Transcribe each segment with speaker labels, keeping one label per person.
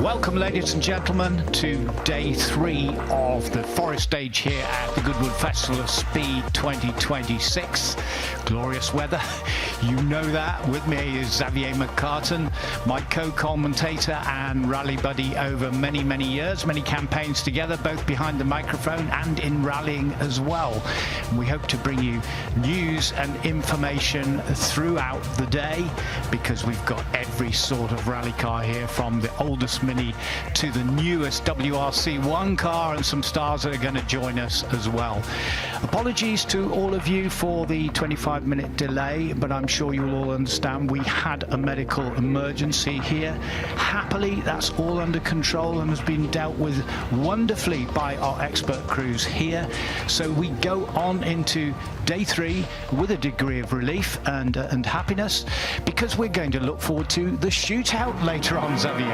Speaker 1: Welcome, ladies and gentlemen, to day 3 of the Forest Stage here at the Goodwood Festival of Speed 2026. Glorious weather, you know that. With me is Xavier McCartan, my co-commentator and rally buddy over many, many years, many campaigns together, both behind the microphone and in rallying as well. And we hope to bring you news and information throughout the day, because we've got every sort of rally car here, from the oldest Mini to the newest WRC1 car, and some stars that are going to join us as well. Apologies to all of you for the 25-minute delay, but I'm sure you'll all understand we had a medical emergency here. Happily, that's all under control and has been dealt with wonderfully by our expert crews here. So we go on into day 3 with a degree of relief and happiness, because we're going to look forward to the shootout later on, Xavier.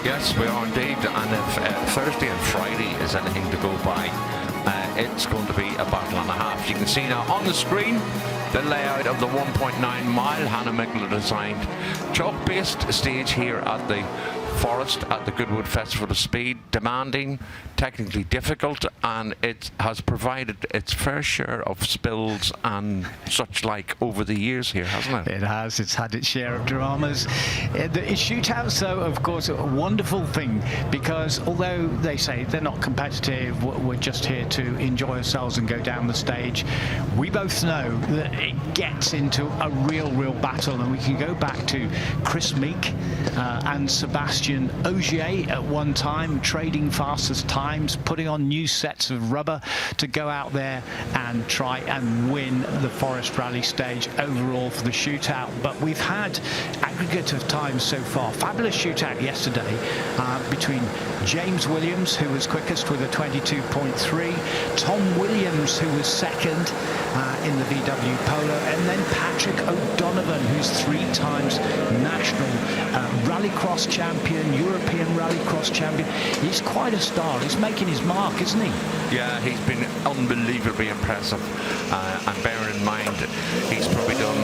Speaker 2: Yes, we are indeed, and if Thursday and Friday is anything to go by, it's going to be a battle and a half. You can see now on the screen the layout of the 1.9-mile Hannah Mickler designed chalk-based stage here at the Forest at the Goodwood Festival of Speed. Demanding, technically difficult, and it has provided its fair share of spills and such like over the years here, hasn't it?
Speaker 1: It has. It's had its share of dramas. The shootouts, though, of course, a wonderful thing, because although they say they're not competitive, we're just here to enjoy ourselves and go down the stage, we both know that it gets into a real battle, and we can go back to Chris Meek and Sebastian Ogier at one time, trading fastest times, putting on new sets of rubber to go out there and try and win the Forest Rally Stage overall for the shootout. But we've had aggregate of times so far. Fabulous shootout yesterday between James Williams, who was quickest with a 22.3, Tom Williams, who was second in the VW Polo, and then Patrick O'Donovan, who's 3 times national rallycross champion, European rallycross champion. He's quite a star. He's making his mark, isn't he?
Speaker 2: Yeah, he's been unbelievably impressive. And bearing in mind, he's probably done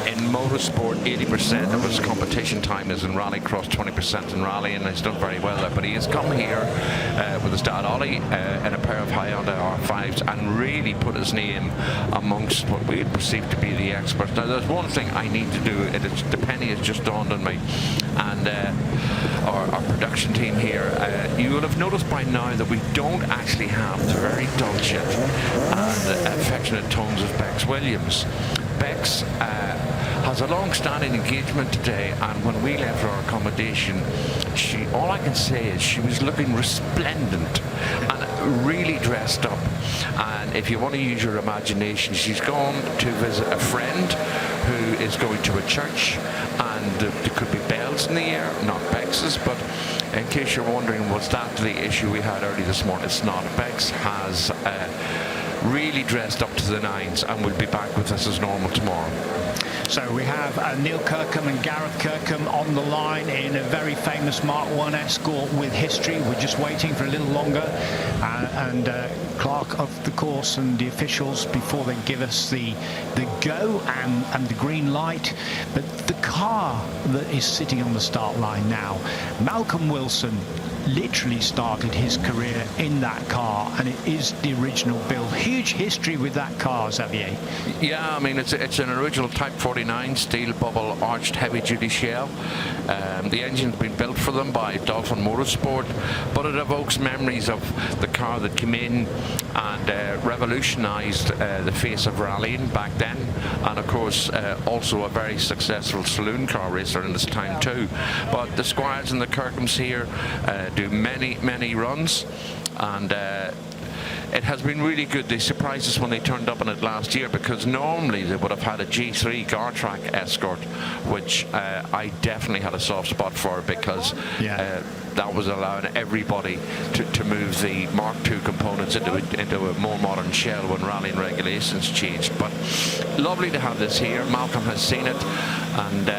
Speaker 2: in motorsport 80% of his competition time is in rallycross, 20% in rally, and he's done very well there. But he has come here with his dad Ollie in a pair of Hyundai R5s and really put his name amongst what we perceive to be the experts. Now, there's one thing I need to do. The penny has just dawned on me, and our production team here, you will have noticed by now that we don't actually have the very dulcet and affectionate tones of Bex Williams. Bex has a long-standing engagement today, and when we left our accommodation, all I can say is she was looking resplendent and really dressed up. And if you want to use your imagination, she's gone to visit a friend who is going to a church, and there could be bells in the air, not Bex's, but in case you're wondering, was that the issue we had early this morning? It's not. Bex has really dressed up to the nines and will be back with us as normal tomorrow.
Speaker 1: So we have Neil Kirkham and Gareth Kirkham on the line in a very famous Mark 1 Escort with history. We're just waiting for a little longer, and Clark of the course and the officials before they give us the go and the green light. But the car that is sitting on the start line now, Malcolm Wilson literally started his career in that car, and it is the original build. Huge history with that car, Xavier.
Speaker 2: Yeah, I mean, it's an original Type 49 steel bubble arched heavy-duty shell. The engine's been built for them by Dolphin Motorsport, but it evokes memories of the car that came in and revolutionised the face of rallying back then, and of course also a very successful saloon car racer in this time too. But the Squires and the Kirkhams here do many runs, and it has been really good. They surprised us when they turned up on it last year, because normally they would have had a G3 Gartrack Escort, which I definitely had a soft spot for, because that was allowing everybody to move the Mark II components into a more modern shell when rallying regulations changed. But lovely to have this here. Malcolm has seen it, and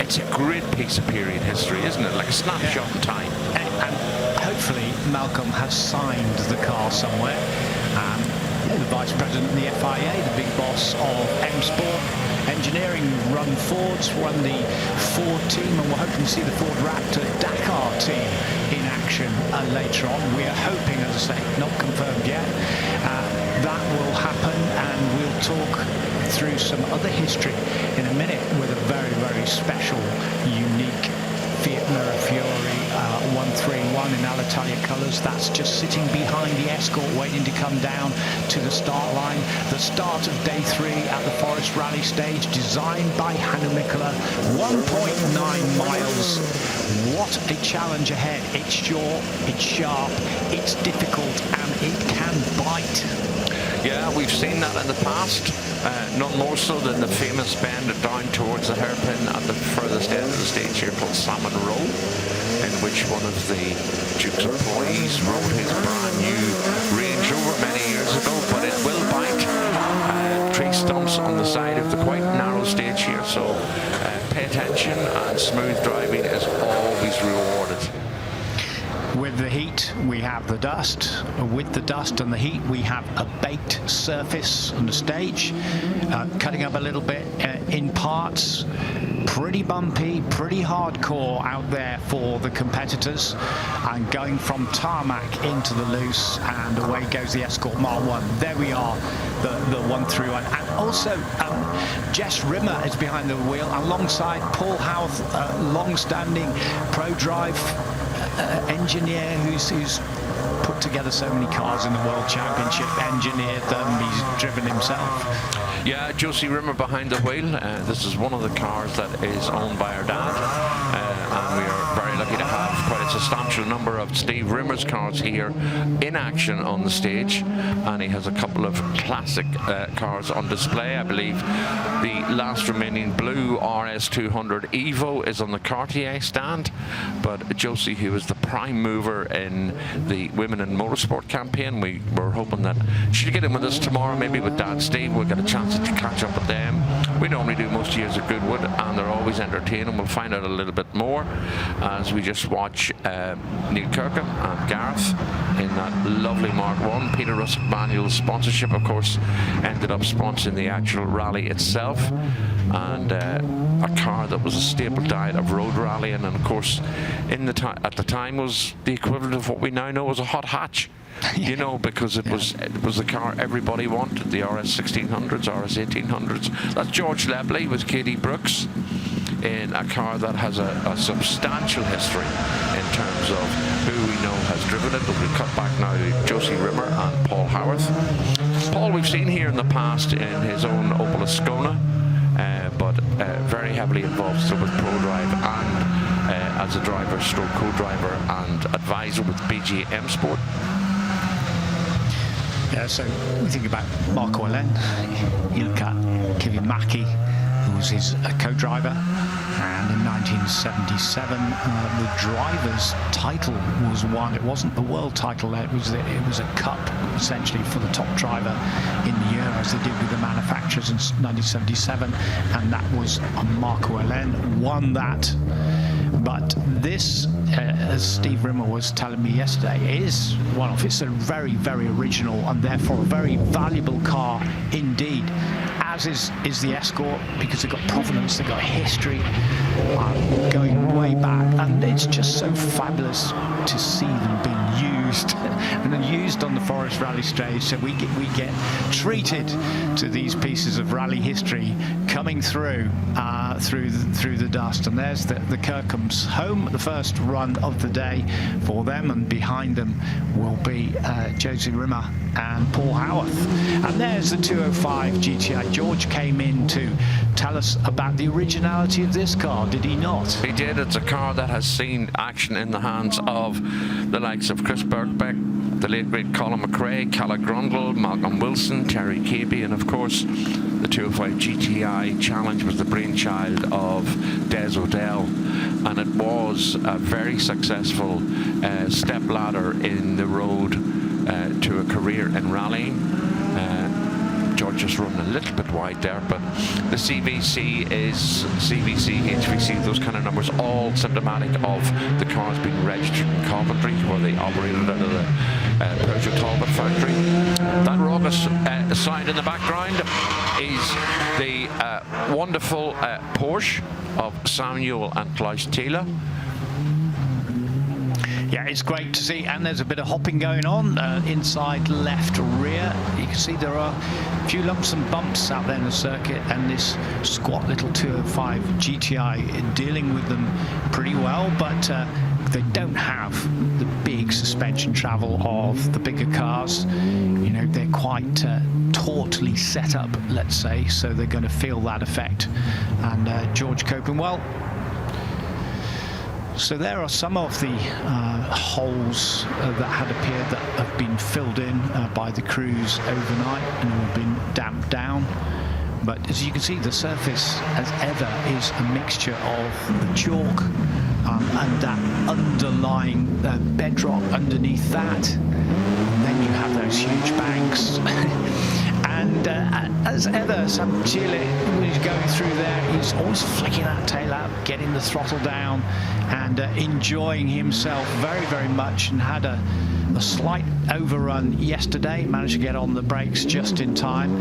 Speaker 2: it's a great piece of period history, isn't it? Like a snapshot in time.
Speaker 1: And hopefully Malcolm has signed the car somewhere. The Vice President of the FIA, the big boss of M Sport Engineering, run Fords, run the Ford team, and we're hoping to see the Ford Raptor Dakar team in action later on. We are hoping, as I say, not confirmed yet, that will happen, and we'll talk through some other history in a minute with a very special, unique Fiat Mirafiori 131 in Alitalia colours. That's just sitting behind the Escort, waiting to come down to the start line. The start of day 3 at the Forest Rally Stage, designed by Hannu Mikkola. 1.9 miles. What a challenge ahead. It's short, it's sharp, it's difficult, and it can bite.
Speaker 2: Yeah, we've seen that in the past. None more so than the famous bend down towards the hairpin at the furthest end of the stage here called Salmon Row, in which one of the Duke's employees rode his brand new Range Rover many years ago. But it will bite. Tree stumps on the side of the quite narrow stage here, so pay attention, and smooth driving is always rewarded.
Speaker 1: With the heat, we have the dust. With the dust and the heat, we have a baked surface on the stage, cutting up a little bit in parts. Pretty bumpy, pretty hardcore out there for the competitors, and going from tarmac into the loose, and away goes the Escort Mark 1. There we are, the 131. And also, Jess Rimmer is behind the wheel, alongside Paul Howth, long-standing ProDrive engineer who's put together so many cars in the World Championship, engineered them, he's driven himself.
Speaker 2: Yeah, Josie Rimmer behind the wheel. This is one of the cars that is owned by our dad, and we are very lucky to have quite a quite a substantial number of Steve Rimmer's cars here in action on the stage, and he has a couple of classic cars on display. I believe the last remaining blue RS200 Evo is on the Cartier stand, but Josie, who was the prime mover in the Women in Motorsport campaign, we were hoping that she'd get in with us tomorrow, maybe with Dad Steve. We'll get a chance to catch up with them. We normally do most years at Goodwood, and they're always entertaining. We'll find out a little bit more as we just watch Neil Kirkham and Gareth in that lovely Mark 1. Peter Russell Manual's sponsorship, of course, ended up sponsoring the actual rally itself, and a car that was a staple diet of road rallying, and of course at the time was the equivalent of what we now know as a hot hatch. You know, because it was the car everybody wanted, the RS 1600s, RS 1800s. That's George Lebley with Katie Brooks in a car that has a substantial history in terms of who we know has driven it. But we cut back now to Josie Rimmer and Paul Howarth. Paul we've seen here in the past in his own Opel Ascona, but very heavily involved still with ProDrive and as a driver, stroke co-driver and advisor with BGM Sport.
Speaker 1: Yeah, so we think about Marco Allen, you look at Kevin Mackey, who was his co-driver, and in 1977 the driver's title was won. It wasn't the world title, it was a cup essentially for the top driver in the year, as they did with the manufacturers in 1977, and that was Marco Allen won that. But this, as Steve Rimmer was telling me yesterday, is it's a very, very original and therefore a very valuable car indeed, as is the Escort, because they've got provenance, they've got history going way back, and it's just so fabulous to see them being used and then used on the Forest Rally Stage. So we get treated to these pieces of rally history coming through the dust. And there's the Kirkhams home, the first run of the day for them, and behind them will be Josie Rimmer and Paul Howarth. And there's the 205 GTI. George came in to tell us about the originality of this car, did he not?
Speaker 2: He did. It's a car that has seen action in the hands of the likes of Chris Birkbeck, the late great Colin McRae, Calla Grundle, Malcolm Wilson, Terry Capey, and of course the 205 GTI Challenge was the brainchild of Des O'Dell, and it was a very successful stepladder in the road to a career in rallying. George just running a little bit wide there, but the CVC is CVC, HVC, those kind of numbers, all symptomatic of the cars being registered in Coventry, where they operated out of the Peugeot Talbot factory. That raucous sound in the background is the wonderful Porsche of Samuel and Klaus Thiele.
Speaker 1: Yeah, it's great to see, and there's a bit of hopping going on inside left rear. You can see there are a few lumps and bumps out there in the circuit, and this squat little 205 GTI dealing with them pretty well, but they don't have the big suspension travel of the bigger cars. You know, they're quite tautly set up, let's say, so they're going to feel that effect. And George coping well. So there are some of the holes that had appeared that have been filled in by the crews overnight and have been damped down. But as you can see, the surface, as ever, is a mixture of the chalk and that underlying bedrock underneath that. And then you have those huge banks. And as ever, Sam Thiele, when he's going through there, he's always flicking that tail out, getting the throttle down, and enjoying himself very, very much, and had a slight overrun yesterday, managed to get on the brakes just in time.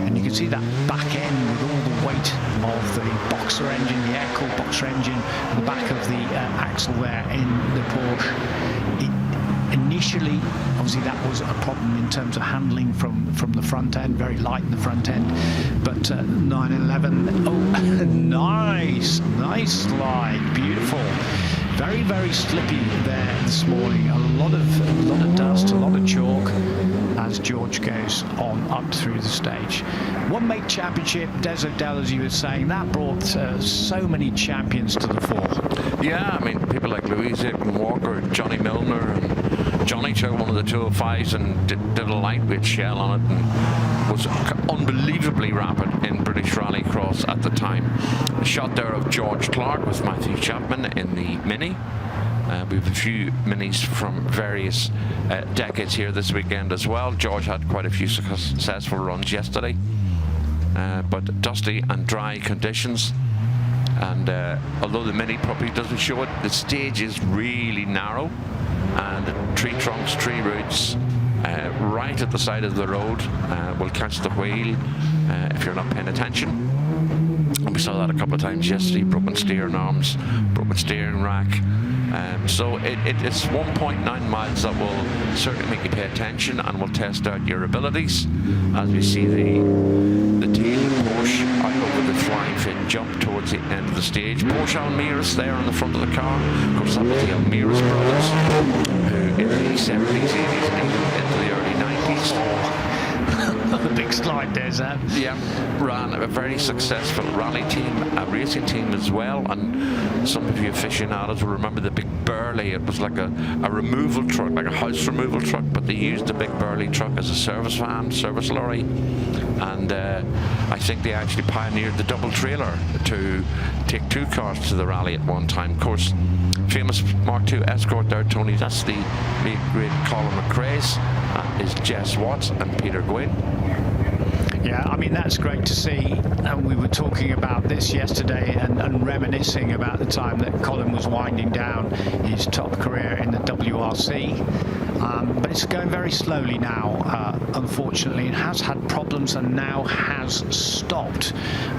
Speaker 1: And you can see that back end with all the weight of the boxer engine, the air-cooled boxer engine, and the back of the axle there in the Porsche. Initially, obviously that was a problem in terms of handling from the front end, very light in the front end, but 911, oh, nice slide, beautiful. Very, very slippy there this morning. A lot of dust, a lot of chalk, as George goes on up through the stage. One Make Championship, Des O'Dell, as you were saying, that brought so many champions to the fore.
Speaker 2: Yeah, I mean, people like Louise Aiken Walker, Johnny Milner, and Johnny took one of the 205s and did a lightweight shell on it and was unbelievably rapid in British Rallycross at the time. A shot there of George Clark with Matthew Chapman in the Mini. We have a few minis from various decades here this weekend as well. George had quite a few successful runs yesterday, but dusty and dry conditions. And although the Mini probably doesn't show it, the stage is really narrow, and tree trunks, tree roots, right at the side of the road will catch the wheel if you're not paying attention. And we saw that a couple of times yesterday. Broken steering arms, broken steering rack. So it's 1.9 miles that will certainly make you pay attention and will test out your abilities. As we see the team Porsche out over the flying fin jump towards the end of the stage. Porsche Almiras there on the front of the car. Of course, that was the Almiras brothers, who in the 70s, 80s, and even into the early 90s.
Speaker 1: A big slide there, Zab.
Speaker 2: Yeah, ran a very successful rally team, a racing team as well, and some of you aficionados will remember the big Burley. It was like a removal truck, like a house removal truck, but they used the big Burley truck as a service van, service lorry, and I think they actually pioneered the double trailer to take 2 cars to the rally at one time. Of course, famous Mark II Escort there, Tony, that's the late great Colin McRae's, is Jess Watts and Peter Gwynn.
Speaker 1: Yeah, I mean, that's great to see. And we were talking about this yesterday and reminiscing about the time that Colin was winding down his top career in the WRC. But it's going very slowly now, unfortunately. It has had problems and now has stopped.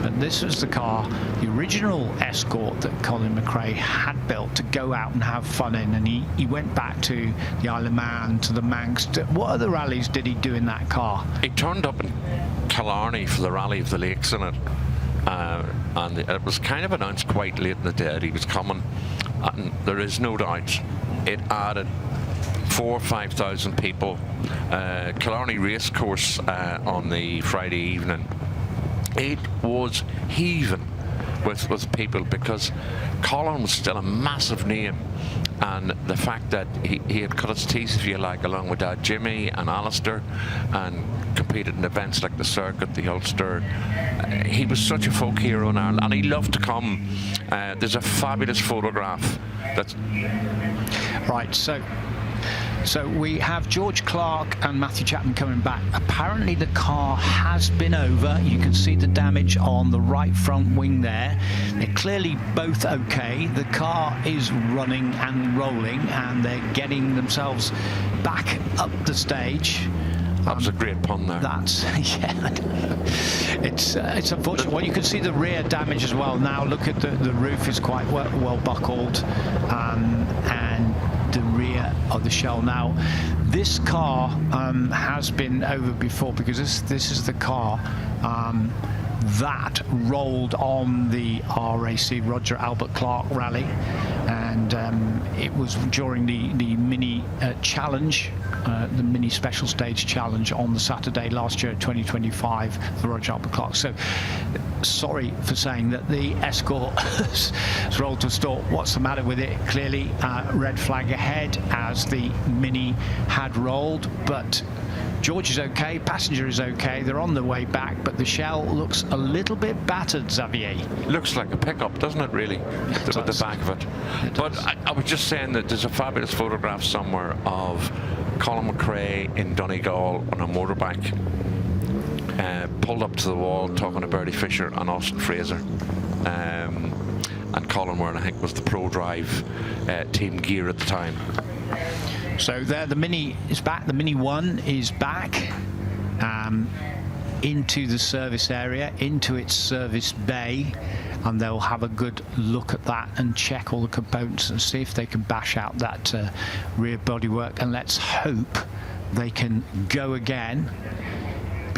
Speaker 1: But this was the car, the original Escort that Colin McRae had built to go out and have fun in. And he went back to the Isle of Man, to the Manx. What other rallies did he do in that car?
Speaker 2: He turned up in Killarney for the Rally of the Lakes in it. And it was kind of announced quite late in the day that he was coming. And there is no doubt it added 4,000 or 5,000 people. Killarney Racecourse on the Friday evening, it was heaving with people, because Colin was still a massive name, and the fact that he had cut his teeth, if you like, along with Dad Jimmy and Alistair, and competed in events like the Circuit, the Ulster. He was such a folk hero in Ireland, and he loved to come. There's a fabulous photograph that's
Speaker 1: right. So we have George Clark and Matthew Chapman coming back. Apparently the car has been over. You can see the damage on the right front wing there. They're clearly both okay. The car is running and rolling, and they're getting themselves back up the stage.
Speaker 2: That was a great pun there.
Speaker 1: That's, yeah, it's unfortunate. Well, you can see the rear damage as well. Now look at the roof is quite well buckled, and the rear of the shell. Now this car has been over before, because this is the car that rolled on the RAC Roger Albert Clark rally, and it was during the mini challenge, the mini special stage challenge on the Saturday last year, 2025, the Roger Albert Clark. So sorry for saying that the Escort has rolled to a stop. What's the matter with it? Clearly red flag ahead, as the mini had rolled, but George is okay, passenger is okay, they're on the way back, but the shell looks a little bit battered, Xavier.
Speaker 2: Looks like a pickup, doesn't it, really? With the back of it. But I was just saying that there's a fabulous photograph somewhere of Colin McRae in Donegal on a motorbike, pulled up to the wall talking to Bertie Fisher and Austin Fraser. And Colin wearing, I think, was the Pro Drive team gear at the time.
Speaker 1: So there, the Mini is back. The Mini 1 is back into the service area, into its service bay, and they'll have a good look at that and check all the components and see if they can bash out that rear bodywork. And let's hope they can go again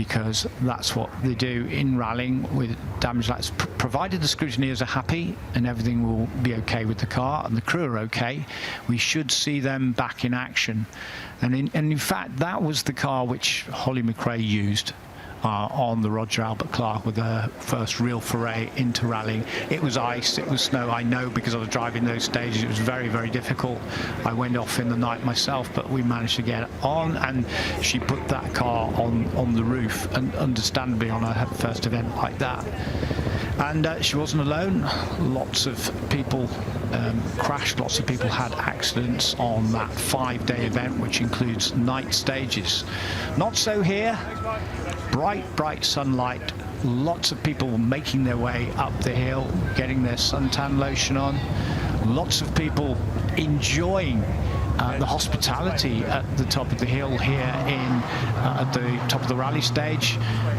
Speaker 1: because that's what they do in rallying with damage lights. Provided the scrutineers are happy and everything will be okay with the car and the crew are okay, we should see them back in action. And in fact, that was the car which Holly McRae used on the Roger Albert Clark with her first real foray into rallying. It was ice, it was snow, I know, because I was driving those stages. It was very, very difficult. I went off in the night myself, but we managed to get it on, and she put that car on the roof, and understandably on her first event like that. And she wasn't alone. Lots of people crashed, lots of people had accidents on that 5-day event, which includes night stages. Not so here. Bright sunlight, lots of people making their way up the hill, getting their suntan lotion on, lots of people enjoying the hospitality at the top of the hill here at the top of the rally stage.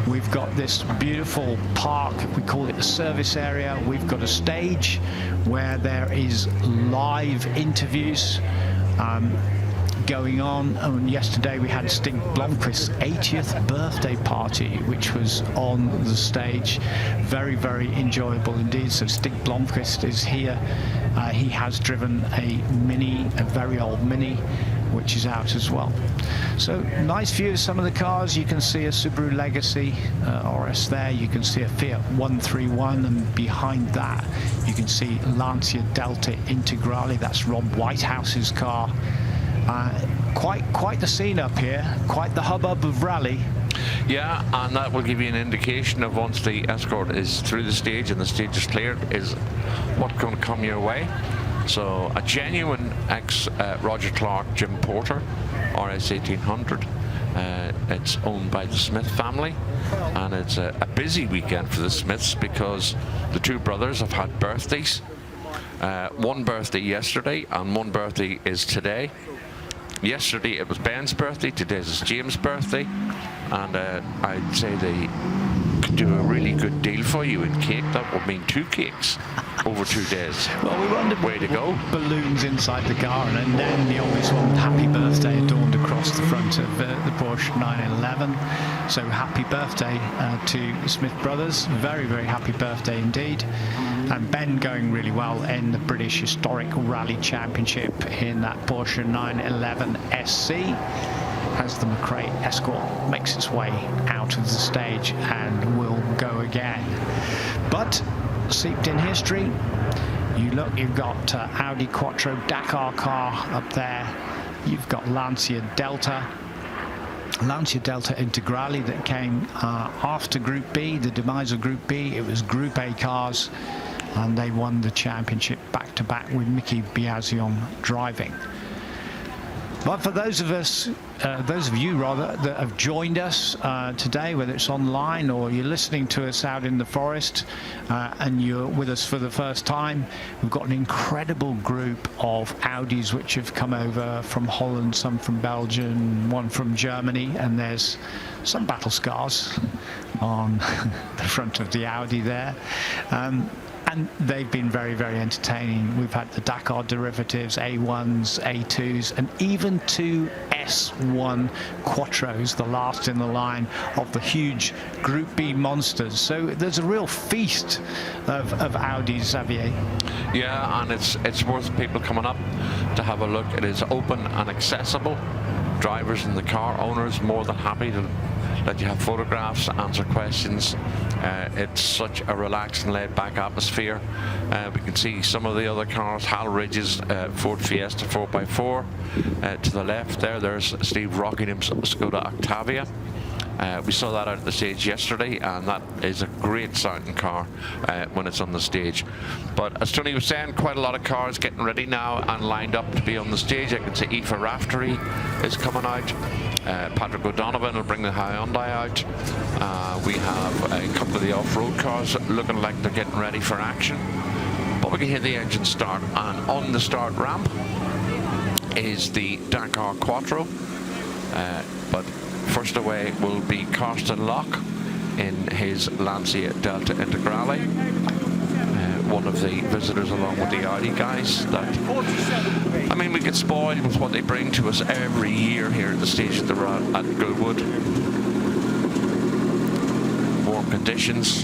Speaker 1: We've got this beautiful park, we call it the service area. We've got a stage where there is live interviews going on, and yesterday we had Stig Blomqvist's 80th birthday party, which was on the stage. Very, very enjoyable indeed. So Stig Blomqvist is here. He has driven a very old Mini, which is out as well. So nice view of some of the cars. You can see a Subaru Legacy RS there. You can see a Fiat 131, and behind that you can see Lancia Delta Integrale. That's Rob Whitehouse's car. Quite the scene up here, quite the hubbub of rally.
Speaker 2: Yeah, and that will give you an indication of, once the escort is through the stage and the stage is cleared, is what's going to come your way. So a genuine ex-Roger Clark Jim Porter RS 1800. It's owned by the Smith family, and it's a busy weekend for the Smiths because the two brothers have had birthdays. One birthday yesterday and one birthday is today. Yesterday it was Ben's birthday, today is James' birthday, and I'd say they could do a really good deal for you in cake. That would mean 2 cakes over 2 days.
Speaker 1: Well, we wanted
Speaker 2: way to go.
Speaker 1: Balloons inside the car, and then the obvious one, happy birthday, adorned across the front of the Porsche 911. So happy birthday to the Smith brothers. Very, very happy birthday indeed. And Ben going really well in the British Historic Rally Championship in that Porsche 911 SC, as the McRae Escort makes its way out of the stage and will go again. But seeped in history, you've got Audi Quattro Dakar car up there. You've got Lancia Delta Integrale that came after Group B, the demise of Group B. It was Group A cars, and they won the championship back-to-back with Mickey Biasion driving. But for those of you that have joined us today, whether it's online or you're listening to us out in the forest and you're with us for the first time, we've got an incredible group of Audis which have come over from Holland, some from Belgium, one from Germany, and there's some battle scars on the front of the Audi there. And they've been very, very entertaining. We've had the Dakar derivatives, A1s, A2s, and even 2 S1 Quattros, the last in the line of the huge Group B monsters. So there's a real feast of Audis, Xavier.
Speaker 2: Yeah, and it's worth people coming up to have a look. It is open and accessible. Drivers and the car owners more than happy to let you have photographs, answer questions. It's such a relaxed and laid-back atmosphere. We can see some of the other cars, Hal Ridge's Ford Fiesta 4x4. To the left there's Steve Rockingham's Skoda Octavia. We saw that out at the stage yesterday, and that is a great sounding car when it's on the stage. But as Tony was saying, quite a lot of cars getting ready now and lined up to be on the stage. I can see Aoife Raftery is coming out. Patrick O'Donovan will bring the Hyundai out. We have a couple of the off-road cars looking like they're getting ready for action. But we can hear the engine start, and on the start ramp is the Dakar Quattro. But first away will be Carsten Locke in his Lancia Delta Integrale. One of the visitors along with the Audi guys. I mean, we get spoiled with what they bring to us every year here at the stage at Goodwood. conditions.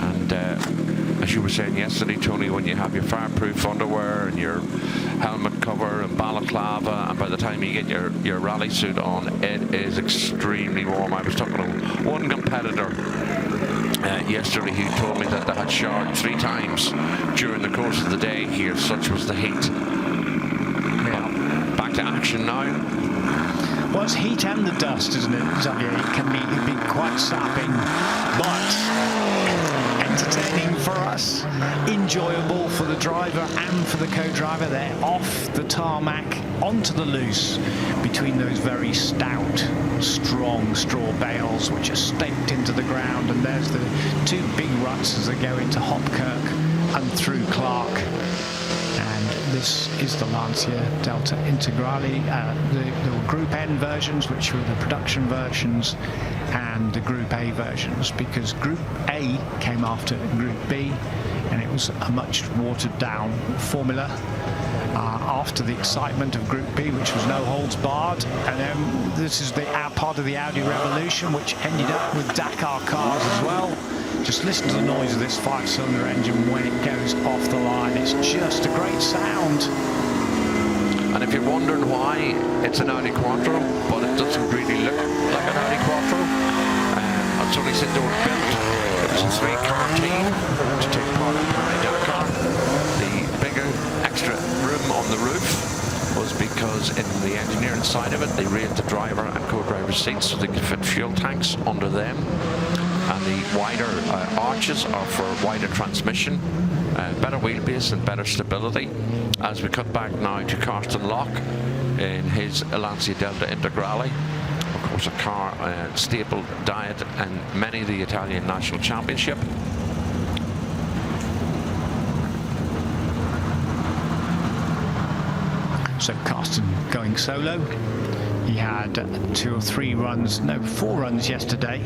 Speaker 2: And as you were saying yesterday, Tony, when you have your fireproof underwear and your helmet cover and balaclava, and by the time you get your rally suit on, it is extremely warm. I was talking to one competitor yesterday who told me that they had showered 3 times during the course of the day here, such was the heat. Back to action now.
Speaker 1: Well, it's heat and the dust, isn't it, Xavier? It can be quite sapping, but entertaining for us, enjoyable for the driver and for the co-driver. They're off the tarmac onto the loose between those very stout, strong straw bales which are staked into the ground, and there's the 2 big ruts as they go into Hopkirk and through Clark. And this is the Lancia Delta Integrale. There were Group N versions, which were the production versions, and the Group A versions, because Group A came after Group B, and it was a much watered down formula after the excitement of Group B, which was no holds barred. And then this is our part of the Audi revolution, which ended up with Dakar cars as well. Just listen to the noise of this 5-cylinder engine when it goes off the line. It's just a great sound.
Speaker 2: And if you're wondering why it's an Audi Quattro, but it doesn't really look like an Audi Quattro, it's only since they were built. It was a 3-car team to take part in Dakar. The bigger extra room on the roof was because in the engineering side of it, they raised the driver and co-driver seats so they could fit fuel tanks under them. And the wider arches are for wider transmission, better wheelbase and better stability. As we cut back now to Carsten Lock in his Lancia Delta Integrale, of course a car staple diet in many of the Italian national championship.
Speaker 1: So Carsten going solo. He had 2 or 3 runs, no, 4 runs yesterday,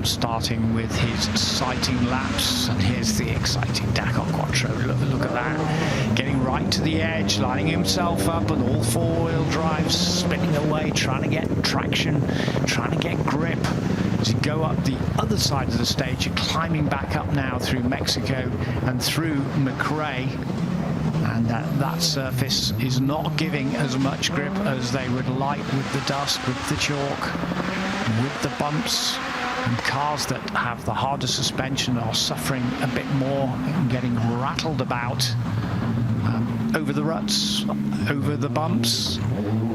Speaker 1: starting with his sighting laps. And here's the exciting Dakar Quattro. Look at that, getting right to the edge, lining himself up, and all 4-wheel drives spinning away, trying to get traction, trying to get grip. As you go up the other side of the stage, you're climbing back up now through Mexico and through McRae. And that surface is not giving as much grip as they would like, with the dust, with the chalk, with the bumps. And cars that have the harder suspension are suffering a bit more and getting rattled about over the ruts, over the bumps.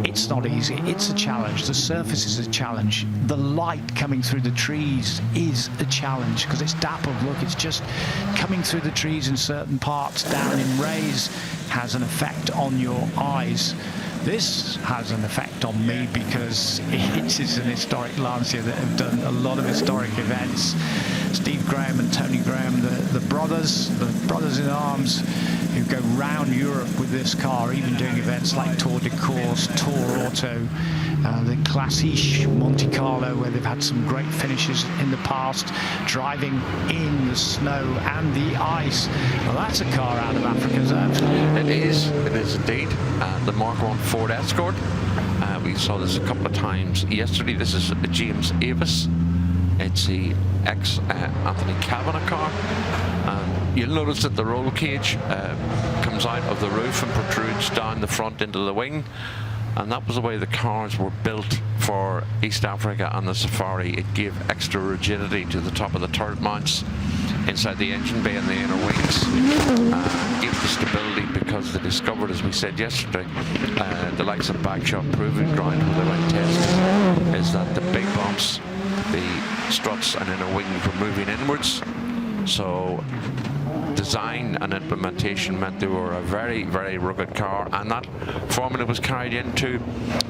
Speaker 1: It's not easy. It's a challenge. The surface is a challenge. The light coming through the trees is a challenge because it's dappled. Look, it's just coming through the trees in certain parts, down in rays, has an effect on your eyes. This has an effect on me because it is an historic Lancia that have done a lot of historic events. Steve Graham and Tony Graham, the brothers in arms, who go round Europe with this car, even doing events like Tour de Course, Tour Auto, the Classiche Monte Carlo, where they've had some great finishes in the past, driving in the snow and the ice. Well, that's a car out of Africa,
Speaker 2: It is indeed. The Mark I Ford Escort. We saw this a couple of times yesterday. This is a James Avis. It's the ex-Anthony Kavanagh car. You'll notice that the roll cage comes out of the roof and protrudes down the front into the wing. And that was the way the cars were built for East Africa and the Safari. It gave extra rigidity to the top of the turret mounts inside the engine bay and the inner wings. Gave the stability because they discovered, as we said yesterday, the likes of Bagshot Proving Ground where they went testing, is that the big bumps, the struts and inner wings were moving inwards. So design and implementation meant they were a very, very rugged car, and that formula was carried into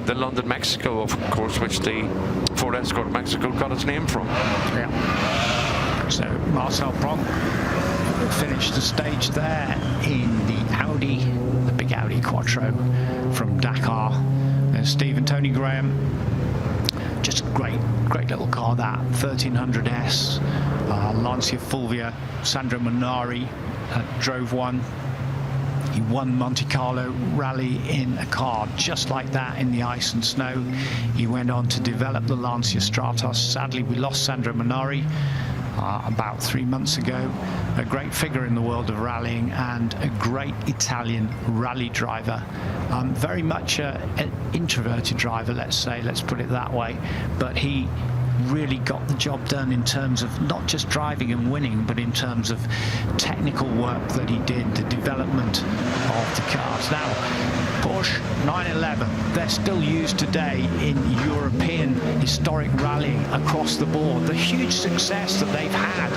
Speaker 2: the London Mexico, of course, which the Ford Escort Mexico got its name from.
Speaker 1: Yeah. So Marcel Pronk finished the stage there in the Audi, the big Audi Quattro from Dakar. There's Steve and Tony Graham. Just a great little car, that 1300S. Lancia Fulvia, Sandro Munari drove one. He won Monte Carlo Rally in a car just like that in the ice and snow. He went on to develop the Lancia Stratos. Sadly, we lost Sandro Minari about 3 months ago. A great figure in the world of rallying and a great Italian rally driver. Very much an introverted driver, let's put it that way, but he really got the job done in terms of not just driving and winning, but in terms of technical work that he did, the development of the cars. Now, Porsche 911, they're still used today in European historic rallying across the board. The huge success that they've had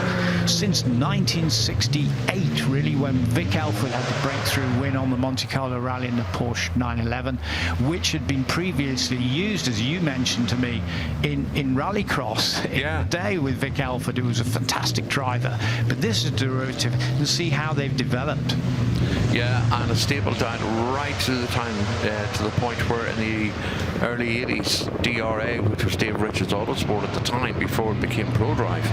Speaker 1: since 1968, really, when Vic Elford had the breakthrough win on the Monte Carlo Rally in the Porsche 911, which had been previously used, as you mentioned to me, in rallycross in the day with Vic Elford, who was a fantastic driver. But this is a derivative, and see how they've developed.
Speaker 2: Yeah, and it's stapled down right to the time, to the point where in the early 80s, DRA, which was Dave Richards Autosport at the time, before it became ProDrive,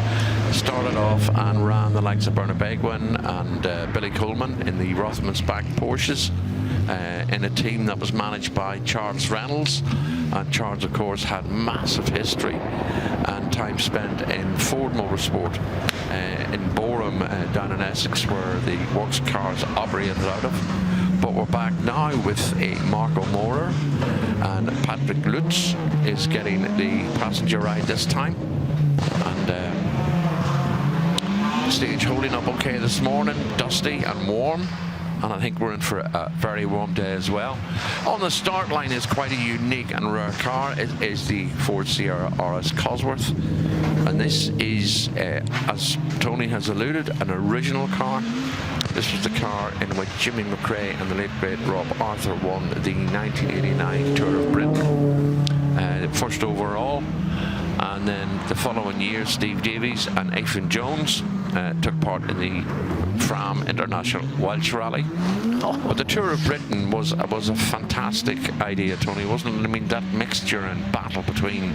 Speaker 2: started off and ran the likes of Bernard Begwin and Billy Coleman in the Rothmans-back Porsches, in a team that was managed by Charles Reynolds. And Charles, of course, had massive history and time spent in Ford Motorsport in Boreham, down in Essex, where the works cars operated out of. But we're back now with a Marco Maurer, and Patrick Lutz is getting the passenger ride this time. And stage holding up okay this morning, dusty and warm. And I think we're in for a very warm day as well. On the start line is quite a unique and rare car. It is the Ford Sierra RS Cosworth. And this is, as Tony has alluded, an original car. This was the car in which Jimmy McRae and the late great Rob Arthur won the 1989 Tour of Britain. First overall. And then the following year, Steve Davies and Ethan Jones took part in the Fram International Welsh Rally. But the Tour of Britain was a fantastic idea, Tony, wasn't it? I mean, that mixture and battle between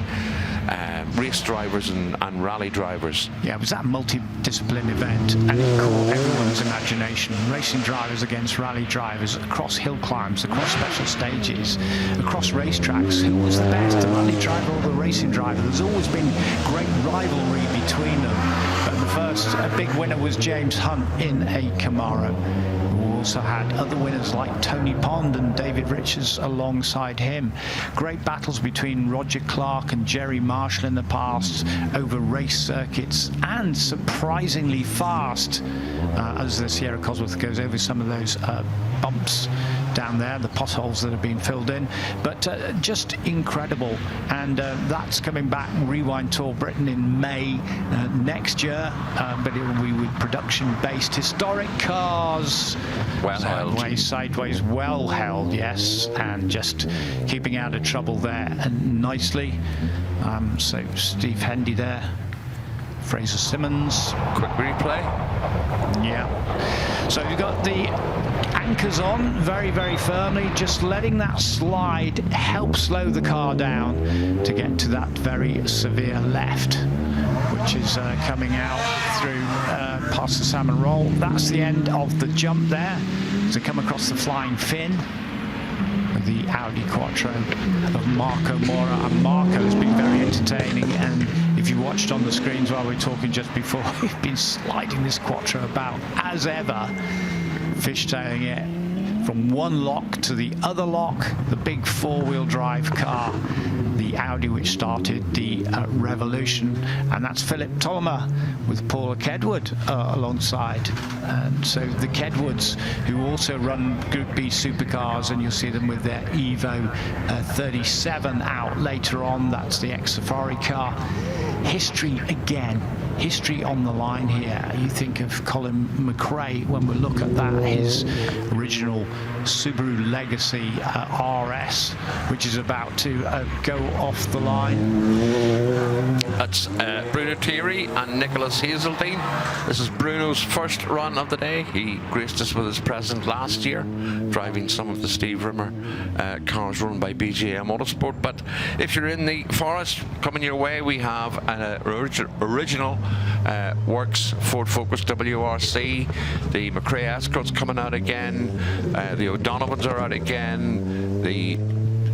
Speaker 2: race drivers and rally drivers.
Speaker 1: Yeah, it was that multi-discipline event, and it caught everyone's imagination. Racing drivers against rally drivers across hill climbs, across special stages, across racetracks. Who was the best, the rally driver or the racing driver? There's always been great rivalry between them. But the first big winner was James Hunt in a Camaro. We also had other winners like Tony Pond and David Richards alongside him. Great battles between Roger Clark and Jerry Marshall in the past over race circuits, and surprisingly fast as the Sierra Cosworth goes over some of those bumps down there, the potholes that have been filled in, but just incredible. And that's coming back, Rewind Tour Britain, in May next year, but it will be with production-based historic cars.
Speaker 2: Well held.
Speaker 1: Sideways, well held, yes, and just keeping out of trouble there, and nicely. So Steve Hendy there, Fraser Simmons.
Speaker 2: Quick replay.
Speaker 1: Yeah. So you've got the anchors on very, very firmly. Just letting that slide help slow the car down to get to that very severe left, which is coming out through past the Salmon Roll. That's the end of the jump there. To come across the flying fin with the Audi Quattro of Marco Maurer. And Marco has been very entertaining, and if you watched on the screens while we were talking just before, we've been sliding this Quattro about as ever, fishtailing it from one lock to the other lock. The big four-wheel drive car, the Audi which started the revolution. And that's Philip Tolmer with Paula Kedwood alongside. And so the Kedwoods, who also run Group B supercars, and you'll see them with their Evo 37 out later on. That's the ex-Safari car. History again. History on the line here. You think of Colin McRae when we look at that, his original Subaru Legacy RS, which is about to go off the line.
Speaker 2: That's Bruno Thierry and Nicholas Hazeldine. This is Bruno's first run of the day. He graced us with his presence last year, driving some of the Steve Rimmer cars run by BGA Motorsport. But if you're in the Forest, coming your way, we have an original Works Ford Focus WRC. The McRae Escort's coming out again. The O'Donovans are out again. The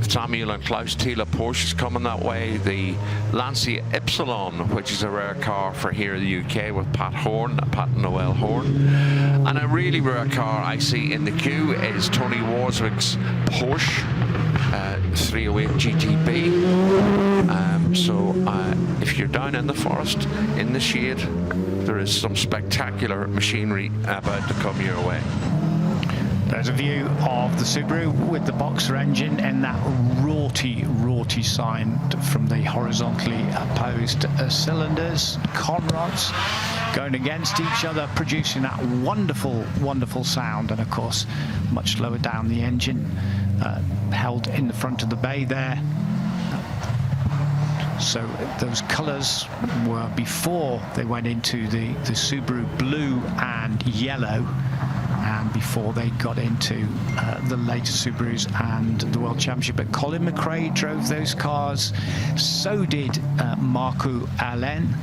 Speaker 2: Samuel and Klaus Thiele Porsche is coming that way. The Lancia Ypsilon, which is a rare car for here in the UK, with Pat and Noel Horn. And a really rare car I see in the queue is Tony Warswick's Porsche 308 GTB. So if you're down in the Forest, in the shade, there is some spectacular machinery about to come your way.
Speaker 1: There's a view of the Subaru with the Boxer engine and that rorty sign from the horizontally opposed cylinders, conrods going against each other, producing that wonderful sound. And of course, much lower down the engine, held in the front of the bay there. So those colours were before they went into the Subaru blue and yellow, and before they got into the later Subarus and the World Championship. But Colin McRae drove those cars, so did Marco Allen,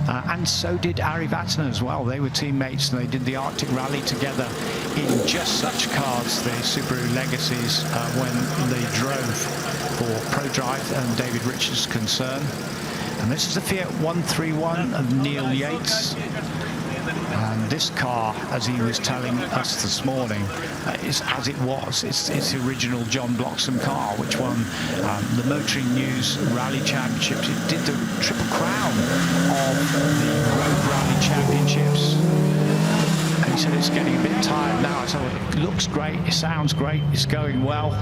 Speaker 1: and so did Ari Vatanen as well. They were teammates and they did the Arctic Rally together in just such cars, the Subaru Legacies, when they drove for ProDrive and David Richards' concern. And this is the Fiat 131 of Neil Yates. And this car, as he was telling us this morning, is as it was. It's the original John Bloxham car, which won the Motoring News Rally Championships. It did the Triple Crown of the Road Rally Championships. And he said it's getting a bit tired now. I said, well, it looks great, it sounds great, it's going well.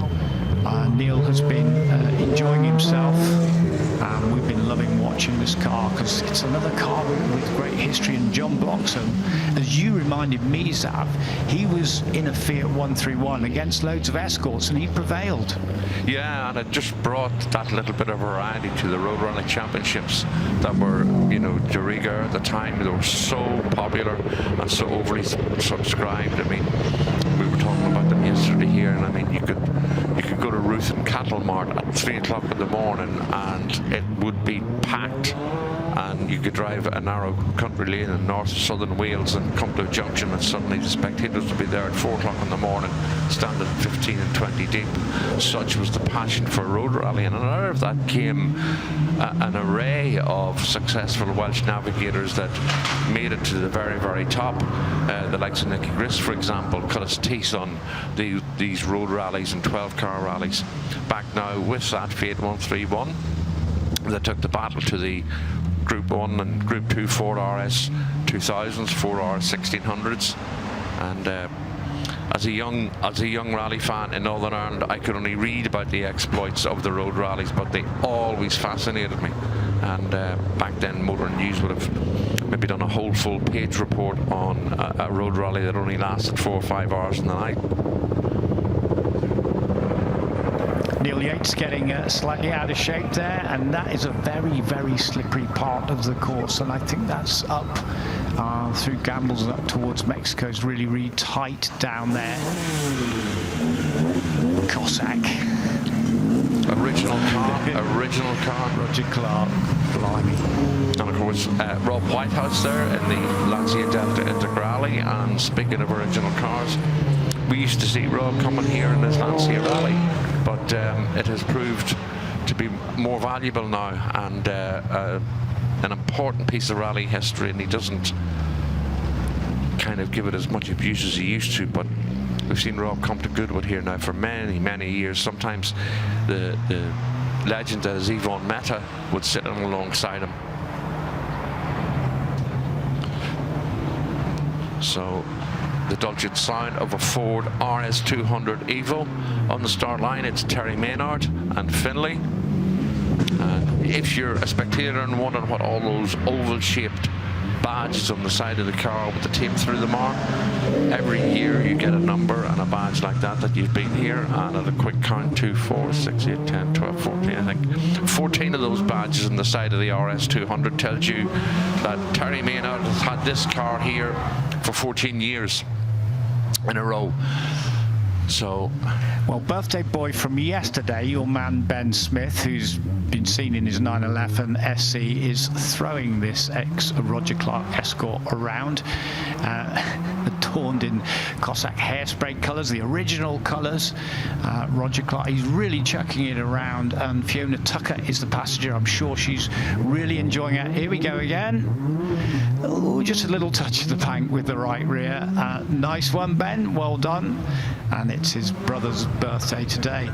Speaker 1: Neil has been enjoying himself. We've been loving watching this car because it's another car with great history. And John Bloxham, as you reminded me, Zav, he was in a Fiat 131 against loads of Escorts and he prevailed.
Speaker 2: Yeah, and it just brought that little bit of variety to the Road Rally Championships that were, you know, de rigueur at the time. They were so popular and so overly subscribed. I mean, we were talking about them yesterday here, and I mean, you could go to Ruth and Cattle Mart at 3 o'clock in the morning and it would be packed, and you could drive a narrow country lane in north southern Wales and come to a junction and suddenly the spectators would be there at 4 o'clock in the morning, standing 15 and 20 deep. Such was the passion for road rally, and out of that came an array of successful Welsh navigators that made it to the very top. The likes of Nicky Grist, for example, cut his teeth on these road rallies and 12-car rallies. Back now with that Fiat 131 that took the battle to the Group 1 and Group 2 Ford RS 2000s, 4RS 1600s, and as a young rally fan in Northern Ireland, I could only read about the exploits of the road rallies, but they always fascinated me. And back then, Motor News would have maybe done a whole full page report on a road rally that only lasted 4 or 5 hours in the night.
Speaker 1: Neil Yates getting slightly out of shape there, and that is a very slippery part of the course, and I think that's up through Gambles and up towards Mexico is really tight down there. Cossack.
Speaker 2: Original car.
Speaker 1: Roger Clark, blimey.
Speaker 2: And of course, Rob Whitehouse there in the Lancia Delta Integrale. And speaking of original cars, we used to see Rob coming here in his Lancia Rally, but it has proved to be more valuable now and an important piece of rally history, and he doesn't kind of give it as much abuse as he used to, but we've seen Rob come to Goodwood here now for many years. Sometimes the legend that is Yvonne Meta would sit alongside him. So the dulcet sound of a Ford RS200 Evo. On the start line, it's Terry Maynard and Finlay. If you're a spectator and wondering what all those oval-shaped badges on the side of the car with the tape through them are, every year you get a number and a badge like that you've been here, and at a quick count, 2, 4, 6, 8, 10, 12, 14, I think 14 of those badges on the side of the RS200 tells you that Terry Maynard has had this car here for 14 years in a row. So,
Speaker 1: well, birthday boy from yesterday, your man Ben Smith, who's been seen in his 911 SC, is throwing this ex-Roger Clark Escort around, adorned in Cossack hairspray colours, the original colours. Roger Clark, he's really chucking it around, and Fiona Tucker is the passenger. I'm sure she's really enjoying it. Here we go again. Oh, just a little touch of the paint with the right rear. Nice one, Ben, well done. And it's his brother's birthday today.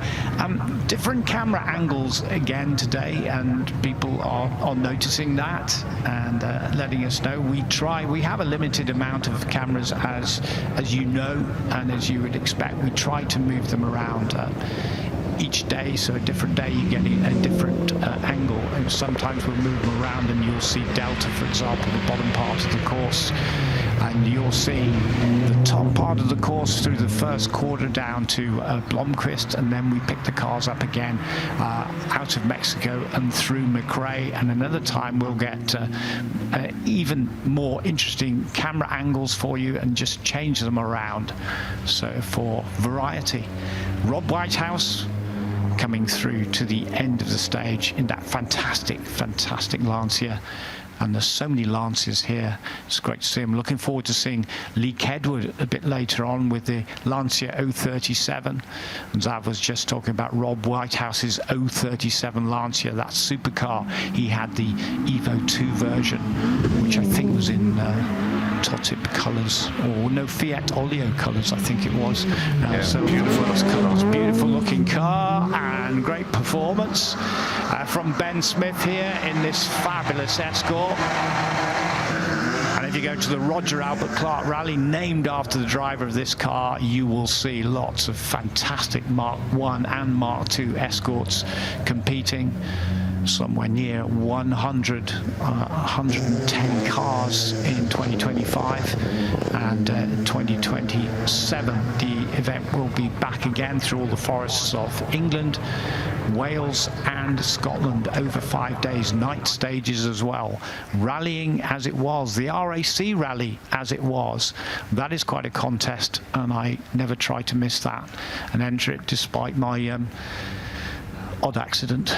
Speaker 1: Different camera angles again today, and people are noticing that and letting us know. We have a limited amount of cameras, as you know, and as you would expect. We try to move them around each day, so a different day you're getting a different angle, and sometimes we'll move them around and you'll see Delta, for example, the bottom part of the course, and you'll see the top part of the course through the first quarter down to Blomqvist, and then we pick the cars up again out of Mexico and through McRae, and another time we'll get even more interesting camera angles for you and just change them around, so for variety. Rob Whitehouse coming through to the end of the stage in that fantastic Lancia. And there's so many Lancias here. It's great to see him. Looking forward to seeing Lee Kedwood a bit later on with the Lancia 037. And Zav was just talking about Rob Whitehouse's 037 Lancia, that supercar. He had the Evo 2 version, which I think was in Totip colours, or no, Fiat Olio colours, I think it was. So beautiful colours, beautiful looking car, and great performance from Ben Smith here in this fabulous Escort. And if you go to the Roger Albert Clark Rally, named after the driver of this car, you will see lots of fantastic Mark 1 and Mark 2 Escorts competing. Somewhere near 110 cars in 2025, and 2027 the event will be back again through all the forests of England, Wales and Scotland over 5 days, night stages as well. Rallying as it was, the RAC rally as it was, that is quite a contest, and I never try to miss that and enter it despite my odd accident.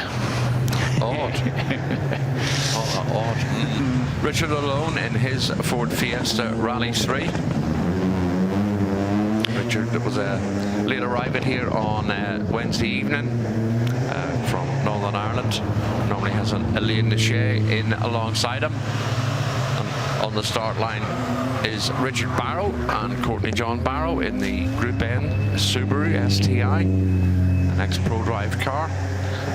Speaker 2: Odd. Odd. Richard alone in his Ford Fiesta Rally 3. Richard was late arriving here on Wednesday evening from Northern Ireland. Normally has Elaine Deshay in alongside him. And on the start line is Richard Barrow and Courtney John Barrow in the Group N Subaru STI, an ex-Pro Drive car.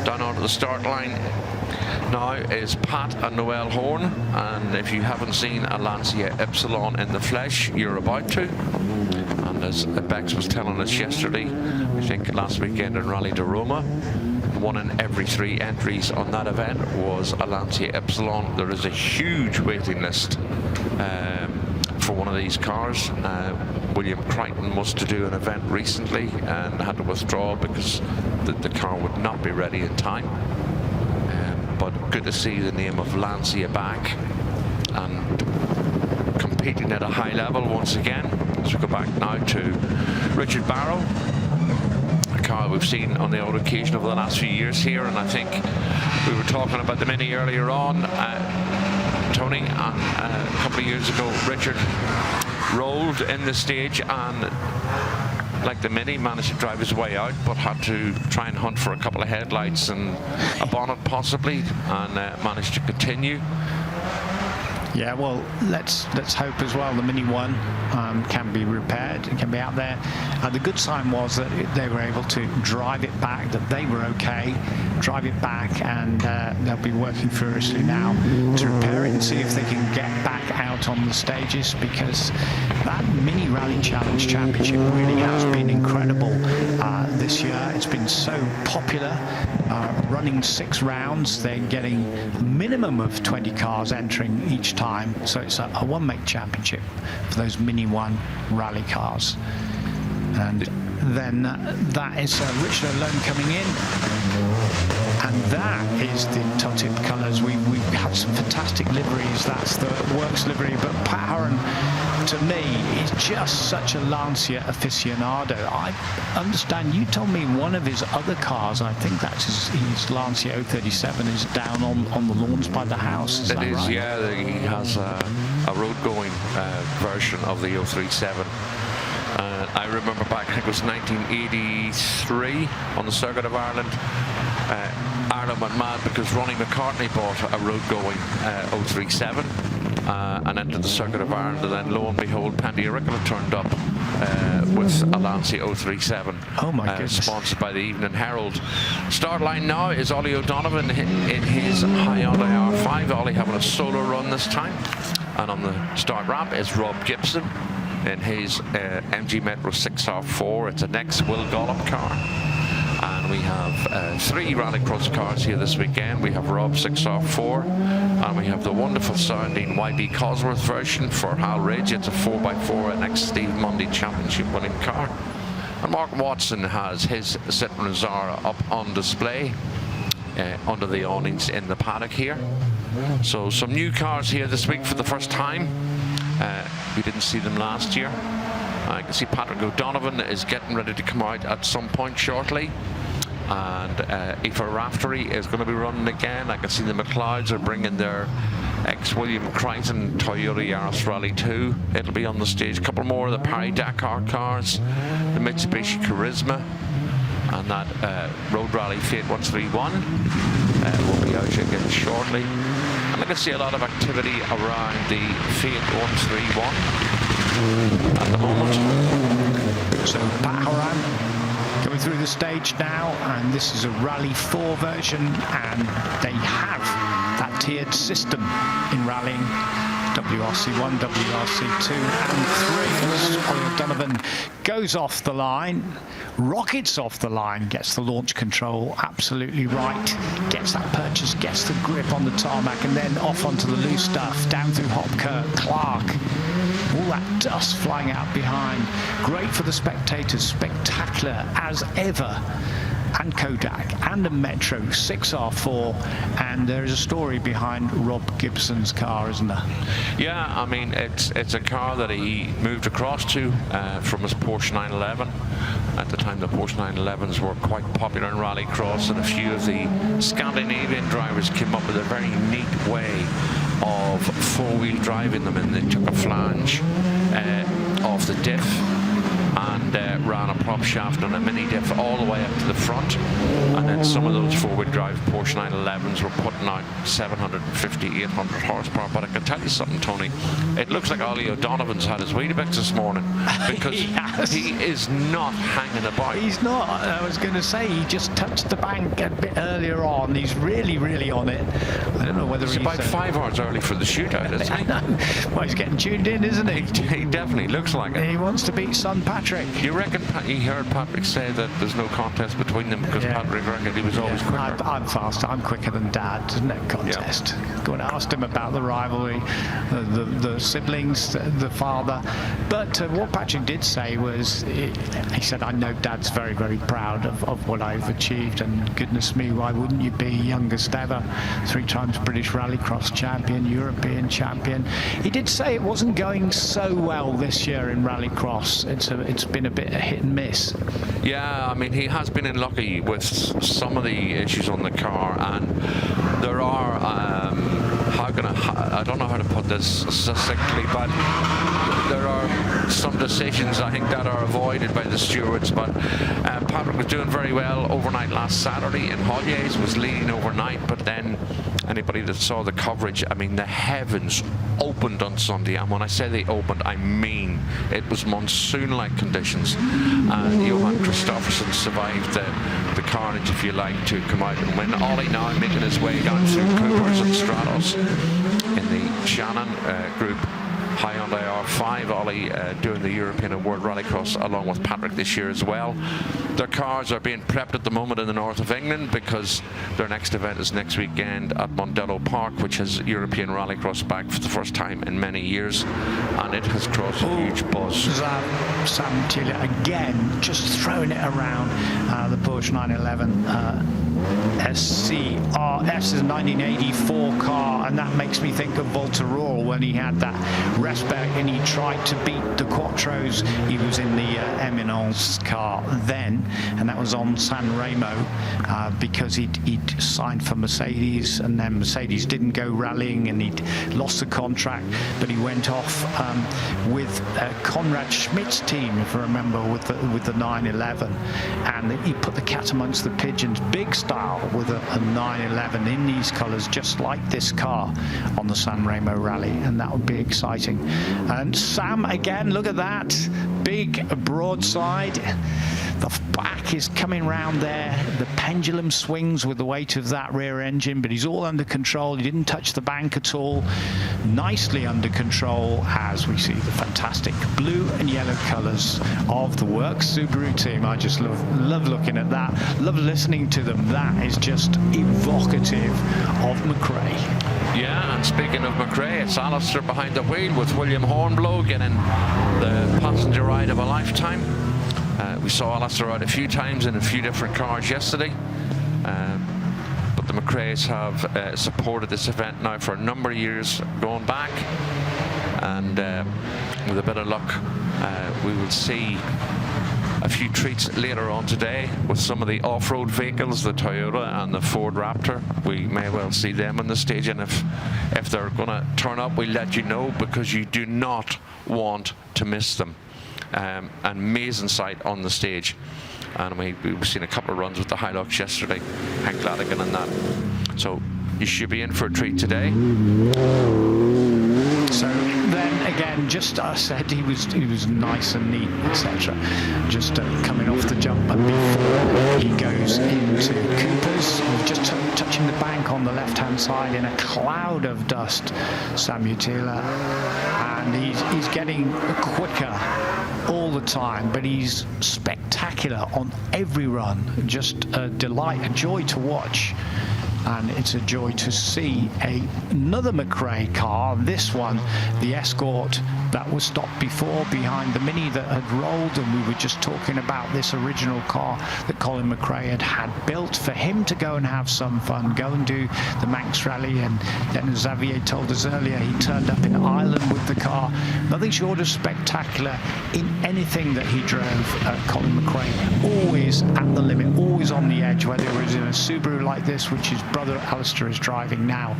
Speaker 2: Down onto the start line now is Pat and Noel Horn, and if you haven't seen a Lancia Ypsilon in the flesh, you're about to. And as Bex was telling us yesterday, I think last weekend in Rally de Roma, 1 in every 3 entries on that event was a Lancia Ypsilon. There is a huge waiting list for one of these cars. William Crichton was to do an event recently and had to withdraw because the car would not be ready in time. But good to see the name of Lancia back and competing at a high level once again. Let's go back now to Richard Barrow, a car we've seen on the odd occasion over the last few years here, and I think we were talking about the Mini earlier on, Tony, and a couple of years ago Richard rolled in the stage and, like the Mini, managed to drive his way out, but had to try and hunt for a couple of headlights and a bonnet possibly, and managed to continue.
Speaker 1: Yeah, well, let's hope as well the Mini 1 can be repaired, it can be out there. The good sign was that they were able to drive it back, that they were okay, drive it back, and they'll be working furiously now to repair it. and see if they can get back out on the stages, because that Mini Rally Challenge Championship really has been incredible this year. It's been so popular, running 6 rounds. They're getting a minimum of 20 cars entering each time, so it's a one-make championship for those Mini 1 rally cars. And then that is Richard Alone coming in, and that is the top-tip colours. We've had some fantastic liveries. That's the Works livery, but Pat Horan, to me, is just such a Lancia aficionado. I understand you told me one of his other cars, I think that's his Lancia 037, is down on the lawns by the house. Is that right?
Speaker 2: Yeah. He has a road-going version of the 037. I remember back, I think it was 1983 on the Circuit of Ireland. Ireland went mad because Ronnie McCartney bought a road-going 037 and entered the Circuit of Ireland, and then lo and behold, Pendy Auricola turned up with a Lancia 037.
Speaker 1: Oh my goodness.
Speaker 2: Sponsored by the Evening Herald. Start line now is Ollie O'Donovan in his Hyundai R5. Ollie having a solo run this time. And on the start ramp is Rob Gibson in his MG Metro 6R4. It's an ex-Will Gollop car. And we have 3 Rallycross cars here this weekend. We have Rob 6R4, and we have the wonderful sounding YB Cosworth version for Hal Ridge. It's a 4x4, an ex-Steve Mundy championship winning car. And Mark Watson has his Citroen Zara up on display under the awnings in the paddock here. So some new cars here this week for the first time. We didn't see them last year. I can see Patrick O'Donovan is getting ready to come out at some point shortly. And Aoife Raftery is going to be running again. I can see the McLeods are bringing their ex-William Crichton Toyota Yaris Rally 2. It'll be on the stage. A couple more of the Paris-Dakar cars. The Mitsubishi Charisma. And that Road Rally Fiat 131 will be out again shortly. And I can see a lot of activity around the Fiat 131 at the moment.
Speaker 1: So Pat Horan going through the stage now, and this is a Rally 4 version, and they have that tiered system in rallying. WRC1, WRC2 and 3. Ollie O'Donovan goes off the line, rockets off the line, gets the launch control absolutely right, gets that purchase, gets the grip on the tarmac, and then off onto the loose stuff, down through Hopkirk, Clark. All that dust flying out behind. Great for the spectators, spectacular as ever. And Kodak and a Metro 6R4, and there is a story behind Rob Gibson's car, isn't there?
Speaker 2: Yeah, I mean it's a car that he moved across to from his Porsche 911. At the time, the Porsche 911s were quite popular in rallycross, and a few of the Scandinavian drivers came up with a very neat way of four-wheel driving them, and they took a flange off the diff and ran a prop shaft and a mini diff all the way up to the front, and then some of those four-wheel drive Porsche 911s were putting out 750, 800 horsepower. But I can tell you something, Tony, it looks like Ollie O'Donovan's had his Weetabix this morning, because he is not hanging about.
Speaker 1: He's not. I was going to say, he just touched the bank a bit earlier on. He's really on it. I don't know whether he's
Speaker 2: about 5 hours early for the shootout, isn't he?
Speaker 1: I know. Well, he's getting tuned in, isn't he?
Speaker 2: He definitely looks like it.
Speaker 1: He wants to beat son Patrick.
Speaker 2: You reckon he heard Patrick say that there's no contest between them because Patrick reckoned he was always quicker?
Speaker 1: I'm faster. I'm quicker than Dad. There's no contest. Go and ask him about the rivalry, the siblings, the father. But what Patrick did say was, he said, I know Dad's very proud of what I've achieved, and goodness me, why wouldn't you be? Youngest ever, 3 times British Rallycross champion, European champion. He did say it wasn't going so well this year in Rallycross. It's been a bit hit and miss.
Speaker 2: Yeah, I mean, he has been unlucky with some of the issues on the car, and there are I don't know how to put this succinctly, but there are some decisions I think that are avoided by the stewards. But Patrick was doing very well overnight last Saturday in Holliers, was leading overnight, but then anybody that saw the coverage, I mean, the heavens opened on Sunday, and when I say they opened, I mean it was monsoon-like conditions, and Johan Kristoffersson survived the carnage, if you like, to come out and win. Ollie now making his way down through Coopers and Stratos, in the Shannon group. Hyundai R5, Ollie doing the European and World Rallycross along with Patrick this year as well. Their cars are being prepped at the moment in the north of England because their next event is next weekend at Mondello Park, which has European Rallycross back for the first time in many years, and it has crossed a huge buzz.
Speaker 1: Sam Taylor again just throwing it around the Porsche 911 SCRS is a 1984 car, and that makes me think of Volterol when he had that Respect and he tried to beat the Quattros. He was in the Eminence car then, and that was on San Remo because he'd signed for Mercedes, and then Mercedes didn't go rallying and he'd lost the contract, but he went off with Conrad Schmidt's team, if I remember, with the 911, and he put the cat amongst the pigeons, big style, with a 911 in these colours, just like this car on the San Remo rally, and that would be exciting. And Sam again, look at that big broadside. The back is coming round there. The pendulum swings with the weight of that rear engine, but he's all under control. He didn't touch the bank at all. Nicely under control as we see the fantastic blue and yellow colours of the Works Subaru team. I just love looking at that. Love listening to them. That is just evocative of McRae.
Speaker 2: Yeah, and speaking of McRae, it's Alistair behind the wheel with William Hornblow getting the passenger ride of a lifetime. We saw Alistair out a few times in a few different cars yesterday, but the McRaes have supported this event now for a number of years going back, and with a bit of luck we will see a few treats later on today with some of the off-road vehicles, the Toyota and the Ford Raptor. We may well see them on the stage, and if they're going to turn up, we'll let you know, because you do not want to miss them. An amazing sight on the stage, and we've seen a couple of runs with the Hilux yesterday, Hank Ladigan and that, so you should be in for a treat today.
Speaker 1: So then again, just I said he was nice and neat, etc. Just coming off the jump, and before he goes into Cooper's, just touching the bank on the left-hand side in a cloud of dust, Samuel Taylor, and he's getting quicker all the time, but he's spectacular on every run. Just a delight, a joy to watch. And it's a joy to see another McRae car, this one, the Escort, that was stopped before behind the Mini that had rolled, and we were just talking about this original car that Colin McRae had built for him to go and have some fun, go and do the Manx Rally. And then, as Xavier told us earlier, he turned up in Ireland with the car. Nothing short of spectacular in anything that he drove, Colin McRae. Always at the limit, always on the edge, whether it was in a Subaru like this, which his brother Alistair is driving now,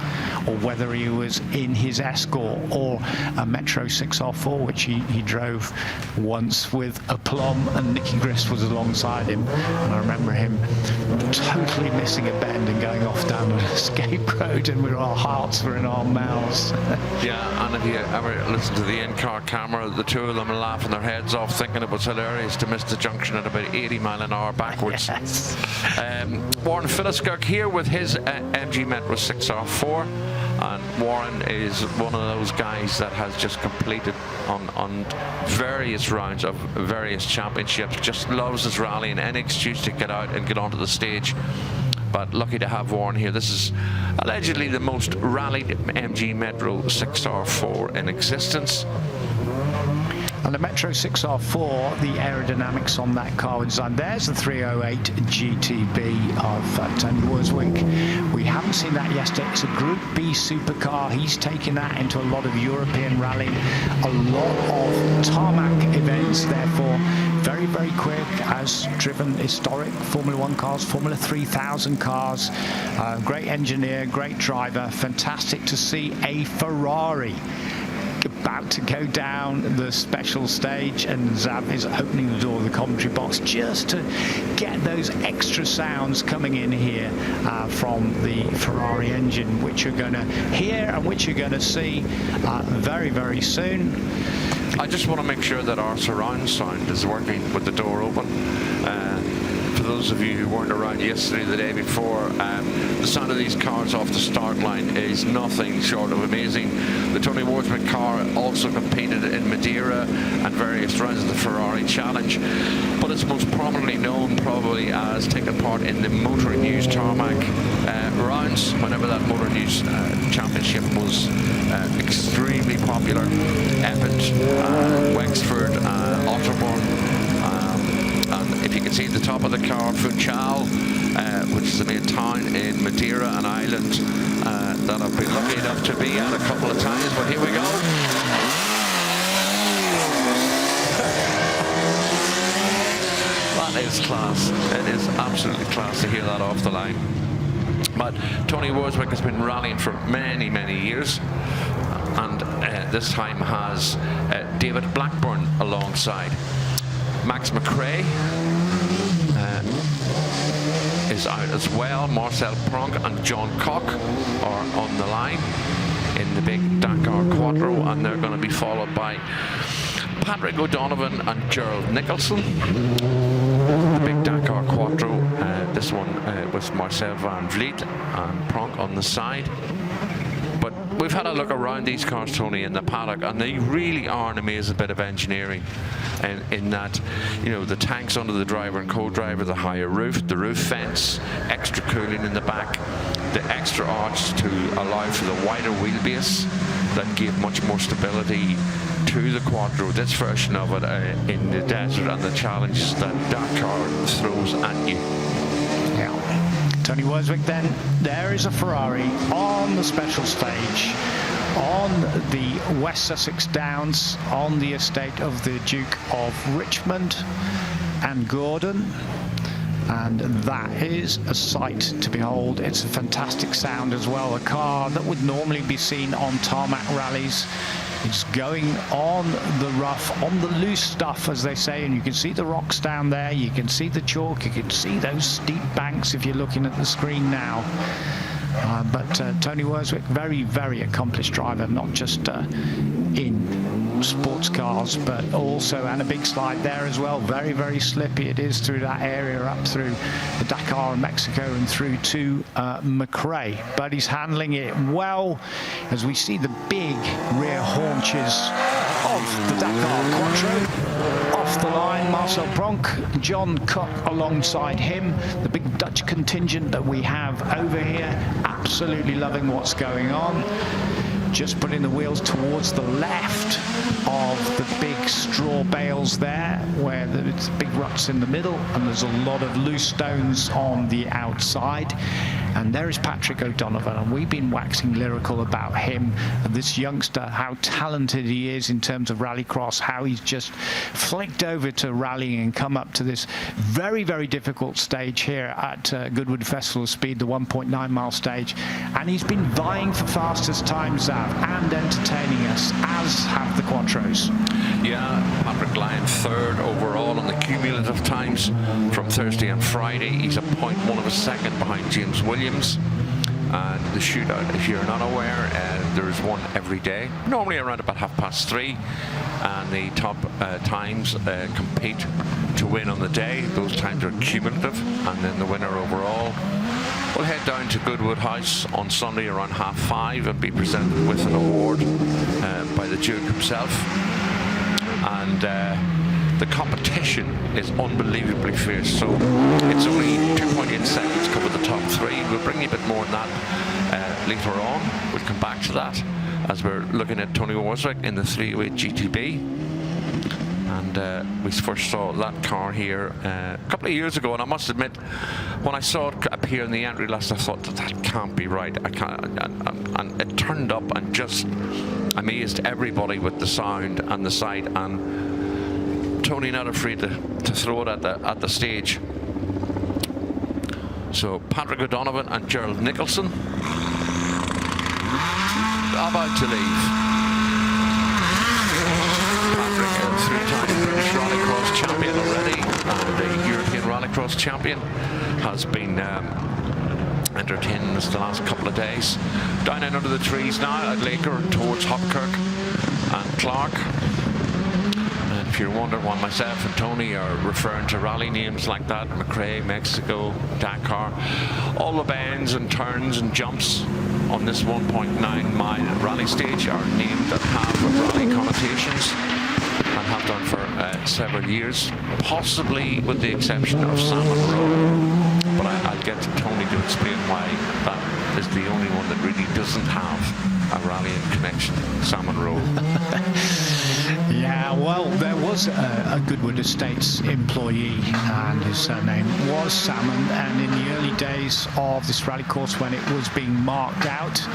Speaker 1: or whether he was in his Escort or a Metro 6R4, which he drove once with aplomb, and Nicky Grist was alongside him, and I remember him totally missing a bend and going off down an escape road, and our hearts were in our mouths.
Speaker 2: Yeah, and if you ever listen to the in-car camera, the two of them laughing their heads off, thinking it was hilarious to miss the junction at about 80 mile an hour backwards.
Speaker 1: Yes.
Speaker 2: Warren Philliskirk here with his MG Metro 6R4, and Warren is one of those guys that has just completed on various rounds of various championships, just loves his rally and any excuse to get out and get onto the stage. But lucky to have Warren here. This is allegedly the most rallied MG Metro 6R4 in existence.
Speaker 1: And the Metro 6R4, the aerodynamics on that car was designed. There's the 308 GTB of Tony Worswick. We haven't seen that yesterday. It's a Group B supercar. He's taken that into a lot of European rally, a lot of tarmac events, therefore very, very quick, has driven historic Formula 1 cars, Formula 3000 cars. Great engineer, great driver. Fantastic to see a Ferrari about to go down the special stage, and Zav is opening the door of the commentary box just to get those extra sounds coming in here from the Ferrari engine, which you're going to hear and which you're going to see very, very soon. I
Speaker 2: just want to make sure that our surround sound is working with the door open. For those of you who weren't around yesterday, the day before, the sound of these cars off the start line is nothing short of amazing. The Tony Warswick car also competed in Madeira and various rounds of the Ferrari Challenge, but it's most prominently known probably as taking part in the Motor News Tarmac rounds, whenever that Motor News Championship was extremely popular. Eppet, Wexford, Otterburn. And if you can see the top of the car, Funchal, which is the main town in Madeira, an island that I've been lucky enough to be at a couple of times, but here we go. That is class. It is absolutely class to hear that off the line. But Tony Warswick has been rallying for many, many years, and this time has David Blackburn alongside. Max McRae is out as well. Marcel Pronk and John Cock are on the line in the big Dakar Quattro, and they're going to be followed by Patrick O'Donovan and Gerald Nicholson. The big Dakar Quattro, this one with Marcel Van Vliet and Pronk on the side. But we've had a look around these cars, Tony, in the paddock, and they really are an amazing bit of engineering. And in that, you know, the tanks under the driver and co-driver, the higher roof, the roof fence, extra cooling in the back, the extra arch to allow for the wider wheelbase that give much more stability to the Quattro, this version of it in the desert, and the challenge that Dakar throws at you.
Speaker 1: Yeah. Tony Warswick then, there is a Ferrari on the special stage on the West Sussex Downs, on the estate of the Duke of Richmond and Gordon, and that is a sight to behold. It's a fantastic sound as well. A car that would normally be seen on tarmac rallies, it's going on the rough, on the loose stuff, as they say, and you can see the rocks down there, you can see the chalk, you can see those steep banks if you're looking at the screen now. But Tony Warswick, very, very accomplished driver, not just in sports cars, but also, and a big slide there as well. Very, very slippy it is through that area, up through the Dakar in Mexico and through to McRae. But he's handling it well, as we see the big rear haunches of the Dakar Quattro off the line. Marcel Pronk, John Cock alongside him, the big Dutch contingent that we have over here, absolutely loving what's going on. Just putting the wheels towards the left of the big straw bales there, where there's big ruts in the middle and there's a lot of loose stones on the outside. And there is Patrick O'Donovan, and we've been waxing lyrical about him and this youngster, how talented he is in terms of rallycross, how he's just flicked over to rallying and come up to this very, very difficult stage here at Goodwood Festival of Speed, the 1.9 mile stage. And he's been vying for fastest times, Zav, and entertaining us, as have the Quattros.
Speaker 2: Yeah, Patrick Lyon third overall on the cumulative times from Thursday and Friday. He's a 0.1 of a second behind James Williams. And the shootout, if you're not aware, there is one every day, normally around about 3:30, and the top times compete to win on the day. Those times are cumulative, and then the winner overall will head down to Goodwood House on Sunday around 5:30 and be presented with an award by the Duke himself. And the competition is unbelievably fierce, so it's only 2.8 seconds to cover the top three. We'll bring you a bit more on that later on. We'll come back to that as we're looking at Tony Warswick in the 308 GTB. And we first saw that car here a couple of years ago, and I must admit, when I saw it appear in the entry list, I thought that can't be right. I can't, and it turned up and just amazed everybody with the sound and the sight, and Tony not afraid to throw it at the stage. So Patrick O'Donovan and Gerald Nicholson about to leave. Three-time British Rallycross champion already, and the European Rallycross champion, has been entertaining us the last couple of days. Down and under the trees now at Laker towards Hopkirk and Clark. if you're wondering why myself and Tony are referring to rally names like that, McRae, Mexico, Dakar, all the bends and turns and jumps on this 1.9-mile rally stage are named that have rally connotations and have done for several years, possibly with the exception of Salmon Row. But I'll get to Tony to explain why that is the only one that really doesn't have a rallying connection, Salmon Row.
Speaker 1: Yeah, well, there was a Goodwood Estates employee, and his surname was Salmon, and in the early days of this rally course, when it was being marked out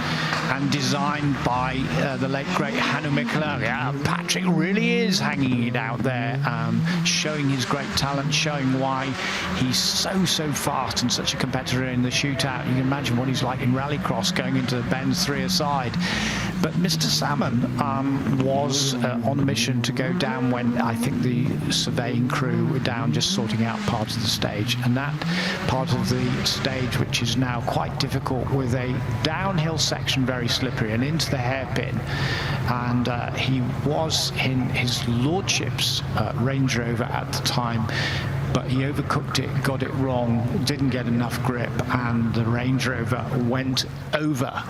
Speaker 1: and designed by the late great Hannu Mikkola, yeah, Patrick really is hanging it out there, showing his great talent, showing why he's so fast and such a competitor in the shootout. You can imagine what he's like in rallycross, going into the bends 3 aside. But Mr. Salmon was on a mission to go down when I think the surveying crew were down just sorting out parts of the stage, and that part of the stage, which is now quite difficult with a downhill section, very slippery, and into the hairpin. And he was in his lordship's Range Rover at the time, but he overcooked it, got it wrong, didn't get enough grip, and the Range Rover went over.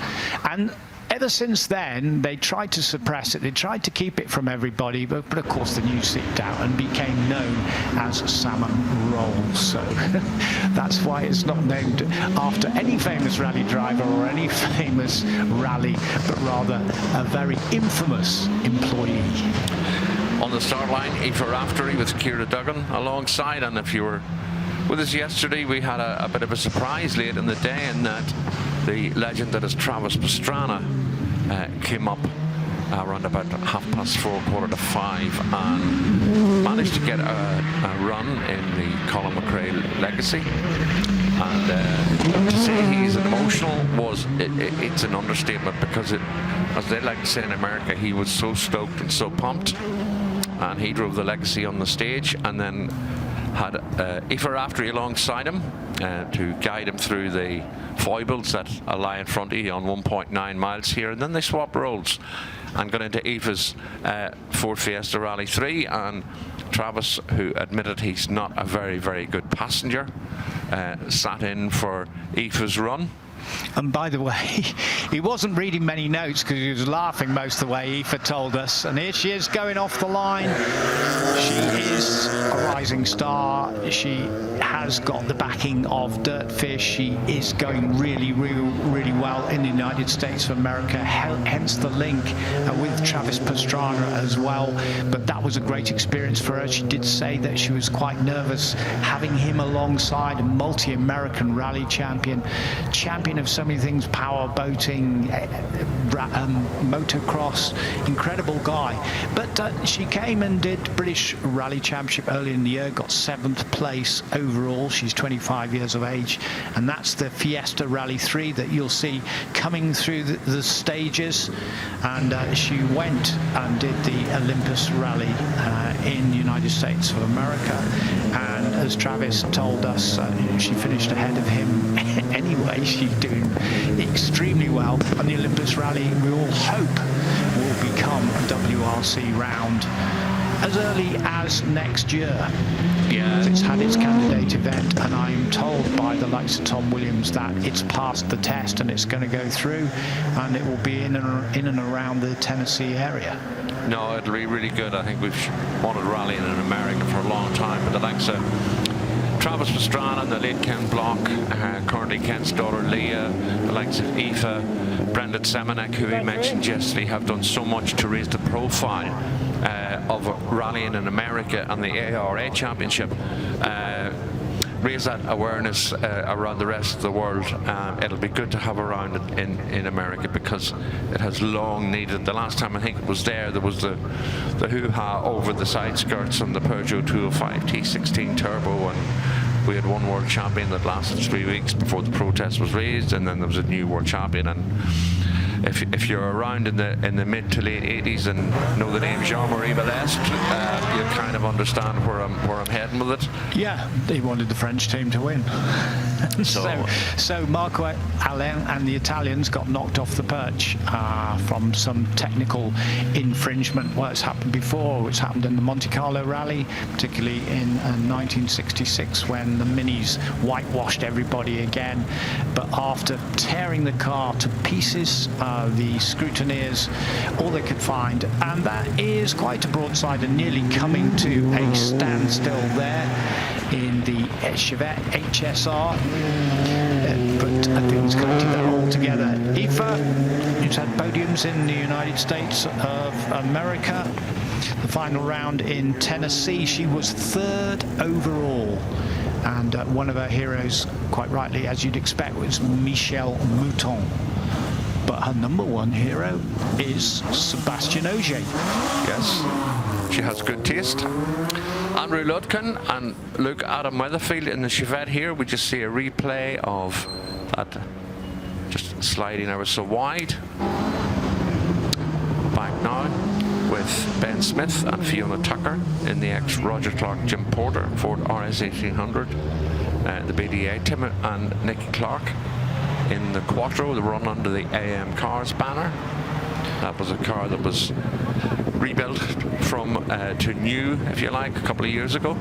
Speaker 1: And ever since then, they tried to suppress it. They tried to keep it from everybody, but of course the news seeped out and became known as Salmon Roll. So that's why it's not named after any famous rally driver or any famous rally, but rather a very infamous employee.
Speaker 2: On the start line, Aoife Raftery with Ciara Duggan alongside, and if you were with us yesterday, we had a bit of a surprise late in the day in that the legend that is Travis Pastrana came up around about 4:30, 4:45, and managed to get a run in the Colin McRae legacy. And to say he's emotional it's an understatement, because as they like to say in America, he was so stoked and so pumped, and he drove the legacy on the stage, and then had Aoife Raftery alongside him to guide him through the foibles that lie in front of you on 1.9 miles here, and then they swapped roles and got into Aoife's Ford Fiesta Rally 3, and Travis, who admitted he's not a very good passenger, sat in for Aoife's run.
Speaker 1: And by the way, he wasn't reading many notes because he was laughing most of the way, Aoife told us. And here she is going off the line. She is a rising star. She has got the backing of Dirtfish. She is going really well in the United States of America, hence the link with Travis Pastrana as well. But that was a great experience for her. She did say that she was quite nervous having him alongside, a multi-American rally champion of so many things, power boating, motocross, incredible guy. But she came and did British Rally Championship early in the year, got 7th place overall. She's 25 years of age, and that's the Fiesta Rally 3 that you'll see coming through the stages. And she went and did the Olympus Rally in the United States of America, and as Travis told us, she finished ahead of him anyway. She's doing extremely well, and the Olympus Rally, we all hope, will become a WRC round as early as next year. Yeah, it's had its candidate event, and I'm told by the likes of Tom Williams that it's passed the test and it's going to go through, and it will be in and around the Tennessee area.
Speaker 2: No, it'll be really good. I think we've wanted rallying in America for a long time, but the likes of Travis Pastrana and the late Ken Block, currently Ken's daughter Leah, the likes of Aoife, Brendan Semenek, who he mentioned yesterday, have done so much to raise the profile of rallying in America and the ARA Championship, raise that awareness around the rest of the world. It'll be good to have around it in America, because it has long needed. The last time I think it was there was the hoo-ha over the side skirts on the Peugeot 205 T16 Turbo, and we had one world champion that lasted 3 weeks before the protest was raised, and then there was a new world champion, and if you're around in the mid to late 80s and know the name Jean-Marie Balestre, you kind of understand where I'm heading with it.
Speaker 1: Yeah, he wanted the French team to win. So Marco Alain and the Italians got knocked off the perch from some technical infringement. Well, it's happened before. It's happened in the Monte Carlo Rally, particularly in 1966 when the Minis whitewashed everybody again. But after tearing the car to pieces, the scrutineers, all they could find, and that is quite a broadside and nearly coming to a standstill there in the Chevette HSR, but I think it's collected that all together. Aoife, who's had podiums in the United States of America, the final round in Tennessee, she was 3rd overall. And one of her heroes, quite rightly, as you'd expect, was Michel Mouton. But her #1 hero is Sébastien Ogier.
Speaker 2: Yes, she has good taste. Andrew Lutkin and Luke Adam Weatherfield in the Chevette here. We just see a replay of that just sliding ever so wide. Back now with Ben Smith and Fiona Tucker in the ex-Roger Clark Jim Porter Ford RS 1800, the BDA, Tim and Nicky Clark in the Quattro, the run under the AM Cars banner. That was a car that was rebuilt from to new, if you like, a couple of years ago.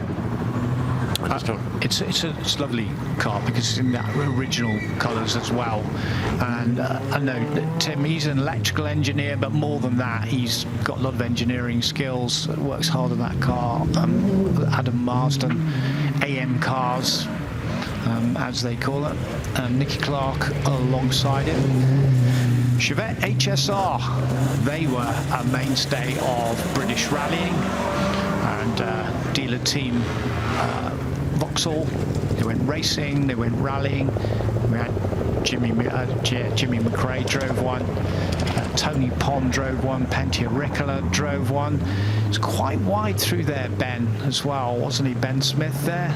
Speaker 1: It's a lovely car because it's in that original colours as well. And I know Tim, he's an electrical engineer, but more than that, he's got a lot of engineering skills, works hard on that car. Adam Marsden, AM Cars, as they call it, and Nicky Clark alongside him. Chevette HSR, they were a mainstay of British rallying, and dealer team Vauxhall. They went racing, they went rallying. We had Jimmy McRae drove one, Tony Pond drove one, Pentia Ricola drove one. It's quite wide through there, Ben, as well, wasn't he, Ben Smith there?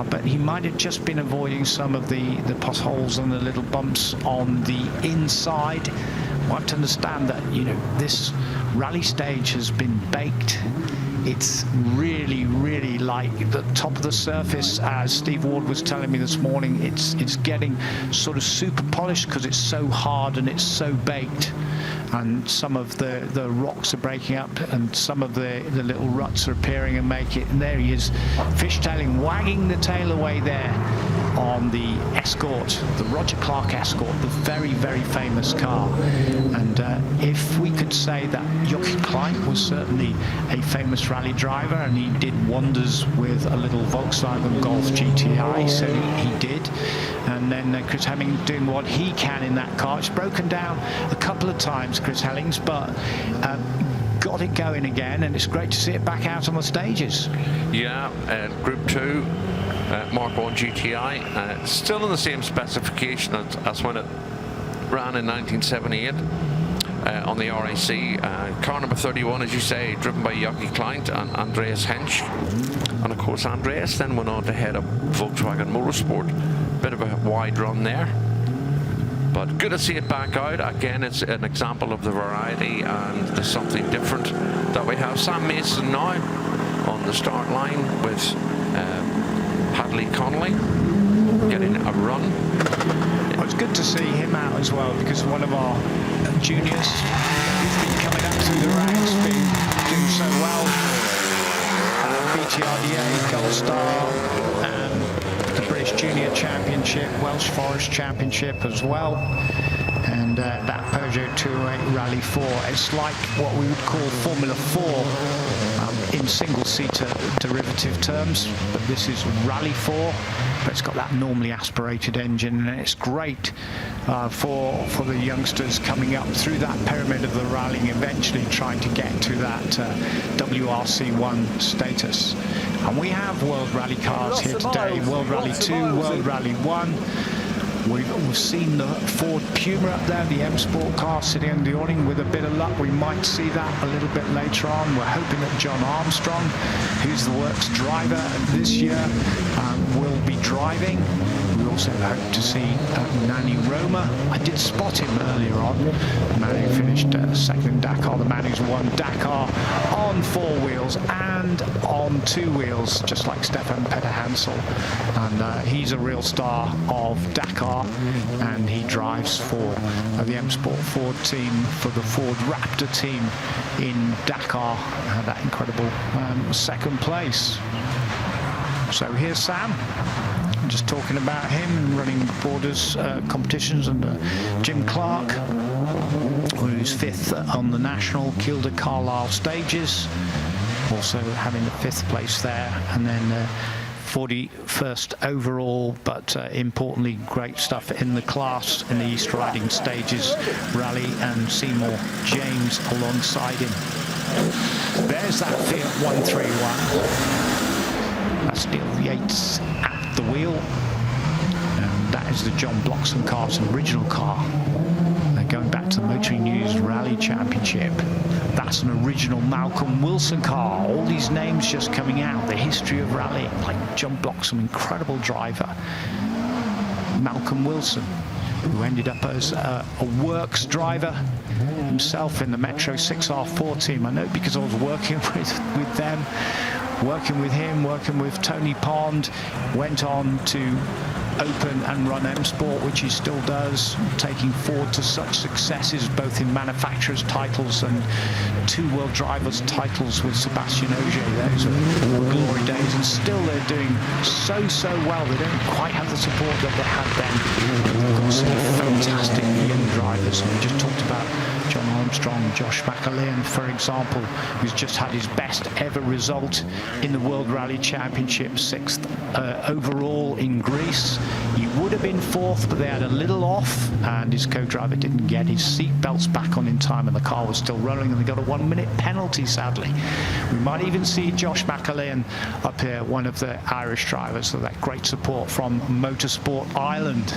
Speaker 1: But he might have just been avoiding some of the potholes and the little bumps on the inside. We have to understand that, you know, this rally stage has been baked. It's really, really like the top of the surface, as Steve Ward was telling me this morning. It's getting sort of super polished because it's so hard and it's so baked. And some of the rocks are breaking up and some of the little ruts are appearing and make it. And there he is, fishtailing, wagging the tail away there on the Escort, the Roger Clark Escort, the very, very famous car. And if we could say that Joachim Klein was certainly a famous rally driver, and he did wonders with a little Volkswagen Golf GTI, so he did. And then Chris Hemming doing what he can in that car. It's broken down a couple of times, Chris Hemmings, but got it going again, and it's great to see it back out on the stages. Yeah,
Speaker 2: Group 2. Mark 1 GTI, still in the same specification as when it ran in 1978 on the RAC. Car number 31, as you say, driven by Joachim Klein and Andreas Hensch. And of course, Andreas then went on to head up Volkswagen Motorsport. Bit of a wide run there. But good to see it back out. Again, it's an example of the variety and the something different that we have. Sam Mason now on the start line with Hadley Connolly getting a run.
Speaker 1: Well, it's good to see him out as well, because one of our juniors who's been coming up through the ranks, been doing so well. BTRDA, Gold Star, the British Junior Championship, Welsh Forest Championship as well. And that Peugeot 208 Rally 4, it's like what we would call Formula 4 in single-seater derivative terms, but this is Rally 4, but it's got that normally aspirated engine, and it's great for the youngsters coming up through that pyramid of the rallying, eventually trying to get to that WRC1 status. And we have World Rally cars here today, World Rally 2, World Rally 1. We've seen the Ford Puma up there, the M Sport car sitting on the awning. With a bit of luck, we might see that a little bit later on. We're hoping that John Armstrong, who's the works driver this year, will be driving. We also hope to see Nani Roma. I did spot him earlier on. The man who finished second in Dakar, the man who's won Dakar on 4 wheels and on 2 wheels, just like Stefan Peter Hansel. And he's a real star of Dakar, and he drives for the M Sport Ford team, for the Ford Raptor team in Dakar. That incredible second place. So here's Sam, just talking about him running borders competitions under Jim Clark, who's 5th on the national Kielder Carlisle stages, also having the 5th place there, and then 41st overall, but importantly great stuff in the class in the East Riding stages rally, and Seymour James alongside him. There's that Fiat 131. That's Steve Yates at the wheel, and that is the John Bloxham car. It's an original car. Going back to the Motoring News Rally Championship, that's an original Malcolm Wilson car. All these names just coming out, the history of rally, like John Bloxham, incredible driver. Malcolm Wilson, who ended up as a works driver himself in the Metro 6R4 team. I know because I was working with them, working with him, working with Tony Pond. Went on to open and run M Sport, which he still does, taking Ford to such successes both in manufacturers titles and 2 World Drivers titles with Sebastian Ogier. Those are glory days, and still they're doing so well. They don't quite have the support that they had then. They've got some fantastic young drivers, and we just talked about John Armstrong, Josh McAlean, for example, who's just had his best ever result in the World Rally Championship, 6th overall in Greece. He would have been 4th, but they had a little off, and his co-driver didn't get his seat belts back on in time, and the car was still rolling, and they got a 1-minute penalty, sadly. We might even see Josh McAlean up here, one of the Irish drivers, so that great support from Motorsport Ireland.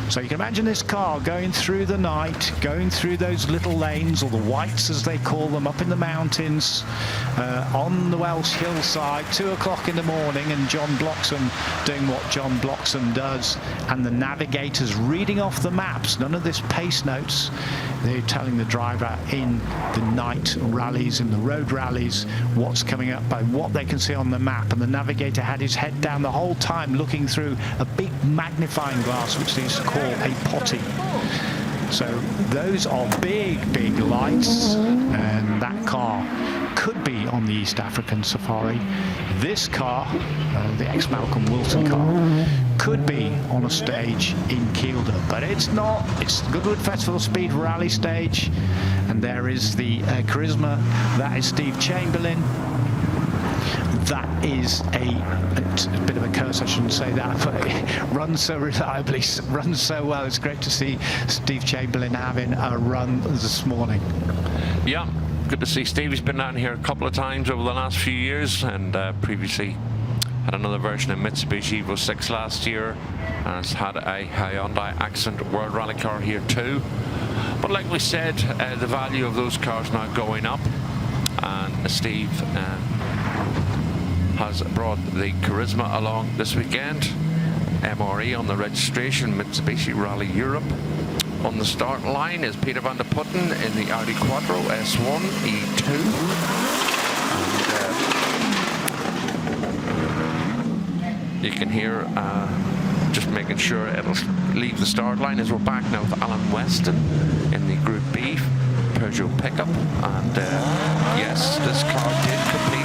Speaker 1: So you can imagine this car going through the night, going through those little lanes, or the whites as they call them, up in the mountains, on the Welsh hillside, 2 o'clock in the morning, and John Bloxham doing what John Bloxham does, and the navigators reading off the maps, none of this pace notes. They're telling the driver in the night rallies, in the road rallies, what's coming up by what they can see on the map, and the navigator had his head down the whole time looking through a big magnifying glass, which they used to call a potty. So those are big lights, and that car could be on the East African Safari. This car, the ex-Malcolm Wilson car, could be on a stage in Kielder, but it's not. It's the Goodwood Festival Speed Rally Stage, and there is the Charisma. That is Steve Chamberlain. That is a bit of a curse, I shouldn't say that, but it runs so reliably, runs so well. It's great to see Steve Chamberlain having a run this morning.
Speaker 2: Yeah, good to see Steve. He's been down here a couple of times over the last few years, and previously had another version of Mitsubishi Evo 6 last year, and has had a Hyundai Accent World Rally car here too. But like we said, the value of those cars now going up, and Steve has brought the Charisma along this weekend. MRE on the registration, Mitsubishi Rally Europe. On the start line is Peter van der Putten in the Audi Quattro S1 E2. And, you can hear just making sure it'll leave the start line as we're back now with Alan Weston in the Group B Peugeot pickup. And yes, this car did compete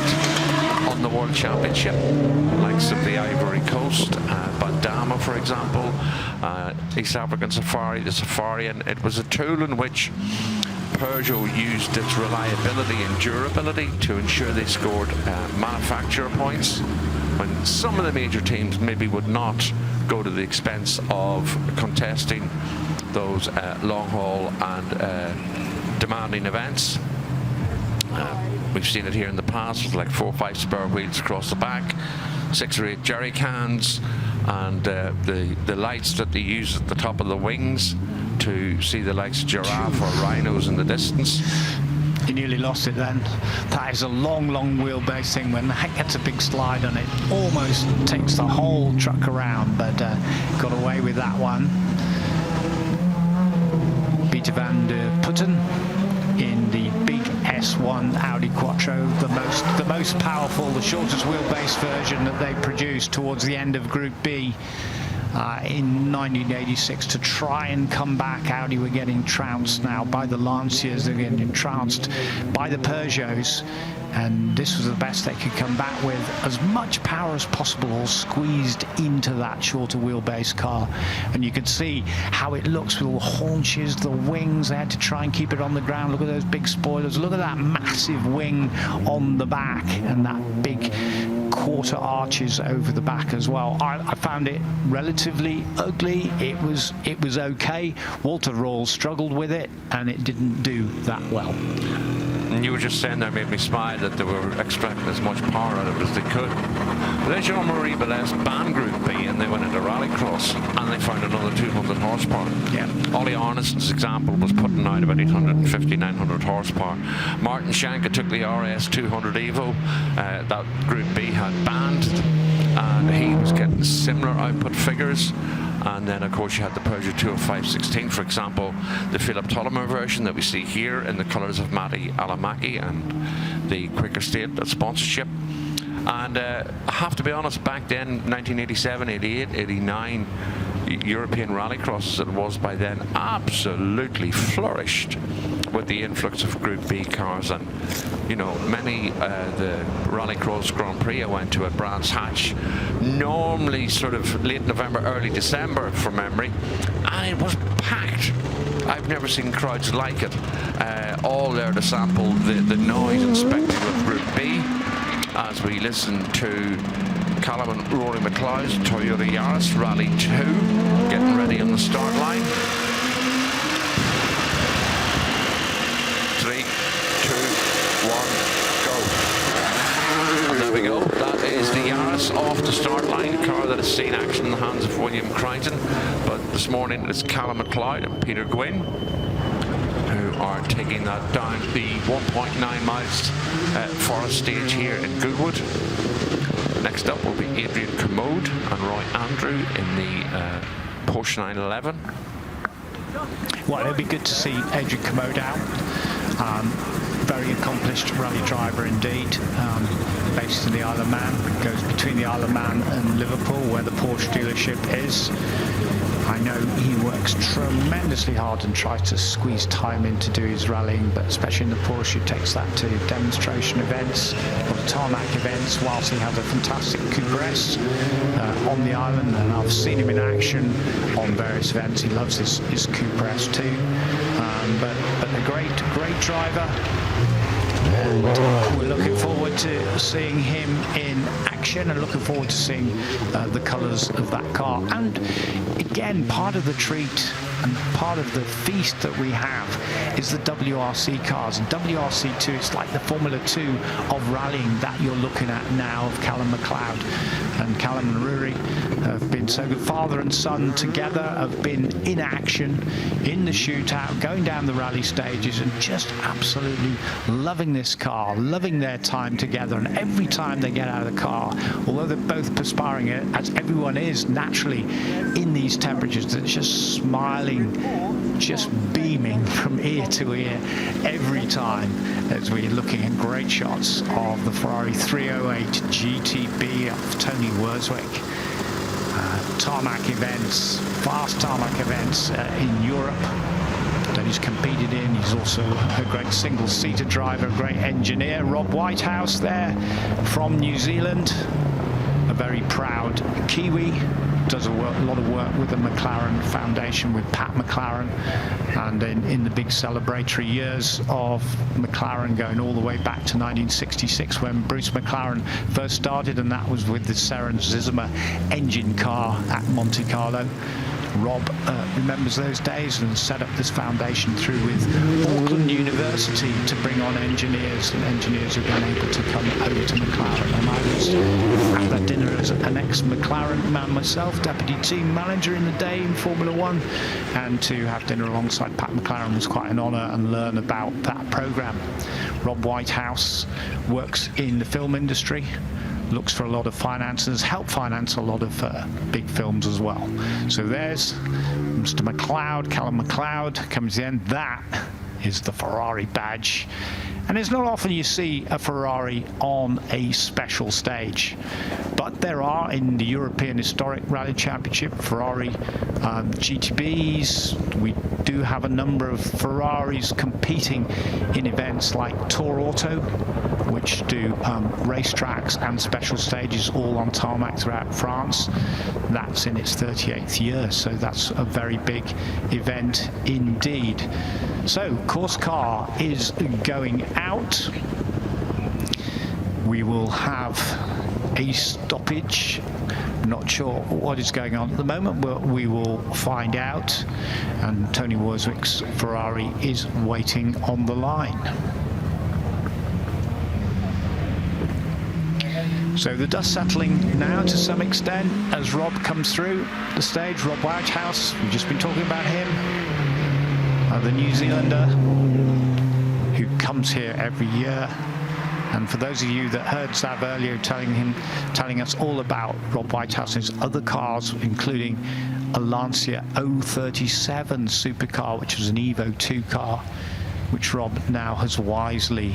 Speaker 2: on the World Championship, likes of the Ivory Coast, Bandama, for example, East African Safari, the Safari, and it was a tool in which Peugeot used its reliability and durability to ensure they scored manufacturer points, when some of the major teams maybe would not go to the expense of contesting those long-haul and demanding events. We've seen it here in the past with like 4 or 5 spare wheels across the back, 6 or 8 jerry cans, and the lights that they use at the top of the wings to see the likes of giraffe or rhinos in the distance.
Speaker 1: You nearly lost it then. That is a long wheelbase thing. When the heck gets a big slide on it, almost takes the whole truck around, but got away with that one. Peter van der Putten in the big S1 Audi Quattro, the most powerful, the shortest wheelbase version that they produced towards the end of Group B. In 1986 to try and come back. Audi were getting trounced now by the Lanciers, they're getting trounced by the Peugeots, and this was the best they could come back with. As much power as possible all squeezed into that shorter wheelbase car, and you can see how it looks with all the haunches, the wings. They had to try and keep it on the ground. Look at those big spoilers, look at that massive wing on the back, and that big quarter arches over the back as well. I found it relatively ugly. It was okay. Walter Rawls struggled with it, and it didn't do that well.
Speaker 2: And you were just saying there, made me smile, that they were extracting as much power out of it as they could. But then Jean-Marie Balès banned Group B, and they went into rallycross, and they found another 200 horsepower. Yeah. Ollie Arneson's example was putting out about 850, 900 horsepower. Martin Schanke took the RS 200 Evo that Group B had banned, and he was getting similar output figures. And then, of course, you had the Peugeot 20516, for example, the Philip Tolomer version that we see here in the colours of Matti Alamaki and the Quaker State sponsorship. And I have to be honest, back then, 1987, 88, 89, European rallycross as it was by then absolutely flourished with the influx of Group B cars. And you know, many the rallycross Grand Prix I went to at Brands Hatch, normally sort of late November, early December from memory, and it was packed. I've never seen crowds like it, all there to sample the noise and spectacle of Group B as we listen to Callum and Rory McLeod's Toyota Yaris Rally 2 getting ready on the start line. 3, 2, 1, go. And there we go. That is the Yaris off the start line, a car that has seen action in the hands of William Crichton. But this morning it's Callum McLeod and Peter Gwynn who are taking that down the 1.9 miles Forest Stage here in Goodwood. Next up will be Adrian Commode and Roy Andrew in the Porsche 911.
Speaker 1: Well, it'll be good to see Adrian Commode out. Very accomplished rally driver indeed. Based in the Isle of Man, goes between the Isle of Man and Liverpool, where the Porsche dealership is. I know he works tremendously hard and tries to squeeze time in to do his rallying, but especially in the Porsche, he takes that to demonstration events or tarmac events, whilst he has a fantastic Cooper S on the island, and I've seen him in action on various events. He loves his Cooper S too, but a great driver. And we're looking forward to seeing him in action and looking forward to seeing the colours of that car. And again, part of the treat and part of the feast that we have is the WRC cars. And WRC2, it's like the Formula 2 of rallying that you're looking at now of Callum McLeod. And Callum and Rory have been so good. Father and son together have been in action, in the shootout, going down the rally stages, and just absolutely loving this car, loving their time together. And every time they get out of the car, although they're both perspiring, as everyone is naturally in these temperatures, they're just smiling, just beaming from ear to ear every time, as we're looking at great shots of the Ferrari 308 GTB of Tony Worswick. Tarmac events, fast tarmac events in Europe that he's competed in. He's also a great single-seater driver, a great engineer. Rob Whitehouse there from New Zealand, a very proud Kiwi. Does a lot of work with the McLaren Foundation with Pat McLaren, and in the big celebratory years of McLaren, going all the way back to 1966 when Bruce McLaren first started, and that was with the Seren Zizima engine car at Monte Carlo. Rob remembers those days and set up this foundation through with Auckland University to bring on engineers, and engineers who've been able to come over to McLaren. And I was at that dinner as an ex-McLaren man myself, deputy team manager in the day in Formula One, and to have dinner alongside Pat McLaren was quite an honour and learn about that programme. Rob Whitehouse works in the film industry, looks for a lot of finances, helped finance a lot of big films as well. So there's Mr. McLeod, Callum McLeod, comes in. That is the Ferrari badge. And it's not often you see a Ferrari on a special stage, but there are in the European Historic Rally Championship Ferrari GTBs. We do have a number of Ferraris competing in events like Tour Auto, which do racetracks and special stages all on tarmac throughout France. That's in its 38th year, so that's a very big event indeed. So course car is going out. We will have a stoppage. Not sure what is going on at the moment, but we will find out. And Tony Worswick's Ferrari is waiting on the line. So the dust settling now to some extent as Rob comes through the stage. Rob Whitehouse, we've just been talking about him, the New Zealander who comes here every year. And for those of you that heard Zav earlier telling us all about Rob Whitehouse's other cars, including a Lancia 037 supercar, which was an Evo 2 car, which Rob now has wisely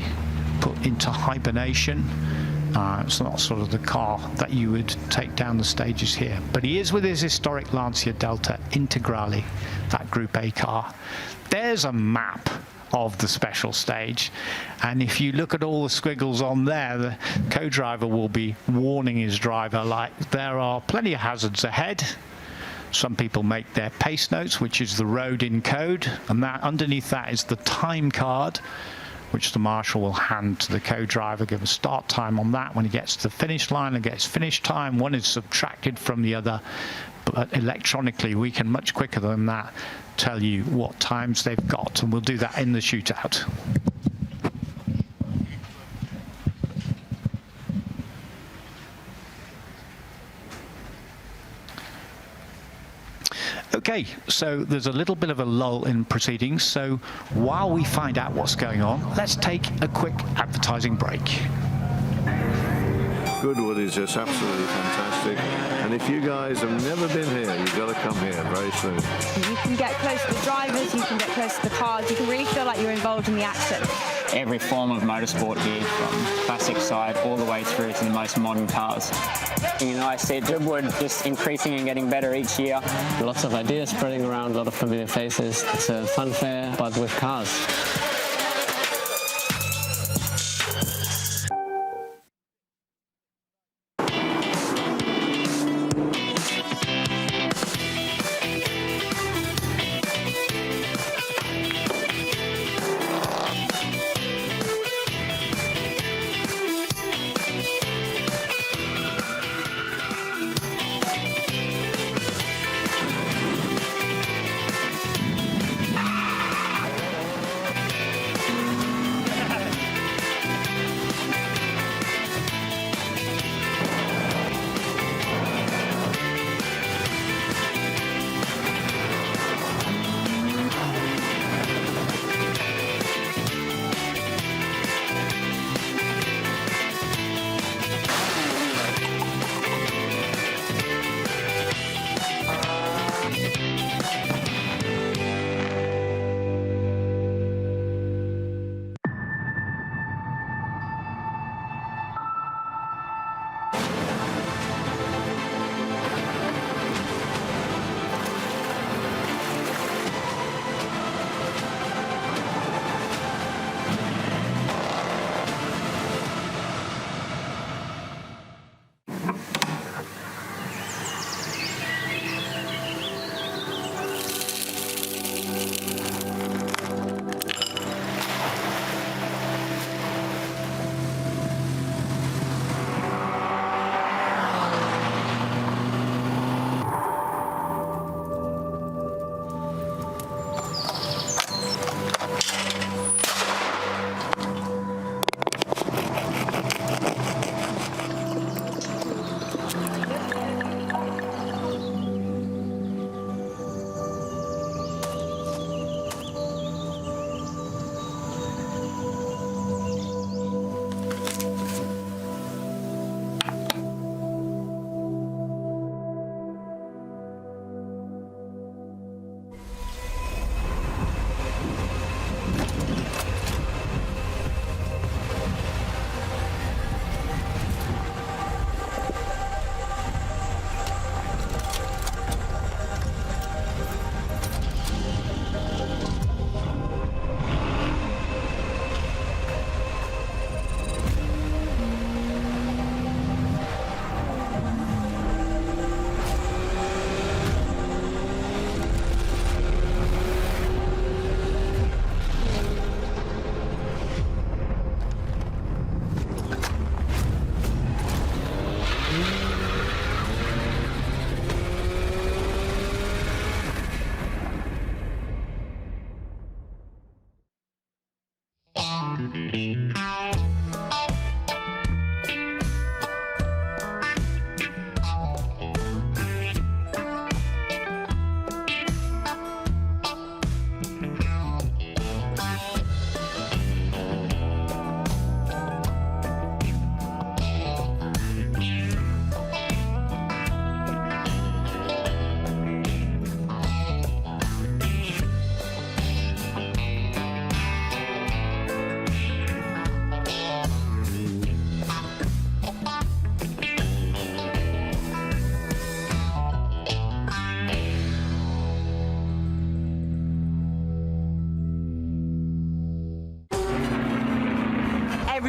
Speaker 1: put into hibernation. It's not sort of the car that you would take down the stages here, but he is with his historic Lancia Delta Integrale, that Group A car. There's a map of the special stage, and if you look at all the squiggles on there, the co-driver will be warning his driver like there are plenty of hazards ahead. Some people make their pace notes, which is the road in code, and that underneath that is the time card, which the marshal will hand to the co-driver, give a start time on that. When he gets to the finish line and gets finish time, one is subtracted from the other. But electronically, we can much quicker than that tell you what times they've got, and we'll do that in the shootout. Okay, so there's a little bit of a lull in proceedings, so while we find out what's going on, let's take a quick advertising break.
Speaker 3: Goodwood is just absolutely fantastic, and if you guys have never been here, you've got to come here very soon.
Speaker 4: You can get close to the drivers, you can get close to the cars, you can really feel like you're involved in the action.
Speaker 5: Every form of motorsport here, from classic side all the way through to the most modern cars. You know, I see Goodwood just increasing and getting better each year.
Speaker 6: Lots of ideas spreading around, a lot of familiar faces. It's a fun fair, but with cars.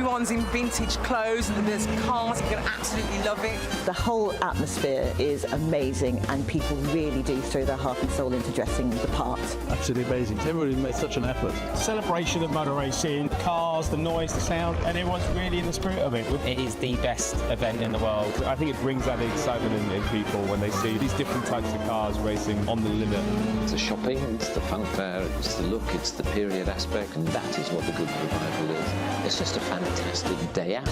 Speaker 7: everyone's in vintage clothes, and there's cars. You're going to absolutely love it.
Speaker 8: The whole atmosphere is amazing, and people really do throw their heart and soul into dressing the part.
Speaker 9: Absolutely amazing. Everybody made such an effort.
Speaker 10: Celebration of motor racing, cars, the noise, the sound, and everyone's really in the spirit of it.
Speaker 5: It is the best event in the world.
Speaker 10: I think it brings that excitement in people when they see these different types of cars racing on the limit.
Speaker 11: It's the shopping, it's the fanfare, it's the look, it's the period aspect, and that is what the Goodwood Revival is. It's just a fantastic day out.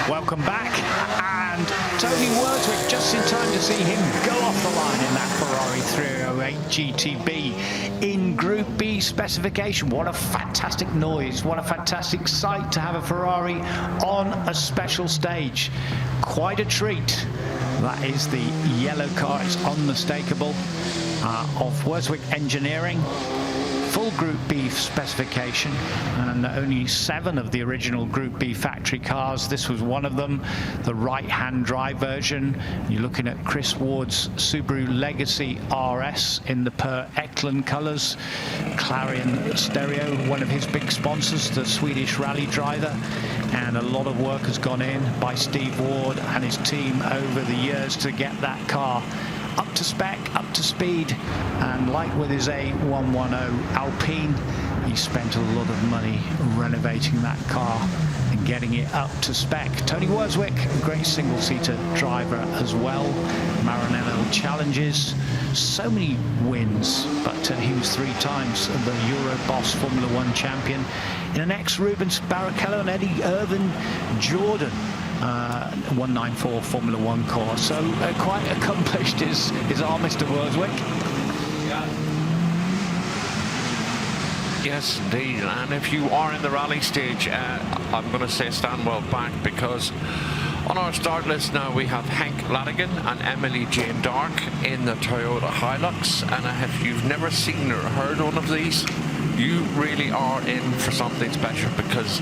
Speaker 1: Welcome back, and Tony Wordswick just in time to see him go off the line in that Ferrari 308 GTB in Group B specification. What a fantastic noise, what a fantastic sight to have a Ferrari on a special stage. Quite a treat. That is the yellow car, it's unmistakable, of Wordswick Engineering. Full Group B specification, and only 7 of the original Group B factory cars. This was one of them, the right-hand drive version. You're looking at Chris Ward's Subaru Legacy RS in the Per Eklund colours. Clarion Stereo, one of his big sponsors, the Swedish rally driver, and a lot of work has gone in by Steve Ward and his team over the years to get that car up to spec, up to speed, and like with his A110 Alpine, he spent a lot of money renovating that car and getting it up to spec. Tony Wordswick, a great single-seater driver as well. Maranello challenges, so many wins, but he was 3 times the Euroboss Formula 1 champion in an ex-Rubens Barrichello and Eddie Irvin Jordan 194 Formula 1 car. So quite accomplished is our Mr. Wordswick.
Speaker 2: Yes, indeed. And if you are in the rally stage, I'm going to say stand well back, because on our start list now we have Hank Ladigan and Emily Jane Dark in the Toyota Hilux. And if you've never seen or heard one of these, you really are in for something special, because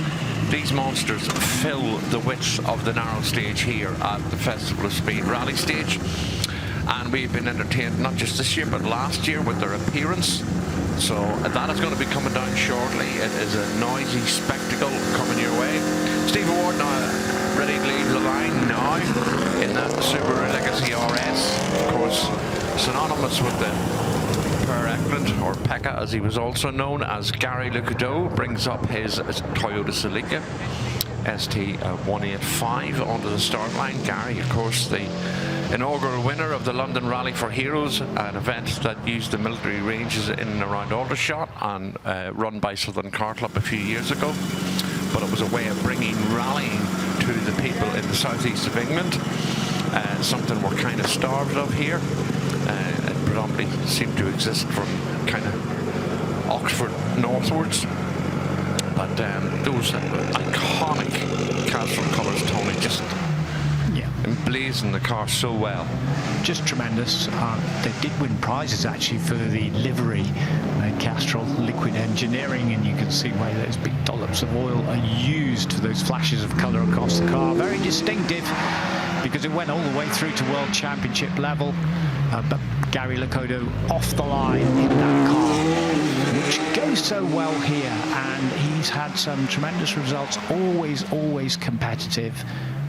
Speaker 2: these monsters fill the width of the narrow stage here at the Festival of Speed Rally Stage. And we've been entertained not just this year but last year with their appearance. So that is going to be coming down shortly. It is a noisy spectacle coming your way. Steve Ward now ready to leave the line now in that Subaru Legacy RS. Of course, synonymous with the Per Eklund, or Pekka as he was also known, as Gary Lucadeau brings up his Toyota Celica ST185 onto the start line. Gary, of course, the inaugural winner of the London Rally for Heroes, an event that used the military ranges in and around Aldershot and run by Southern Car Club a few years ago. But it was a way of bringing rallying to the people in the southeast of England, something we're kind of starved of here. It predominantly seemed to exist from kind of Oxford northwards. But those iconic Castrol colours, Tony, just emblazoned the car so well.
Speaker 1: Just tremendous. They did win prizes actually for the livery, Castrol Liquid Engineering, and you can see why those big dollops of oil are used for those flashes of colour across the car. Very distinctive, because it went all the way through to World Championship level. But Gary Lucadeau off the line in that car, which goes so well here, and he's had some tremendous results. Always competitive.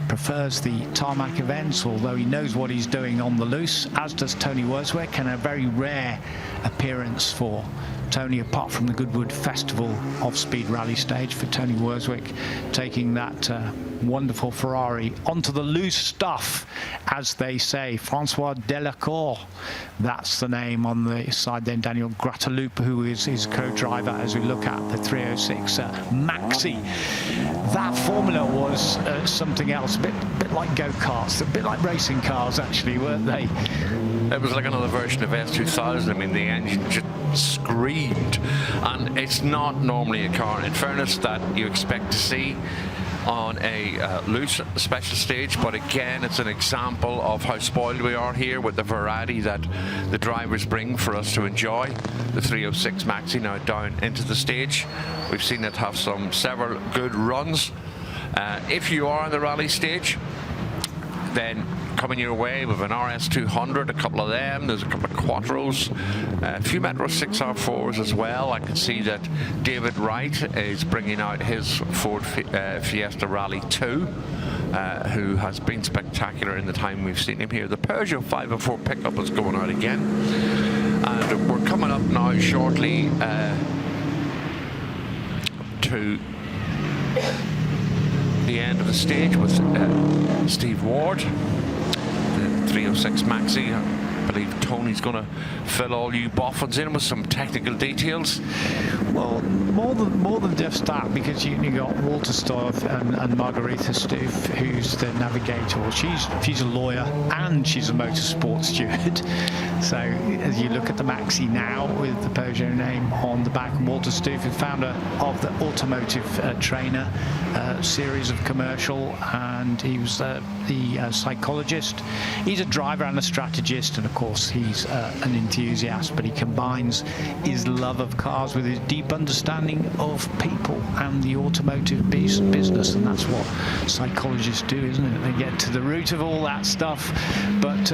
Speaker 1: Prefers the tarmac events, although he knows what he's doing on the loose, as does Tony Wordswick, and a very rare appearance for Tony, apart from the Goodwood Festival of Speed Rally Stage, for Tony Worswick taking that wonderful Ferrari onto the loose stuff, as they say. Francois Delacour, that's the name on the side. Then Daniel Grataloup, who is his co-driver, as we look at the 306 Maxi. That formula was something else, a bit like go-karts, a bit like racing cars actually, weren't they?
Speaker 2: It was like another version of S2000. I mean, the engine just screamed, and it's not normally a car, in fairness, that you expect to see on a loose special stage, but again, it's an example of how spoiled we are here with the variety that the drivers bring for us to enjoy. The 306 Maxi now down into the stage. We've seen it have several good runs. If you are on the rally stage, then coming your way with an RS200, a couple of them, there's a couple of Quattros, a few Metro 6R4s as well. I can see that David Wright is bringing out his Ford Fiesta Rally 2, who has been spectacular in the time we've seen him here. The Peugeot 504 pickup is going out again, and we're coming up now shortly to the end of the stage with Steve Ward, the 306 Maxi. I believe Tony's going to fill all you boffins in with some technical details.
Speaker 1: Well, more than just that, because you got Walter Stoff and Margarita Stoof, who's the navigator. She's a lawyer and she's a motorsport steward. So as you look at the Maxi now with the Peugeot name on the back, and Walter Stoof is founder of the Automotive Trainer series of commercial, and he was the psychologist. He's a driver and a strategist, and of course he's an enthusiast, but he combines his love of cars with his deep understanding of people and the automotive business, and that's what psychologists do, isn't it? They get to the root of all that stuff. But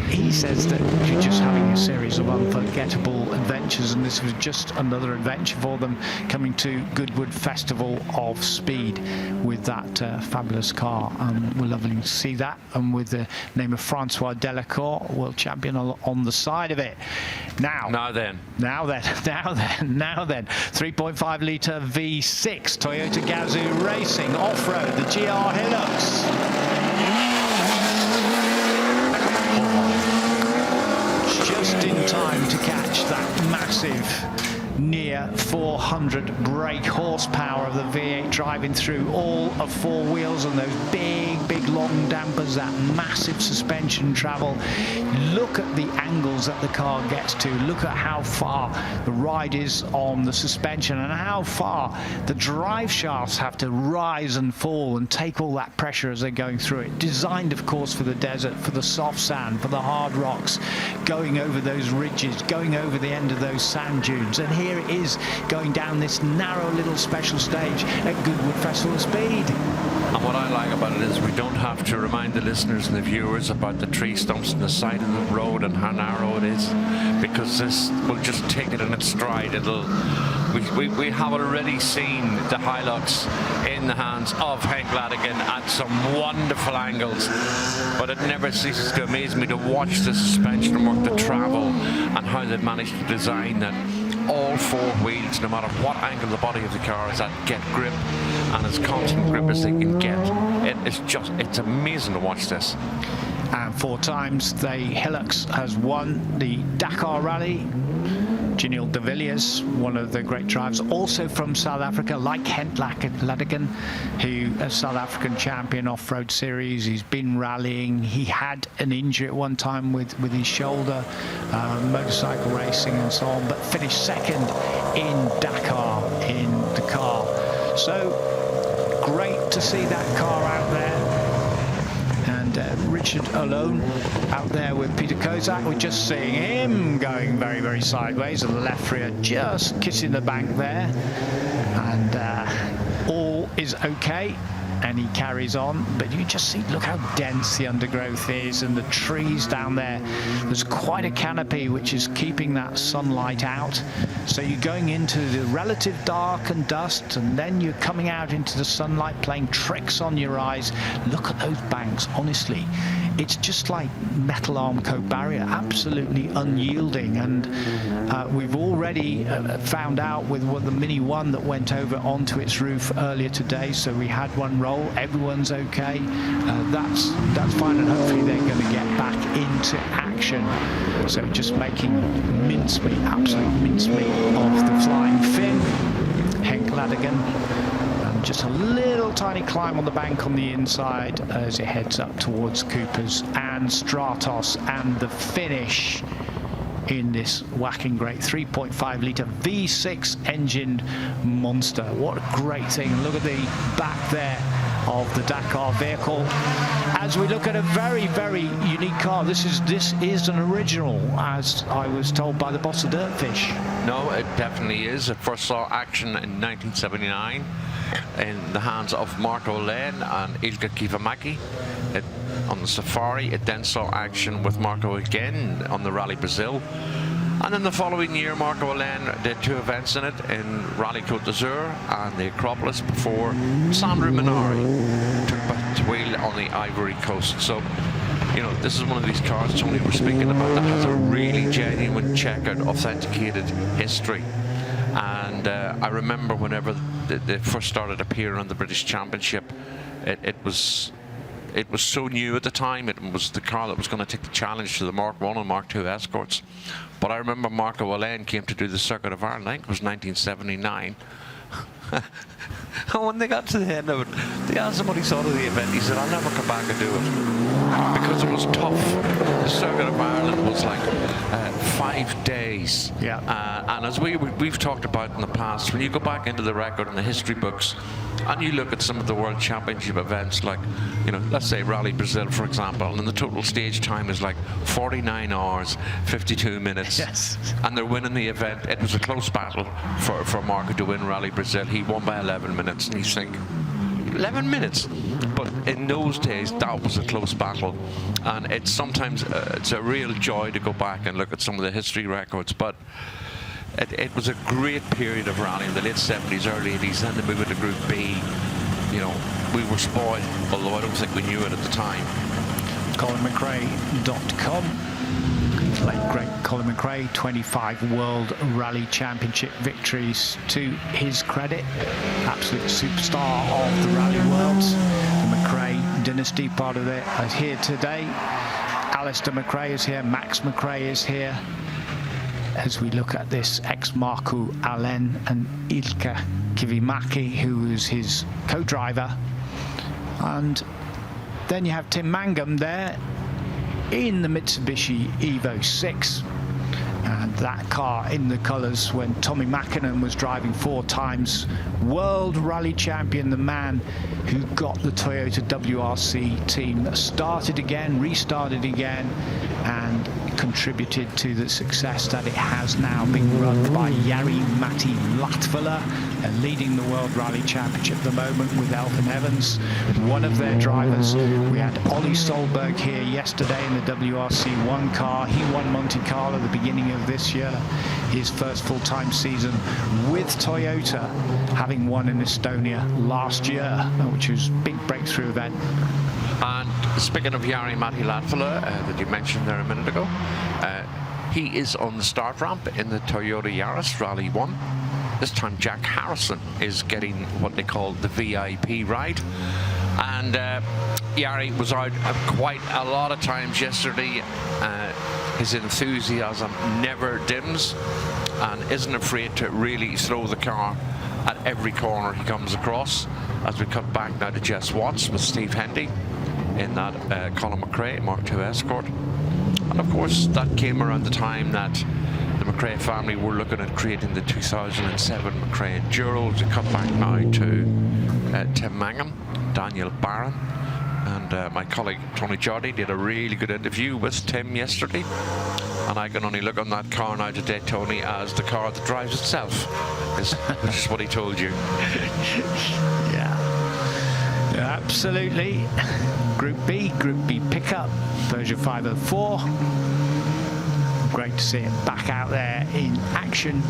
Speaker 1: he says that you're just having a series of unforgettable adventures, and this was just another adventure for them, coming to Goodwood Festival of Speed with that fabulous car. We're lovely to see that, and with the name of Francois Delacour, world champion, on the side of it. Now then 3.5 litre V6 Toyota Gazoo Racing off-road, the GR Hilux. Just in time to catch that massive near 400 brake horsepower of the V8 driving through all of four wheels and those big long dampers, that massive suspension travel. Look at the angles that the car gets to. Look at how far the ride is on the suspension and how far the drive shafts have to rise and fall and take all that pressure as they're going through it. Designed, of course, for the desert, for the soft sand, for the hard rocks, going over those ridges, going over the end of those sand dunes. And here it is, going down this narrow little special stage at Goodwood Festival of Speed.
Speaker 2: And what I like about it is we don't have to remind the listeners and the viewers about the tree stumps on the side of the road and how narrow it is, because this will just take it in its stride. We have already seen the Hilux in the hands of Henk Ladigan at some wonderful angles, but it never ceases to amaze me to watch the suspension work, the travel, and how they've managed to design that all four wheels, no matter what angle the body of the car is at, get grip, and as constant grip as they can get. It's amazing to watch this.
Speaker 1: And 4 times the Hilux has won the Dakar Rally. Giniel de Villiers, one of the great drivers, also from South Africa, like Henk Ladigan, who a South African champion off-road series. He's been rallying. He had an injury at one time with his shoulder, motorcycle racing and so on, but finished second in Dakar in the car. So great to see that car out there. And Richard alone out there with Peter Kozak. We're just seeing him going very sideways, and the left rear just kissing the bank there, and all is okay. and he carries on. But you just see, look how dense the undergrowth is, and the trees down there. There's quite a canopy which is keeping that sunlight out. So you're going into the relative dark and dust, and then you're coming out into the sunlight, playing tricks on your eyes. Look at those banks, honestly. It's just like metal arm coat barrier, absolutely unyielding. And we've already found out with the Mini 1 that went over onto its roof earlier today. So we had one roll, everyone's okay. That's fine, and hopefully they're going to get back into action. So just making mincemeat, absolute mincemeat of the Flying Finn, Henk Ladigan. Just a little tiny climb on the bank on the inside as it heads up towards Coopers and Stratos, and the finish in this whacking great 3.5 litre V6 engined monster. What a great thing. Look at the back there of the Dakar vehicle. As we look at a very, very unique car, this is an original, as I was told by the boss of Dirtfish.
Speaker 2: No, it definitely is. It first saw action in 1979 in the hands of Marco Len and Ilka Kivamaki on the Safari. It then saw action with Marco again on the Rally Brazil. And then the following year, Marco Len did 2 events in it, in Rally Côte d'Azur and the Acropolis, before Sandro Minari took back the wheel on the Ivory Coast. So, you know, this is one of these cars Tony was speaking about that has a really genuine, checkered, authenticated history. And I remember whenever they first started appearing on the British Championship, it was so new at the time. It was the car that was going to take the challenge to the Mark 1 and Mark 2 escorts. But I remember Marco Alain came to do the Circuit of Ireland, I think it was 1979. And when they got to the end of it, they asked him what he thought of the event. He said, I'll never come back and do it, because it was tough. The Circuit of Ireland was like 5 days.
Speaker 1: Yeah.
Speaker 2: And as we've talked about in the past, when you go back into the record and the history books, and you look at some of the World Championship events, like, you know, let's say Rally Brazil, for example, and the total stage time is like 49 hours, 52 minutes.
Speaker 1: Yes.
Speaker 2: And they're winning the event. It was a close battle for Marco to win Rally Brazil. He won by 11 minutes, and you think, 11 minutes? But in those days, that was a close battle. And it's sometimes, it's a real joy to go back and look at some of the history records. But it was a great period of rally in the late 70s, early 80s, then the move into Group B. You know, we were spoiled, although I don't think we knew it at the time.
Speaker 1: ColinMcRae.com. Late great Colin McRae, 25 World Rally Championship victories to his credit. Absolute superstar of the rally world. The McRae dynasty, part of it, is here today. Alistair McRae is here, Max McRae is here. As we look at this ex-Marco Alain and Ilka Kivimaki, who is his co-driver. And then you have Tim Mangum there in the Mitsubishi Evo 6. And that car in the colours when Tommy Mackinnon was driving 4 times World Rally Champion, the man who got the Toyota WRC team started again, restarted again, and contributed to the success that it has now, being run by Jari-Matti Latvala, leading the World Rally Championship at the moment with Elfyn Evans, one of their drivers. We had Ollie Solberg here yesterday in the WRC 1 car. He won Monte Carlo at the beginning of this year, his first full-time season with Toyota, having won in Estonia last year, which was a big breakthrough event.
Speaker 2: And speaking of Jari-Matti Latvala, that you mentioned there a minute ago, he is on the start ramp in the Toyota Yaris Rally 1. This time Jack Harrison is getting what they call the VIP ride. And Jari was out quite a lot of times yesterday. His enthusiasm never dims and isn't afraid to really throw the car at every corner he comes across. As we cut back now to Jess Watts with Steve Hendy in that Colin McRae Mark II Escort. And of course that came around the time that the McRae family were looking at creating the 2007 McRae Enduro. To cut back now to Tim Mangum, Daniel Barron, and my colleague Tony Joddy did a really good interview with Tim yesterday. And I can only look on that car now today, Tony, as the car that drives itself, which is what he told you.
Speaker 1: Yeah, Absolutely. Group B pickup, Peugeot 504. Great to see it back out there in action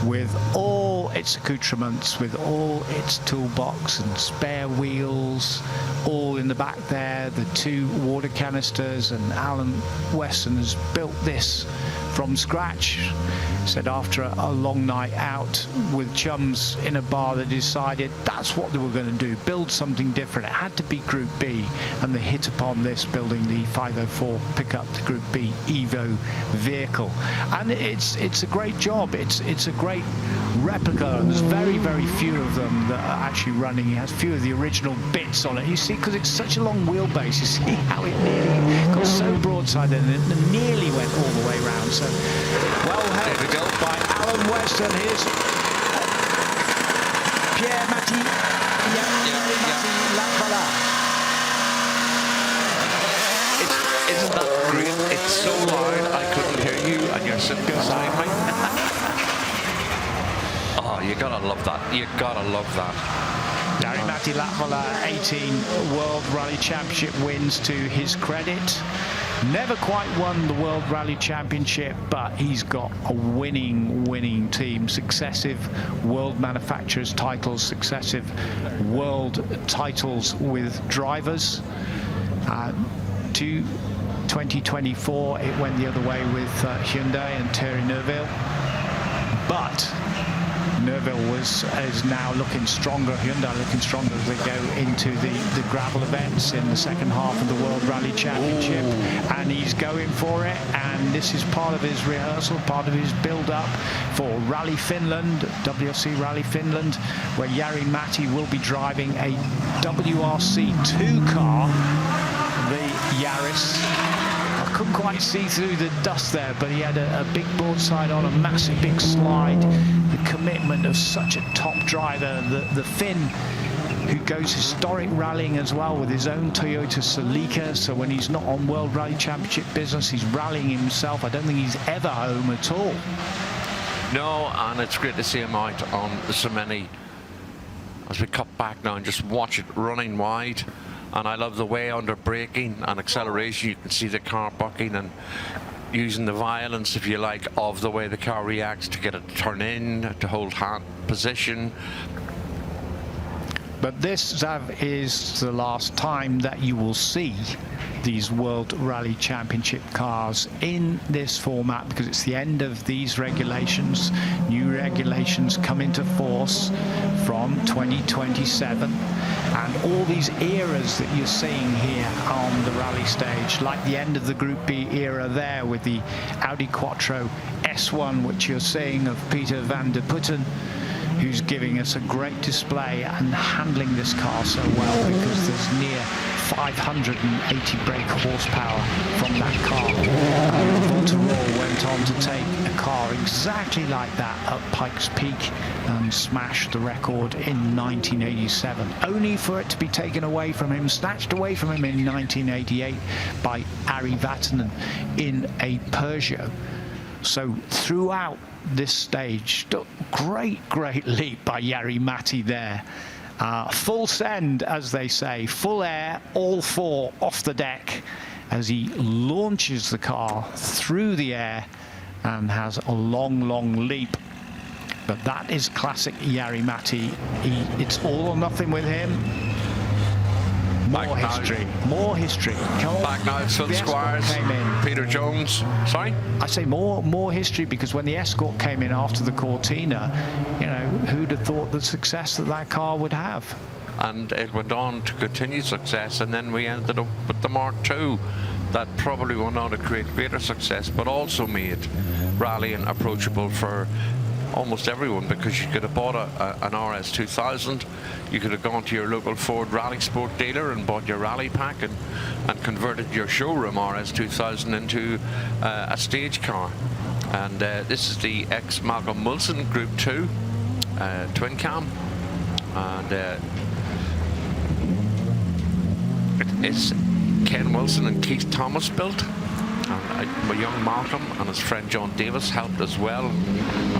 Speaker 1: with all its accoutrements, with all its toolbox and spare wheels, all in the back there, the 2 water canisters, and Alan Weston has built this from scratch. Said after a long night out with chums in a bar, they decided that's what they were going to do, build something different. It had to be Group B, and they hit upon this, building the 504 pickup, the Group B Evo vehicle. And it's a great job. It's a great replica, and there's very few of them that are actually running. It has few of the original bits on it. You see, because it's such a long wheelbase, you see how it nearly got so broadside and it nearly went all the way around. So well held by Alan Weston. Here's Pierre-Matti Lavala.
Speaker 2: Isn't that great? It's so loud I couldn't hear you, and you're sitting beside me. Oh, you gotta love that. You gotta love that.
Speaker 1: Matti Lavala, 18 World Rally Championship wins to his credit. Never quite won the World Rally Championship, but he's got a winning team. Successive World Manufacturers titles, successive World titles with drivers. To 2024, it went the other way with Hyundai and Thierry Neuville. But Neuville is now looking stronger, Hyundai looking stronger as they go into the gravel events in the second half of the World Rally Championship, and he's going for it. And this is part of his rehearsal, part of his build-up for Rally Finland, WRC Rally Finland, where Jari Matti will be driving a WRC2 car, the Yaris. I couldn't quite see through the dust there, but he had a big broadside on, a massive big slide. The commitment of such a top driver, the Finn, who goes historic rallying as well with his own Toyota Celica. So when he's not on World Rally Championship business, he's rallying himself. I don't think he's ever home at all.
Speaker 2: No, and it's great to see him out on so many. As we cut back now and just watch it running wide. And I love the way under braking and acceleration you can see the car bucking and using the violence, if you like, of the way the car reacts to get it to turn in, to hold hand position.
Speaker 1: But this, Zav, is the last time that you will see these World Rally Championship cars in this format, because it's the end of these regulations. New regulations come into force from 2027, and all these eras that you're seeing here on the rally stage, like the end of the Group B era there with the Audi Quattro S1, which you're seeing of Peter van der Putten, who's giving us a great display and handling this car so well, because there's near 580 brake horsepower from that car. Volterol went on to take a car exactly like that at Pikes Peak and smashed the record in 1987, only for it to be taken away from him, snatched away from him in 1988 by Ari Vatanen in a Peugeot. So throughout this stage, great leap by Jari Matti there. Full send, as they say, full air, all four off the deck as he launches the car through the air and has a long leap. But that is classic Jari Matti. It's all or nothing with him. More history. Come on.
Speaker 2: Back now, Phil Squires, Peter Jones. Sorry?
Speaker 1: I say more history, because when the Escort came in after the Cortina, you know, who'd have thought the success that car would have?
Speaker 2: And it went on to continue success, and then we ended up with the Mark II that probably went on to create greater success, but also made rallying approachable for almost everyone, because you could have bought an RS 2000, you could have gone to your local Ford Rally Sport dealer and bought your rally pack and converted your showroom RS 2000 into a stage car. And this is the ex-Malcolm Wilson Group 2 twin cam, and it is Ken Wilson and Keith Thomas built. My young Malcolm and his friend John Davis helped as well,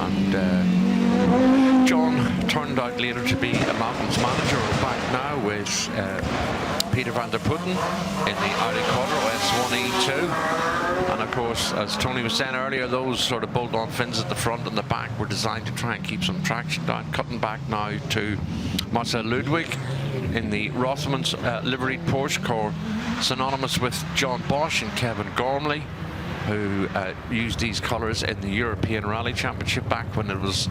Speaker 2: and John turned out later to be a Malcolm's manager. We're back now with Peter van der Putten in the Audi Quattro S1E2. And of course, as Tony was saying earlier, those sort of bolt-on fins at the front and the back were designed to try and keep some traction down. Cutting back now to Marcel Ludwig in the Rothmans liveried Porsche car, synonymous with John Bosch and Kevin Gormley, who used these colours in the European Rally Championship back when it was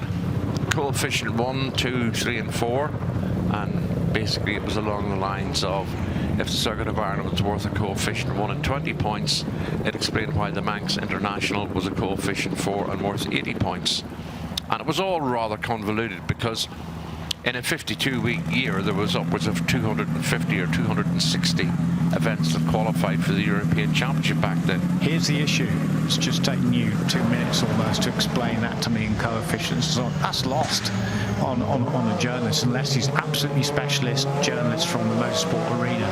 Speaker 2: coefficient 1, 2, 3 and 4, and basically it was along the lines of, if the Circuit of Ireland was worth a coefficient 1 and 20 points, it explained why the Manx International was a coefficient 4 and worth 80 points. And it was all rather convoluted because in a 52-week year there was upwards of 250 or 260 events that qualified for the European Championship back then.
Speaker 1: Here's the issue. It's just taken you 2 minutes almost to explain that to me in coefficients. So that's lost on a journalist, unless he's absolutely specialist journalist from the motorsport arena.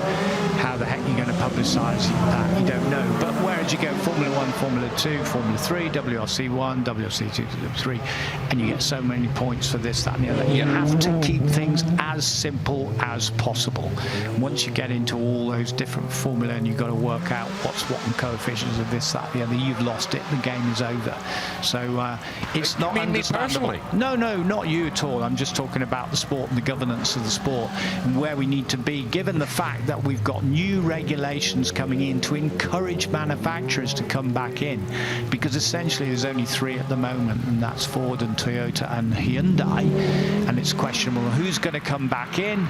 Speaker 1: How the heck are you going to publicise that? You don't know. But where did you go? Formula 1, Formula 2, Formula 3, WRC 1, WRC 2, 3, and you get so many points for this, that and the other. You have to keep things as simple as possible. Once you get into all those different formula and you've got to work out what's what and coefficients of this, that, the other, you've lost it. The game is over. So it's not understandable.
Speaker 2: Me personally?
Speaker 1: No, not you at all. I'm just talking about the sport and the governance of the sport and where we need to be, given the fact that we've got new regulations coming in to encourage manufacturers to come back in, because essentially there's only 3 at the moment, and that's Ford and Toyota and Hyundai, and it's questionable who's going to come back in.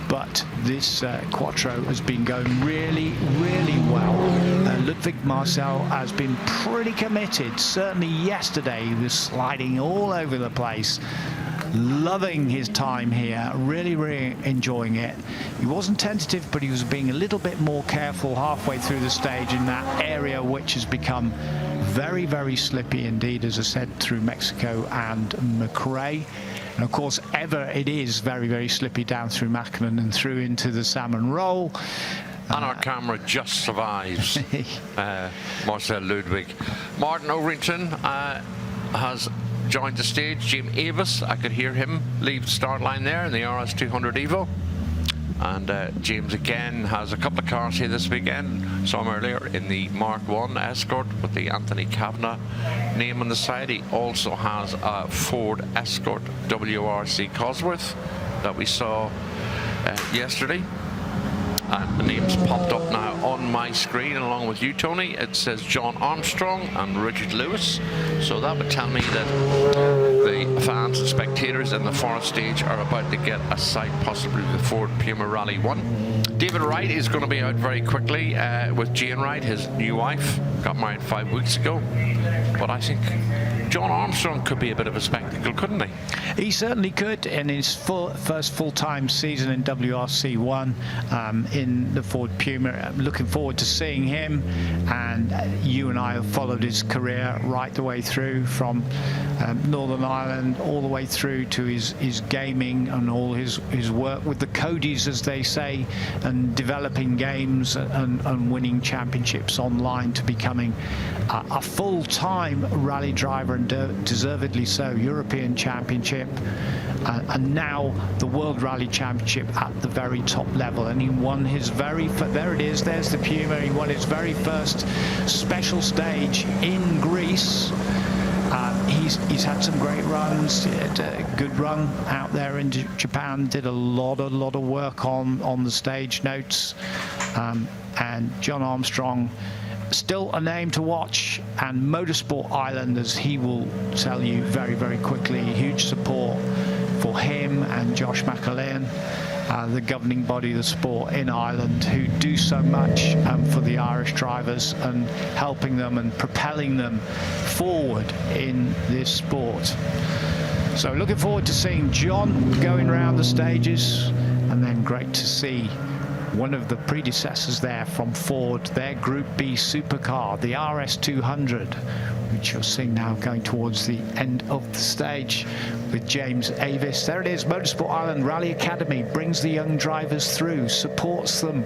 Speaker 1: But this Quattro has been going really, really well. Ludwig Marcel has been pretty committed. Certainly yesterday he was sliding all over the place, loving his time here, really, really enjoying it. He wasn't tentative, but he was being a little bit more careful halfway through the stage in that area, which has become very, very slippy indeed, as I said, through Mexico and McRae. And of course, ever it is very, very slippy down through Macklin and through into the Salmon Roll.
Speaker 2: And our camera just survives Marcel Ludwig. Martin Overington has joined the stage. Jim Avis, I could hear him leave the start line there in the RS200 Evo. And James again has a couple of cars here this weekend. Saw him earlier in the Mark 1 Escort with the Anthony Kavanagh name on the side. He also has a Ford Escort WRC Cosworth that we saw yesterday. And the names popped up now on my screen along with you, Tony. It says John Armstrong and Richard Lewis. So that would tell me that the fans and spectators in the Forest stage are about to get a sight, possibly the Ford Puma Rally 1. David Wright is going to be out very quickly with Jane Wright, his new wife. Got married 5 weeks ago. But I think John Armstrong could be a bit of a spectacle, couldn't he?
Speaker 1: He certainly could. In his first full-time season in WRC1 in the Ford Puma. I'm looking forward to seeing him. And you and I have followed his career right the way through from Northern Ireland all the way through to his gaming and all his work with the Codys, as they say, and developing games and winning championships online to becoming a full-time rally driver, and deservedly so. European Championship and now the World Rally Championship at the very top level, and he won his there it is, there's the Puma. He won his very first special stage in Greece. He's had some great runs. He had a good run out there in Japan, did a lot of work on the stage notes, and John Armstrong, still a name to watch. And Motorsport Ireland, as he will tell you very, very quickly, huge support for him and Josh McAlean, the governing body of the sport in Ireland, who do so much for the Irish drivers and helping them and propelling them forward in this sport. So looking forward to seeing John going around the stages, and then great to see one of the predecessors there from Ford, their Group B supercar, the RS200, which you're seeing now going towards the end of the stage with James Avis. There it is, Motorsport Ireland Rally Academy brings the young drivers through, supports them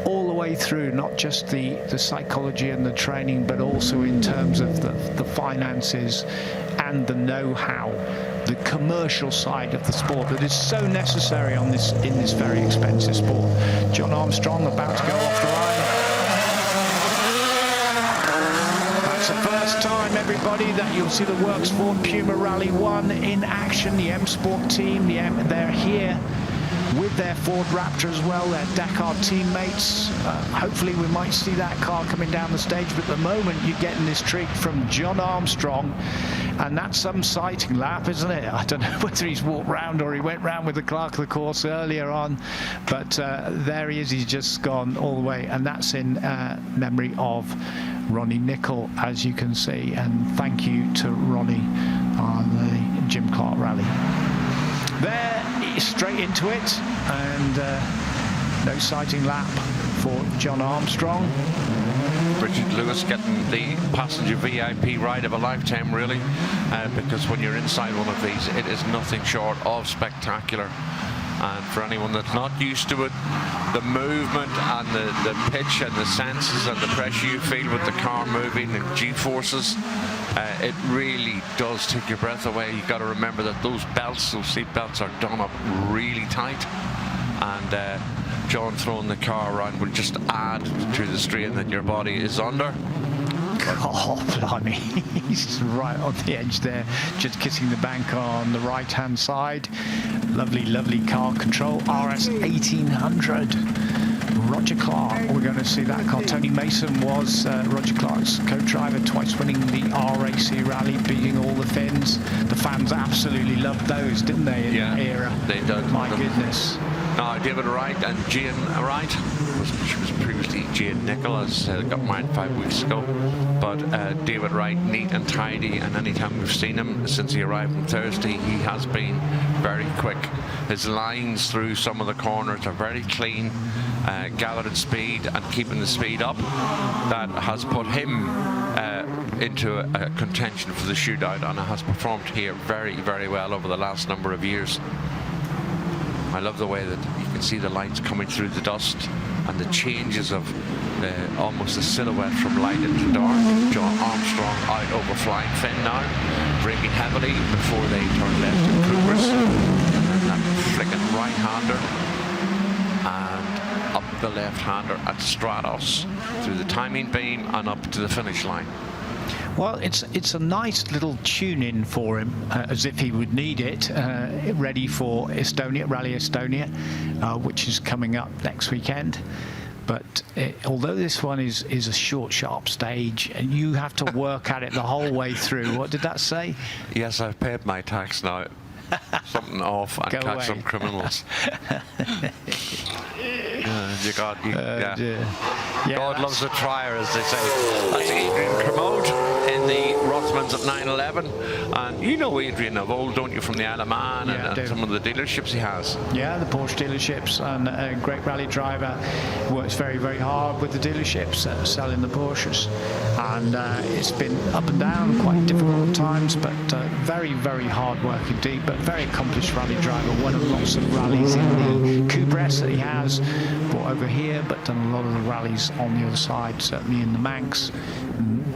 Speaker 1: all the way through, not just the psychology and the training, but also in terms of the finances and the know-how, the commercial side of the sport that is so necessary in this very expensive sport. John Armstrong about to go off the line. That's the first time, everybody, that you'll see the Works Ford Puma Rally 1 in action. The M Sport team, they're here with their Ford Raptor as well, their Dakar teammates. Hopefully we might see that car coming down the stage, but at the moment you're getting this treat from John Armstrong, and that's some sighting lap, isn't it? I don't know whether he's walked round or he went round with the clerk of the course earlier on, but there he is, he's just gone all the way, and that's in memory of Ronnie Nicol, as you can see, and thank you to Ronnie on the Jim Clark Rally. There, straight into it, and no sighting lap for John Armstrong.
Speaker 2: Richard Lewis getting the passenger VIP ride of a lifetime, really, because when you're inside one of these, it is nothing short of spectacular. And for anyone that's not used to it, the movement and the pitch and the senses and the pressure you feel with the car moving and G-forces, it really does take your breath away. You've got to remember that those seat belts are done up really tight, and John throwing the car around will just add to the strain that your body is under.
Speaker 1: Oh, blimey, he's right on the edge there, just kissing the bank on the right-hand side. Lovely, lovely car control. RS 1800. Roger Clark, we're going to see that car. Tony Mason was Roger Clark's co-driver, twice winning the RAC rally, beating all the Finns. The fans absolutely loved those, didn't they, in that era?
Speaker 2: They did.
Speaker 1: My goodness.
Speaker 2: David Wright and Jane Wright, she was previously Jane Nicholas, got married 5 weeks ago, but David Wright, neat and tidy, and anytime we've seen him since he arrived on Thursday, he has been very quick. His lines through some of the corners are very clean, gathering speed and keeping the speed up. That has put him into a contention for the shootout, and has performed here very, very well over the last number of years. I love the way that you can see the lights coming through the dust and the changes of almost a silhouette from light into dark. John Armstrong out over Flying Finn now, braking heavily before they turn left in Coopers. And that flicking right-hander and up the left-hander at Stratos through the timing beam and up to the finish line.
Speaker 1: Well, it's a nice little tune-in for him, as if he would need it, ready for Estonia, Rally Estonia, which is coming up next weekend. But although this one is a short, sharp stage, and you have to work at it the whole way through. What did that say?
Speaker 2: Yes, I've paid my tax now. Something off and
Speaker 1: Go
Speaker 2: catch
Speaker 1: away.
Speaker 2: some criminals. God loves a trier, as they say. That's Adrian Kermode in the Rothmans at 911, and you know Adrian of old, don't you, from the Isle of Man and some of the dealerships he has.
Speaker 1: Yeah, the Porsche dealerships, and a great rally driver. Works very, very hard with the dealerships, selling the Porsches, and it's been up and down, quite difficult at times, but very, very hard work indeed, but very accomplished rally driver. Won lots of rallies in the Cooper S that he has brought over here, but done a lot of the rallies on the other side, certainly in the Manx,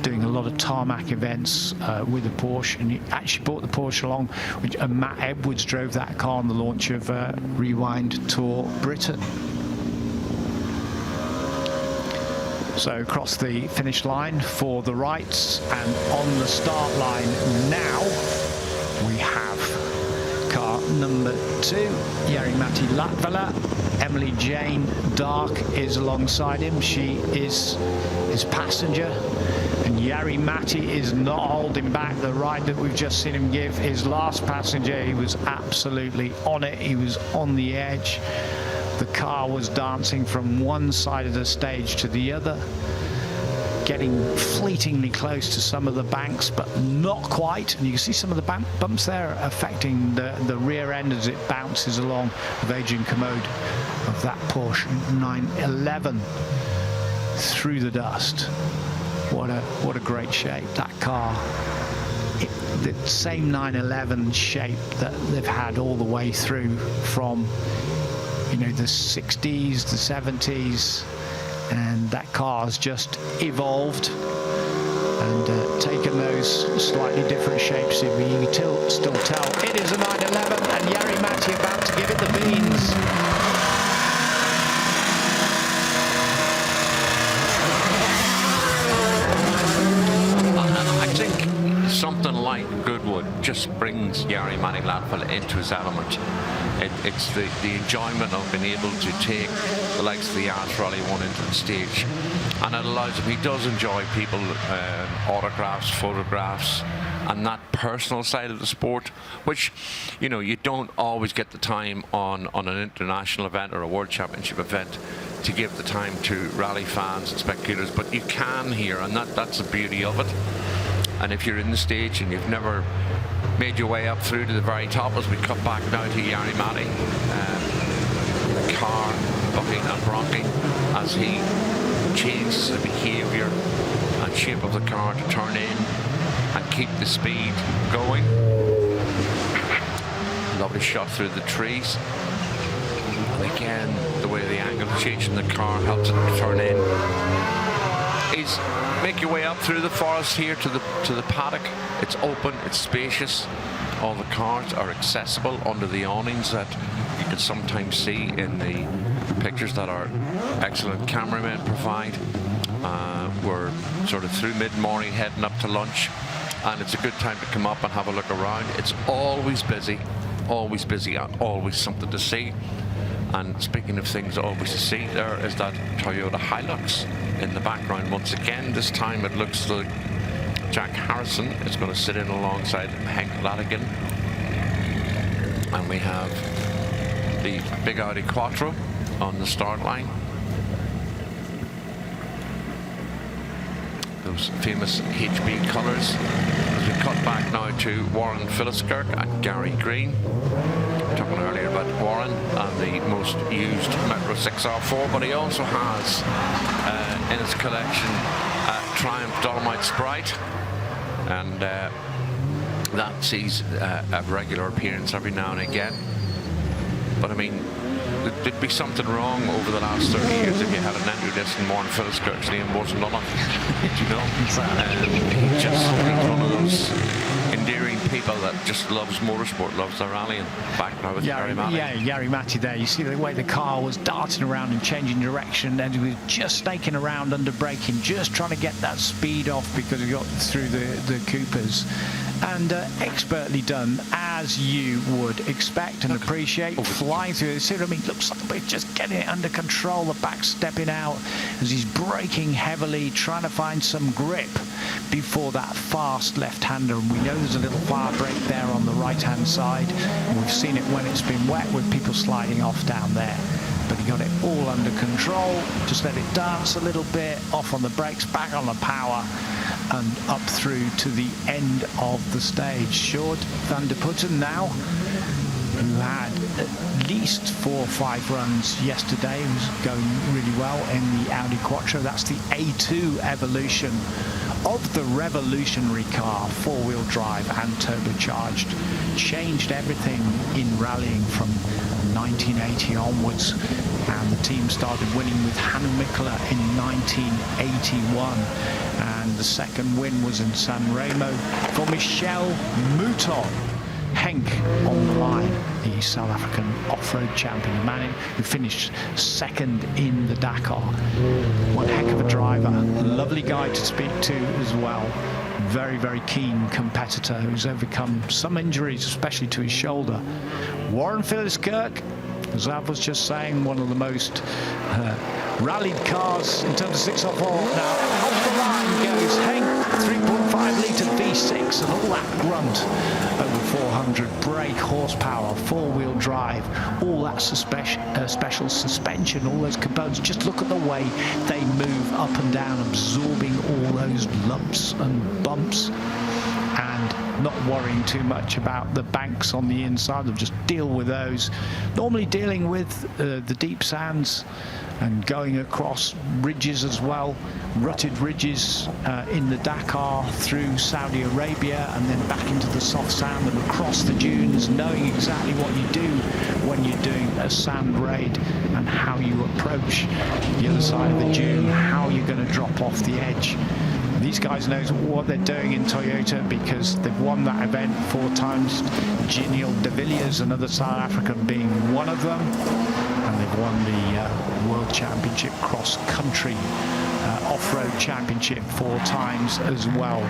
Speaker 1: doing a lot of tarmac events with the Porsche, and he actually brought the Porsche along, which Matt Edwards drove that car on the launch of Rewind Tour Britain. So across the finish line for the Wrights, and on the start line now we have car number 2, Jari-Matti Latvala. Emily Jane Dark is alongside him. She is his passenger, and Jari-Matti is not holding back. The ride that we've just seen him give his last passenger, he was absolutely on it. He was on the edge. The car was dancing from one side of the stage to the other, getting fleetingly close to some of the banks, but not quite. And you can see some of the bumps there affecting the rear end as it bounces along with Adrian Kermode of that Porsche 911 through the dust. What a great shape, that car. The same 911 shape that they've had all the way through from, you know, the 60s, the 70s, and that car's just evolved and taken those slightly different shapes. You can still tell it is a 911, and Jari Matti about to give it the beans.
Speaker 2: I think something like Goodwood just brings Jari Matti into his element. It's the enjoyment of being able to take the likes of the Arts Rally 1 into the stage, and it allows him, he does enjoy people, autographs, photographs, and that personal side of the sport, which, you know, you don't always get the time on an international event or a World Championship event to give the time to rally fans and spectators, but you can here, and that's the beauty of it. And if you're in the stage and you've never made your way up through to the very top, as we cut back now to Jari Matti, the car bucking and rocking as he changes the behaviour and shape of the car to turn in and keep the speed going. Lovely shot through the trees. And again, the way the angle of changing the car helps it to turn in. Is make your way up through the forest here to the paddock. It's open, it's spacious. All the cars are accessible under the awnings that you can sometimes see in the pictures that our excellent cameramen provide. We're sort of through mid-morning heading up to lunch, and it's a good time to come up and have a look around. It's always busy and always something to see. And speaking of things always to see, there is that Toyota Hilux in the background once again. This time it looks like Jack Harrison is going to sit in alongside Henk Latigan. And we have the big Audi Quattro on the start line. Those famous HB colours. As we cut back now to Warren Philliskirk and Gary Green. Talking earlier about Warren and the most used Metro 6R4, but he also has in his collection Triumph Dolomite Sprite, and that sees a regular appearance every now and again. But I mean, there'd be something wrong over the last 30 years if you had an entry list and Warren Philliskirk's name wasn't on it. You know, he's one of those endearing people that just loves motorsport, loves the rally. And back now with Jari Matti.
Speaker 1: Yeah, Jari Matti there. You see the way the car was darting around and changing direction, and he was just snaking around under braking, just trying to get that speed off because he got through the Coopers. And expertly done, as you would expect and appreciate, flying through the city. I mean, looks like we're just getting it under control. The back stepping out as he's braking heavily, trying to find some grip before that fast left-hander. And we know there's a little fire brake there on the right-hand side. And we've seen it when it's been wet with people sliding off down there. But he got it all under control. Just let it dance a little bit, off on the brakes, back on the power, and up through to the end of the stage. Sjoerd van der Putten now, who had at least 4 or 5 runs yesterday, was going really well in the Audi Quattro. That's the A2 evolution of the revolutionary car, 4-wheel drive and turbocharged. Changed everything in rallying from 1980 onwards, and the team started winning with Hannu Mikkola in 1981, and the second win was in San Remo for Michel Mouton. Henk on the line, the South African off-road champion, the man who finished second in the Dakar. One heck of a driver, lovely guy to speak to as well. Very, very keen competitor who's overcome some injuries, especially to his shoulder. Warren Philliskirk, as I was just saying, one of the most rallied cars in terms of 6R4. Now, off the line goes Henk, 3.5 litre V6, and all that grunt, over 400 brake horsepower, 4-wheel drive, all that special suspension, all those components. Just look at the way they move up and down, absorbing all those lumps and bumps, and not worrying too much about the banks on the inside. They'll just deal with those. Normally dealing with the deep sands and going across ridges as well, rutted ridges in the Dakar through Saudi Arabia and then back into the soft sand and across the dunes, knowing exactly what you do when you're doing a sand raid and how you approach the other side of the dune, how you're going to drop off the edge. These guys know what they're doing in Toyota because they've won that event 4 times. Genial de Villiers, another South African, being one of them. And they've won the World Championship cross-country off-road championship 4 times as well.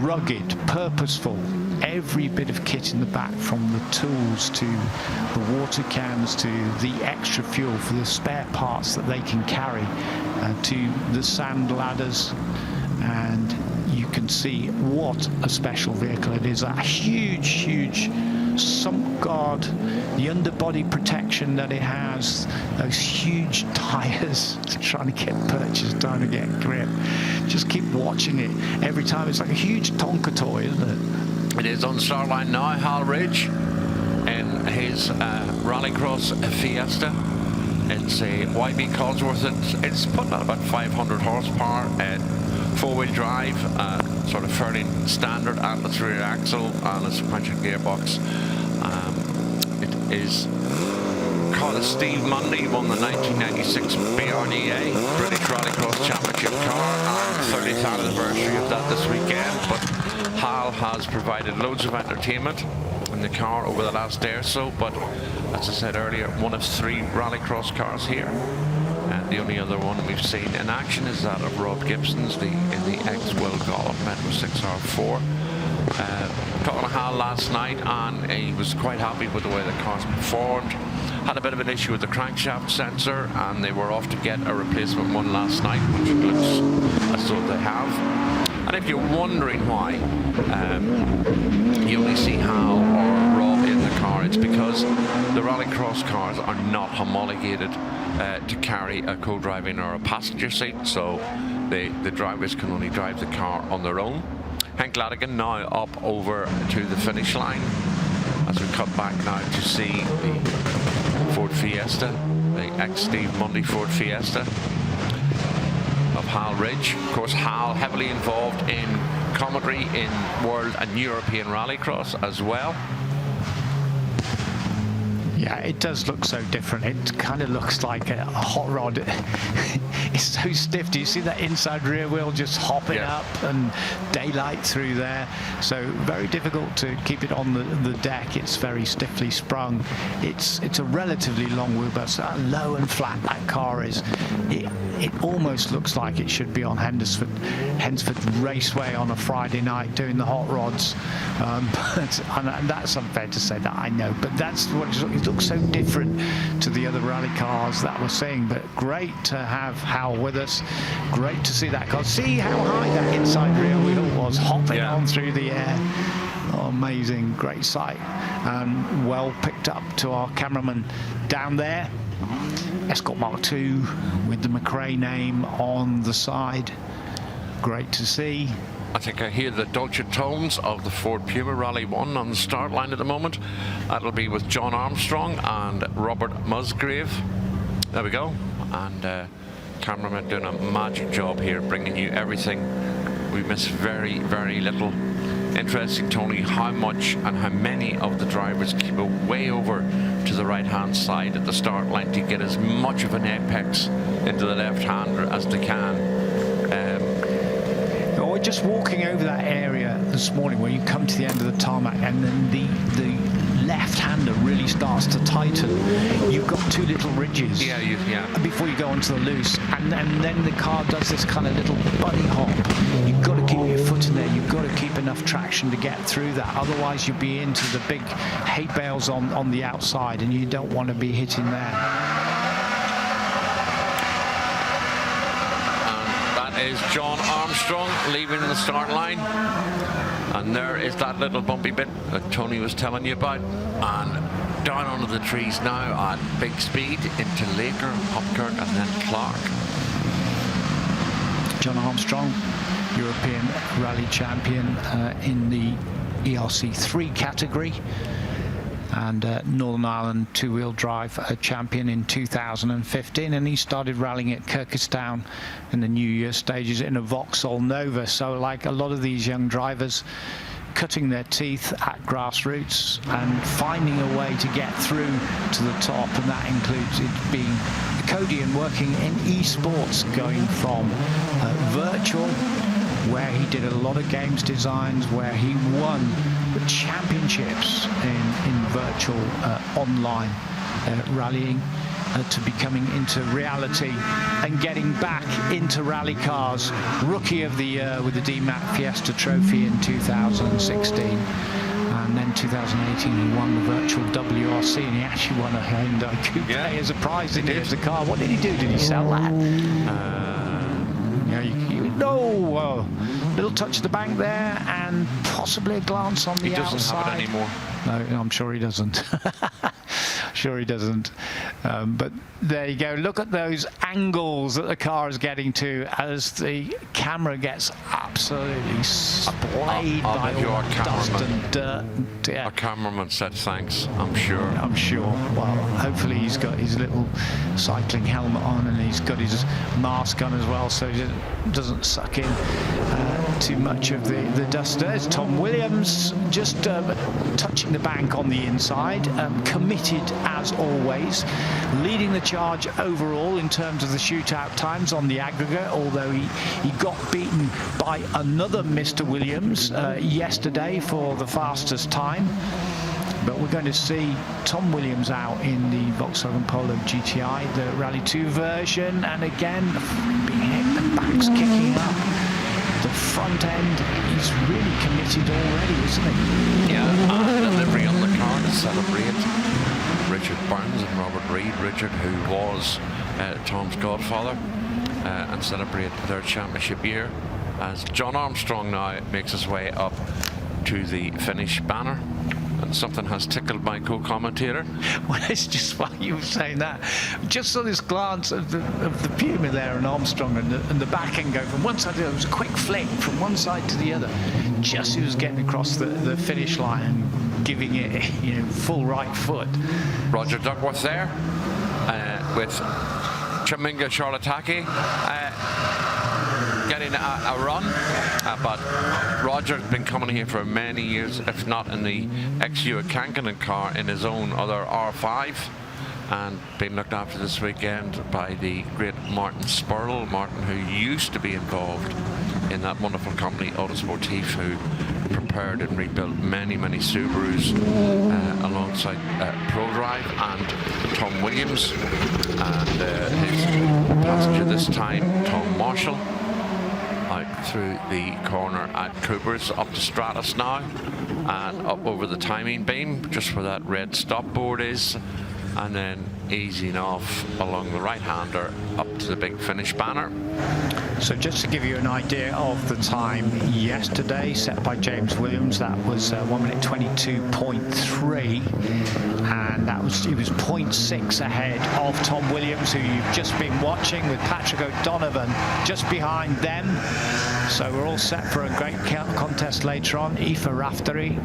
Speaker 1: Rugged, purposeful, every bit of kit in the back, from the tools to the water cans to the extra fuel for the spare parts that they can carry, to the sand ladders. And you can see what a special vehicle it is. That huge sump guard, the underbody protection that it has, those huge tires, trying to get purchase, trying to get grip. Just keep watching it every time. It's like a huge Tonka toy, isn't it?
Speaker 2: It is on the start line now, Hal Ridge in his Rallycross Fiesta. It's a YB Cosworth. It's putting out about 500 horsepower at 4-wheel drive, sort of fairly standard Atlas rear axle and a sequential gearbox. It is called Steve Mundy, won the 1996 BRDA British Rallycross Championship car, and 30th anniversary of that this weekend. But Hal has provided loads of entertainment in the car over the last day or so. But as I said earlier, one of 3 Rallycross cars here. And the only other one we've seen in action is that of Rob Gibson's, in the ex-Will Gollum Metro 6R4. Talking to Hal last night, and he was quite happy with the way the car's performed. Had a bit of an issue with the crankshaft sensor, and they were off to get a replacement one last night, which looks as though they have. And if you're wondering why you only see Hal or Rob in the car, it's because the Rallycross cars are not homologated to carry a co-driving or a passenger seat, so the drivers can only drive the car on their own. Hank Ladigan now up over to the finish line as we cut back now to see the Ford Fiesta, the ex-Steve Mundy Ford Fiesta of Hal Ridge. Of course, Hal heavily involved in commentary in World and European Rallycross as well.
Speaker 1: Yeah, it does look so different. It kind of looks like a hot rod. It's so stiff. Do you see that inside rear wheel just hopping up and daylight through there? So very difficult to keep it on the deck. It's very stiffly sprung. It's a relatively long wheelbase. Low and flat that car is. It almost looks like it should be on Hensford Raceway on a Friday night doing the hot rods. And that's unfair to say that, I know, but that's what it looks so different to the other rally cars that we're seeing. But great to have Hal with us. Great to see that car. See how high that inside rear wheel was, hopping on through the air. Oh, amazing, great sight. Well picked up to our cameraman down there. Escort Mark II with the McRae name on the side. Great to see.
Speaker 2: I think I hear the dulcet tones of the Ford Puma Rally 1 on the start line at the moment. That'll be with John Armstrong and Robert Musgrave. There we go. And cameraman doing a magic job here, bringing you everything. We miss very, very little. Interesting, Tony, how much and how many of the drivers keep it way over to the right-hand side at the start line to get as much of an apex into the left-hander as they can.
Speaker 1: We're just walking over that area this morning where you come to the end of the tarmac, and then the left-hander really starts to tighten. You've got 2 little ridges before you go onto the loose, and then the car does this kind of little bunny hop. You've got to keep your foot in there. You've got to keep enough traction to get through that. Otherwise, you'll be into the big hay bales on the outside, and you don't want to be hitting there.
Speaker 2: Is John Armstrong leaving the start line, and there is that little bumpy bit that Tony was telling you about, and down onto the trees now at big speed into Laker, Hopkirk and then Clark.
Speaker 1: John Armstrong, European Rally Champion in the ERC3 category. and Northern Ireland two-wheel drive champion in 2015, and he started rallying at Kyrgyzstan in the New Year stages in a Vauxhall Nova. So like a lot of these young drivers, cutting their teeth at grassroots and finding a way to get through to the top, and that includes it being a Cody and working in esports, going from virtual, where he did a lot of games designs, where he won the championships in virtual online rallying, to becoming into reality and getting back into rally cars. Rookie of the Year with the DMAT Fiesta Trophy in 2016. And then 2018 he won the virtual WRC, and he actually won a Hyundai Coupe as a prize in the car. What did he do? Did he sell that? No, little touch of the bank there, and possibly a glance on the outside.
Speaker 2: He doesn't have it anymore.
Speaker 1: No, I'm sure he doesn't. Sure he doesn't. But there you go. Look at those angles that the car is getting to as the camera gets absolutely splayed by all the dust and dirt. Yeah.
Speaker 2: A cameraman said thanks, I'm sure.
Speaker 1: I'm sure. Well, hopefully he's got his little cycling helmet on, and he's got his mask on as well, so he doesn't suck in too much of the dust. There's Tom Williams just touching the bank on the inside, committed as always, leading the charge overall in terms of the shootout times on the aggregate, although he got beaten by another Mr. Williams yesterday for the fastest time. But we're going to see Tom Williams out in the Volkswagen Polo GTI, the Rally 2 version, and again being hit, the back's kicking up, the front end, he's really committed already, isn't he?
Speaker 2: Yeah, delivery on the car to celebrate Richard Burns and Robert Reed. Richard, who was Tom's godfather, and celebrate their championship year, as John Armstrong now makes his way up to the finish banner. And something has tickled my co-commentator.
Speaker 1: Well, it's just while you were saying that, just saw this glance of the Puma there and Armstrong, and the back end go from one side to the other. It was a quick flick from one side to the other. Just he was getting across the finish line and giving it, full right foot.
Speaker 2: Roger Duckworth there with Chaminga Charlataki getting a run, but Roger's been coming here for many years, if not in the ex-Ewa Kankinen car, in his own other R5, and being looked after this weekend by the great Martin Spurl. Martin, who used to be involved in that wonderful company Autosportif, who prepared and rebuilt many Subarus alongside ProDrive, and Tom Williams, and his passenger this time, Tom Marshall, out through the corner at Cooper's, up to Stratus now, and up over the timing beam, just where that red stop board is, and then easing off along the right-hander up to the big finish banner.
Speaker 1: So just to give you an idea of the time yesterday set by James Williams, that was 1 minute 22.3, and he was 0.6 ahead of Tom Williams, who you've just been watching, with Patrick O'Donovan just behind them. So we're all set for a great contest later on. Aoife Raftery,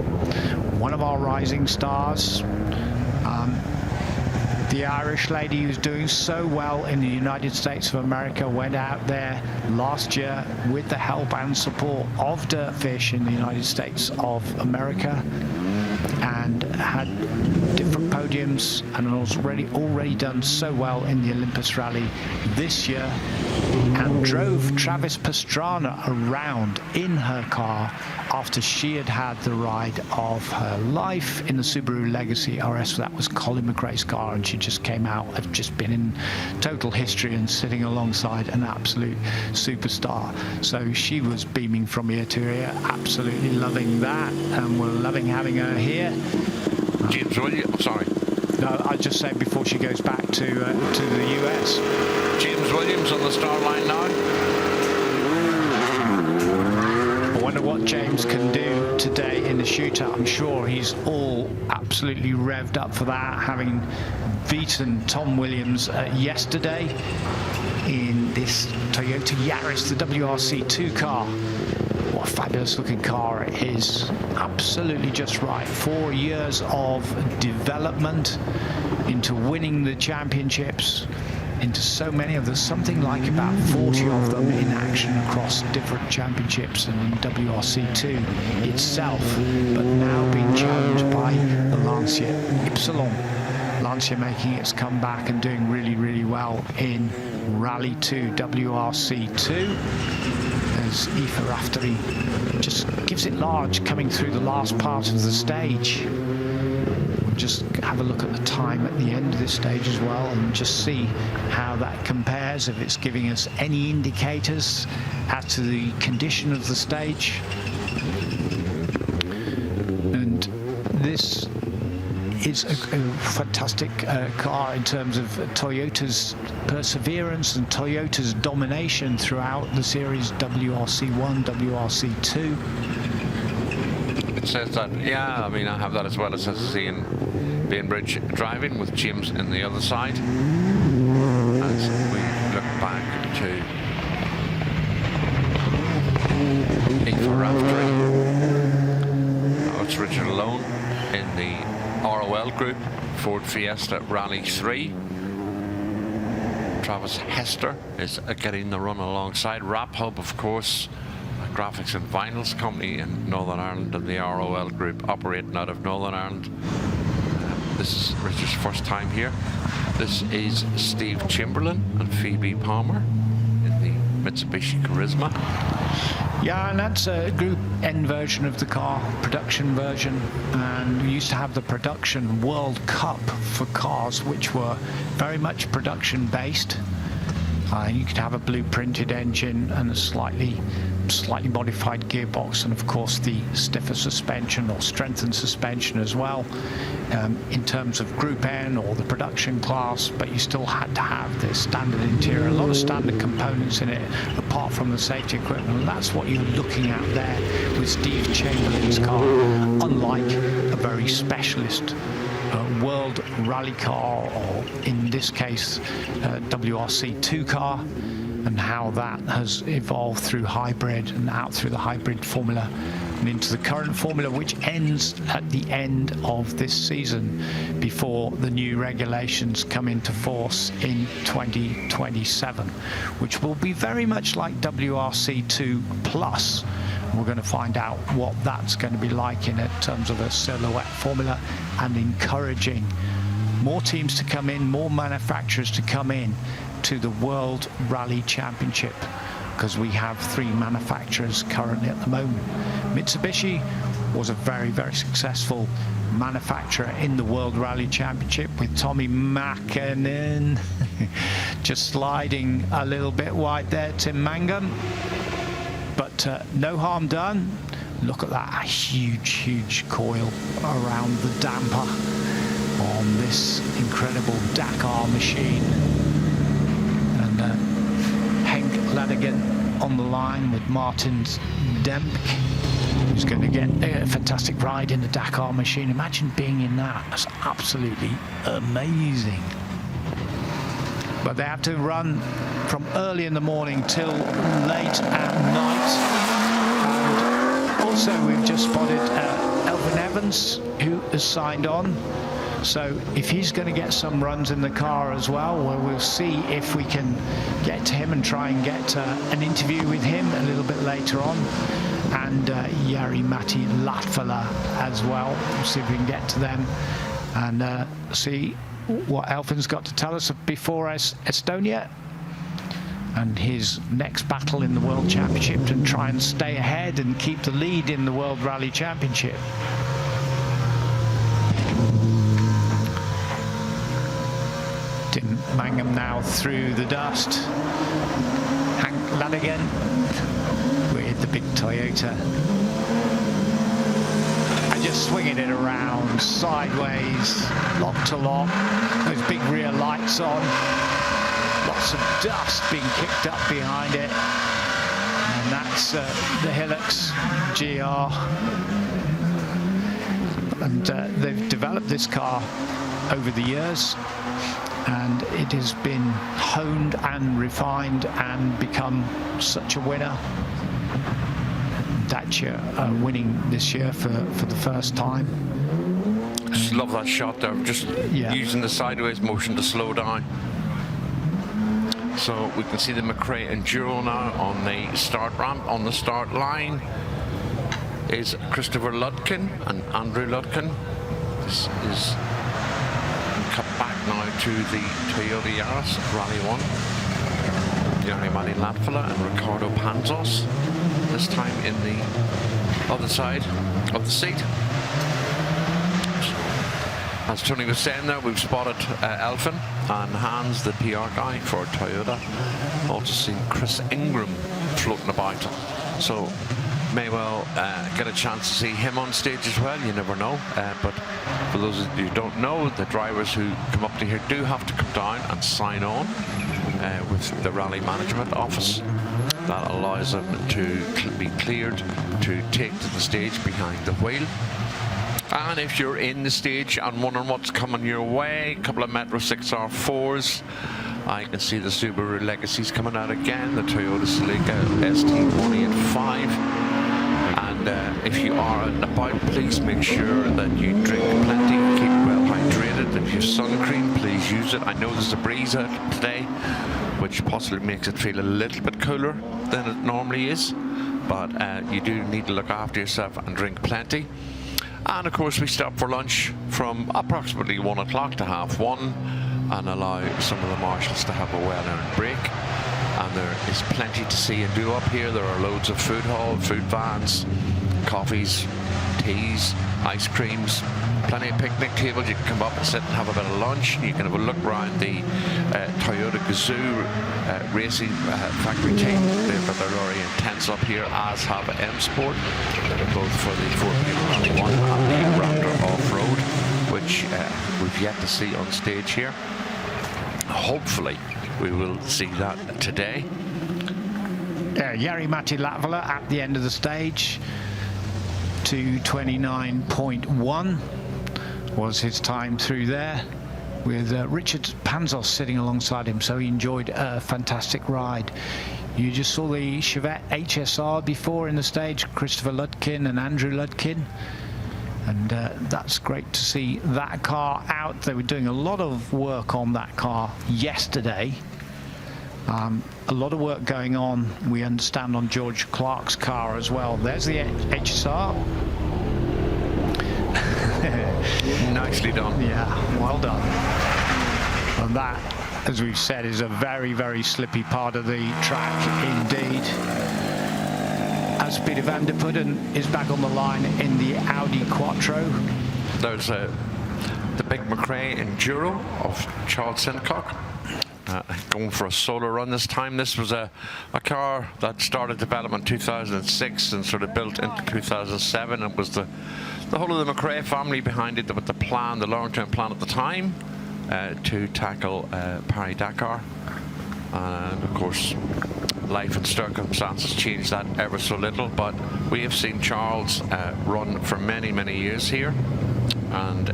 Speaker 1: one of our rising stars. The Irish lady who's doing so well in the United States of America, went out there last year with the help and support of Dirtfish in the United States of America, and had different podiums, and has already done so well in the Olympus Rally this year, and drove Travis Pastrana around in her car after she had the ride of her life in the Subaru Legacy RS. That was Colin McRae's car, and she just came out, had just been in total history and sitting alongside an absolute superstar. So she was beaming from ear to ear, absolutely loving that, and we're loving having her here.
Speaker 2: James Williams, sorry.
Speaker 1: No, I just said before she goes back to the US.
Speaker 2: James Williams on the start line now.
Speaker 1: I wonder what James can do today in the shootout. I'm sure he's all absolutely revved up for that, having beaten Tom Williams yesterday in this Toyota Yaris, the WRC2 car. What a fabulous looking car it is. Absolutely just right. 4 years of development into winning the championships, into so many of them, something like about 40 of them in action across different championships and in WRC2 itself, but now being challenged by the Lancia Ypsilon. Lancia making its comeback and doing really, really well in Rally 2, WRC2, as Aoife Raftery just gives it large coming through the last part of the stage. Just have a look at the time at the end of this stage as well and just see how that compares, if it's giving us any indicators as to the condition of the stage. And this is a fantastic car in terms of Toyota's perseverance and Toyota's domination throughout the series WRC1, WRC2.
Speaker 2: It says that, yeah, I mean, I have that as well. It says seeing Bainbridge driving with James in the other side. As we look back to Aoife Raftery. Now it's Richard Alone in the ROL group, Ford Fiesta Rally 3. Travis Hester is getting the run alongside. Wrap Hub, of course, a graphics and vinyls company in Northern Ireland, and the ROL group operating out of Northern Ireland. This is Richard's first time here. This is Steve Chamberlain and Phoebe Palmer in the Mitsubishi Charisma.
Speaker 1: Yeah, and that's a Group N version of the car, production version, and we used to have the production World Cup for cars which were very much production based. You could have a blueprinted engine and a slightly modified gearbox, and of course the stiffer suspension or strengthened suspension as well, in terms of Group N or the production class, but you still had to have the standard interior, a lot of standard components in it apart from the safety equipment, and that's what you're looking at there with Steve Chamberlain's car, unlike a very specialist world rally car, or in this case WRC2 car, and how that has evolved through hybrid and out through the hybrid formula and into the current formula, which ends at the end of this season before the new regulations come into force in 2027, which will be very much like WRC2 Plus. We're going to find out what that's going to be like in terms of a silhouette formula, and encouraging more teams to come in, more manufacturers to come in to the World Rally Championship, because we have 3 manufacturers currently at the moment. Mitsubishi was a very, very successful manufacturer in the World Rally Championship, with Tommy Mäkinen just sliding a little bit wide there, Tim Mangum. But no harm done. Look at that huge coil around the damper on this incredible Dakar machine. And Henk Ladigan on the line with Martin Demk, who's going to get a fantastic ride in the Dakar machine. Imagine being in that. That's absolutely amazing. But they have to run from early in the morning till late at night. And also we've just spotted Elvin Evans, who has signed on. So if he's going to get some runs in the car as well, we'll see if we can get to him and try and get an interview with him a little bit later on. And Jari-Matti Latvala as well. We'll see if we can get to them and see what Elfin's got to tell us before Estonia and his next battle in the World Championship, to try and stay ahead and keep the lead in the World Rally Championship. Tim Mangum now through the dust. Henk Ladigan with the big Toyota. Just swinging it around sideways, lock to lock, those big rear lights on, lots of dust being kicked up behind it, and that's the Hilux GR. And they've developed this car over the years, and it has been honed and refined and become such a winner. Dacia winning this year for the first time.
Speaker 2: Just love that shot there, just using the sideways motion to slow down. So we can see the McRae Enduro now on the start ramp. On the start line is Christopher Ludkin and Andrew Ludkin. This is cut back now to the Toyota Yaris Rally 1. Jari-Matti Latvala and Ricardo Panzos, this time in the other side of the seat. As Tony was saying there, we've spotted Elfin and Hans, the PR guy for Toyota. Also seen Chris Ingram floating about. So may well get a chance to see him on stage as well. You never know. But for those of you who don't know, the drivers who come up to here do have to come down and sign on with the Rally Management Office. That allows them to be cleared to take to the stage behind the wheel. And if you're in the stage and wondering what's coming your way, a couple of Metro 6R4s. I can see the Subaru Legacies coming out again, the Toyota Celica ST185. And if you are out and about, please make sure that you drink plenty, keep well hydrated. If you have sun cream, please use it. I know there's a breeze out today, which possibly makes it feel a little bit cooler than it normally is. But you do need to look after yourself and drink plenty. And of course we stop for lunch from approximately 1 o'clock to 1:30 and allow some of the marshals to have a well-earned break. And there is plenty to see and do up here. There are loads of food halls, food vans, coffees, teas, ice creams, plenty of picnic tables. You can come up and sit and have a bit of lunch. You can have a look around the Toyota Gazoo racing factory team. They've got their very intense up here, as have M Sport, both for the 4P1 and the Raptor Off-Road, which we've yet to see on stage here. Hopefully we will see that today.
Speaker 1: Jari-Matti Latvala at the end of the stage, 2:29.1 was his time through there, with Richard Panzos sitting alongside him, so he enjoyed a fantastic ride. You just saw the Chevette HSR before in the stage, Christopher Ludkin and Andrew Ludkin, and that's great to see that car out. They were doing a lot of work on that car yesterday. A lot of work going on, we understand, on George Clark's car as well. There's the HSR.
Speaker 2: Nicely done.
Speaker 1: Yeah, well done. And that, as we've said, is a very, very slippy part of the track indeed. As Peter van der Putten is back on the line in the Audi Quattro.
Speaker 2: There's the big McRae Enduro of Charles Sincock. Going for a solo run this time. This was a car that started development in 2006 and sort of built into 2007. It was the whole of the McRae family behind it with the long-term plan at the time to tackle Paris-Dakar. And of course, life and circumstances changed that ever so little, but we have seen Charles run for many, many years here, and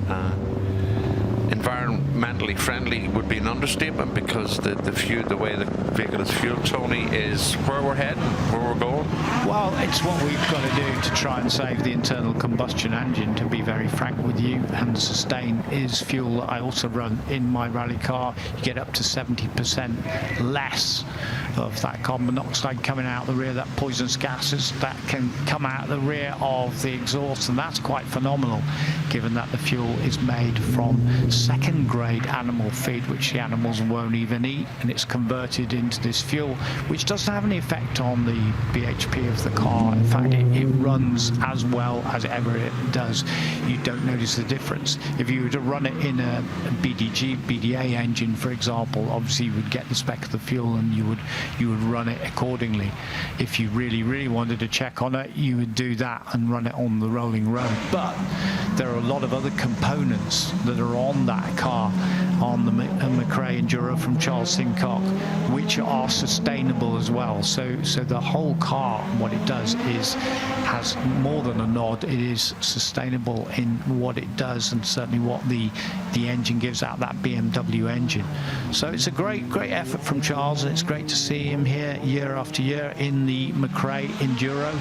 Speaker 2: environmentally friendly would be an understatement, because the way the vehicle is fueled, Tony, is where we're heading, where we're going.
Speaker 1: Well, it's what we've got to do to try and save the internal combustion engine, to be very frank with you. And Sustain is fuel that I also run in my rally car. You get up to 70% less of that carbon monoxide coming out the rear, that poisonous gases that can come out the rear of the exhaust, and that's quite phenomenal, given that the fuel is made from second grade animal feed, which the animals won't even eat, and it's converted into this fuel, which doesn't have any effect on the BHP of the car. In fact, it runs as well as ever it does. You don't notice the difference. If you were to run it in a BDA engine, for example, obviously you would get the spec of the fuel and you would run it accordingly. If you really wanted to check on it, you would do that and run it on the rolling road. But there are a lot of other components that are on that car, on the McRae Enduro from Charles Sincock, which are sustainable as well. So the whole car, what it does is has more than a nod. It is sustainable in what it does, and certainly what the engine gives out, that BMW engine. So it's a great effort from Charles, and it's great to see him here year after year in the McRae Enduro.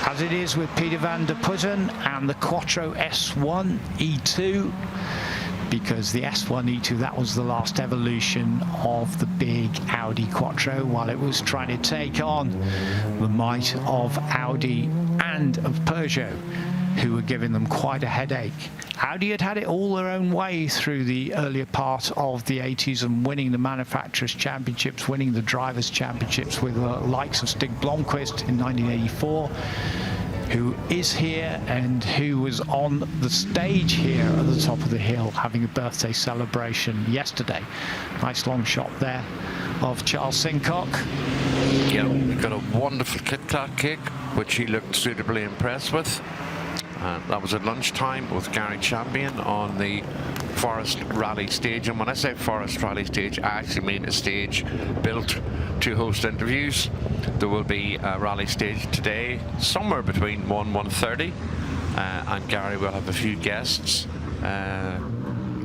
Speaker 1: as it is with Peter van der Putten and the Quattro S1 E2, because the S1 E2, that was the last evolution of the big Audi Quattro, while it was trying to take on the might of Audi and of Peugeot, who were giving them quite a headache. Audi had it all their own way through the earlier part of the 80s and winning the manufacturers' championships, winning the drivers' championships with the likes of Stig Blomqvist in 1984, who is here and who was on the stage here at the top of the hill having a birthday celebration yesterday. Nice long shot there of Charles Sincock.
Speaker 2: Yeah, he got a wonderful Kit-Kat kick, which he looked suitably impressed with. That was at lunchtime with Gary Champion on the Forest Rally Stage. And when I say Forest Rally Stage, I actually mean a stage built to host interviews. There will be a rally stage today, somewhere between 1:30, and Gary will have a few guests,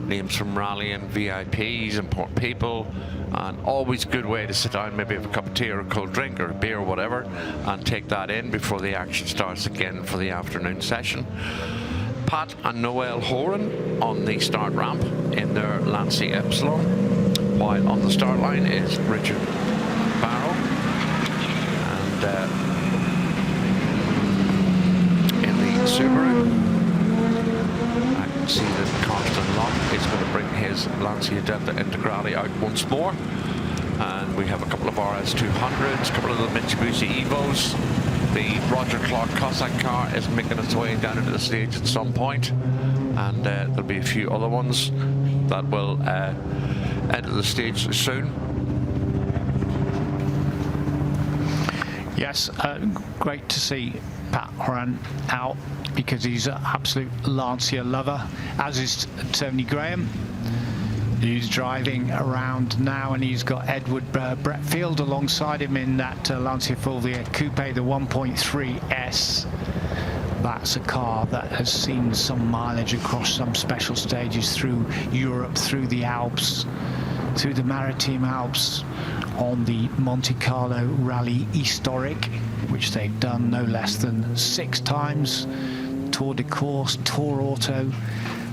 Speaker 2: names from rally and VIPs, important people, and always a good way to sit down, maybe have a cup of tea or a cold drink or a beer or whatever, and take that in before the action starts again for the afternoon session. Pat and Noel Horan on the start ramp in their Lancia Ypsilon, while on the start line is Richard Barrow, and in the Subaru I can see that Constant Locke is going to bring his Lancia Delta Integrale out once more, and we have a couple of RS200s, a couple of the Mitsubishi Evos. The Roger Clark Cossack car is making its way down into the stage at some point, and there'll be a few other ones that will enter the stage soon.
Speaker 1: Yes, great to see Pat Horan out, because he's an absolute Lancia lover, as is Tony Graham. He's driving around now, and he's got Edward Bretfield alongside him in that Lancia Fulvia Coupe, the 1.3S. That's a car that has seen some mileage across some special stages through Europe, through the Alps, through the Maritime Alps, on the Monte Carlo Rally Historic, which they've done no less than 6 times, Tour de Course, Tour Auto,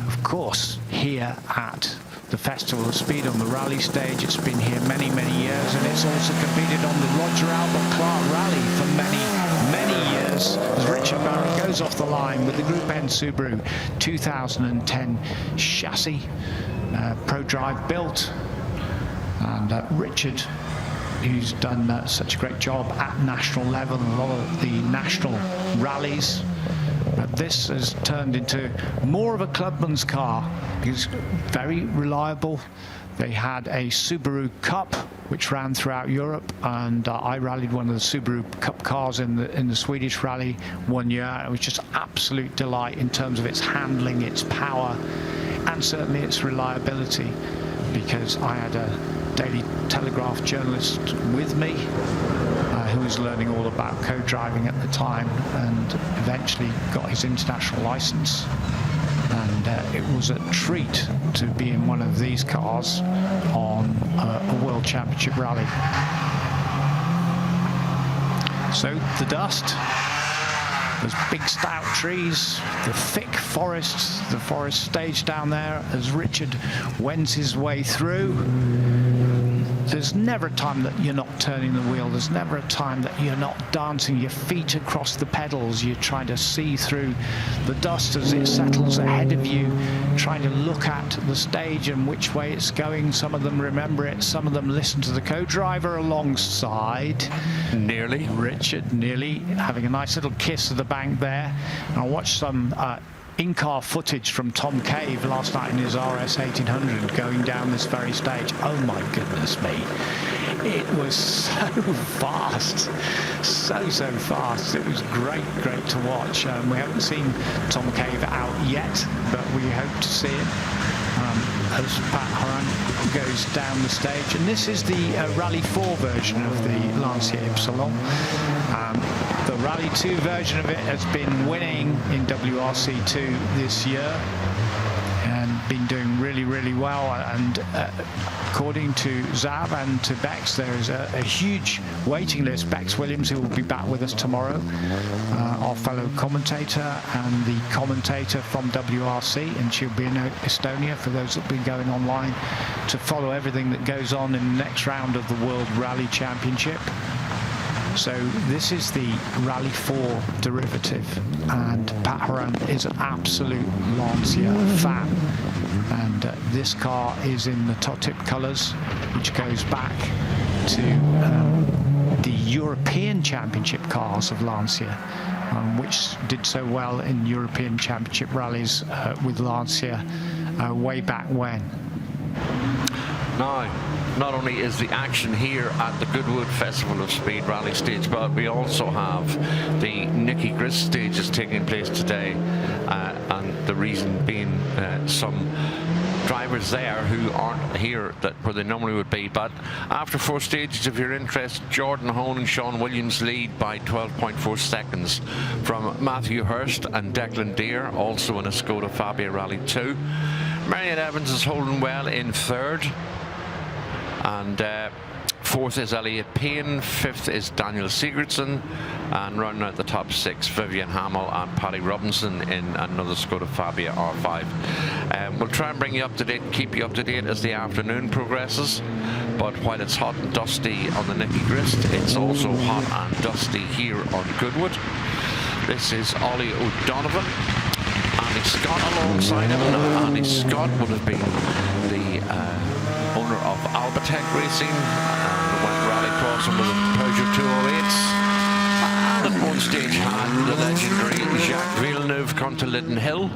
Speaker 1: of course, here at the Festival of Speed on the rally stage. It's been here many years, and it's also competed on the Roger Albert Clark Rally for many years, as Richard Barrow goes off the line with the Group N Subaru 2010 chassis, Pro Drive built, and Richard, who's done such a great job at national level and a lot of the national rallies. But this has turned into more of a clubman's car. It's very reliable. They had a Subaru Cup which ran throughout Europe, and I rallied one of the Subaru Cup cars in the Swedish rally one year. It was just absolute delight in terms of its handling, its power, and certainly its reliability, because I had a Daily Telegraph journalist with me who was learning all about co-driving at the time, and eventually got his international license, and it was a treat to be in one of these cars on a World Championship rally. So the dust, those big stout trees, the thick forests, the forest stage down there as Richard wends his way through. There's never a time that you're not turning the wheel. There's never a time that you're not dancing your feet across the pedals. You're trying to see through the dust as it settles ahead of you, trying to look at the stage and which way it's going. Some of them remember it, some of them listen to the co-driver alongside.
Speaker 2: Nearly.
Speaker 1: Richard nearly having a nice little kiss of the bank there. And I watched some in-car footage from Tom Cave last night in his RS 1800 going down this very stage. Oh my goodness me, it was so fast, so fast. It was great to watch. We haven't seen Tom Cave out yet, but we hope to see it as Pat Horan goes down the stage. And this is the Rally 4 version of the Lancia Ypsilon. The Rally 2 version of it has been winning in WRC2 this year, and been doing really, really well. And according to Zav and to Bex, there is a huge waiting list. Bex Williams, who will be back with us tomorrow, our fellow commentator and the commentator from WRC, and she'll be in Estonia for those that have been going online to follow everything that goes on in the next round of the World Rally Championship. So this is the Rally 4 derivative, and Pat Horan is an absolute Lancia fan, and this car is in the top tip colours, which goes back to the European Championship cars of Lancia, which did so well in European Championship rallies with Lancia way back when.
Speaker 2: Now, not only is the action here at the Goodwood Festival of Speed Rally Stage, but we also have the Nicky Grist stages taking place today, and the reason being some drivers there who aren't here where they normally would be. But after 4 stages, if you're interested, Jordan Hone and Sean Williams lead by 12.4 seconds from Matthew Hurst and Declan Deere, also in a Skoda Fabia Rally 2. Marion Evans is holding well in 3rd. And 4th is Elliot Payne, 5th is Daniel Sigurdsson, and rounding out the top 6, Vivian Hamill and Paddy Robinson in another Skoda Fabia R5. We'll try and bring you up to date, keep you up to date as the afternoon progresses. But while it's hot and dusty on the Nicky Grist, it's also hot and dusty here on Goodwood. This is Ollie O'Donovan. Andy Scott alongside him. Now, Andy Scott would have been the owner of Albatech Racing, and went rallycross with a Peugeot 208s, and at one stage had the legendary Jacques Villeneuve come to Liddon Hill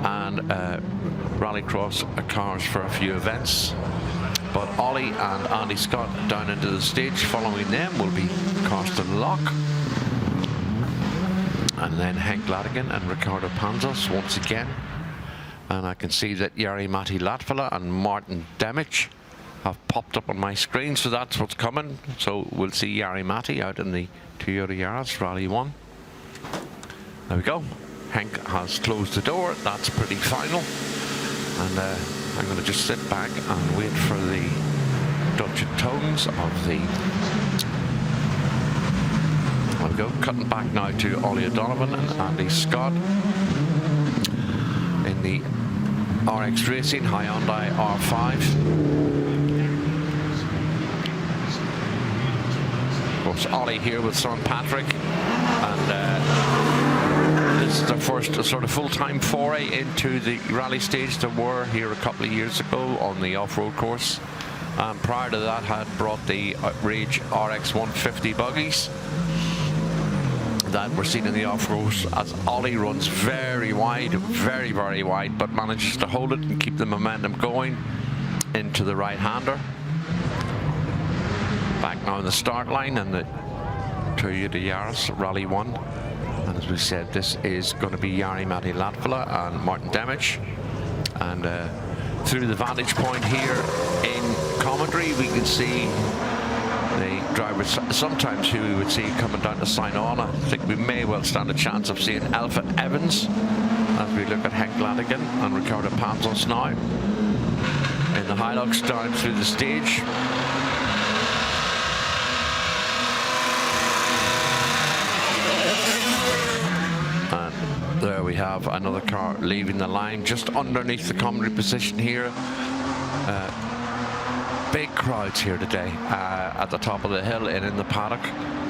Speaker 2: and rallycross cars for a few events. But Ollie and Andy Scott down into the stage. Following them will be Carsten Locke, and then Henk Ladigan and Ricardo Panzas once again. And I can see that Jari-Matti Latvala and Martin Demich have popped up on my screen, so that's what's coming. So we'll see Jari-Matti out in the Toyota Yaris Rally 1. There we go. Henk has closed the door. That's pretty final. And I'm going to just sit back and wait for the Dutch tones of the... There we go. Cutting back now to Ollie O'Donovan and Andy Scott in the RX Racing Hyundai R5. Of course, Ollie here with son Patrick, and this is their first sort of full-time foray into the rally stage. They were here a couple of years ago on the off-road course, and prior to that had brought the Rage RX 150 buggies that we're seen in the off-road, as Ollie runs very wide, very, very wide, but manages to hold it and keep the momentum going into the right-hander. Back now in the start line and the Toyota Yaris Rally 1. And as we said, this is going to be Jari-Matti Latvala and Martin Demich. And through the vantage point here in commentary, we can see the drivers sometimes who we would see coming down to sign on. I think we may well stand a chance of seeing Alpha Evans as we look at Henk Ladigan and Ricardo Panzas now in the Hilux down through the stage. And there we have another car leaving the line just underneath the commentary position here. Big crowds here today at the top of the hill and in the paddock,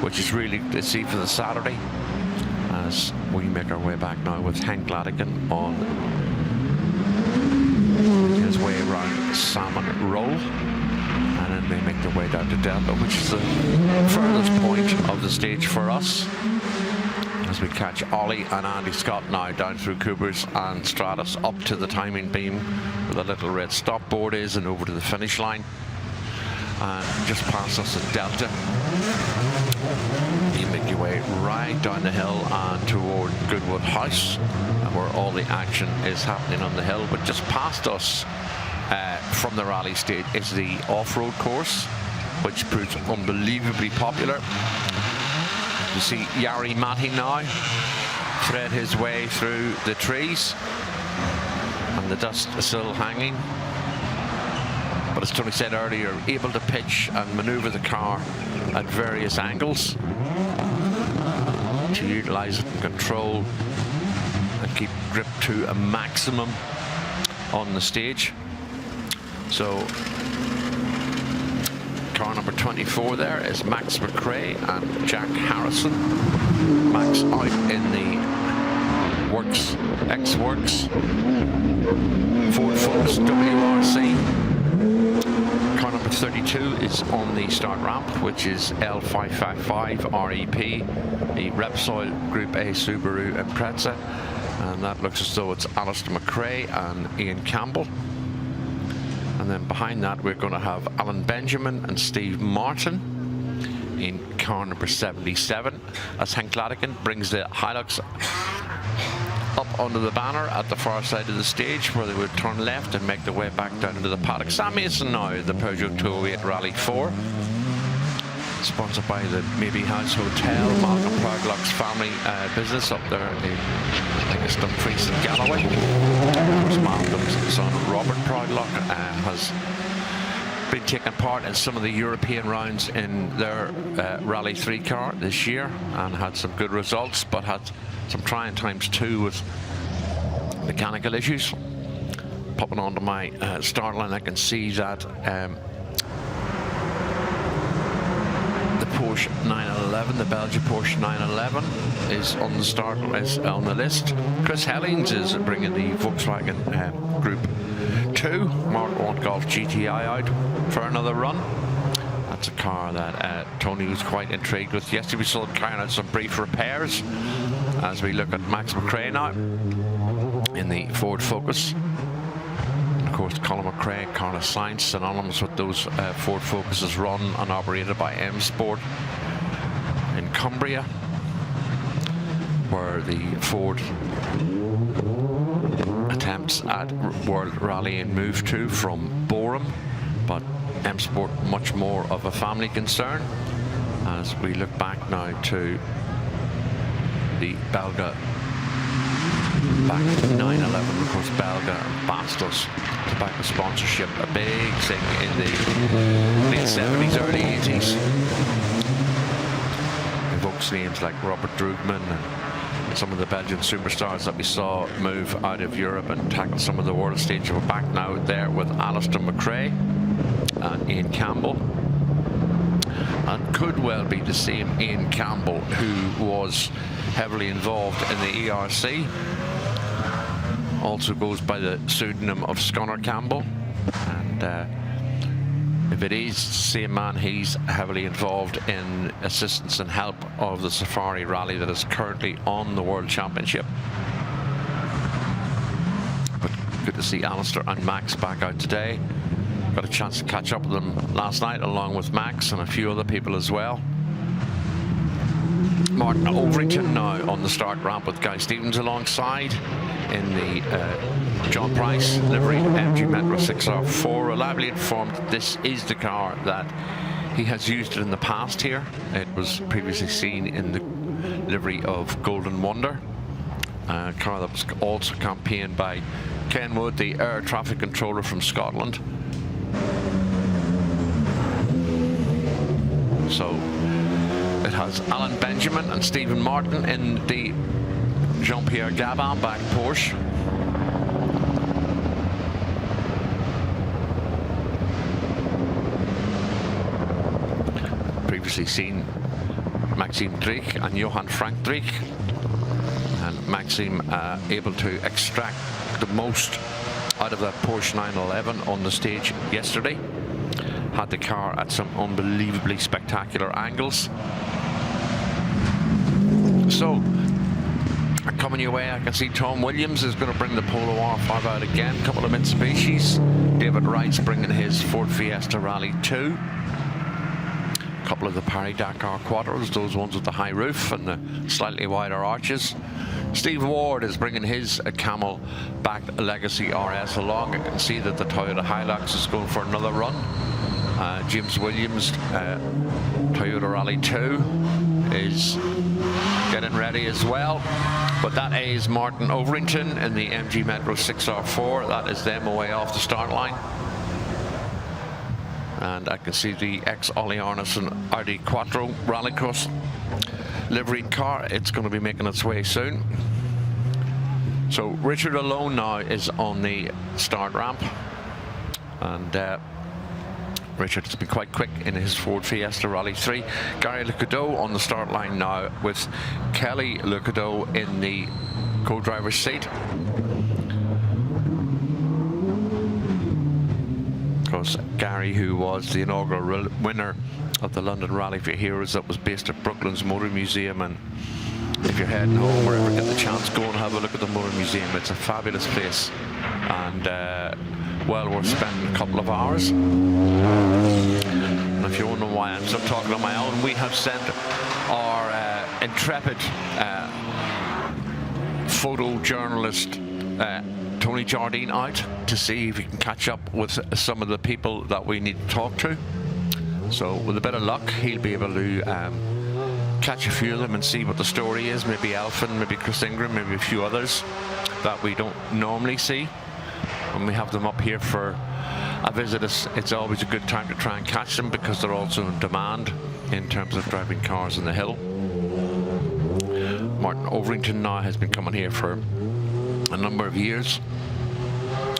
Speaker 2: which is really to see for the Saturday, as we make our way back now with Henk Ladigan on his way around Salmon Roll, and then they make their way down to Delta, which is the furthest point of the stage for us, as we catch Ollie and Andy Scott now down through Coopers and Stratus up to the timing beam where the little red stop board is, and over to the finish line. And just past us at Delta, you make your way right down the hill and toward Goodwood House, where all the action is happening on the hill. But just past us from the rally stage is the off-road course, which proves unbelievably popular. You see Jari-Matti now thread his way through the trees, and and the dust is still hanging. But as Tony said earlier, able to pitch and maneuver the car at various angles to utilize it and control and keep grip to a maximum on the stage. So car number 24 there is Max McRae and Jack Harrison. Max out in the Works, X-Works Ford Focus WRC. Car number 32 is on the start ramp, which is L555 REP, the Repsol Group A Subaru Impreza, and that looks as though it's Alistair McRae and Ian Campbell. And then behind that we're going to have Alan Benjamin and Steve Martin in car number 77, as Henk Ladekin brings the Hilux up onto the banner at the far side of the stage, where they would turn left and make their way back down into the paddock. Sam Mason now, the Peugeot 208 Rally 4, sponsored by the Maybe House Hotel, Malcolm Proudlock's family business up there in, I think it's Dumfries and Galloway. Of course, Malcolm's son Robert Proudlock has been taking part in some of the European rounds in their Rally 3 car this year and had some good results, but had some trying times too with mechanical issues. Popping onto my start line, I can see that the Porsche 911, the Belgian Porsche 911, is on the start, is on the list. Chris Hellings is bringing the Volkswagen Group 2 Mark 1 Golf GTI out for another run. That's a car that Tony was quite intrigued with. Yesterday we saw him carrying out some brief repairs, as we look at Max McRae now in the Ford Focus. Of course, Colin McRae, Carla Sainz, synonymous with those Ford Focuses run and operated by M Sport in Cumbria, where the Ford attempts at World Rallying moved to from Boreham, but M Sport much more of a family concern. As we look back now to the Belga back in 911, of course, Belga and Bastos tobacco sponsorship, a big thing in the late 70s, early 80s. Evokes names like Robert Drugman and some of the Belgian superstars that we saw move out of Europe and tackle some of the world stage. We're back now there with Alistair McRae and Ian Campbell. And could well be the same Ian Campbell who was heavily involved in the ERC. Also goes by the pseudonym of Scunner Campbell. And if it is the same man, he's heavily involved in assistance and help of the Safari Rally that is currently on the World Championship. But good to see Alistair and Max back out today. Got a chance to catch up with them last night, along with Max and a few other people as well. Martin Overington now on the start ramp with Guy Stevens alongside in the John Price livery MG Metro 6R4. Reliably informed this is the car that he has used it in the past here. It was previously seen in the livery of Golden Wonder, a car that was also campaigned by Ken Wood, the air traffic controller from Scotland. So it has Alan Benjamin and Stephen Martin in the Jean-Pierre Gabin back Porsche. Previously seen Maxime Drake and Johan Frank Drake, and Maxime able to extract the most out of that Porsche 911 on the stage yesterday. Had the car at some unbelievably spectacular angles. So coming your way, I can see Tom Williams is going to bring the Polo R5 out again. A couple of Mitsubishis. David Wright's bringing his Ford Fiesta Rally 2. A couple of the Paris-Dakar Quattros, those ones with the high roof and the slightly wider arches. Steve Ward is bringing his Camel-backed Legacy RS along. I can see that the Toyota Hilux is going for another run. James Williams, Toyota Rally 2, is getting ready as well. But that is Martin Overington in the MG Metro 6R4. That is them away off the start line. And I can see the ex-Ollie Arneson Audi Quattro Rallycross livery car. It's going to be making its way soon. So Richard Alone now is on the start ramp. And Richard has been quite quick in his Ford Fiesta Rally 3. Gary Lucadeau on the start line now with Kelly Lucadeau in the co-driver's seat. Of course, Gary, who was the inaugural winner of the London Rally for Heroes that was based at Brooklands Motor Museum, and if you're heading home or ever get the chance, go and have a look at the Motor Museum. It's a fabulous place and well worth spending a couple of hours. And if you're wondering why I'm still talking on my own, we have sent our intrepid photojournalist Tony Jardine out to see if he can catch up with some of the people that we need to talk to. So with a bit of luck, he'll be able to catch a few of them and see what the story is. Maybe Elfin, maybe Chris Ingram, maybe a few others that we don't normally see. When we have them up here for a visit, it's always a good time to try and catch them because they're also in demand in terms of driving cars in the hill. Martin Overington now has been coming here for a number of years,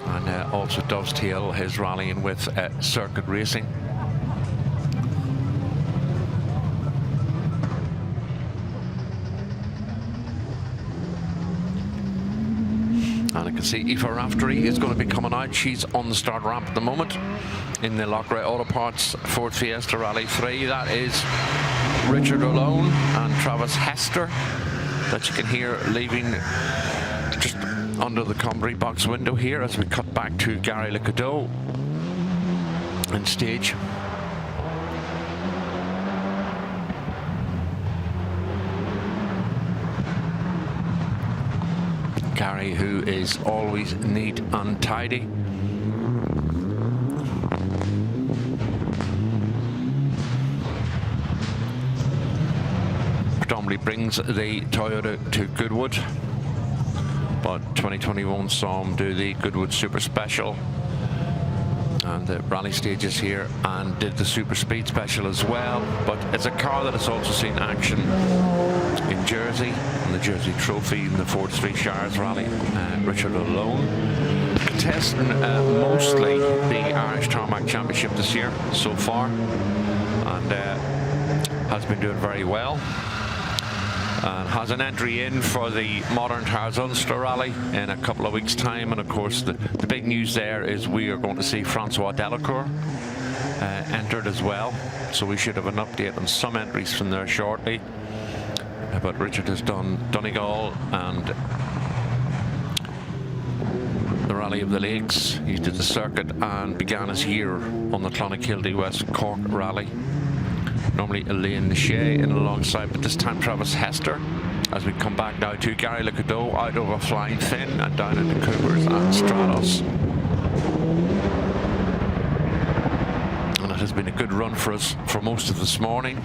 Speaker 2: and also dovetail his rallying with circuit racing. And I can see Aoife Raftery is going to be coming out. She's on the start ramp at the moment in the Lockray Auto Parts Ford Fiesta Rally 3. That is Richard Alone and Travis Hester that you can hear leaving just under the commentary box window here as we cut back to Gary Lucadeau on stage. Gary, who is always neat and tidy. Predominantly brings the Toyota to Goodwood, but 2021 saw him do the Goodwood Super Special and the rally stages here, and did the Super Speed Special as well. But it's a car that has also seen action in Jersey, and the Jersey Trophy, in the Ford Three Shires Rally. Richard Alone contesting mostly the Irish Tarmac Championship this year so far, and has been doing very well. And has an entry in for the Modern Tires Ulster Rally in a couple of weeks' time. And of course, the big news there is we are going to see Francois Delacour entered as well. So we should have an update on some entries from there shortly. But Richard has done Donegal and the Rally of the Lakes. He did the circuit and began his year on the Clonakilty West Cork Rally. Normally Elaine Shea in alongside, but this time Travis Hester. As we come back now to Gary Lucadeau out over Flying Finn and down into Coopers and Stratos. And it has been a good run for us for most of this morning.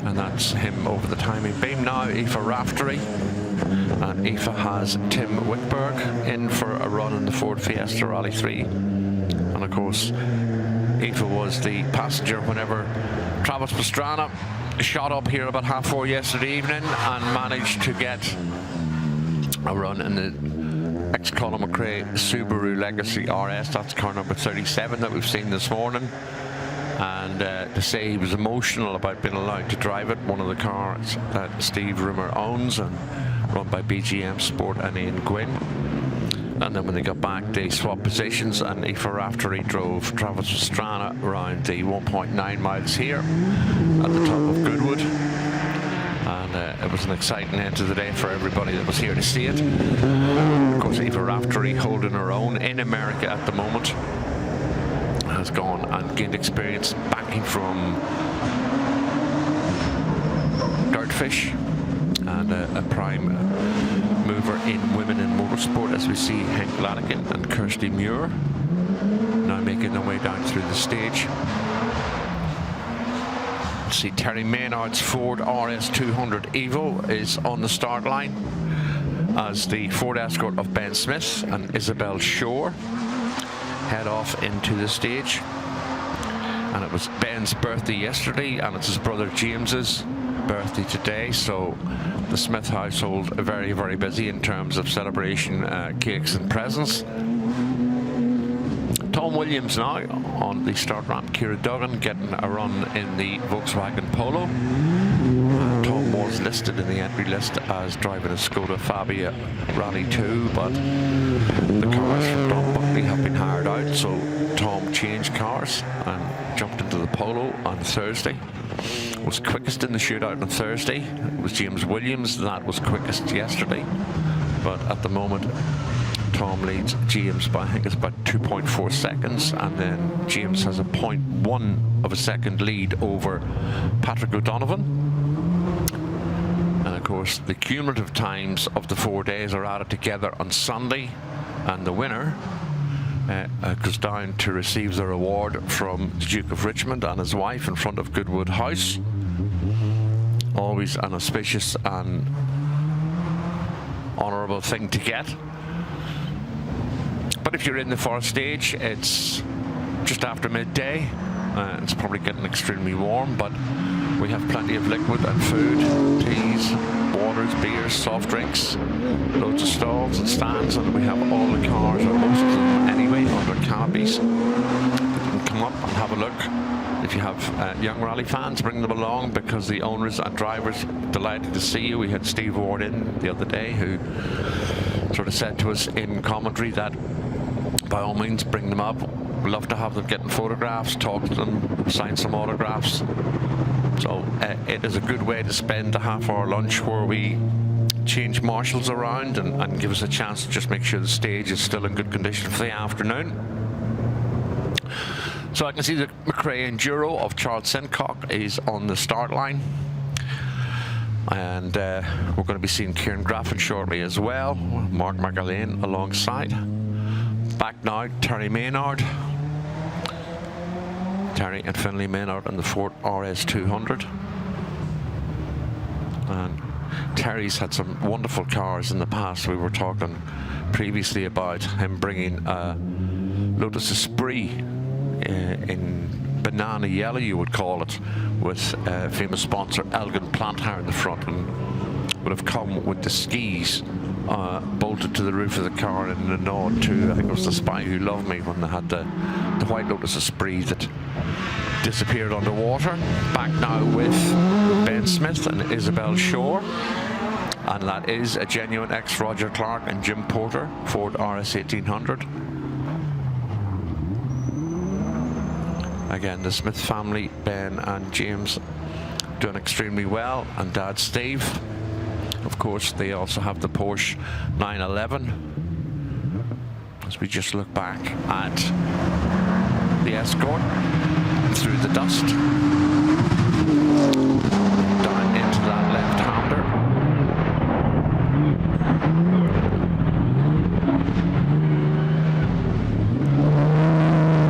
Speaker 2: And that's him over the timing beam now. Aoife Raftery. And Aoife has Tim Wickberg in for a run in the Ford Fiesta Rally 3. And of course, Aoife was the passenger whenever Travis Pastrana shot up here about 4:30 yesterday evening and managed to get a run in the ex-Colin McRae Subaru Legacy RS. That's car number 37 that we've seen this morning. And to say he was emotional about being allowed to drive it, one of the cars that Steve Rimmer owns and run by BGM Sport and Ian Gwynn. And then when they got back, they swapped positions, and Aoife Raftery drove Travis Pastrana around the 1.9 miles here at the top of Goodwood. And it was an exciting end to the day for everybody that was here to see it. Of course, Aoife Raftery holding her own in America at the moment. Has gone and gained experience backing from Dirtfish, and a prime mover in women in motorsport, as we see Henk Lanigan and Kirsty Muir now making their way down through the stage. See, Terry Maynard's Ford RS200 Evo is on the start line as the Ford Escort of Ben Smith and Isabel Shore head off into the stage. And it was Ben's birthday yesterday, and it's his brother James's birthday today, so the Smith household are very, very busy in terms of celebration, cakes and presents. Tom Williams now on the start ramp. Ciara Duggan getting a run in the Volkswagen Polo. Tom was listed in the entry list as driving a Skoda Fabia Rally 2, but the cars from Don Buckley have been hired out, so Tom changed cars and jumped into the Polo on Thursday. Was quickest in the shootout on Thursday. It was James Williams that was quickest yesterday, but at the moment Tom leads James by, I think it's about 2.4 seconds, and then James has a 0.1 of a second lead over Patrick O'Donovan. And of course the cumulative times of the 4 days are added together on Sunday, and the winner goes down to receive the reward from the Duke of Richmond and his wife in front of Goodwood House. Always an auspicious and honourable thing to get. But if you're in the Forest Stage, it's just after midday. It's probably getting extremely warm, but we have plenty of liquid and food, teas, waters, beers, soft drinks, loads of stalls and stands, and we have all the cars, or most of them anyway, under canopies. You can come up and have a look. If you have young rally fans, bring them along, because the owners and drivers are delighted to see you. We had Steve Ward in the other day, who sort of said to us in commentary that by all means bring them up. We'd love to have them getting photographs, talk to them, sign some autographs. So it is a good way to spend a half-hour lunch where we change marshals around and give us a chance to just make sure the stage is still in good condition for the afternoon. So I can see the McRae Enduro of Charles Sincock is on the start line. And we're going to be seeing Kieran Graffin shortly as well. Mark McAlane alongside. Back now, Terry Maynard. Terry and Finlay Maynard in the Ford RS200. And Terry's had some wonderful cars in the past. We were talking previously about him bringing a Lotus Esprit in banana yellow, you would call it, with famous sponsor Elgin Plant Hire in the front, and would have come with the skis bolted to the roof of the car in a nod to, I think it was The Spy Who Loved Me, when they had the white Lotus Esprit that disappeared underwater. Back now with Ben Smith and Isabel Shore, and that is a genuine ex-Roger Clark and Jim Porter Ford RS1800. Again, the Smith family, Ben and James, doing extremely well, and Dad Steve. Of course, they also have the Porsche 911. As we just look back at the Escort through the dust, down into that left-hander.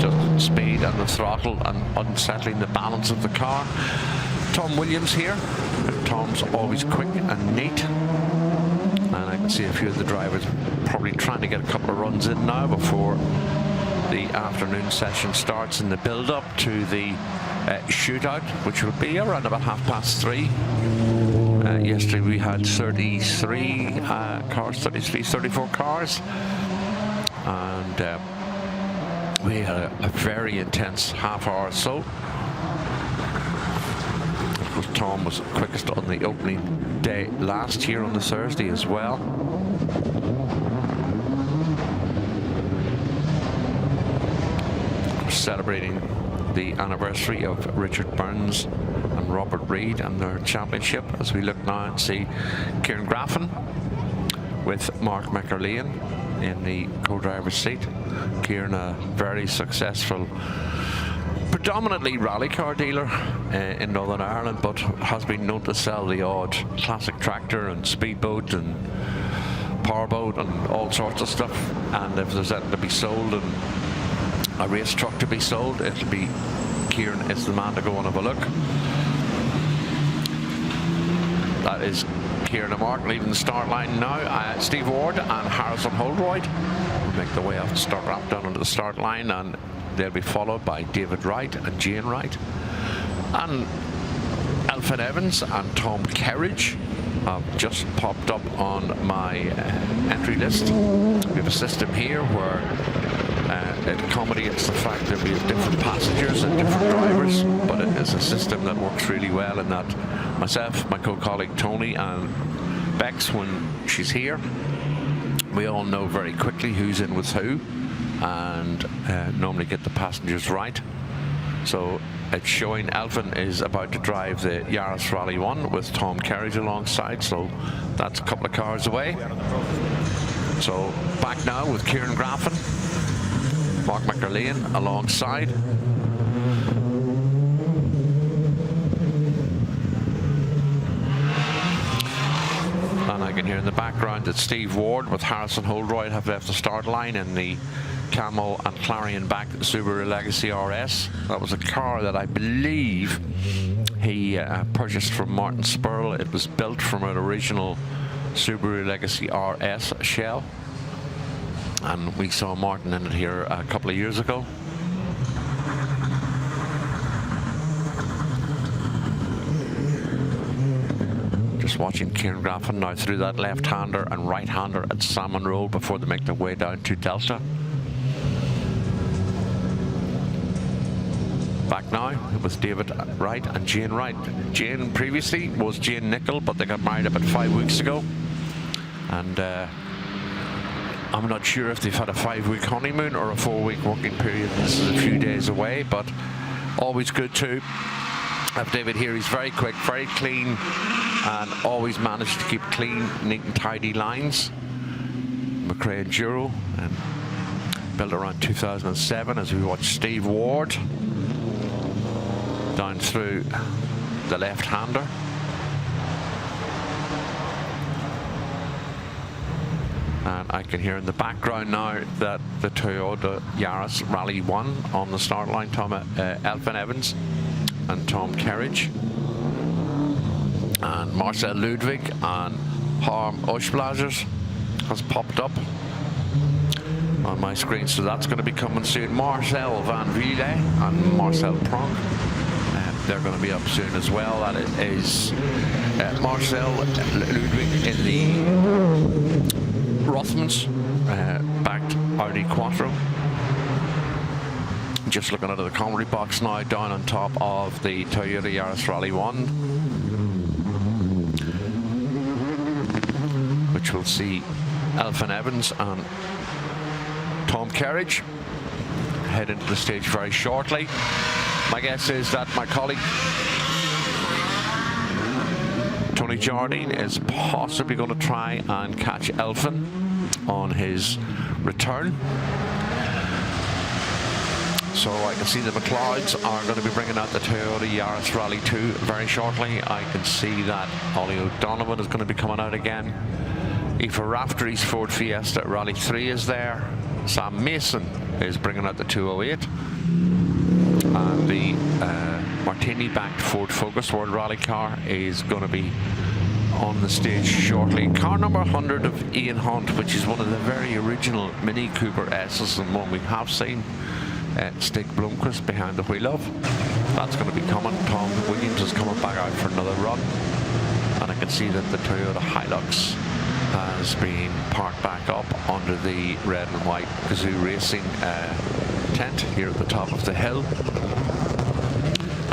Speaker 2: Just speed and the throttle and unsettling the balance of the car. Tom Williams here. Tom's always quick and neat, and I can see a few of the drivers probably trying to get a couple of runs in now before the afternoon session starts in the build-up to the shootout, which will be around about 3:30. Yesterday we had 33 cars, 34 cars, and we had a very intense half hour or so. Tom was quickest on the opening day last year on the Thursday as well. We're celebrating the anniversary of Richard Burns and Robert Reid and their championship, as we look now and see Kieran Graffin with Mark McAlane in the co-driver's seat. Kieran, a very successful, predominantly rally car dealer in Northern Ireland, but has been known to sell the odd classic tractor and speedboat and powerboat and all sorts of stuff. And if there's anything to be sold and a race truck to be sold, it'll be Kieran is the man to go and have a look. that is Kieran and Mark leaving the start line now. Steve Ward and Harrison Holroyd will make their way off the start ramp down onto the start line, and they'll be followed by David Wright and Jane Wright. And Elfyn Evans and Tom Kerridge have just popped up on my entry list. We have a system here where it accommodates the fact that we have different passengers and different drivers, but it is a system that works really well in that myself, my co-colleague Tony, and Bex, when she's here, we all know very quickly who's in with who, and normally get the passengers right. So it's showing Elfyn is about to drive the Yaris Rally 1 with Tom Kerridge alongside, so that's a couple of cars away. So back now with Kieran Graffin, Mark McAlean alongside. And I can hear in the background that Steve Ward with Harrison Holroyd have left the start line in the Camel and Clarion back Subaru Legacy RS. That was a car that I believe he purchased from Martin Spurl. It was built from an original Subaru Legacy RS shell, and we saw Martin in it here a couple of years ago. Just watching Kieran Graffin now through that left-hander and right-hander at Salmon Roll before they make their way down to Delta. Back now with David Wright and Jane Wright. Jane previously was Jane Nicholl, but they got married about 5 weeks ago, and I'm not sure if they've had a 5-week honeymoon or a 4-week working period. This is a few days away, but always good to have David here. He's very quick, very clean, and always managed to keep clean, neat and tidy lines. McRae Enduro, and built around 2007 as we watch Steve Ward down through the left-hander. And I can hear in the background now that the Toyota Yaris Rally 1 on the start line, Elfyn Evans and Tom Kerridge and Marcel Ludwig and Harm Oshblazers has popped up on my screen, so that's going to be coming soon. Marcel Van Ville and Marcel Pronk, they're going to be up soon as well. That is Marcel Ludwig in the Rothmans backed Audi Quattro. Just looking out of the commentary box now, down on top of the Toyota Yaris Rally 1, which will see Elfyn Evans and Tom Kerridge head into the stage very shortly. My guess is that my colleague Tony Jardine is possibly going to try and catch Elfyn on his return. So I can see the McLeods are going to be bringing out the Toyota Yaris Rally 2 very shortly. I can see that Ollie O'Donovan is going to be coming out again. Aoife Raftery's Ford Fiesta Rally 3 is there. Sam Mason is bringing out the 208. And the Martini-backed Ford Focus World Rally car is going to be on the stage shortly. Car number 100 of Ian Hunt, which is one of the very original Mini Cooper S's and one we have seen. Stig Blomqvist behind the wheel of. That's going to be coming. Tom Williams is coming back out for another run. And I can see that the Toyota Hilux has been parked back up under the red and white Kazoo Racing tent here at the top of the hill.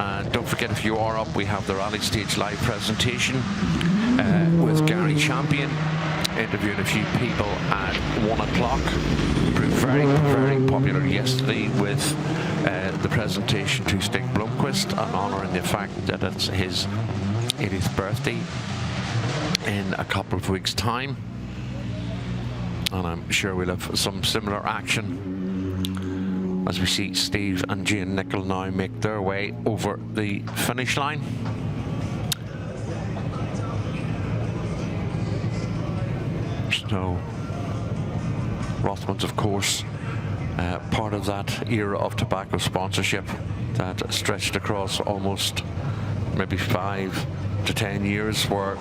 Speaker 2: And don't forget, if you are up, we have the Rally Stage live presentation with Gary Champion interviewing a few people at 1 o'clock. Proved very, very popular yesterday with the presentation to Stig Blomqvist, and honouring the fact that it's his 80th birthday in a couple of weeks' time. And I'm sure we'll have some similar action as we see Steve and Jane Nicholl now make their way over the finish line. So Rothmans, of course, part of that era of tobacco sponsorship that stretched across almost maybe 5 to 10 years where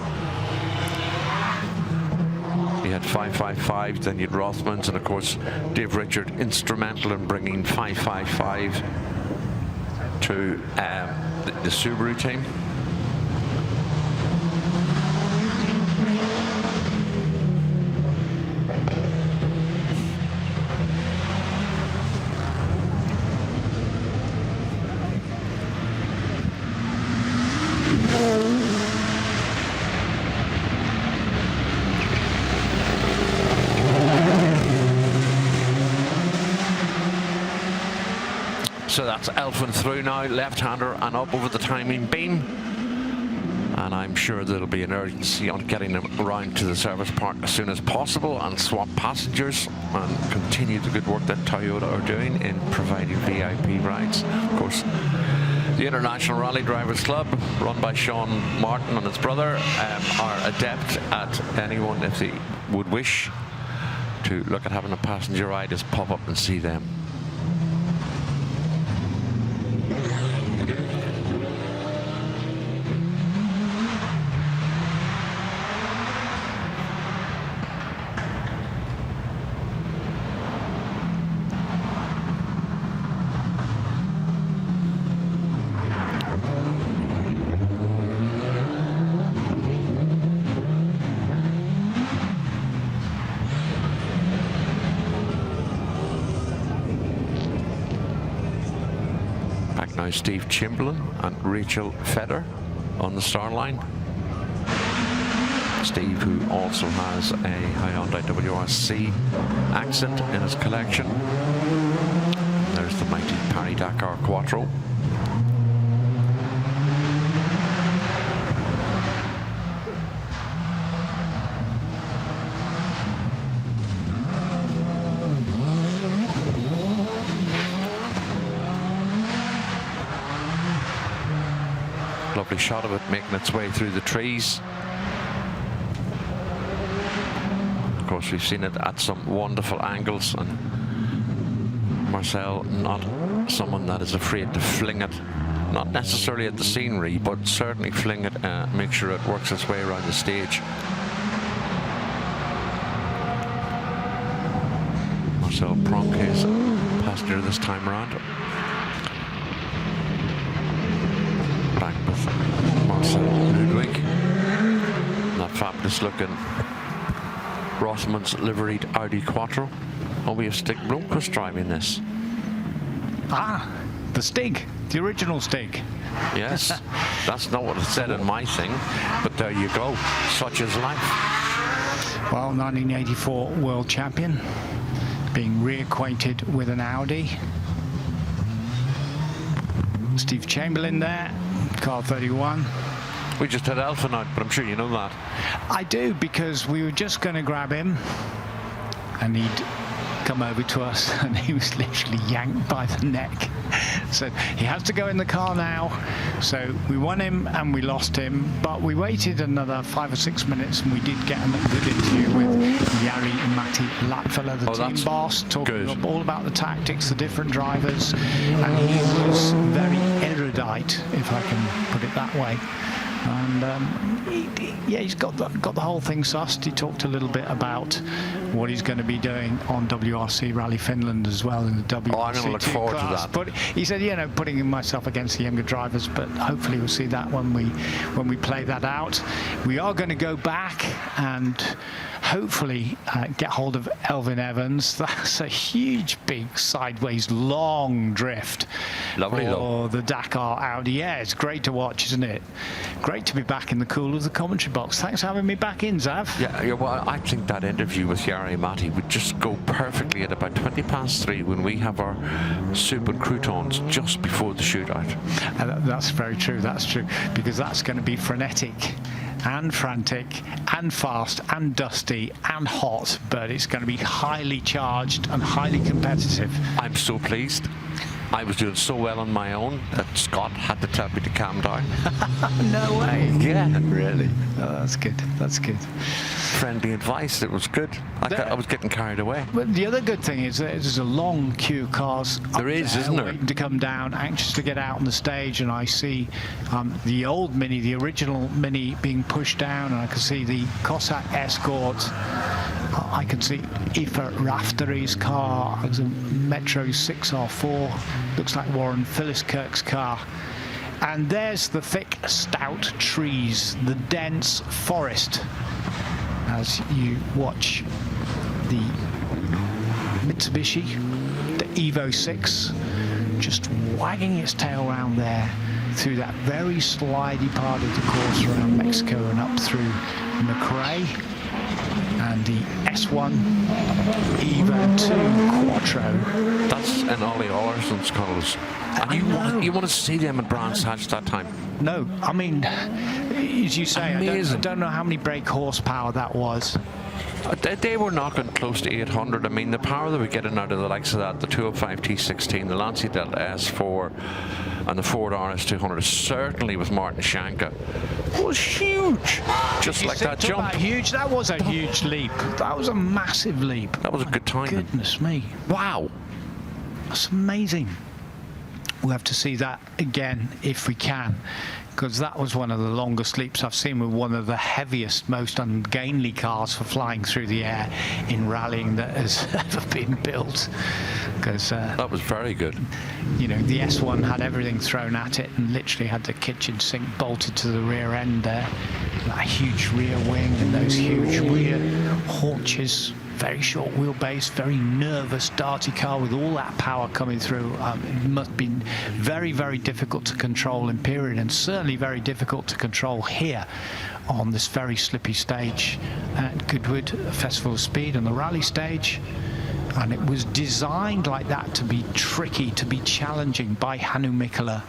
Speaker 2: you had 555, then you had Rothmans, and of course Dave Richard instrumental in bringing 555 to the Subaru team. So that's Elfin through now, left-hander and up over the timing beam. And I'm sure there'll be an urgency on getting them around to the service park as soon as possible and swap passengers and continue the good work that Toyota are doing in providing VIP rides. Of course, the International Rally Drivers Club, run by Sean Martin and his brother, are adept at anyone, if they would wish to look at having a passenger ride, just pop up and see them. Now Steve Chamberlain and Rachel Feder on the star line. Steve, who also has a Hyundai WRC accent in his collection. There's the mighty Paris-Dakar Quattro. Lovely shot of it making its way through the trees. Of course, we've seen it at some wonderful angles, and Marcel, not someone that is afraid to fling it, not necessarily at the scenery, but certainly fling it, make sure it works its way around the stage. Marcel Pronk is passenger this time around. Back with Marcel Ludwig, that fabulous looking Rothmans liveried Audi Quattro. Oh, we have Stig Blomqvist driving this.
Speaker 1: Ah, the Stig, the original Stig.
Speaker 2: Yes, that's not what it said in my thing, but there you go. Such is life.
Speaker 1: Well, 1984 world champion, being reacquainted with an Audi. Steve Chamberlain there, car 31.
Speaker 2: We just had Elfin out, but I'm sure you know that.
Speaker 1: I do, because we were just going to grab him and he'd come over to us and he was literally yanked by the neck. So he has to go in the car now. So we won him and we lost him, but we waited another 5 or 6 minutes and we did get a good interview with Jari Matti Latvala, the team boss, talking all about the tactics, the different drivers, and he was very erudite, if I can put it that way. And yeah, he's got the whole thing sussed. He talked a little bit about what he's going to be doing on WRC Rally Finland as well in the WRC.
Speaker 2: I'm going to look forward to that.
Speaker 1: But he said, you know, putting myself against the younger drivers, but hopefully we'll see that when we play that out. We are going to go back and hopefully get hold of Elfyn Evans. That's a huge, big, sideways, long drift.
Speaker 2: Lovely
Speaker 1: for the Dakar Audi. Yeah, it's great to watch, isn't it? Great to be back in the cool of the commentary box. Thanks for having me back in, Zav.
Speaker 2: Yeah, well, I think that interview with Jari Matti would just go perfectly at about 3:20 when we have our soup and croutons just before the shootout.
Speaker 1: That's very true. That's true, because that's going to be frenetic and frantic and fast and dusty and hot, but it's going to be highly charged and highly competitive.
Speaker 2: I'm so pleased. I was doing so well on my own that Scott had to tell me to calm down.
Speaker 1: No way.
Speaker 2: Yeah.
Speaker 1: Really? Oh, that's good. That's good.
Speaker 2: Friendly advice. It was good. I was getting carried away.
Speaker 1: But the other good thing is that there's a long queue of cars
Speaker 2: There is, isn't there?
Speaker 1: waiting to come down, anxious to get out on the stage, and I see the old Mini, the original Mini, being pushed down, and I can see the Cossack Escort. I can see Aoife Raftery's car. There's a Metro 6R4. Looks like Warren Philliskirk's car. And there's the thick, stout trees, the dense forest. As you watch the Mitsubishi, the Evo 6, just wagging its tail around there through that very slidey part of the course around Mexico and up through McRae. And the S1 Evo 2 Quattro.
Speaker 2: That's an Ollie Ollerson's colours. And you want to see them at Brands Hatch that time?
Speaker 1: No, I mean, as you say, I don't know how many brake horsepower that was.
Speaker 2: They were knocking close to 800. I mean, the power that we're getting out of the likes of that, the 205 T16, the Lancia Delta S4, and the Ford RS200, certainly with Martin Shanka, was huge. Just like that jump.
Speaker 1: Huge. That was a huge leap. That was a massive leap.
Speaker 2: That was a good time.
Speaker 1: Goodness me.
Speaker 2: Wow.
Speaker 1: That's amazing. We'll have to see that again if we can, because that was one of the longest leaps I've seen with one of the heaviest, most ungainly cars for flying through the air in rallying that has ever been built. Because
Speaker 2: that was very good.
Speaker 1: You know, the S1 had everything thrown at it and literally had the kitchen sink bolted to the rear end there. That huge rear wing and those huge rear haunches. Very short wheelbase, very nervous, darty car with all that power coming through. It must be very, very difficult to control in period, and certainly very difficult to control here on this very slippy stage at Goodwood Festival of Speed and the rally stage. And it was designed like that to be tricky, to be challenging by Hannu Mikkola.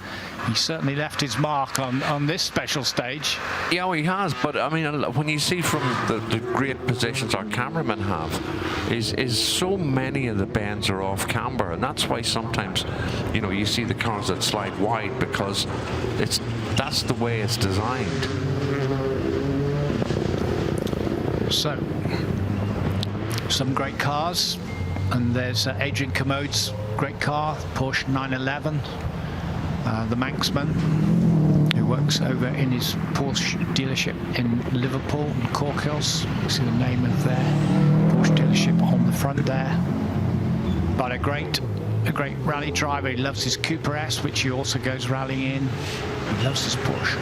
Speaker 1: He certainly left his mark on this special stage.
Speaker 2: Yeah, well, he has, but I mean, when you see from the great positions our cameramen have, is so many of the bends are off camber, and that's why sometimes, you know, you see the cars that slide wide, because that's the way it's designed. So,
Speaker 1: some great cars. And there's Adrian Commode's great car, Porsche 911, the Manxman, who works over in his Porsche dealership in Liverpool, in Corkhills. You see the name of their Porsche dealership on the front there. But a great rally driver. He loves his Cooper S, which he also goes rallying in. He loves his Porsche.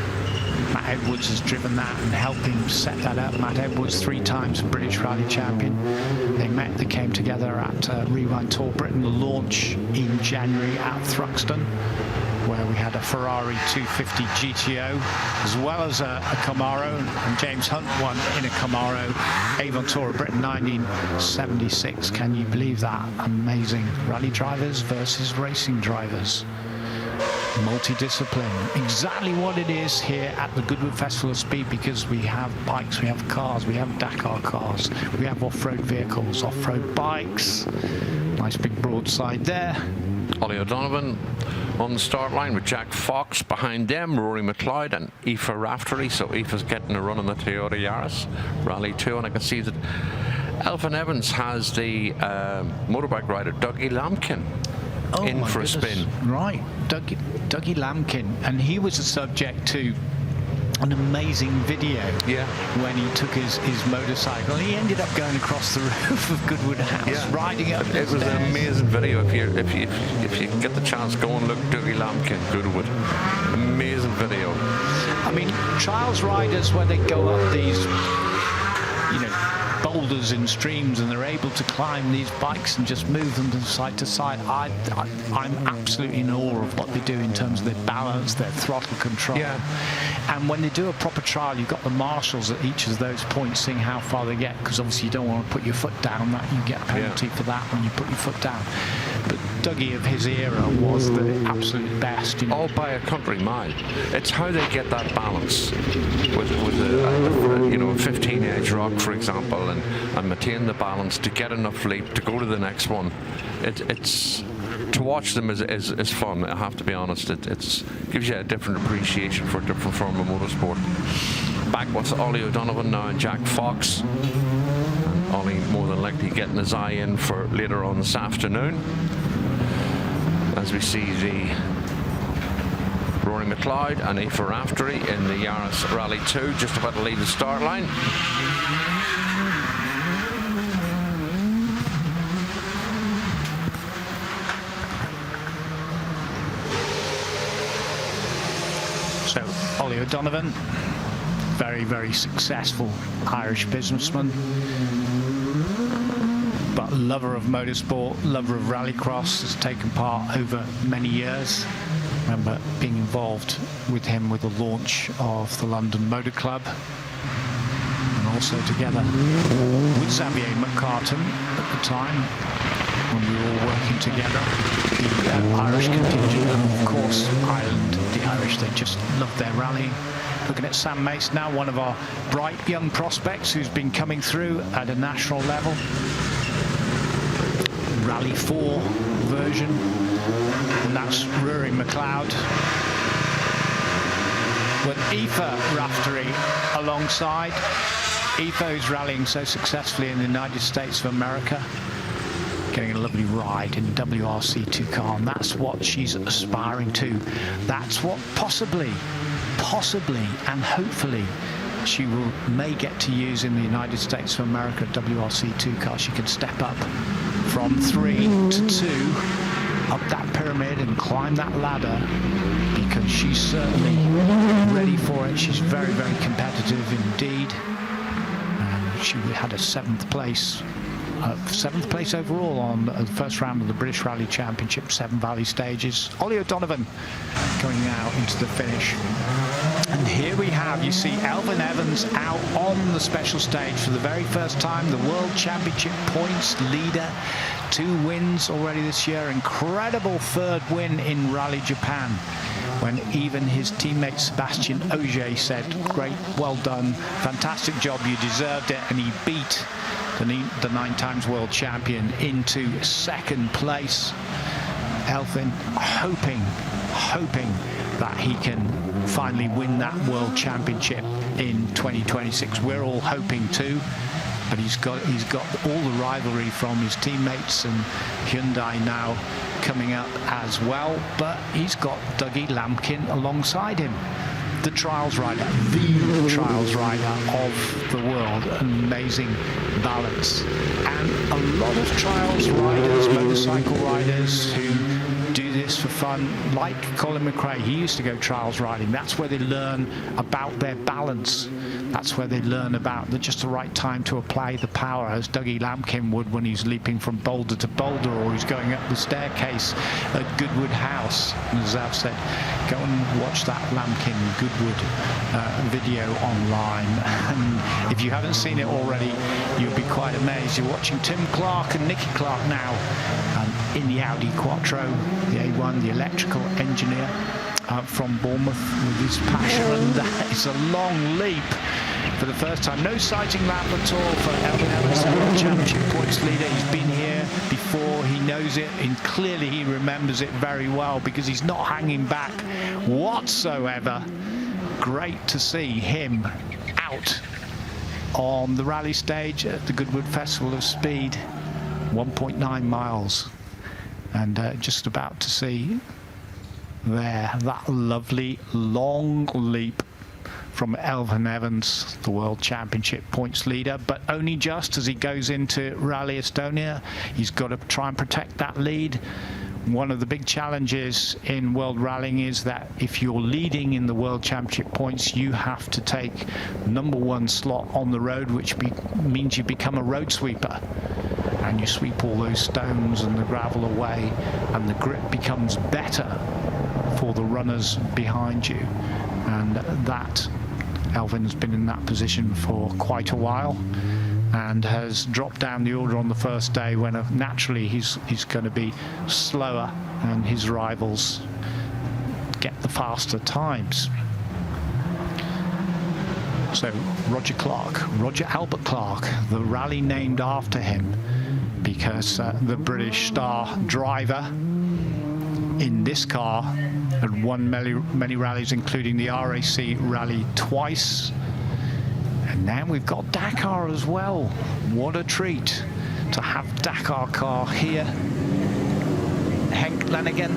Speaker 1: Matt Edwards has driven that and helped him set that up. Matt Edwards, 3 times British Rally champion. They came together at Rewind Tour Britain, the launch in January at Thruxton, where we had a Ferrari 250 GTO, as well as a Camaro, and James Hunt won in a Camaro, Avon Tour of Britain 1976. Can you believe that? Amazing. Rally drivers versus racing drivers. Multidiscipline, exactly what it is here at the Goodwood Festival of Speed, because we have bikes, we have cars, we have Dakar cars, we have off-road vehicles, off-road bikes. Nice big broadside there.
Speaker 2: Ollie O'Donovan on the start line with Jack Fox behind them, Rory McLeod and Aoife Raftery. So Aoife's getting a run on the Toyota Yaris Rally 2, and I can see that Elfyn Evans has the motorbike rider Dougie Lampkin in for a spin.
Speaker 1: Right, Dougie Lampkin, and he was the subject to an amazing video.
Speaker 2: Yeah.
Speaker 1: When he took his motorcycle, he ended up going across the roof of Goodwood House, riding up.
Speaker 2: It was an amazing video. If you get the chance, go and look Dougie Lampkin, Goodwood. Amazing video.
Speaker 1: I mean, trials riders, when they go up these, you know, boulders in streams, and they're able to climb these bikes and just move them from side to side. I'm absolutely in awe of what they do in terms of their balance, their throttle control.
Speaker 2: Yeah.
Speaker 1: And when they do a proper trial, you've got the marshals at each of those points seeing how far they get, because obviously you don't want to put your foot down. That you get a penalty for that when you put your foot down. But Dougie of his era was the absolute best. You know.
Speaker 2: All by a country mile. It's how they get that balance with a 15-edge rock, for example, and maintain the balance to get enough leap to go to the next one. It's to watch them is fun. I have to be honest. It gives you a different appreciation for a different form of motorsport. Back with Ollie O'Donovan now and Jack Fox. And Ollie more than likely getting his eye in for later on this afternoon. As we see the Rory McLeod and Aoife Raftery in the Yaris Rally 2 just about to leave the start line.
Speaker 1: So Ollie O'Donovan, very, very successful Irish businessman, but lover of motorsport, lover of rallycross, has taken part over many years. I remember being involved with him with the launch of the London Motor Club, and also together with Xavier McCartan at the time when we were all working together, the Irish contingent, and of course Ireland, the Irish, they just love their rallying. Looking at Sam Mace now, one of our bright young prospects who's been coming through at a national level. Rally 4 version, and that's Rory McLeod. With Aoife Raftery alongside. Aoife, who's rallying so successfully in the United States of America, getting a lovely ride in the WRC2 car, and that's what she's aspiring to. That's what possibly and hopefully she may get to use in the United States of America WRC2 car. She can step up from 3 to 2 up that pyramid and climb that ladder, because she's certainly ready for it. She's very, very competitive indeed. She had a 7th place overall on the first round of the British Rally Championship, 7 Valley stages. Ollie O'Donovan going now into the finish. And here we have, you see Elfyn Evans out on the special stage for the very first time, the World Championship points leader. 2 wins already this year. Incredible 3rd win in Rally Japan, when even his teammate Sebastian Ogier said, great, well done, fantastic job, you deserved it. And he beat the 9 times world champion into 2nd place. Elfyn hoping that he can finally win that world championship in 2026. We're all hoping too, but he's got all the rivalry from his teammates, and Hyundai now coming up as well. But he's got Dougie Lampkin alongside him, the trials rider of the world. An amazing balance, and a lot of trials riders, motorcycle riders who do this for fun, like Colin McRae. He used to go trials riding. That's where they learn about their balance. That's where they learn about just the right time to apply the power, as Dougie Lampkin would when he's leaping from boulder to boulder, or he's going up the staircase at Goodwood House. And as I've said, go and watch that Lampkin Goodwood video online. And if you haven't seen it already, you'll be quite amazed. You're watching Tim Clark and Nicky Clark now in the Audi Quattro, the A1, the electrical engineer from Bournemouth, with his passion. And it's a long leap for the first time. No sighting lap at all for Elfyn Evans, the World Championship points leader. He's been here before, he knows it, and clearly he remembers it very well, because he's not hanging back whatsoever. Great to see him out on the rally stage at the Goodwood Festival of Speed. 1.9 miles, and just about to see there that lovely long leap from Elfyn Evans, the World Championship points leader, but only just as he goes into Rally Estonia. He's got to try and protect that lead. One of the big challenges in world rallying is that if you're leading in the World Championship points, you have to take #1 slot on the road, which means you become a road sweeper, and you sweep all those stones and the gravel away, and the grip becomes better for the runners behind you. And that Elfyn's been in that position for quite a while, and has dropped down the order on the first day, when naturally he's going to be slower, and his rivals get the faster times. So Roger Albert Clark, the rally named after him, because the British star driver in this car, had won many rallies, including the RAC Rally twice. And now we've got Dakar as well. What a treat to have Dakar car here. Henk Latigan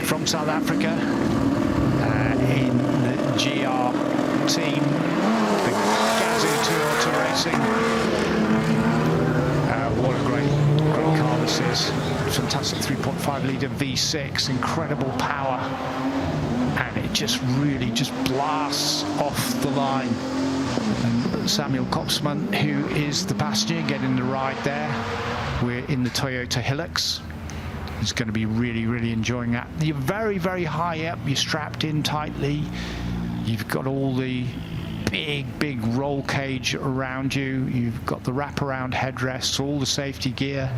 Speaker 1: from South Africa in the GR team, the Gazoo Toyota Racing. What a great car this is. Fantastic 3.5 litre V6, incredible power, and it just really blasts off the line. And Samuel Kopsman, who is the passenger getting the ride there, we're in the Toyota Hilux. He's going to be really enjoying that. You're very high up, you're strapped in tightly, you've got all the big roll cage around you, you've got the wraparound headrests, all the safety gear,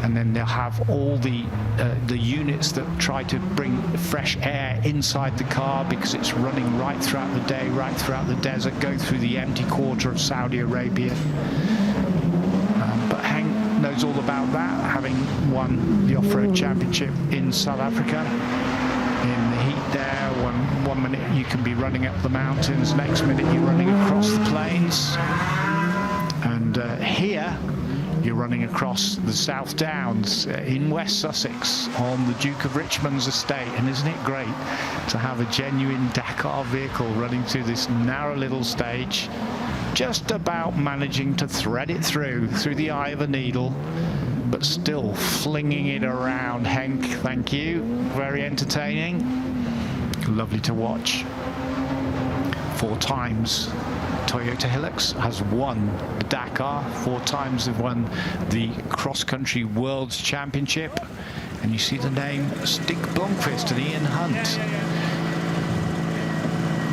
Speaker 1: and then they'll have all the units that try to bring fresh air inside the car, because it's running right throughout the day, right throughout the desert, go through the empty quarter of Saudi Arabia. But Henk knows all about that, having won the off-road championship in South Africa. In the heat there, one minute you can be running up the mountains, next minute you're running across the plains, and here you're running across the South Downs in West Sussex on the Duke of Richmond's estate. And isn't it great to have a genuine Dakar vehicle running through this narrow little stage, just about managing to thread it through the eye of a needle, but still flinging it around. Henk, thank you. Very entertaining. Lovely to watch. 4 times Toyota Hilux has won the Dakar. 4 times they've won the Cross Country World's Championship. And you see the name Stig Blomqvist and Ian Hunt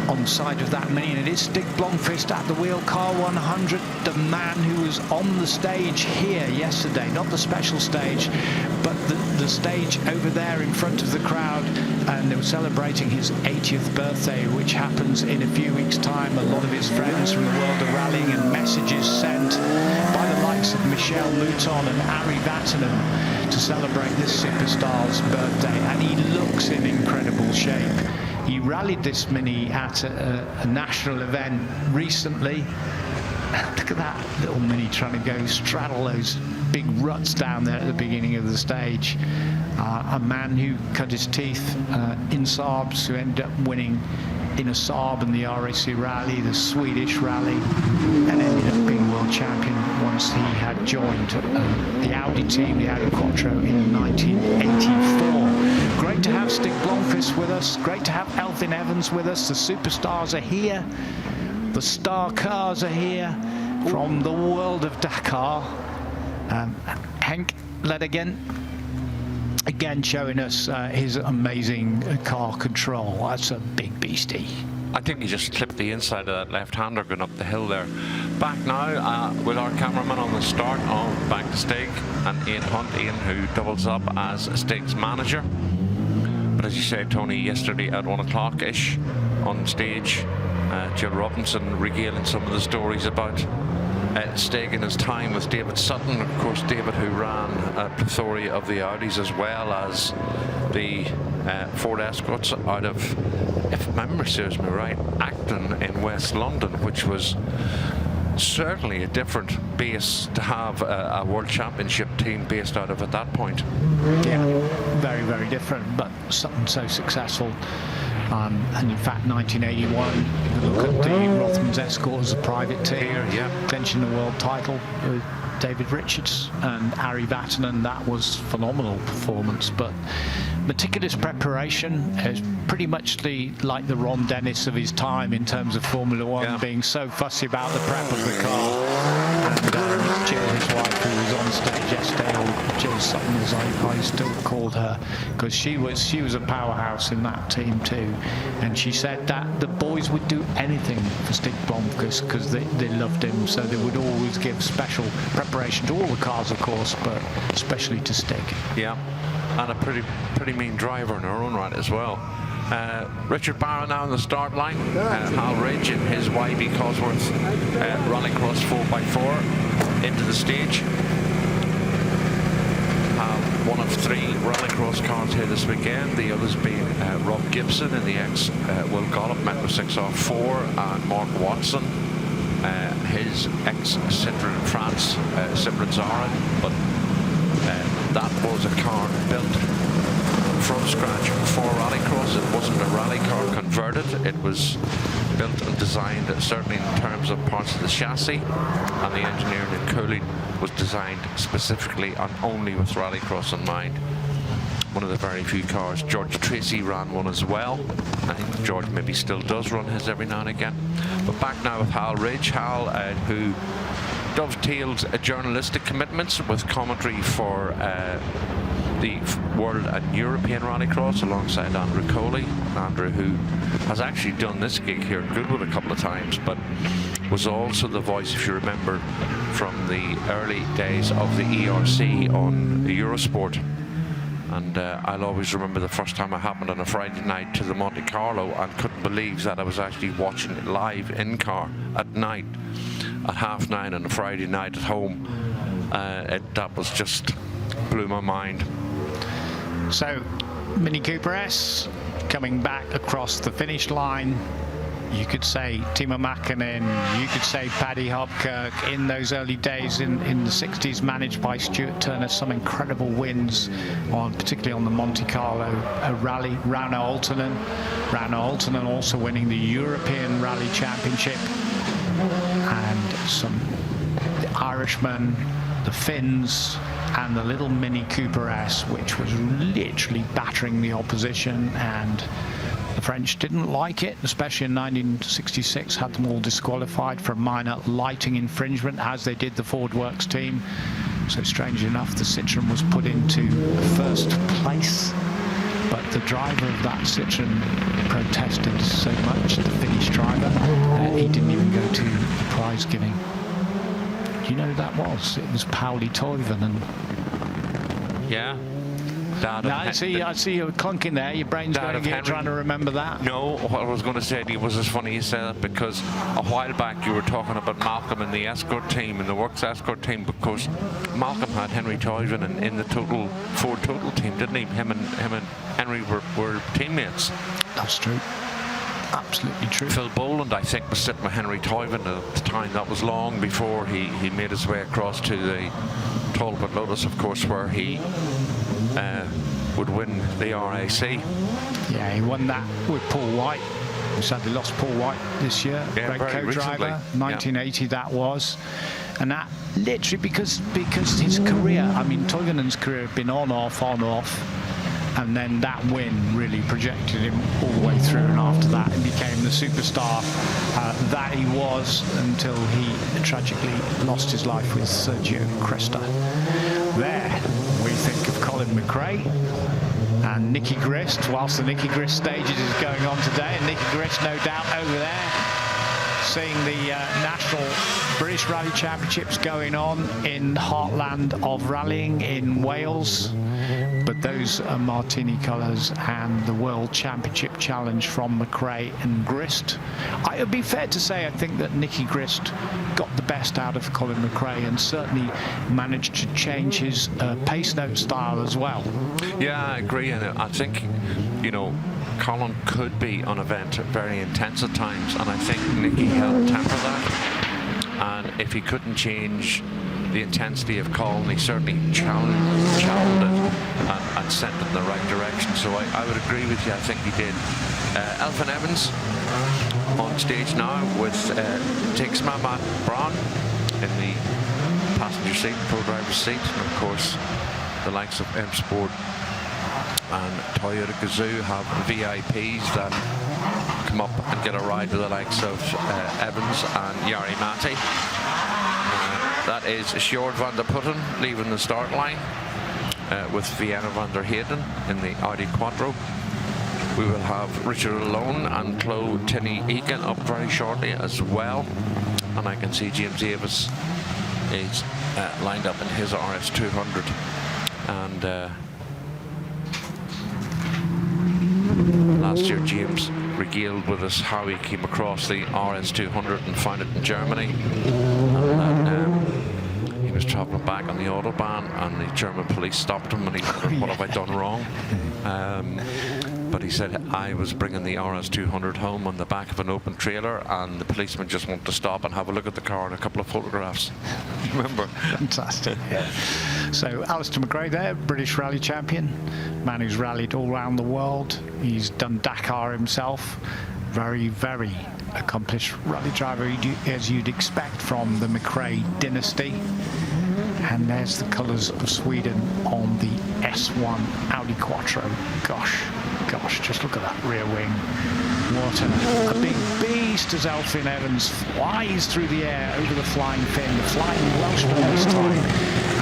Speaker 1: on the side of that mini, and it is Stig Blomqvist at the wheel. Car 100, the man who was on the stage here yesterday, not the special stage, but the stage over there in front of the crowd, and they were celebrating his 80th birthday, which happens in a few weeks' time. A lot of his friends from the world of rallying, and messages sent by the likes of Michel Mouton and Ari Vatanen to celebrate this superstar's birthday, and he looks in incredible shape. He rallied this Mini at a national event recently. Look at that little Mini trying to go straddle those big ruts down there at the beginning of the stage. A man who cut his teeth in Saabs, who ended up winning in a Saab in the RAC Rally, the Swedish Rally, and ended up being world champion once he had joined the Audi team, the Audi Quattro, in 1984. Great to have Stig Blomqvist with us. Great to have Elfyn Evans with us. The superstars are here. The star cars are here from the world of Dakar. Henk Latigan again showing us his amazing car control. That's a big beastie.
Speaker 2: I think he just clipped the inside of that left-hander going up the hill there. Back now with our cameraman on the start, back to Stig and Ian Hunt. Ian, who doubles up as Stig's manager. But as you say, Tony, yesterday at 1 o'clock-ish on stage, Jill Robinson regaling some of the stories about Stig and his time with David Sutton. Of course, David, who ran a plethora of the Audis, as well as the Ford Escorts out of, if memory serves me right, Acton in West London, which was certainly a different base to have a World Championship team based out of at that point.
Speaker 1: Yeah, very different, but something so successful. And in fact, 1981, if you look at the Rothmans Escort as a private team, clinching the world title with David Richards and Ari Vatanen. That was phenomenal performance, but meticulous preparation is pretty much like the Ron Dennis of his time in terms of Formula One, being so fussy about the prep of the car. And Jill, his wife, who was on stage yesterday, or Jill Sutton as I still called her, because she was a powerhouse in that team too. And she said that the boys would do anything for Stig Blomqvist because they loved him, so they would always give special preparation to all the cars, of course, but especially to Stig.
Speaker 2: Yeah, and a pretty mean driver in her own right as well. Richard Barra now on the start line. Hal Ridge in his YB Cosworth Rallycross 4x4 into the stage. Hal one of 3 rallycross cars here this weekend, the others being Rob Gibson in the ex-Will Gollop Metro 6R4, and Mark Watson, his ex-Citroën France, Citroën Zara, but that was a car built from scratch for rallycross. It wasn't a rally car converted. It was built and designed, certainly in terms of parts of the chassis, and the engineering and cooling was designed specifically and only with rallycross in mind. One of the very few cars. George Tracy ran one as well. I think George maybe still does run his every now and again. But back now with Hal Ridge. Hal, who dovetails journalistic commitments with commentary for the World and European Rallycross alongside Andrew Coley. Andrew, who has actually done this gig here at Goodwood a couple of times, but was also the voice, if you remember, from the early days of the ERC on Eurosport. And I'll always remember the first time it happened on a Friday night to the Monte Carlo, and couldn't believe that I was actually watching it live in car at night at 9:30 on a Friday night at home. That was just blew my mind.
Speaker 1: So Mini Cooper S coming back across the finish line. You could say Timo Mäkinen, you could say Paddy Hopkirk. In those early days in the 60s, managed by Stuart Turner, some incredible wins, particularly on the Monte Carlo rally. Rauno Aaltonen also winning the European Rally Championship, and some Irishmen, the Finns, and the little Mini Cooper S, which was literally battering the opposition, and the French didn't like it, especially in 1966, had them all disqualified for a minor lighting infringement, as they did the Ford Works team. So strangely enough, the Citroën was put into first place, but the driver of that Citroën protested so much, the Finnish driver, he didn't even go to the prize giving. You know who that was? It was Pauli Toivonen.
Speaker 2: Yeah.
Speaker 1: No, I see you clunking there. Your brain's going to get trying to remember that.
Speaker 2: No, what I was going to say to you was, it's funny you said that, because a while back you were talking about Malcolm and the escort team, and the Works escort team, because Malcolm had Henry Toivonen in the Ford Total team, didn't he? Him and Henry were teammates. That's true. Absolutely true. Phil Boland, I think, was sitting with Henry Toivonen at the time. That was long before he made his way across to the Talbot Lotus, of course, where he would win the RAC.
Speaker 1: Yeah, he won that with Paul White. We sadly lost Paul White this year.
Speaker 2: Yeah,
Speaker 1: great co-driver, 1980
Speaker 2: yeah.
Speaker 1: That was. And that literally because his career, I mean, Toivonen's career had been on, off, and then that win really projected him all the way through, and after that he became the superstar that he was, until he tragically lost his life with Sergio Cresta. There we think of Colin McRae and Nicky Grist, whilst the Nicky Grist stages is going on today, and Nicky Grist no doubt over there seeing the National British Rally Championships going on in heartland of rallying in Wales. But those are Martini colours and the World Championship Challenge from McRae and Grist. It would be fair to say, I think, that Nicky Grist got the best out of Colin McRae, and certainly managed to change his pace note style as well.
Speaker 2: Yeah, I agree, and I think, you know, Colin could be on event very intense at times, and I think Nicky helped temper that. And if he couldn't change the intensity of Colin, he certainly challenged it and sent it in the right direction. So I would agree with you. I think he did. Elfyn Evans on stage now with Tixma Matt Brown in the passenger seat, co-driver's seat, and of course the likes of M Sport and Toyota Gazoo have VIPs that come up and get a ride with the likes of Evans and Jari Matti. That is Sjord van der Putten leaving the start line with Vienna van der Heyden in the Audi Quattro. We will have Richard Alone and Chloe Tinney Egan up very shortly as well. And I can see James Davis is lined up in his RS200. And last year James regaled with us how he came across the RS200 and found it in Germany. And he was travelling back on the Autobahn, and the German police stopped him, and he wondered, what have I done wrong? But he said, I was bringing the RS200 home on the back of an open trailer, and the policeman just wanted to stop and have a look at the car and a couple of photographs. Remember?
Speaker 1: Fantastic. Yeah. So Alistair McRae there, British rally champion, man who's rallied all around the world. He's done Dakar himself. Very, very accomplished rally driver, as you'd expect from the McRae dynasty. And there's the colours of Sweden on the S1 Audi Quattro. Gosh, just look at that rear wing. What a big beast as Elfyn Evans flies through the air over the flying fin, the flying Welshman this time,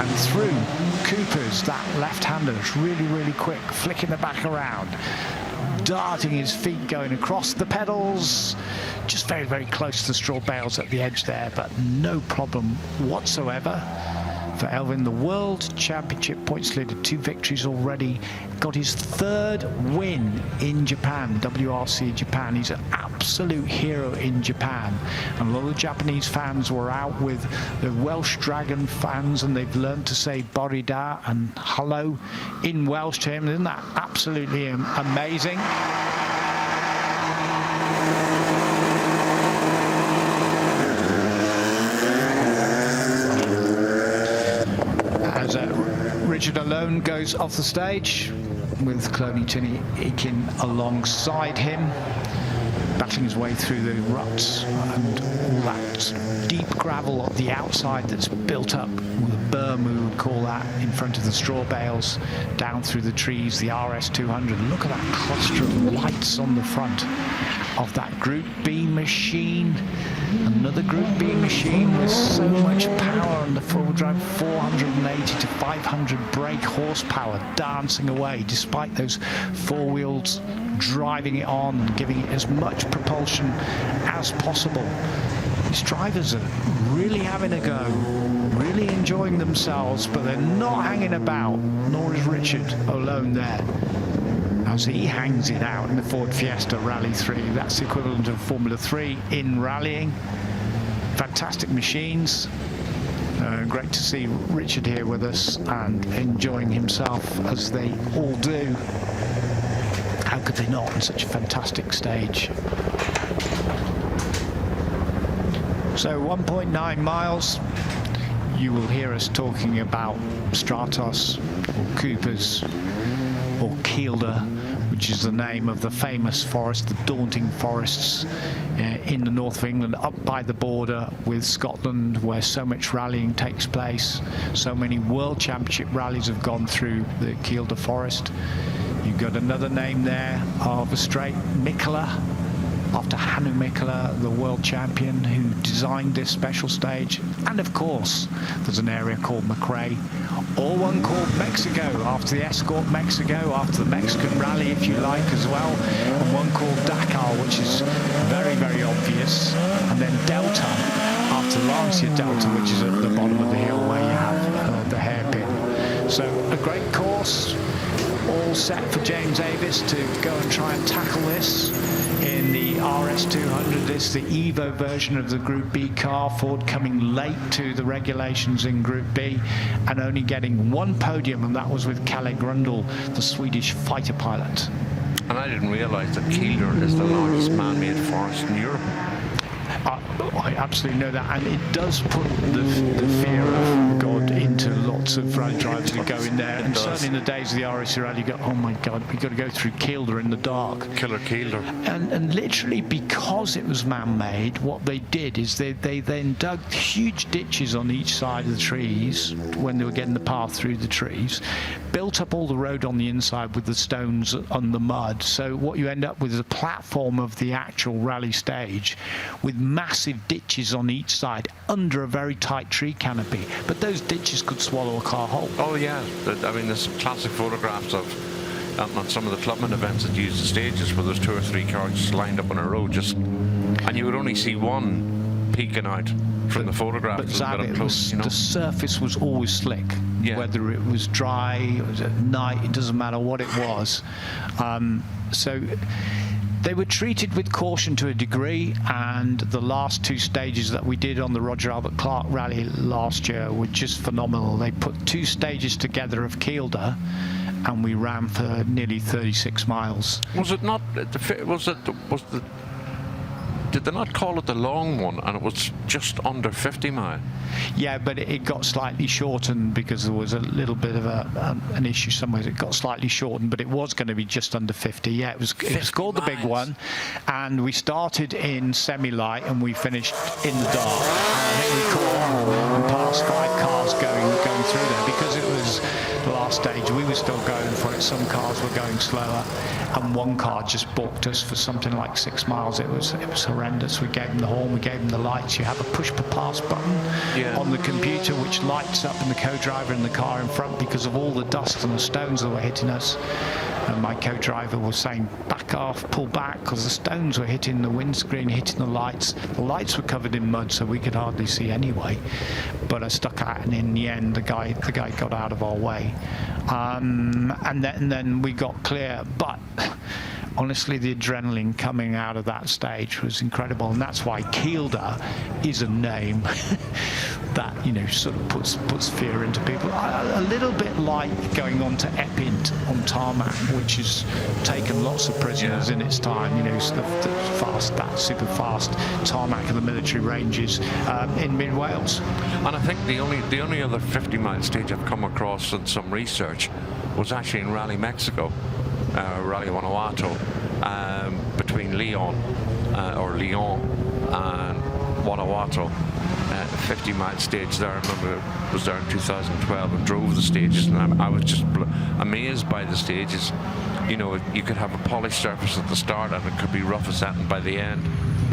Speaker 1: and through Cooper's, that left-hander is really, really quick, flicking the back around, darting his feet, going across the pedals, just very, very close to the straw bales at the edge there, but no problem whatsoever for Elfyn. The World Championship points leader, 2 victories already, got his 3rd win in Japan, WRC Japan. He's an absolute hero in Japan, and a lot of Japanese fans were out with the Welsh Dragon fans, and they've learned to say Borida and hello in Welsh to him. Isn't that absolutely amazing? As Richard Alone goes off the stage with Cloney Tinney Eakin alongside him, battling his way through the ruts and all that deep gravel on the outside that's built up with a berm, we would call that, in front of the straw bales, down through the trees, the RS200. Look at that cluster of lights on the front of that Group B machine. Another Group B machine with so much power on the four-wheel drive, 480 to 500 brake horsepower, dancing away despite those four wheels driving it on and giving it as much propulsion as possible. These drivers are really having a go, really enjoying themselves, but they're not hanging about, nor is Richard alone there, as he hangs it out in the Ford Fiesta Rally 3. That's the equivalent of Formula 3 in rallying. Fantastic machines. Great to see Richard here with us and enjoying himself as they all do. How could they not on such a fantastic stage? So 1.9 miles. You will hear us talking about Stratos or Coopers or Kielder, which is the name of the famous forest, the daunting forests in the north of England, up by the border with Scotland, where so much rallying takes place. So many World Championship rallies have gone through the Kielder forest. You've got another name there of a straight, Mikkola, after Hannu Mikkola, the world champion who designed this special stage. And of course, there's an area called McRae, or one called Mexico, after the Escort Mexico, after the Mexican rally, if you like, as well, and one called Dakar, which is very, very obvious, and then Delta, after Lancia Delta, which is at the bottom of the hill where you have the hairpin. So a great course, all set for James Avis to go and try and tackle this in the RS200. This is the Evo version of the Group B car. Ford coming late to the regulations in Group B and only getting one podium, and that was with Kalle Grundle, the Swedish fighter pilot.
Speaker 2: And I didn't realise that Kielder is the largest man-made forest in Europe.
Speaker 1: I absolutely know that, and it does put the fear of God into lots of rally drivers who go in there, and certainly in the days of the RS Rally, you go, oh my God, we've got to go through Kielder in the dark.
Speaker 2: Killer Kielder.
Speaker 1: And literally, because it was man-made, what they did is they then dug huge ditches on each side of the trees when they were getting the path through the trees, built up all the road on the inside with the stones and the mud. So what you end up with is a platform of the actual rally stage with massive ditches on each side under a very tight tree canopy, but those ditches could swallow a car whole.
Speaker 2: Oh yeah, I mean there's some classic photographs of on some of the clubman events that use the stages where there's 2 or 3 cars just lined up on a road, just, and you would only see one peeking out from the photograph.
Speaker 1: But the surface was always slick, whether it was dry, it was at night, it doesn't matter what it was. So They were treated with caution to a degree, and the last 2 stages that we did on the Roger Albert Clark Rally last year were just phenomenal. They put 2 stages together of Kielder, and we ran for nearly 36 miles.
Speaker 2: Was it not? Did they not call it the long one, and it was just under 50 mile?
Speaker 1: Yeah, but it got slightly shortened because there was a little bit of an issue somewhere. It got slightly shortened, but it was going to be just under 50. Yeah, it was called the big one, and we started in semi-light and we finished in the dark. And I think we caught and passed 5 cars going through there because it was the last stage. We were still going for it. Some cars were going slower, and one car just balked us for something like 6 miles. It was horrendous. We gave them the horn, we gave them the lights. You have a push per pass button on the computer which lights up in the co-driver in the car in front because of all the dust and the stones that were hitting us. And my co-driver was saying, back off, pull back, because the stones were hitting the windscreen, hitting the lights. The lights were covered in mud, so we could hardly see anyway. But I stuck out, and in the end, the guy got out of our way. And then we got clear. But honestly, the adrenaline coming out of that stage was incredible, and that's why Kielder is a name that, you know, sort of puts fear into people. A little bit like going on to Epint on tarmac, which has taken lots of prisoners in its time. You know, that super fast tarmac of the military ranges in mid Wales.
Speaker 2: And I think the only other 50-mile stage I've come across in some research was actually in Rally Mexico. Rally Guanajuato, between Leon and Guanajuato, 50-mile stage there. I remember I was there in 2012 and drove the stages, and I was just amazed by the stages. You know, you could have a polished surface at the start and it could be rough as satin by the end,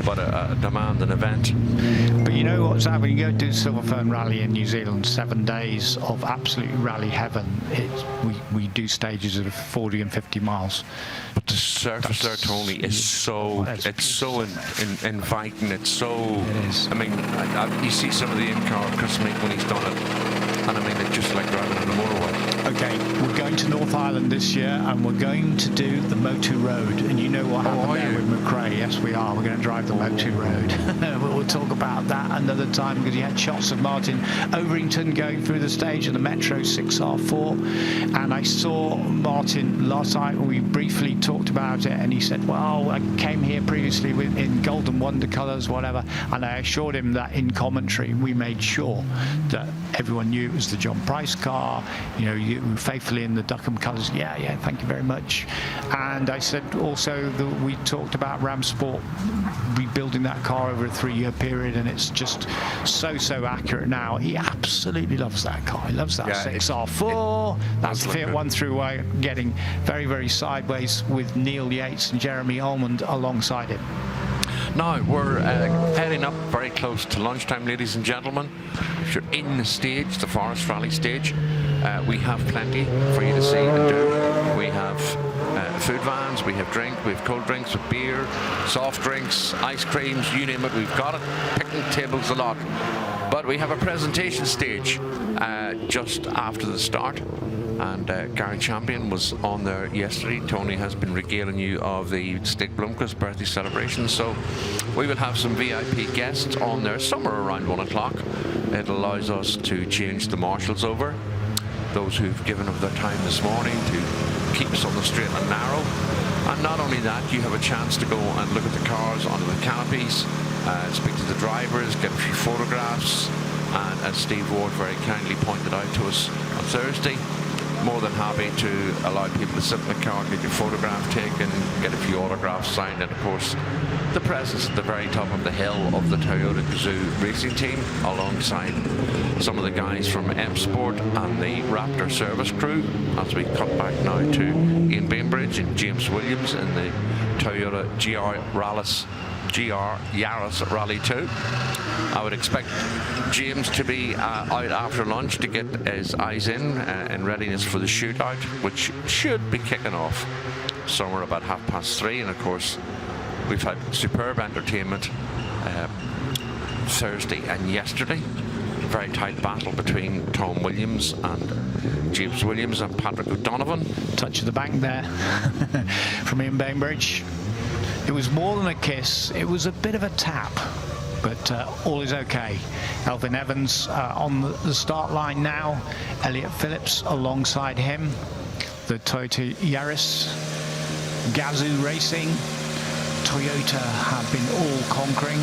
Speaker 2: but a demanding event.
Speaker 1: But you know what's happening? You go do Silver Fern Rally in New Zealand, 7 days of absolute rally heaven. We do stages of 40 and 50 miles.
Speaker 2: But the surface there, Tony, is so inviting. It's so.
Speaker 1: It is.
Speaker 2: I mean, you see some of the in-car Chris Meek when he's done it, and I mean, it's just like driving on the motorway.
Speaker 1: Okay, we're going to North Island this year, and we're going to do the Motu Road. And you know what happened there with McRae? Yes, we are. We're going to drive the Motu Road. We'll talk about that another time, because you had shots of Martin Overington going through the stage of the Metro 6R4, and I saw Martin last night when we briefly talked about it, and he said, well, I came here previously in Golden Wonder colours, whatever, and I assured him that in commentary we made sure that everyone knew it was the John Price car, you know, you faithfully in the Duckham colours. Yeah, thank you very much. And I said also that we talked about Ram Sport rebuilding that car over a 3-year period, and it's just so accurate now. He absolutely loves that car. He loves that 6R4. That's the Fiat 1 throughway, getting very sideways with Neil Yates and Jeremy Almond alongside him.
Speaker 2: Now we're heading up very close to lunchtime, ladies and gentlemen. If you're in the stage, the Forest Rally Stage, we have plenty for you to see and do. We have food vans, we have drink, we have cold drinks with beer, soft drinks, ice creams, you name it, we've got it. Picnic tables a lot. But we have a presentation stage just after the start. And Gary Champion was on there yesterday. Tony has been regaling you of the Stig Blomqvist birthday celebration. So we will have some VIP guests on there somewhere around 1 o'clock. It allows us to change the marshals over, those who've given of their time this morning to keep us on the straight and narrow. And not only that, you have a chance to go and look at the cars under the canopies, speak to the drivers, get a few photographs. And as Steve Ward very kindly pointed out to us on Thursday, more than happy to allow people to sit in the car, get your photograph taken, get a few autographs signed, and of course the presence at the very top of the hill of the Toyota Gazoo racing team, alongside some of the guys from M Sport and the Raptor service crew, as we cut back now to Ian Bainbridge and James Williams in the Toyota GR Yaris Rally 2. I would expect James to be out after lunch to get his eyes in readiness for the shootout, which should be kicking off somewhere about 3:30. And of course, we've had superb entertainment Thursday and yesterday. Very tight battle between Tom Williams and James Williams and Patrick O'Donovan.
Speaker 1: Touch of the bank there from Ian Bainbridge. It was more than a kiss, it was a bit of a tap, but all is okay. Elfyn Evans on the start line now, Elliot Phillips alongside him, the Toyota Yaris, Gazoo Racing, Toyota have been all-conquering.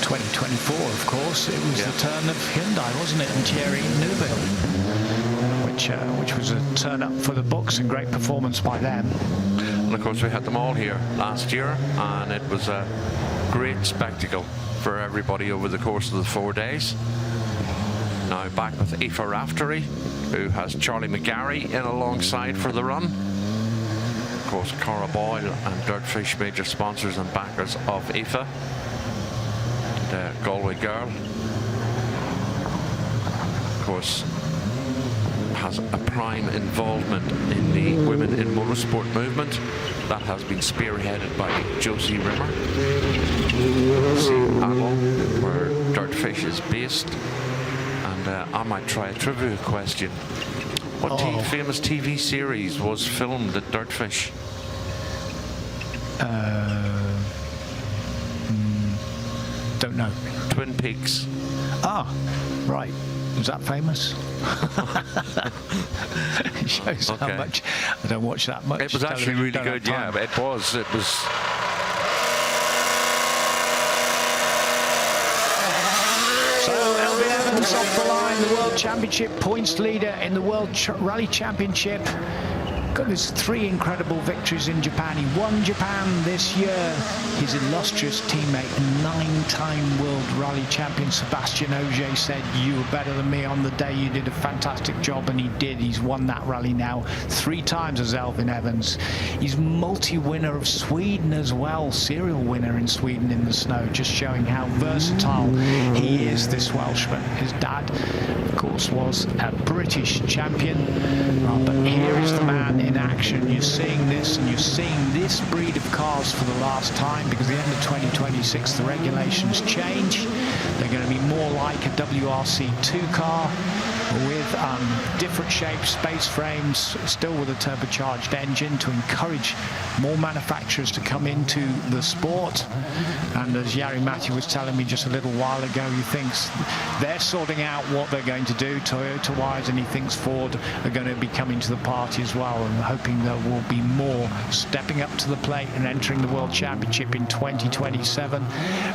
Speaker 1: 2024, of course, it was the turn of Hyundai, wasn't it, and Thierry Neuville, which was a turn up for the books and great performance by them.
Speaker 2: And of course we had them all here last year, and it was a great spectacle for everybody over the course of the 4 days. Now back with Aoife Raftery, who has Charlie McGarry in alongside for the run. Of course, Cara Boyle and Dirtfish, major sponsors and backers of Aoife. The Galway girl, of course, has a prime involvement in the women in motorsport movement. That has been spearheaded by Josie Rimmer. St. Allo, where Dirtfish is based. And I might try a trivia question. What famous TV series was filmed at Dirtfish?
Speaker 1: Don't know.
Speaker 2: Twin Peaks.
Speaker 1: Ah, right. Was that famous? It shows how much I don't watch that much.
Speaker 2: It was actually really good, yeah. But it was. So
Speaker 1: Elfyn Evans off the line, the World Championship points leader in the World Rally Championship. Got his 3 incredible victories in Japan. He won Japan this year. His illustrious teammate, 9-time World Rally Champion Sebastian Ogier, said, "You were better than me on the day. You did a fantastic job," and he did. He's won that rally now 3 times as Elfyn Evans. He's multi-winner of Sweden as well, serial winner in Sweden in the snow, just showing how versatile he is, this Welshman. His dad, of course, was a British champion, but here is the man in action. You're seeing this, and you're seeing this breed of cars for the last time, because at the end of 2026 the regulations change. They're going to be more like a WRC2 car with different shapes, space frames, still with a turbocharged engine to encourage more manufacturers to come into the sport. And as Jari Matti was telling me just a little while ago, he thinks they're sorting out what they're going to do Toyota-wise, and he thinks Ford are going to be coming to the party as well, and hoping there will be more stepping up to the plate and entering the World Championship in 2027.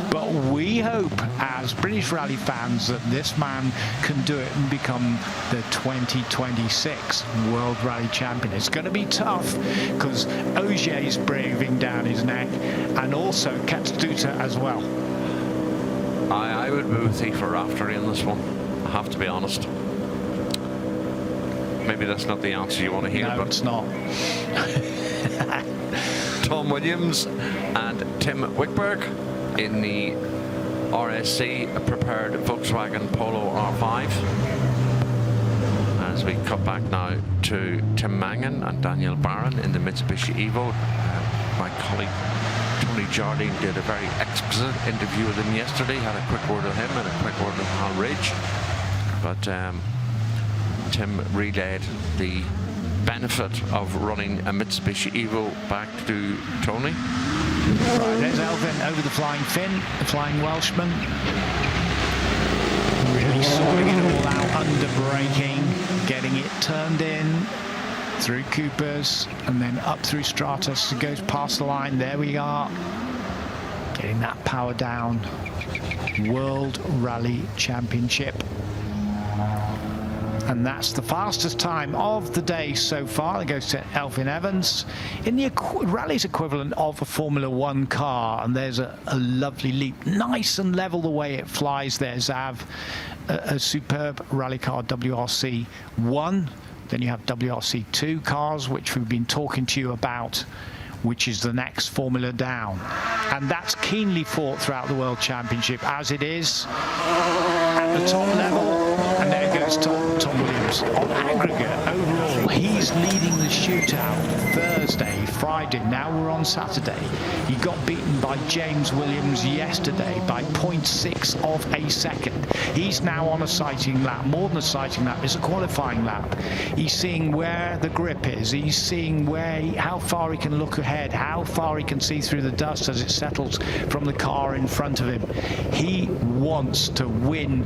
Speaker 1: But we hope, as British Rally fans, that this man can do it and become the 2026 World Rally Champion. It's going to be tough because Ogier is breathing down his neck, and also Katsuta as well.
Speaker 2: I would move with Aoife Raftery in this one, I have to be honest. Maybe that's not the answer you want to hear,
Speaker 1: no,
Speaker 2: but
Speaker 1: it's not.
Speaker 2: Tom Williams and Tim Wickberg in the RSC prepared Volkswagen Polo R5. As we cut back now to Tim Mangan and Daniel Barron in the Mitsubishi Evo. My colleague Tony Jardine did a very exquisite interview with him yesterday, had a quick word with him and a quick word with Hal Ridge. But Tim relayed the benefit of running a Mitsubishi Evo back to Tony.
Speaker 1: Right, there's Elfyn over the flying Finn, the flying Welshman. Really sorting it all out, under braking, getting it turned in through Coopers and then up through Stratus. It goes past the line. There we are, getting that power down. World Rally Championship. And that's the fastest time of the day so far. It goes to Elfyn Evans in the rally's equivalent of a Formula 1 car. And there's a lovely leap, nice and level the way it flies there. Zav, a superb rally car, WRC1. Then you have WRC2 cars, which we've been talking to you about, which is the next formula down. And that's keenly fought throughout the World Championship, as it is at the top level. And there goes Tom Williams. On aggregate, overall, he's leading the shootout Thursday, Friday. Now we're on Saturday. He got beaten by James Williams yesterday by 0.6 of a second. He's now on a sighting lap, more than a sighting lap, it's a qualifying lap. He's seeing where the grip is. He's seeing how far he can look ahead ahead, how far he can see through the dust as it settles from the car in front of him. He wants to win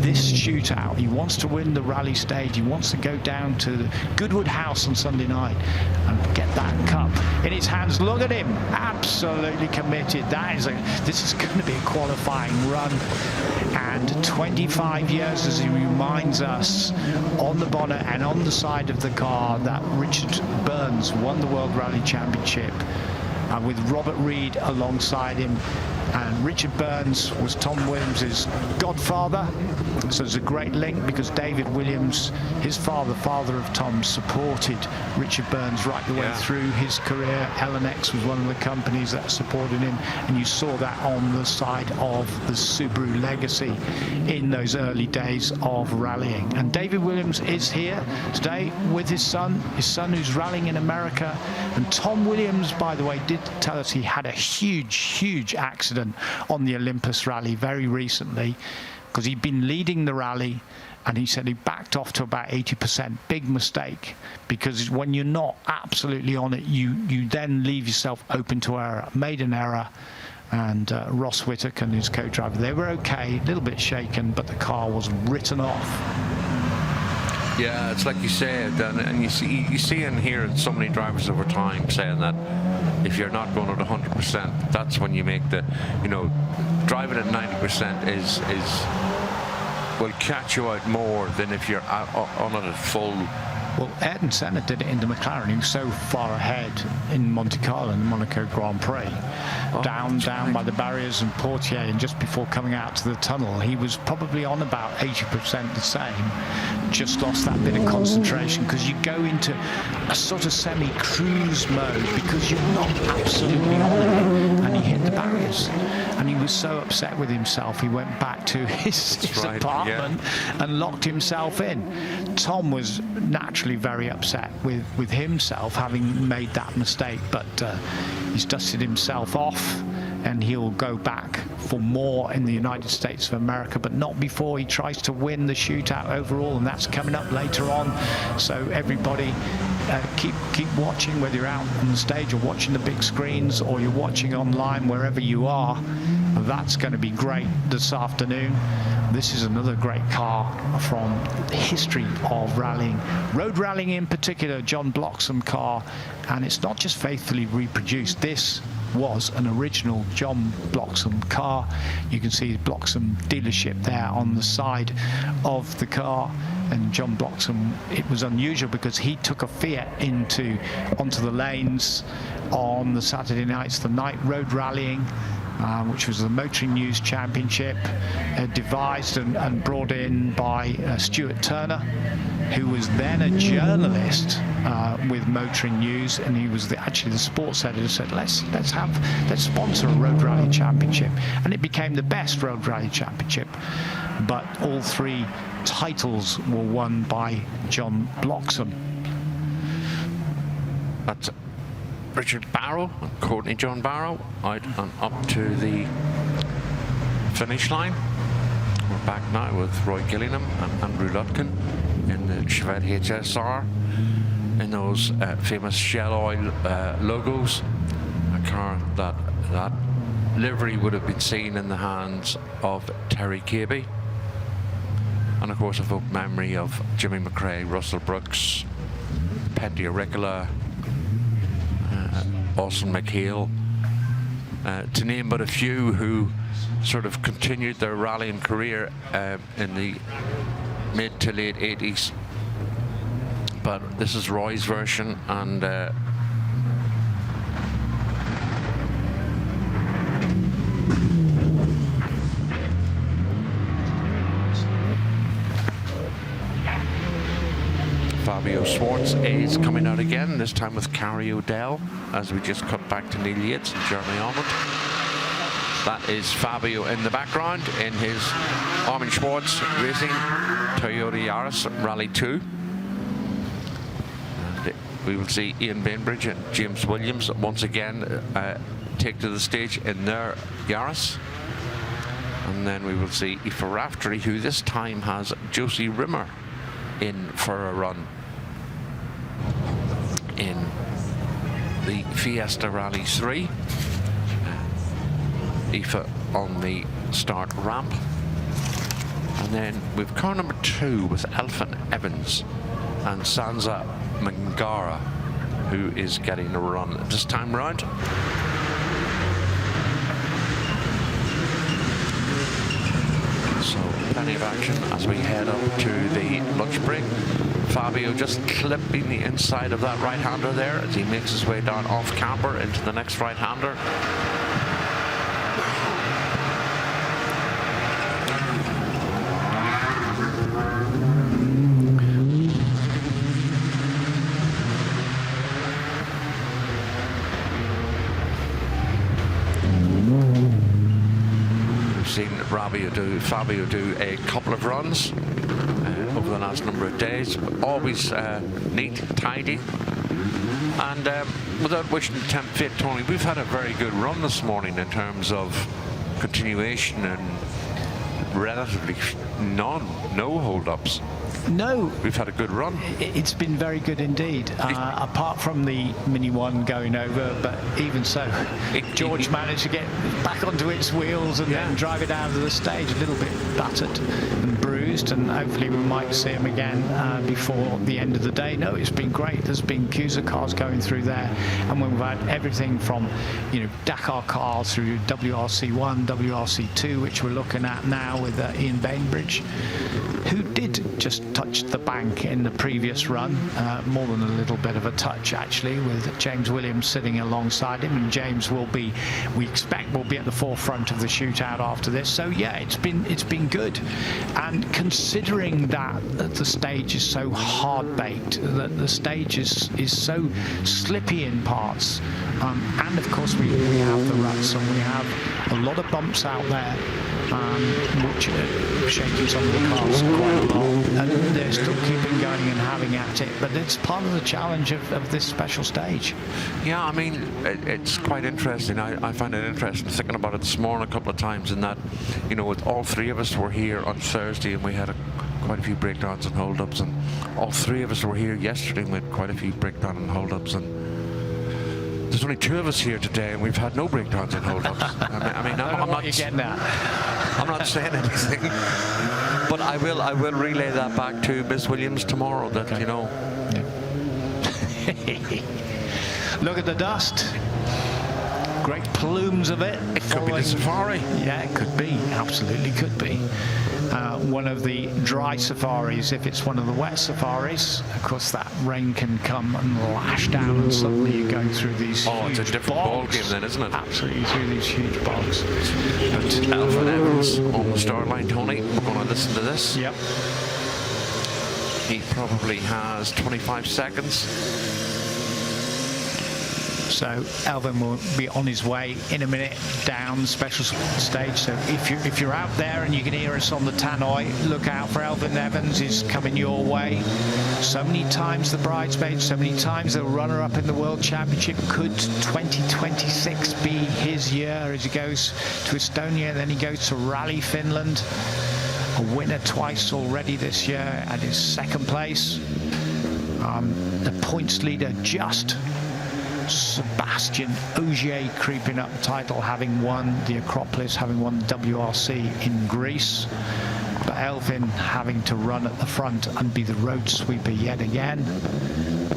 Speaker 1: this shootout. He wants to win the rally stage. He wants to go down to the Goodwood House on Sunday night and get that cup in his hands. Look at him, absolutely committed. This is going to be a qualifying run, and 25 years, as he reminds us, on the bonnet and on the side of the car, that Richard Burns won the World Rally Championship with Robert Reed alongside him. And Richard Burns was Tom Williams' godfather, so there's a great link because David Williams, his father of Tom, supported Richard Burns right the way through his career. L&X was one of the companies that supported him, and you saw that on the side of the Subaru legacy in those early days of rallying. And David Williams is here today with his son who's rallying in America. And Tom Williams, by the way, did tell us he had a huge accident on the Olympus rally very recently, because he'd been leading the rally and he said he backed off to about 80%. Big mistake, because when you're not absolutely on it, you then leave yourself open to error. Made an error, and Ross Whittaker and his co-driver, they were okay, a little bit shaken, but the car was written off.
Speaker 2: Yeah, it's like you said, and you see and hear so many drivers over time saying that if you're not going at 100%, that's when you make the, driving at 90% will catch you out more than if you're on it at full.
Speaker 1: Well, Ayrton Senna did it in the McLaren. He was so far ahead in Monte Carlo and the Monaco Grand Prix. Down by the barriers and Portier, and just before coming out to the tunnel, he was probably on about 80% the same. Just lost that bit of concentration because you go into a sort of semi-cruise mode because you're not absolutely on it. And he hit the barriers. And he was so upset with himself, he went back to his apartment and locked himself in. Tom was naturally very upset with himself having made that mistake, but he's dusted himself off, and he'll go back for more in the United States of America, but not before he tries to win the shootout overall, and that's coming up later on. So everybody keep watching, whether you're out on the stage or watching the big screens or you're watching online, wherever you are. That's going to be great this afternoon. This is another great car from the history of rallying, road rallying in particular, John Bloxham car, and it's not just faithfully reproduced. This was an original John Bloxham car. You can see the Bloxham dealership there on the side of the car. And John Bloxham, it was unusual because he took a Fiat onto the lanes on the Saturday nights, the night road rallying, which was the Motoring News Championship, devised and brought in by Stuart Turner, who was then a journalist with Motoring News, and he was actually the sports editor. Said let's sponsor a road rally championship, and it became the best road rally championship. But all three titles were won by John Bloxham.
Speaker 2: That's Richard Barrow and Courtney John Barrow out and up to the finish line. We're back now with Roy Gillingham and Andrew Lutkin in the Chevette HSR in those famous Shell Oil logos. A car that livery would have been seen in the hands of Terry Cabey, and of course evoked memory of Jimmy McRae, Russell Brooks, Penty Auricola, Austin McHale, to name but a few who sort of continued their rallying career in the mid to late 80s. But this is Roy's version, and Fabio Schwartz is coming out again, this time with Carrie O'Dell, as we just cut back to Neil Yates and Jeremy Almond. That is Fabio in the background in his Armin Schwartz Racing Toyota Yaris Rally 2. And we will see Ian Bainbridge and James Williams once again take to the stage in their Yaris. And then we will see Aoife Raftery, who this time has Josie Rimmer in for a run in the Fiesta Rally 3. Aoife on the start ramp. And then we've car number 2 with Elfyn Evans and Sansa Mangara, who is getting a run this time round. So plenty of action as we head up to the lunch break. Fabio just clipping the inside of that right-hander there as he makes his way down off camber into the next right-hander. Seen Fabio do a couple of runs over the last number of days. Always neat, tidy, and without wishing to tempt fate, Tony, we've had a very good run this morning in terms of continuation and relatively no hold-ups.
Speaker 1: No.
Speaker 2: We've had a good run.
Speaker 1: It's been very good indeed, apart from the Mini One going over, but even so, George managed to get back onto its wheels and then drive it out of the stage a little bit battered and bruised, and hopefully we might see him again before the end of the day. No, it's been great. There's been queues of cars going through there, and we've had everything from, you know, Dakar cars through WRC1, WRC2, which we're looking at now with Ian Bainbridge, who did just touch the bank in the previous run, more than a little bit of a touch actually, with James Williams sitting alongside him, and James will be, we expect, will be at the forefront of the shootout after this. So yeah, it's been good, and considering that the stage is so hard baked, that the stage is so slippy in parts, and of course we have the ruts and we have a lot of bumps out there, which are shaking some of the cars quite a lot, and they're still keeping going and having at it. But it's part of the challenge of this special stage.
Speaker 2: Yeah, I mean, it's quite interesting. I find it interesting thinking about it this morning a couple of times, in that, you know, with all three of us were here on Thursday and we had quite a few breakdowns and hold-ups, and all three of us were here yesterday and we had quite a few breakdowns and hold-ups, and there's only 2 of us here today and we've had no breakdowns and hold-ups. I mean, I'm not
Speaker 1: getting that.
Speaker 2: I'm not saying anything, but I will relay that back to Miss Williams tomorrow, that, okay, you know.
Speaker 1: Yeah. Look at the dust. Great plumes of it.
Speaker 2: It could be the Safari.
Speaker 1: Yeah, it could be. Absolutely could be. One of the dry safaris. If it's one of the wet safaris, of course that rain can come and lash down, and suddenly you're going through these huge
Speaker 2: it's a different ball game then, isn't it?
Speaker 1: Absolutely, through these huge bogs.
Speaker 2: But Elfyn Evans on the start line, Tony. We're going to listen to this.
Speaker 1: Yep.
Speaker 2: He probably has 25 seconds.
Speaker 1: So Elfyn will be on his way in a minute down the special stage. So if you're out there and you can hear us on the tannoy, look out for Elfyn Evans. He's coming your way. So many times the bridesmaid, so many times the runner-up in the World Championship. Could 2026 be his year as he goes to Estonia, then he goes to Rally Finland? A winner twice already this year at his 2nd place. The points leader just Sebastian Ogier creeping up the title, having won the Acropolis, having won the WRC in Greece. But Elfyn having to run at the front and be the road sweeper yet again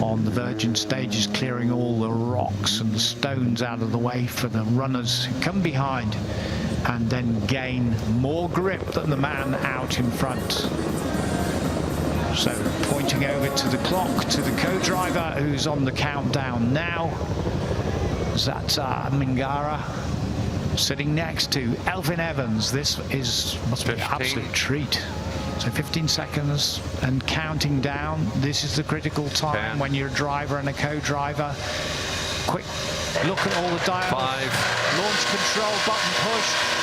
Speaker 1: on the Virgin stages, clearing all the rocks and the stones out of the way for the runners who come behind and then gain more grip than the man out in front. So pointing over to the clock, to the co-driver who's on the countdown now. That's Mingara sitting next to Elfyn Evans. This must be an absolute treat. So 15 seconds and counting down. This is the critical time when you're a driver and a co-driver. Quick look at all the dials.
Speaker 2: 5.
Speaker 1: Launch control button push.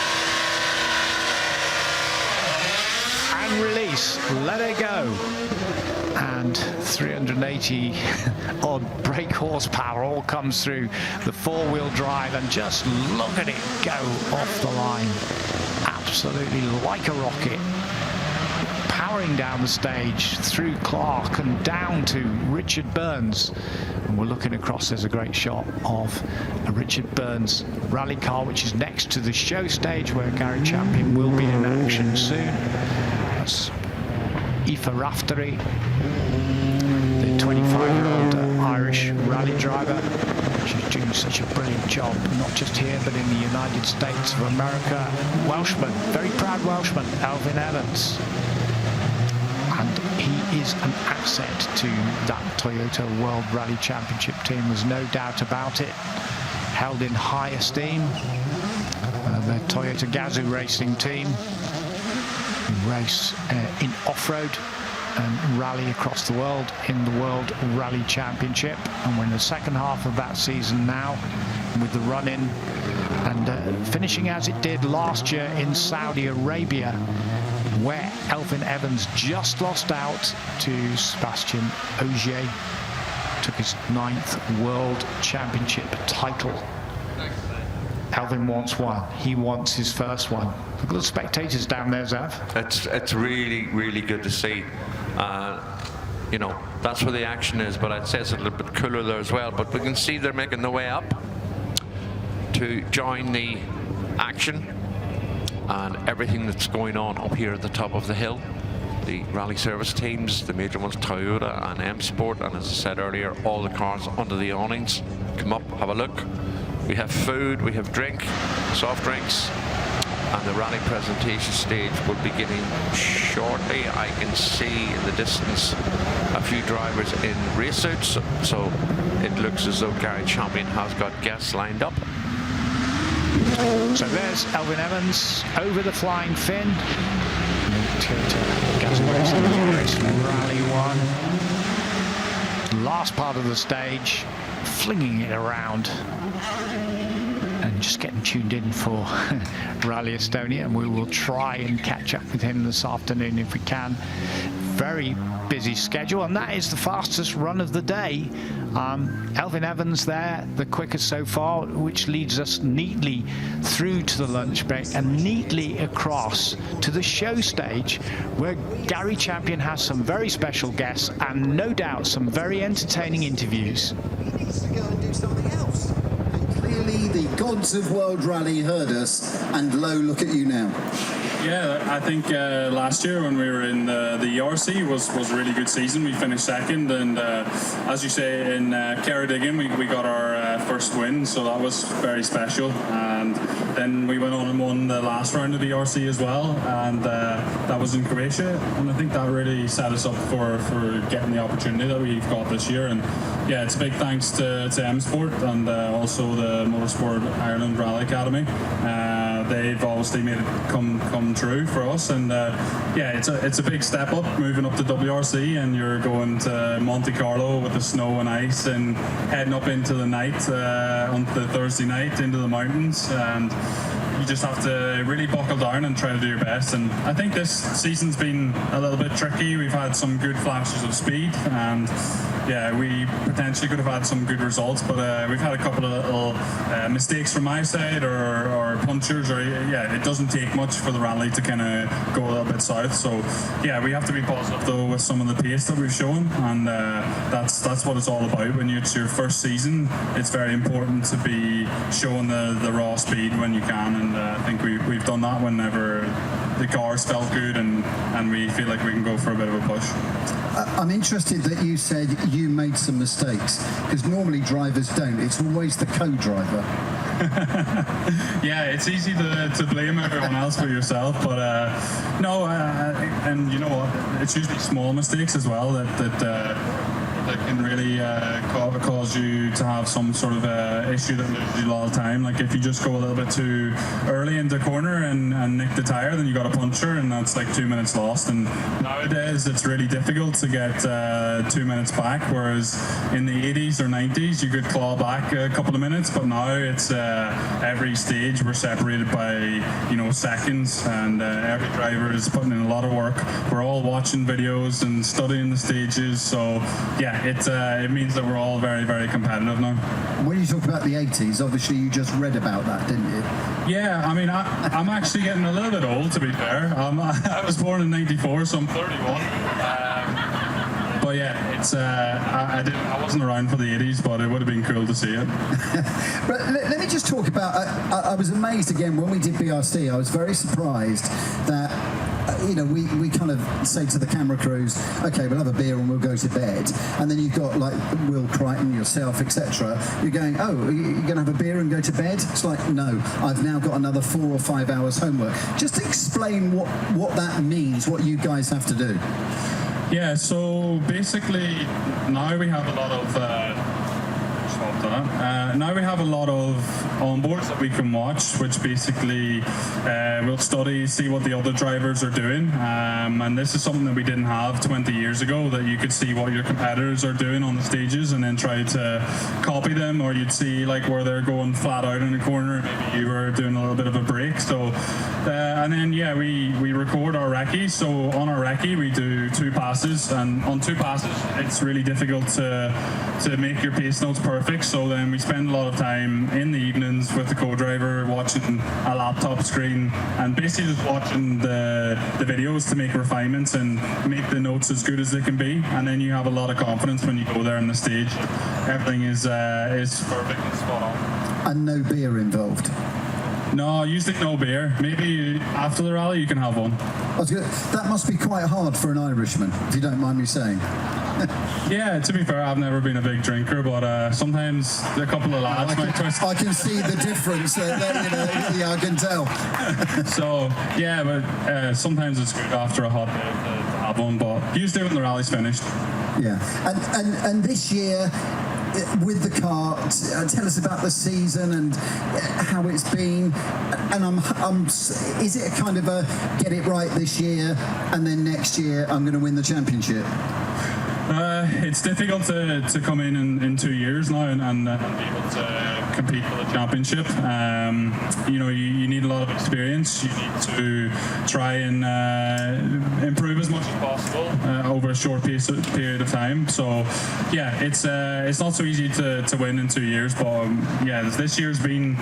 Speaker 1: And release, let it go, and 380 odd brake horsepower all comes through the 4-wheel drive, and just look at it go off the line, absolutely like a rocket. Power powering down the stage through Clark and down to Richard Burns. And we're looking across, there's a great shot of a Richard Burns rally car, which is next to the show stage where Gary Champion will be in action soon. That's Aoife Raftery, the 25-year-old Irish rally driver. She's doing such a brilliant job, not just here, but in the United States of America. Welshman, very proud Welshman, Elfyn Evans. And he is an asset to that Toyota World Rally Championship team, there's no doubt about it. Held in high esteem. The Toyota Gazoo racing team race in off-road and rally across the world in the World Rally Championship, and we're in the second half of that season now with the run-in, and finishing as it did last year in Saudi Arabia, where Elfyn Evans just lost out to Sebastian Ogier, took his 9th World Championship title. Elfyn wants one. He wants his first one. Look at the spectators down there, Zav.
Speaker 2: It's really, really good to see. You know, that's where the action is, but I'd say it's a little bit cooler there as well. But we can see they're making their way up to join the action and everything that's going on up here at the top of the hill. The rally service teams, the major ones, Toyota and M Sport, and as I said earlier, all the cars under the awnings. Come up, have a look. We have food, we have drink, soft drinks, and the rally presentation stage will be beginning shortly. I can see in the distance a few drivers in race suits, so it looks as though Gary Champion has got guests lined up.
Speaker 1: So there's Elfyn Evans over the flying fin. Toyota Gazoo Racing Rally 1. Last part of the stage, flinging it around and just getting tuned in for Rally Estonia, and we will try and catch up with him this afternoon if we can. Very busy schedule, and that is the fastest run of the day. Elfyn Evans there, the quickest so far, which leads us neatly through to the lunch break and neatly across to the show stage, where Gary Champion has some very special guests and no doubt some very entertaining interviews.
Speaker 12: Clearly the gods of World Rally heard us, and lo, look at you now.
Speaker 13: Yeah, I think last year when we were in the ERC was a really good season. We finished second, and as you say, in Ceredigion we got our first win, so that was very special. And then we went on and won the last round of the ERC as well, and that was in Croatia. And I think that really set us up for getting the opportunity that we've got this year. And yeah, it's a big thanks to M Sport and also the Motorsport Ireland Rally Academy. They've obviously made it come true for us, and yeah, it's a big step up moving up to WRC, and you're going to Monte Carlo with the snow and ice and heading up into the night on the Thursday night into the mountains, and you just have to really buckle down and try to do your best. And I think this season's been a little bit tricky. We've had some good flashes of speed, and yeah, we potentially could have had some good results, but we've had a couple of little mistakes from my side or punctures, or yeah, it doesn't take much for the rally to kind of go a little bit south. So yeah, we have to be positive though with some of the pace that we've shown, and that's what it's all about. When it's your first season, it's very important to be showing the raw speed when you can, and I think we've done that whenever the cars felt good and we feel like we can go for a bit of a push.
Speaker 12: I'm interested that you said you made some mistakes, because normally drivers don't. It's always the co-driver.
Speaker 13: Yeah, it's easy to blame everyone else but yourself, but no, and you know what? It's usually small mistakes as well that can really cause you to have some sort of issue that loses you a lot of time. Like if you just go a little bit too early into the corner and nick the tire, then you got a puncture, and that's like 2 minutes lost. And nowadays it's really difficult to get 2 minutes back, whereas in the 80s or 90s you could claw back a couple of minutes, but now it's every stage we're separated by seconds, and every driver is putting in a lot of work. We're all watching videos and studying the stages, so yeah, yeah, it means that we're all very, very competitive now.
Speaker 12: When you talk about the 80s, obviously you just read about that, didn't you?
Speaker 13: Yeah, I mean, I'm actually getting a little bit old, to be fair. I was born in '94, so I'm 31. But yeah, it's I wasn't around for the 80s, but it would have been cool to see it.
Speaker 12: But let me just talk about, I was amazed again when we did BRC. I was very surprised that we kind of say to the camera crews, okay, we'll have a beer and we'll go to bed. And then you've got like Will Crichton, yourself, etc. You're going, oh, you're going to have a beer and go to bed? It's like, no, I've now got another 4 or 5 hours homework. Just explain what that means, what you guys have to do.
Speaker 13: Yeah, so basically now we have a lot of onboards that we can watch, which basically we'll study, see what the other drivers are doing, and this is something that we didn't have 20 years ago, that you could see what your competitors are doing on the stages and then try to copy them, or you'd see like where they're going flat out in a corner, maybe you were doing a little bit of a break. So and then we record our recce. So on our recce we do 2 passes, and on 2 passes it's really difficult to make your pace notes perfect. So then we spend a lot of time in the evenings with the co-driver watching a laptop screen and basically just watching the videos to make refinements and make the notes as good as they can be. And then you have a lot of confidence when you go there on the stage. Everything is perfect and spot on.
Speaker 12: And no beer involved?
Speaker 13: No, usually no beer. Maybe after the rally you can have one.
Speaker 12: That must be quite hard for an Irishman, if you don't mind me saying.
Speaker 13: Yeah, to be fair, I've never been a big drinker, but sometimes a couple of lads might twist.
Speaker 12: I can see the difference. Yeah, I can tell.
Speaker 13: So yeah, but sometimes it's good after a hot day to have one, but usually when the rally's finished.
Speaker 12: Yeah, and this year, with the car, tell us about the season and how it's been. And is it a kind of a get it right this year, and then next year I'm going to win the championship?
Speaker 13: It's difficult to come in 2 years now and be able to compete for the championship. You need a lot of experience. You need to try and improve as much as possible over a short period of time. So yeah, it's not so easy to win in 2 years, but this year's been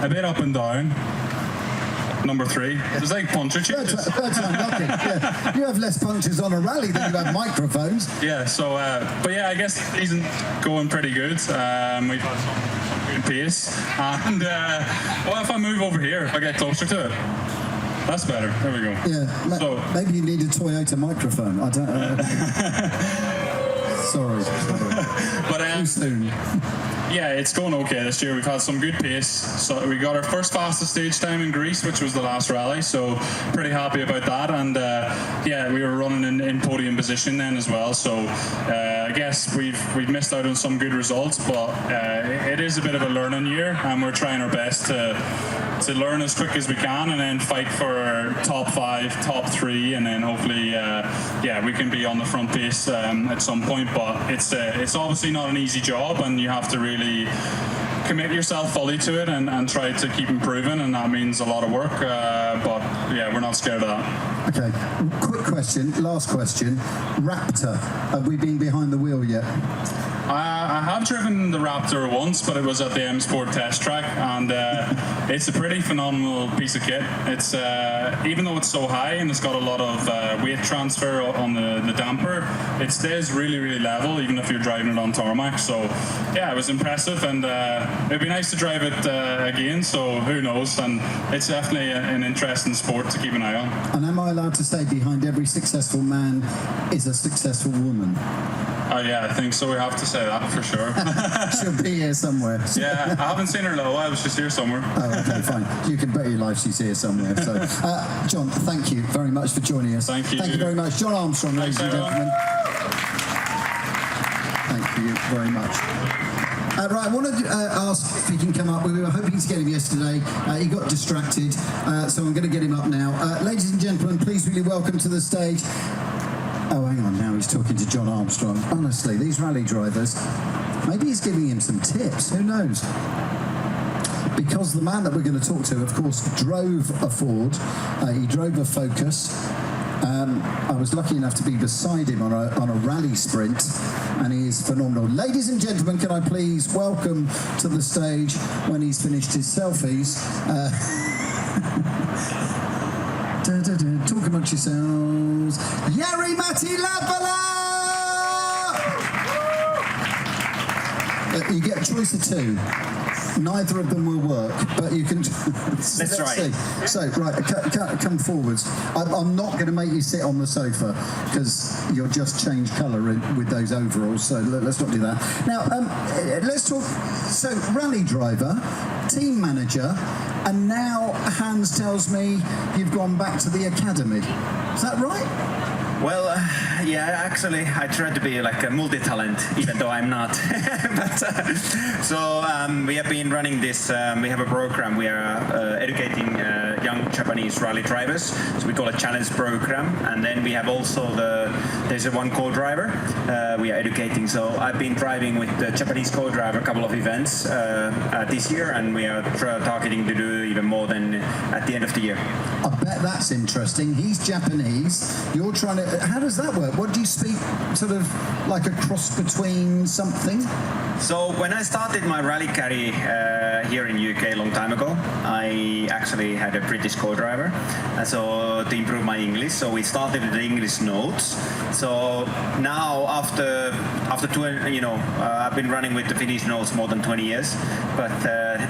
Speaker 13: a bit up and down. Number 3. There's like puncture changes.
Speaker 12: That's unlucky. Yeah. You have less punctures on a rally than you have microphones.
Speaker 13: Yeah, so, but yeah, I guess the season's going pretty good. We've had some good pace. And, if I move over here, if I get closer to it, that's better. There we go.
Speaker 12: Yeah,
Speaker 13: so,
Speaker 12: maybe you need a Toyota microphone. I don't know. Sorry.
Speaker 13: But,
Speaker 12: too soon.
Speaker 13: Yeah, it's going okay this year. We've had some good pace. So we got our first fastest stage time in Greece, which was the last rally, so pretty happy about that. And we were running in podium position then as well. So I guess we've missed out on some good results, but it is a bit of a learning year, and we're trying our best to learn as quick as we can, and then fight for top 5, top 3, and then hopefully we can be on the front pace at some point. But it's obviously not an easy job, and you have to really commit yourself fully to it and try to keep improving, and that means a lot of work, but yeah, we're not scared of that.
Speaker 12: Okay, quick question, last question. Raptor, have we been behind the wheel yet?
Speaker 13: I have driven the Raptor once, but it was at the M Sport test track, and it's a pretty phenomenal piece of kit. It's even though it's so high and it's got a lot of weight transfer on the damper, it stays really, really level even if you're driving it on tarmac. So yeah, it was impressive, and it'd be nice to drive it again, so who knows. And it's definitely an interesting sport to keep an eye on.
Speaker 12: And am I allowed to say behind every successful man is a successful woman?
Speaker 13: Oh yeah, I think so. We have to say that for sure.
Speaker 12: She'll be here somewhere.
Speaker 13: Yeah, I haven't seen her though. I was just here somewhere.
Speaker 12: Oh, okay, fine. You can bet your life she's here somewhere. So, John, thank you very much for joining us.
Speaker 13: Thank you.
Speaker 12: Thank you very much. John Armstrong, ladies and gentlemen. Thank you very much. Right, I wanted to ask if he can come up. We were hoping to get him yesterday. He got distracted, so I'm going to get him up now. Ladies and gentlemen, please really welcome to the stage. Oh, hang on, now he's talking to John Armstrong. Honestly, these rally drivers, maybe he's giving him some tips, who knows? Because the man that we're going to talk to, of course, drove a Ford, he drove a Focus, I was lucky enough to be beside him on a rally sprint, and he is phenomenal. Ladies and gentlemen, can I please welcome to the stage, when he's finished his selfies, talk amongst yourselves, Jari-Matti Latvala! You get a choice of two. Neither of them will work, but you can. Let's
Speaker 14: try.
Speaker 12: See. So, right, come forwards. I'm not going to make you sit on the sofa because you'll just change colour with those overalls. So let's not do that. Now, let's talk. So, rally driver, team manager, and now Hans tells me you've gone back to the academy. Is that right?
Speaker 14: Well, yeah, actually, I try to be like a multi-talent, even though I'm not. We have been running this, we have a program, we are educating young Japanese rally drivers, so we call it Challenge Program, and then we have also there's a one co-driver we are educating, so I've been driving with the Japanese co-driver a couple of events this year, and we are targeting to do even more than at the end of the year.
Speaker 12: I bet that's interesting. He's Japanese, you're trying to. How does that work? What do you speak, sort of like a cross between something?
Speaker 14: So when I started my rally career here in UK a long time ago, I actually had a British co-driver, so to improve my English. So we started with the English notes. So now after I've been running with the Finnish notes more than 20 years, but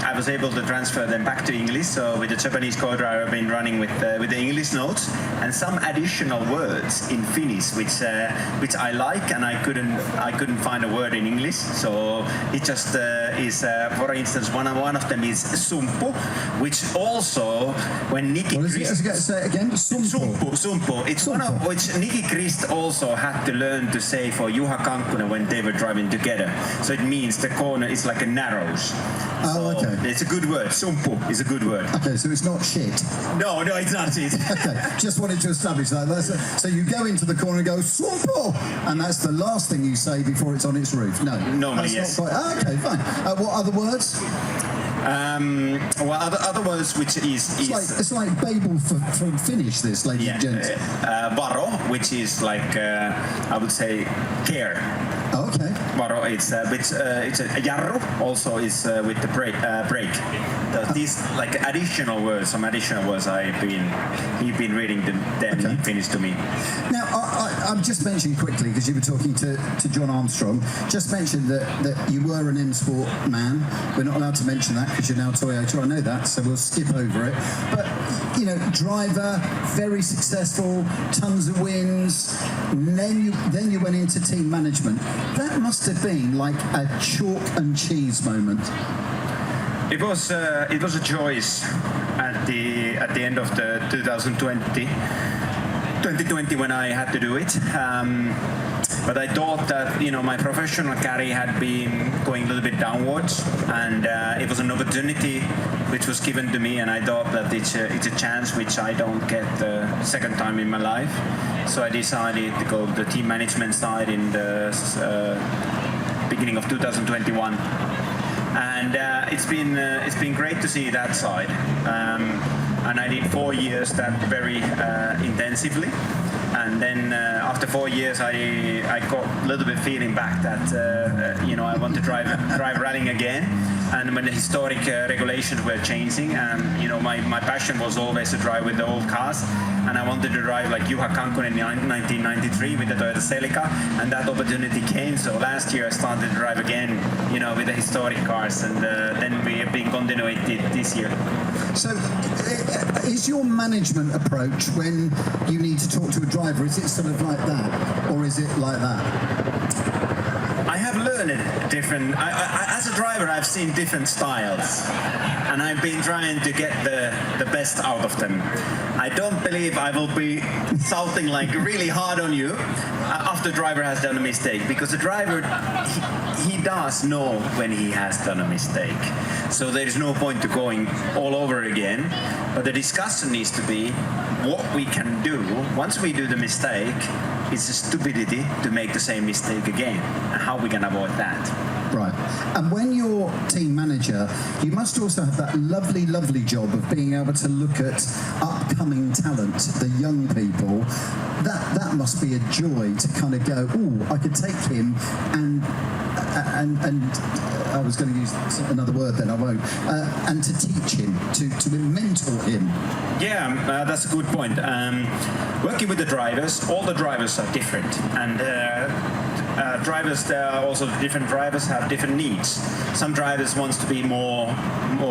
Speaker 14: I was able to transfer them back to English. So with the Japanese co-driver, I've been running with the English notes and some additional words in Finnish, which I like, and I couldn't find a word in English. So it just is, for instance, one of them is sumpu, which also when Nicky Christ,
Speaker 12: say it again.
Speaker 14: Sumpu. It's one of which Nicky Christ also had to learn to say for Juha Kankkunen when they were driving together. So it means the corner is like a narrows.
Speaker 12: Oh, okay.
Speaker 14: It's a good word. Sumpu is a good word.
Speaker 12: Okay, so it's not shit.
Speaker 14: No, it's not shit.
Speaker 12: Okay, just wanted to establish that. So you go into the corner and go sumpu, and that's the last thing you say before it's on its roof. No.
Speaker 14: Normally,
Speaker 12: yes.
Speaker 14: not
Speaker 12: quite, okay, fine. What other words?
Speaker 14: Other words which is
Speaker 12: it's like Babel from Finnish, this, ladies and gents.
Speaker 14: Varo, which is like I would say care.
Speaker 12: Oh, okay.
Speaker 14: Varo, it's a jarru also is with the brake. These like some additional words you've been reading them in Finnish to me.
Speaker 12: Now I've just mentioned quickly, because you were talking to John Armstrong, just mentioned that you were an M-Sport man. We're not allowed to mention that because you're now Toyota, I know that, so we'll skip over it. But, driver, very successful, tons of wins, and then you went into team management. That must have been like a chalk and cheese moment.
Speaker 14: It was a choice at the end of the 2020 when I had to do it. But I thought that my professional career had been going a little bit downwards, and it was an opportunity which was given to me, and I thought that it's a chance which I don't get the second time in my life. So I decided to go to the team management side in the beginning of 2021. And it's been great to see that side, and I did 4 years that very intensively, and then after 4 years I got a little bit feeling back that I want to drive rallying again, and when the historic regulations were changing, and my passion was always to drive with the old cars, and I wanted to drive like Juha Kankkunen in 1993 with the Toyota Celica, and that opportunity came. So last year I started to drive again, with the historic cars, and then we have been continuing this year.
Speaker 12: So, is your management approach when you need to talk to a driver, is it sort of like that, or is it like that?
Speaker 14: I have learned different. As a driver, I've seen different styles, and I've been trying to get the best out of them. I don't believe I will be shouting like really hard on you after the driver has done a mistake, because the driver he does know when he has done a mistake. So there is no point to going all over again. But the discussion needs to be what we can do once we do the mistake. It's a stupidity to make the same mistake again, and how we can avoid that.
Speaker 12: Right. And when you're team manager, you must also have that lovely, lovely job of being able to look at upcoming talent, the young people. That must be a joy to kind of go, oh, I could take him and I was going to use another word then, I won't, and to teach him, to mentor him.
Speaker 14: Yeah, that's a good point. Working with the drivers, all the drivers are different, and different drivers have different needs. Some drivers want to be more,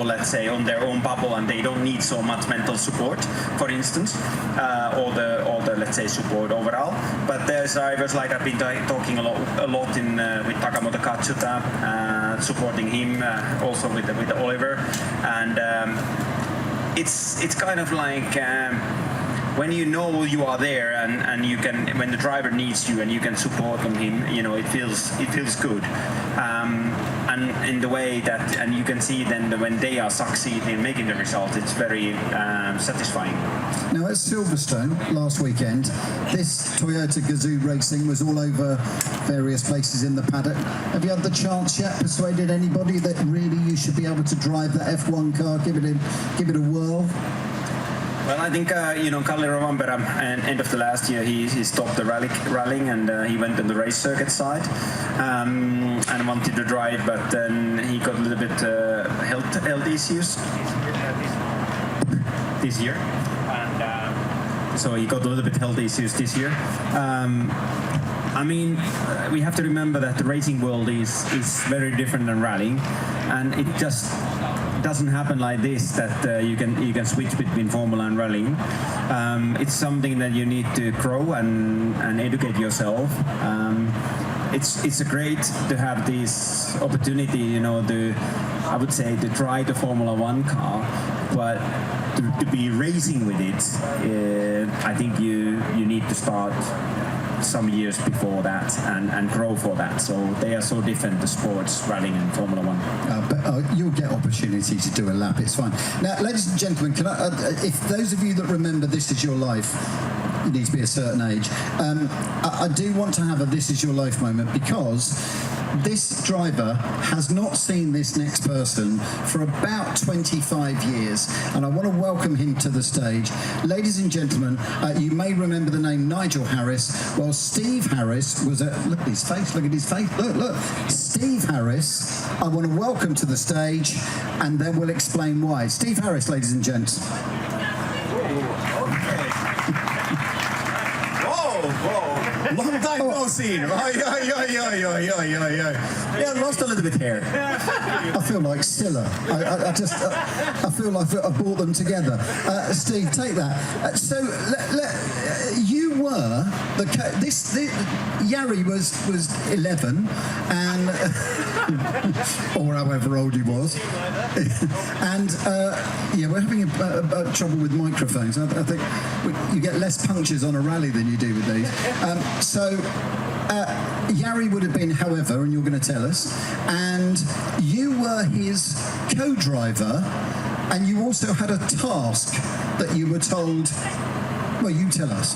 Speaker 14: let's say, on their own bubble, and they don't need so much mental support, for instance, or the let's say support overall. But there's drivers like I've been talking a lot with Takamoto Katsuta, supporting him also with Oliver, and it's kind of like. When you know you are there and you can, when the driver needs you and you can support on him, it feels good. And in the way that, and you can see then when they are succeeding, making the result, it's very satisfying.
Speaker 12: Now at Silverstone last weekend, this Toyota Gazoo Racing was all over various places in the paddock. Have you had the chance yet, persuaded anybody that really you should be able to drive that F1 car, give it a whirl?
Speaker 14: Well, I think, Kalle Rovanperä, end of the last year, he stopped the rallying and he went on the race circuit side and wanted to drive, but then he got a little bit health issues this year. And so he got a little bit health issues this year. We have to remember that the racing world is very different than rallying, and it just doesn't happen like this that you can switch between Formula and rallying. It's something that you need to grow and educate yourself. It's great to have this opportunity, I would say, to try the Formula 1 car, but to be racing with it, I think you need to start some years before that and grow for that. So they are so different, the sports, rallying and Formula 1.
Speaker 12: But you'll get opportunity to do a lap, it's fine. Now, ladies and gentlemen, can I, if those of you that remember This Is Your Life, you need to be a certain age, I do want to have a This Is Your Life moment, because this driver has not seen this next person for about 25 years, and I want to welcome him to the stage. Ladies and gentlemen, you may remember the name Nigel Harris. Well, Steve Harris was look at his face, look. Steve Harris, I want to welcome to the stage, and then we'll explain why. Steve Harris, ladies and gents.
Speaker 14: Whoa. Long time no seen. Yeah, I lost a little bit here.
Speaker 12: I feel like Scylla. I feel like I brought them together. Steve, take that. You were Jari was 11, and or however old he was, and we're having trouble with microphones. I think you get less punctures on a rally than you do with these. Jari would have been, however, and you're going to tell us, and you were his co-driver, and you also had a task that you were told. Well, you tell us.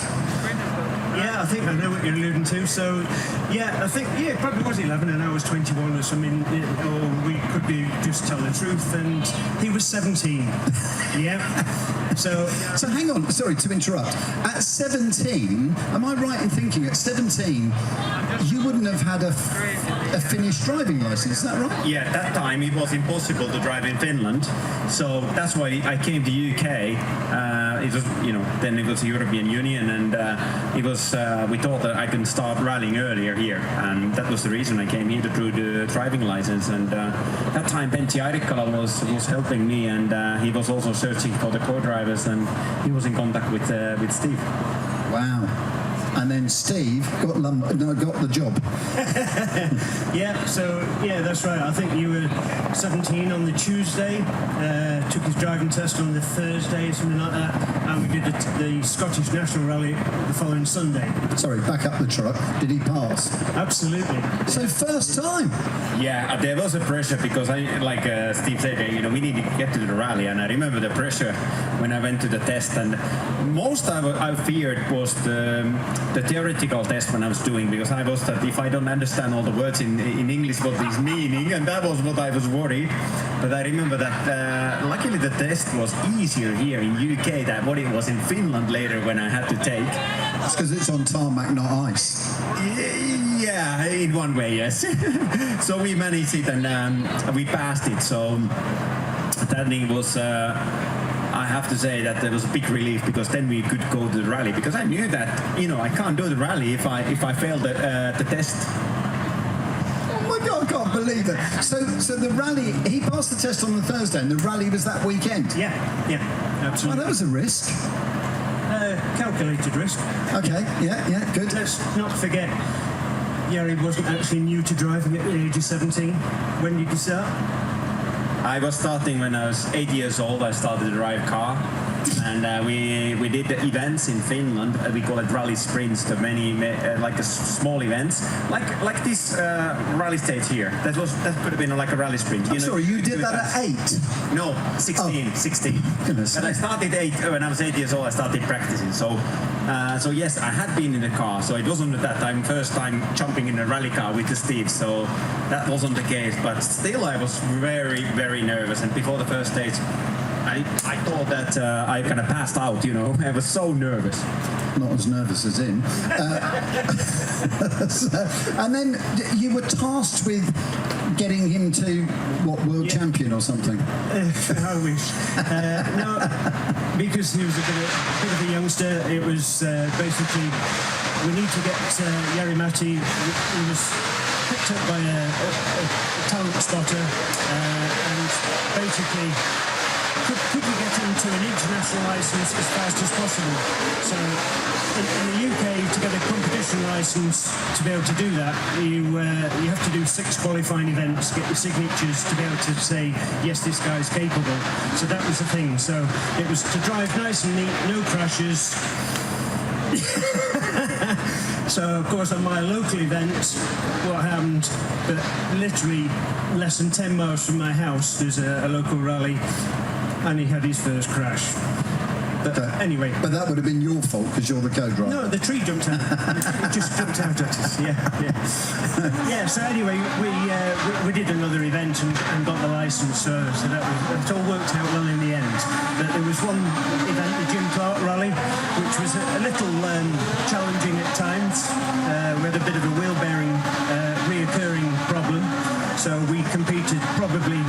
Speaker 15: Yeah, I think I know what you're alluding to. So, I think it probably was 11 and I was 21 or something, or we could be just telling the truth, and he was 17. Yeah. So
Speaker 12: hang on, sorry to interrupt. At 17, am I right in thinking at 17 you wouldn't have had a Finnish driving license? Is that right?
Speaker 14: Yeah, at that time it was impossible to drive in Finland, so that's why I came to UK. It was, then it was the European Union, and it was we thought that I can start rallying earlier here, and that was the reason I came here to do the driving license. And that time Pentti Airikkala was helping me, and he was also searching for the co-drivers, and he was in contact with Steve.
Speaker 12: Wow. And then Steve got the job.
Speaker 15: That's right. I think you were 17 on the Tuesday, took his driving test on the Thursday, something like that. and we did the Scottish National Rally the following Sunday.
Speaker 12: Sorry, back up the truck. Did he pass?
Speaker 15: Absolutely.
Speaker 12: So first time?
Speaker 14: Yeah, there was a pressure because like Steve said, we needed to get to the rally, and I remember the pressure when I went to the test, and most I feared was the theoretical test when I was doing, because I was that if I don't understand all the words in English what is meaning, and that was what I was worried. But I remember that luckily the test was easier here in UK than what it was in Finland later when I had to take.
Speaker 12: That's because it's on tarmac, not ice.
Speaker 14: Yeah, in one way, yes. So we managed it, and we passed it. So that thing was, I have to say that there was a big relief, because then we could go to the rally. Because I knew that, I can't do the rally if I fail the test.
Speaker 12: I can't believe it. So the rally, he passed the test on the Thursday, and the rally was that weekend?
Speaker 15: Yeah, absolutely.
Speaker 12: Well, that was a risk.
Speaker 15: Calculated risk.
Speaker 12: Okay, yeah, good.
Speaker 15: Let's not forget, Jari wasn't actually new to driving at the age of 17. When did you start?
Speaker 14: I was starting when I was 8 years old. I started to drive car, and we did the events in Finland. We call it rally sprints. The many like small events, like this rally stage here. That could have been like a rally sprint.
Speaker 12: I'm sorry, you did that at 8?
Speaker 14: No, 16.
Speaker 12: Oh.
Speaker 14: 16.
Speaker 12: Goodness.
Speaker 14: But I started when I was 8 years old. I started practicing. So yes, I had been in the car. So it wasn't that first time jumping in a rally car with Steve. So that wasn't the case. But still, I was very, very nervous. And before the first stage, I thought that I kind of passed out, I was so nervous.
Speaker 12: Not as nervous as him. And then you were tasked with getting him to, world champion or something?
Speaker 15: I wish. No, because he was a bit of a youngster, it was basically, we need to get Jari Matti. He was picked up by a talent spotter, and basically, could we get into an international licence as fast as possible? So in the UK, to get a competition licence, to be able to do that, you have to do 6 qualifying events, get your signatures to be able to say, yes, this guy's capable. So that was the thing. So it was to drive nice and neat, no crashes. So, of course, on my local event, what happened, that literally less than 10 miles from my house, there's a local rally, and he had his first crash. But anyway.
Speaker 12: But that would have been your fault, because you're the co-driver.
Speaker 15: No, the tree jumped out. It just jumped out at us, yeah, so anyway, we did another event and got the licence, so it all worked out well in the end. But there was one event, the Jim Clark Rally, which was a little challenging at times. We had a bit of a wheel bearing reoccurring problem. So we competed probably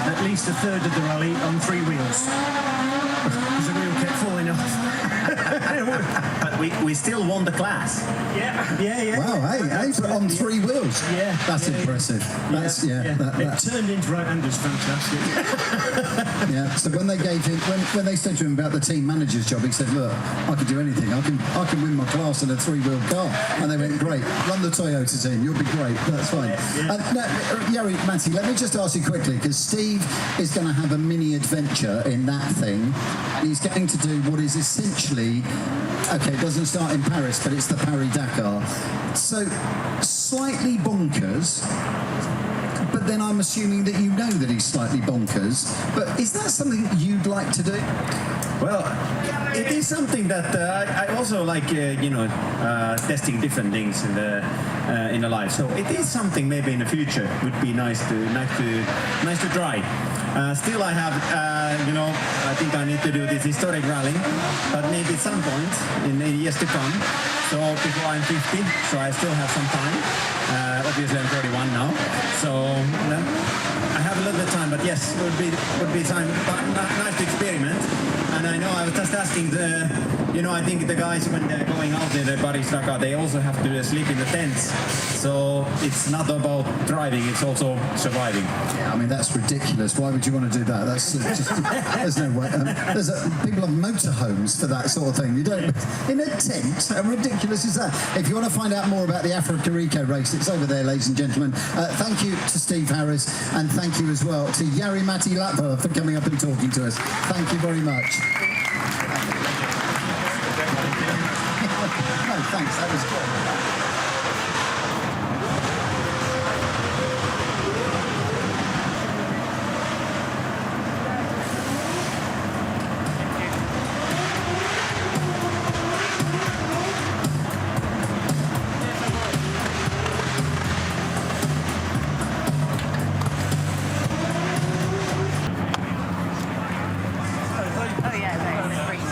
Speaker 15: at least a third of the rally on 3 wheels. Because the wheel kept falling off.
Speaker 14: But we still won the class.
Speaker 15: Yeah.
Speaker 12: Wow, hey, on 3 wheels.
Speaker 15: Yeah.
Speaker 12: That's impressive. That's,
Speaker 15: It turned into right-handers, fantastic.
Speaker 12: Yeah, so when they gave him, when they said to him about the team manager's job, he said, look, I can do anything. I can win my class in a 3-wheel car. And they went, great, run the Toyota team, you'll be great, that's fine. Jari, Matti, let me just ask you quickly, because Steve is going to have a mini adventure in that thing. He's going to do what is essentially, okay, it doesn't start in Paris, but it's the Paris-Dakar. So, slightly bonkers, but then I'm assuming that you know that he's slightly bonkers. But is that something you'd like to do?
Speaker 14: Well, it is something that I also like, testing different things in the life. So it is something maybe in the future would be nice to try. Still, I have, I think I need to do this historic rally, but maybe at some point in the years to come. So before I'm 50, so I still have some time. Obviously, I'm 31 now, so I have a little bit of time. But yes, it would be time. Nice to experiment. And I know I was just asking I think the guys when they're going out in the Paris-Dakar, they also have to sleep in the tents. So it's not about driving; it's also surviving.
Speaker 12: Yeah, I mean that's ridiculous. Why would you want to do that? That's just, there's no way. People have motorhomes for that sort of thing. You don't in a tent. How ridiculous is that? If you want to find out more about the Africa Eco race, it's over there, ladies and gentlemen. Thank you to Steve Harris, and thank you as well to Jari Matti Latva for coming up and talking to us. Thank you very much. thanks. That was good.
Speaker 7: Oh yeah, very much.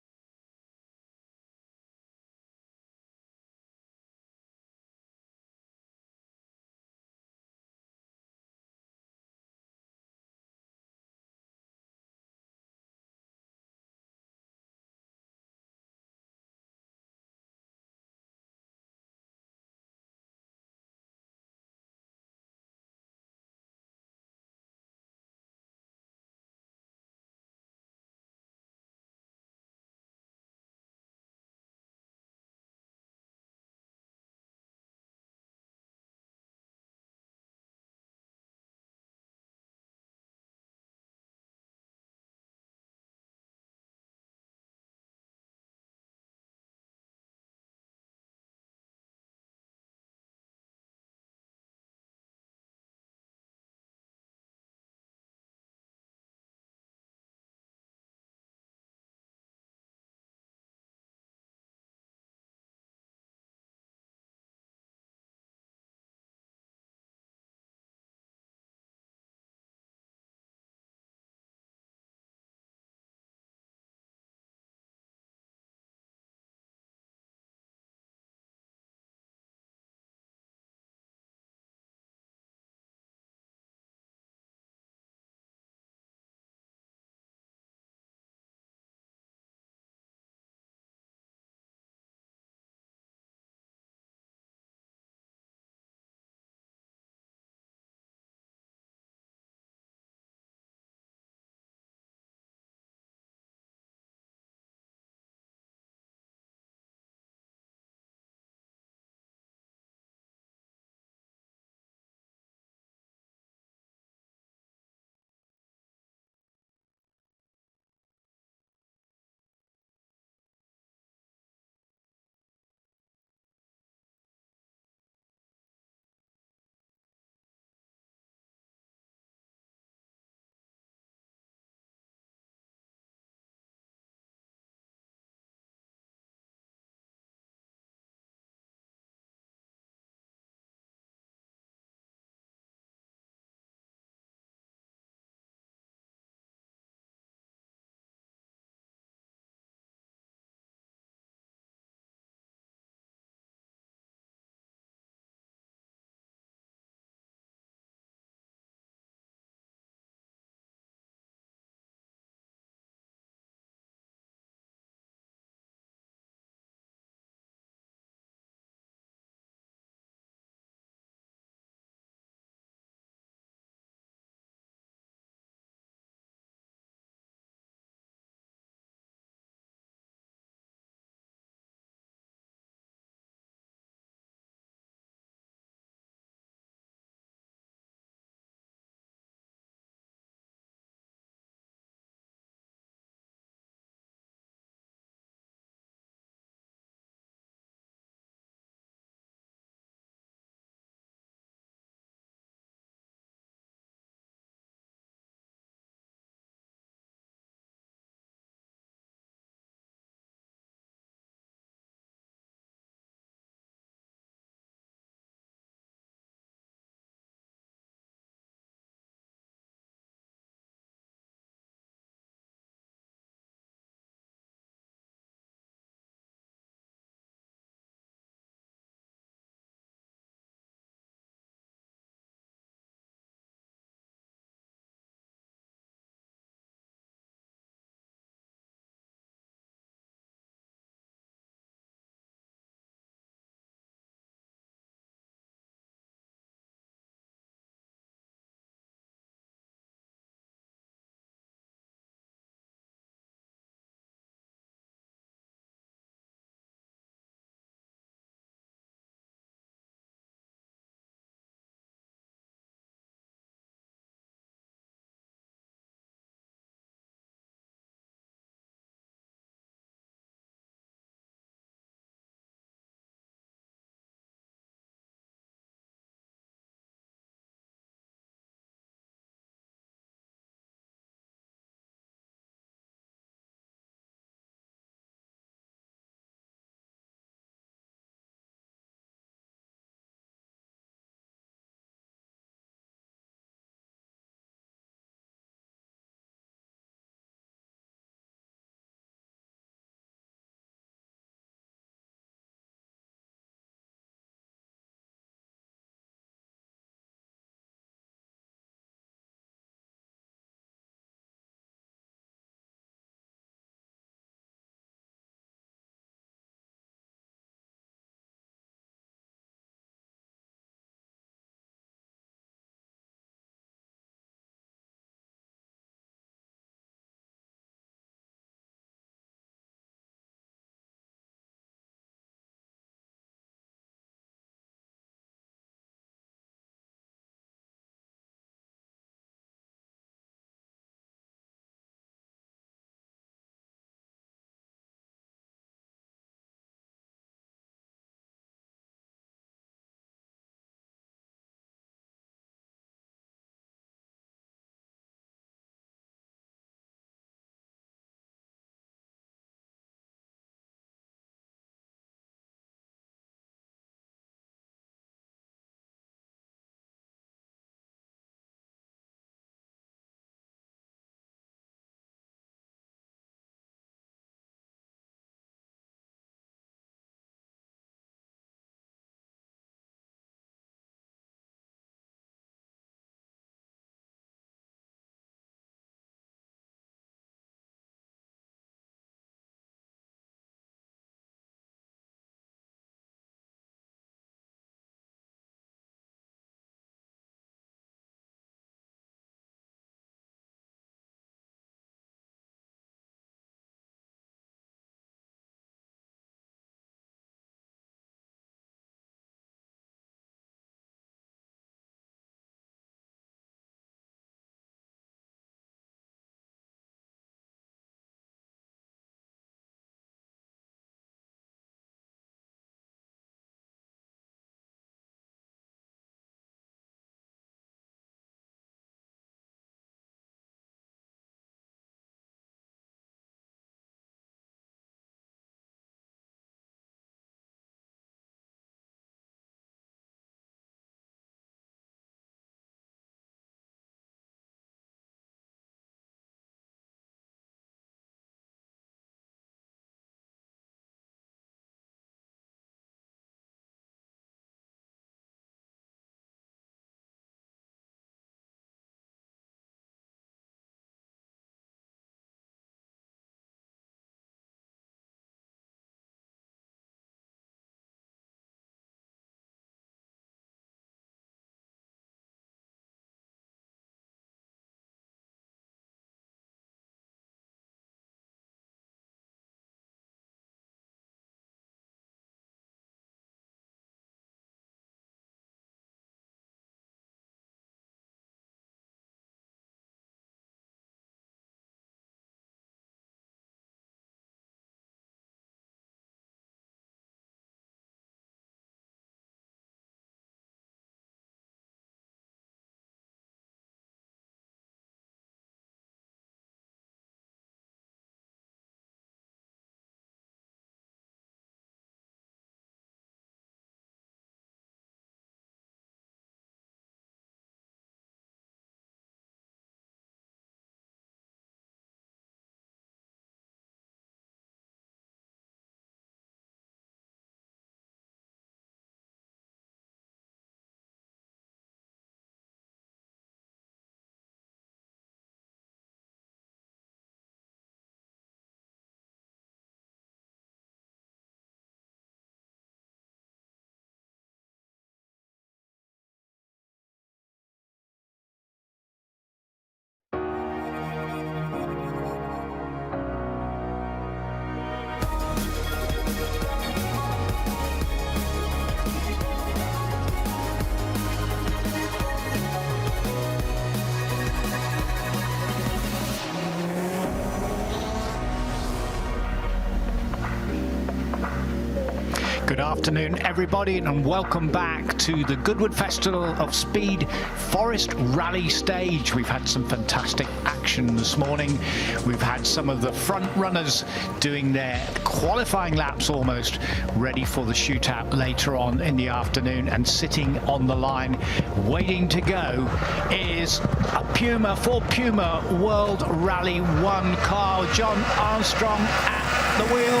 Speaker 1: Good afternoon, everybody, and welcome back to the Goodwood Festival of Speed Forest Rally Stage. We've had some fantastic action this morning. We've had some of the front runners doing their qualifying laps almost, ready for the shootout later on in the afternoon, and sitting on the line waiting to go is a Puma, Ford Puma World Rally 1 car. John Armstrong at the wheel.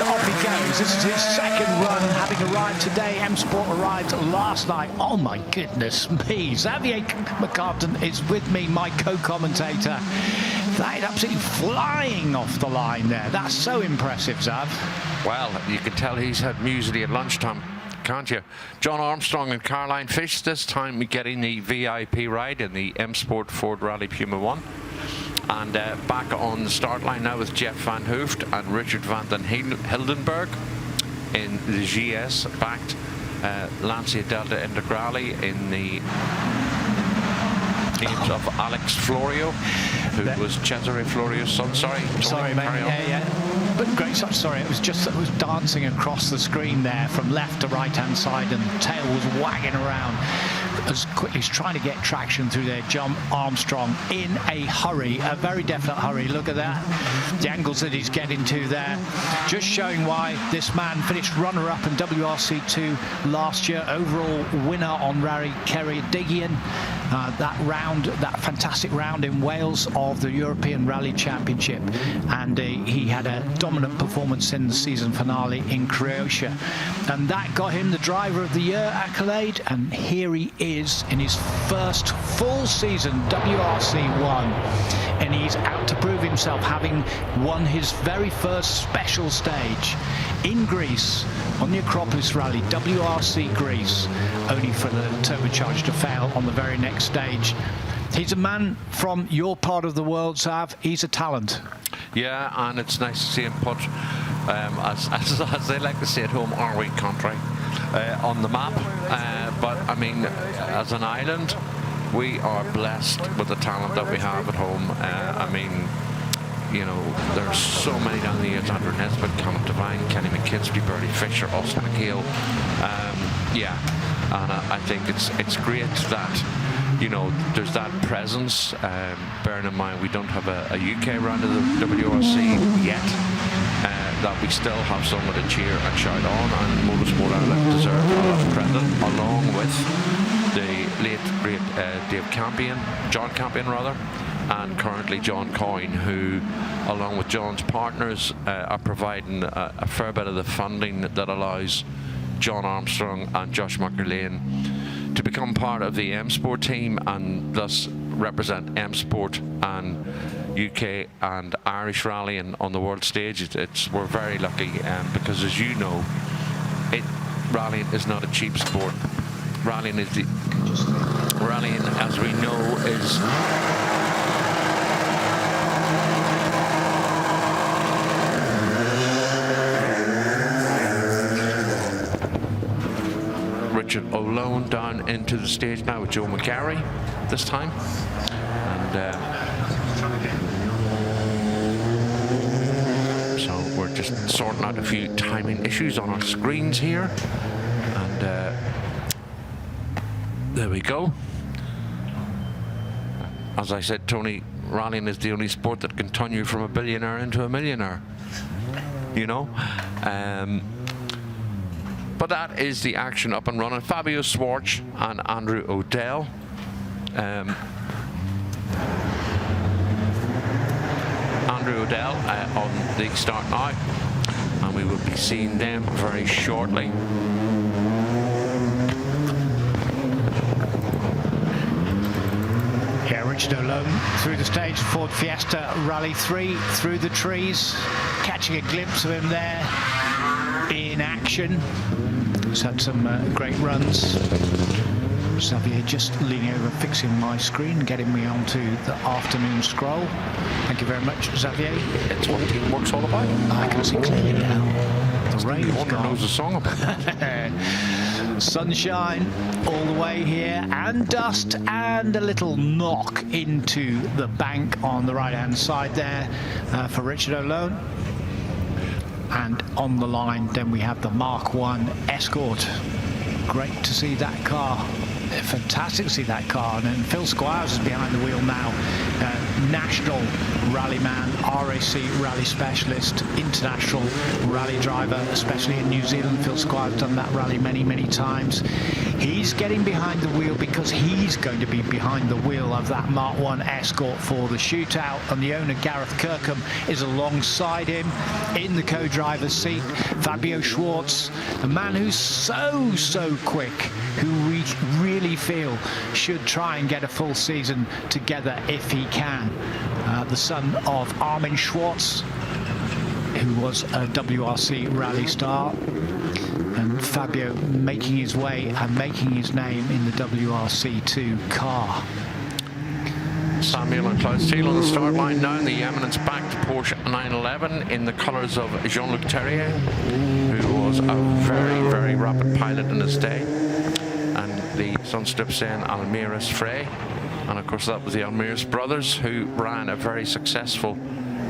Speaker 1: Off he goes. This is his second run, having arrived today. M Sport arrived last night. Oh my goodness me. Xavier McCartan is with me, my co-commentator. That is absolutely flying off the line there. That's so impressive, Zav.
Speaker 2: Well, you can tell he's had muesli at lunchtime, can't you? John Armstrong and Caroline Fish, this time getting the VIP ride in the M Sport Ford Rally Puma 1. And back on the start line now with Jeff Van Hooft and Richard van den Hildenberg in the GS, backed Lancia Delta Integrale in the names of Alex Florio, who was Cesare Florio's son. Sorry, mate.
Speaker 1: Yeah. But great, sorry, it was dancing across the screen there from left to right hand side, and the tail was wagging around as quickly as trying to get traction through there. John Armstrong in a hurry, a very definite hurry. Look at that, the angles that he's getting to there, just showing why this man finished runner-up in WRC2 last year, overall winner on Rally Ceredigion. That fantastic round in Wales of the European Rally Championship, and he had a dominant performance in the season finale in Croatia, and that got him the Driver of the Year accolade. And here he is in his first full season WRC1, and he's out to prove himself, having won his very first special stage in Greece on the Acropolis Rally, WRC Greece, only for the turbocharger to fail on the very next stage. He's a man from your part of the world, Sav. He's a talent.
Speaker 2: Yeah, and it's nice to see him put, as they like to say at home, are we country on the map. But I mean, as an island, we are blessed with the talent that we have at home. I mean, you know, there's so many down the years: Andrew Nesbitt, Callum Devine, Kenny McKinstry, Bertie Fisher, Austin McHale. Yeah, and I think it's great that, you know, there's that presence. Bearing in mind we don't have a UK round of the WRC yet, that we still have someone to cheer and shout on, and Motorsport Ireland deserve a lot of credit, along with the late great John Campion rather, and currently John Coyne, who, along with John's partners, are providing a fair bit of the funding that allows John Armstrong and Josh McErlane to become part of the M Sport team, and thus represent M Sport and UK and Irish rallying on the world stage. We're very lucky, because, as you know, rallying is not a cheap sport. Rallying, as we know, is Richard O'Lone down into the stage now with Joe McGarry this time, and so we're just sorting out a few timing issues on our screens here, and there we go. As I said, Tony, rallying is the only sport that can turn you from a billionaire into a millionaire, you know. But that is the action up and running. Fabio Schwartz and Andrew O'Dell. Andrew O'Dell on the start now, and we will be seeing them very shortly.
Speaker 1: Yeah, Richard O'Lone through the stage, Ford Fiesta Rally 3, through the trees, catching a glimpse of him there in action. He's had some great runs. Xavier just leaning over, fixing my screen, getting me onto the afternoon scroll. Thank you very much, Xavier.
Speaker 2: It's what teamwork's all about.
Speaker 1: I can see clearly now. The rain
Speaker 2: knows the song about that.
Speaker 1: Sunshine all the way here, and dust, and a little knock into the bank on the right-hand side there for Richard O'Lone. And on the line, then we have the Mark 1 Escort. Great to see that car. Fantastic to see that car. And then Phil Squires is behind the wheel now. National rallyman, RAC rally specialist, international rally driver, especially in New Zealand. Phil Squires done that rally many, many times. He's getting behind the wheel because he's going to be behind the wheel of that Mark 1 Escort for the shootout. And the owner, Gareth Kirkham, is alongside him in the co-driver's seat. Fabio Schwartz, the man who's so quick, who we really feel should try and get a full season together if he can. The son of Armin Schwartz, who was a WRC rally star, and Fabio making his way and making his name in the WRC2 car.
Speaker 2: Samuel and Klaus Thiel on the start line now, in the eminence backed Porsche 911 in the colours of Jean-Luc Terrier, who was a very rapid pilot in his day, and the Sunstripsen Almiras Frey. And of course that was the Almiras brothers, who ran a very successful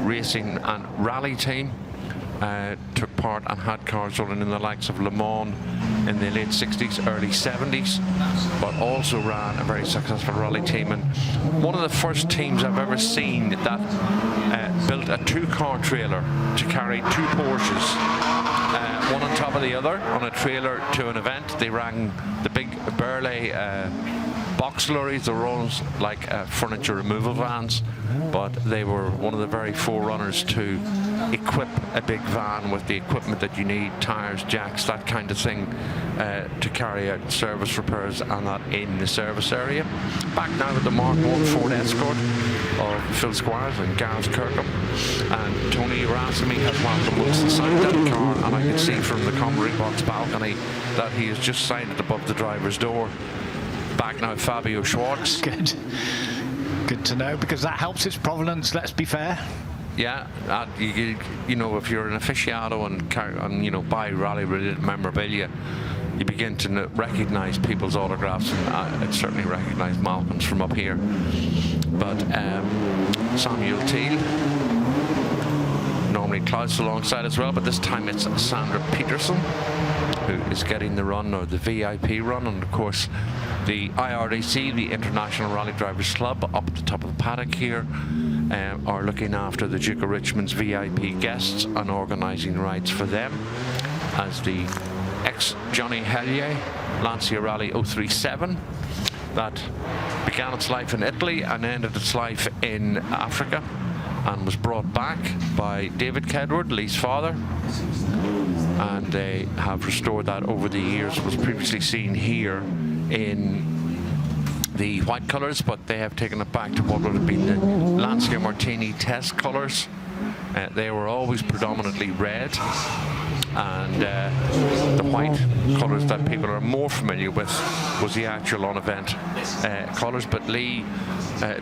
Speaker 2: racing and rally team, took part and had cars running in the likes of Le Mans in the late 60s, early 70s, but also ran a very successful rally team. And one of the first teams I've ever seen that built a two-car trailer to carry two Porsches, one on top of the other on a trailer to an event. They ran the big Burley box lorries. They were almost like furniture removal vans, but they were one of the very forerunners to equip a big van with the equipment that you need, tires, jacks, that kind of thing, to carry out service repairs and that in the service area. Back now with the Mark 1 Ford Escort of Phil Squires and Gareth Kirkham, and Tony Erasmi has welcomed us inside that car, and I can see from the commentary box balcony that he has just signed it above the driver's door. Back now, Fabio Schwartz.
Speaker 1: Good to know, because that helps its provenance, let's be fair.
Speaker 2: Yeah, you know, if you're an aficionado and you know, buy rally-related memorabilia, you begin to recognise people's autographs, and I certainly recognise Malcolm's from up here. But Samuel Thiel, normally Klaus alongside as well, but this time it's Sandra Peterson who is getting the run, or the VIP run, and of course the IRDC, the International Rally Drivers Club, up at the top of the paddock here, are looking after the Duke of Richmond's VIP guests and organising rides for them, as the ex-Johnny Hellier Lancia Rally 037 that began its life in Italy and ended its life in Africa, and was brought back by David Kedward, Lee's father, and they have restored that over the years. It was previously seen here in the white colours, but they have taken it back to what would have been the Lancia Martini test colours. They were always predominantly red, and the white colours that people are more familiar with was the actual on-event colours. But Lee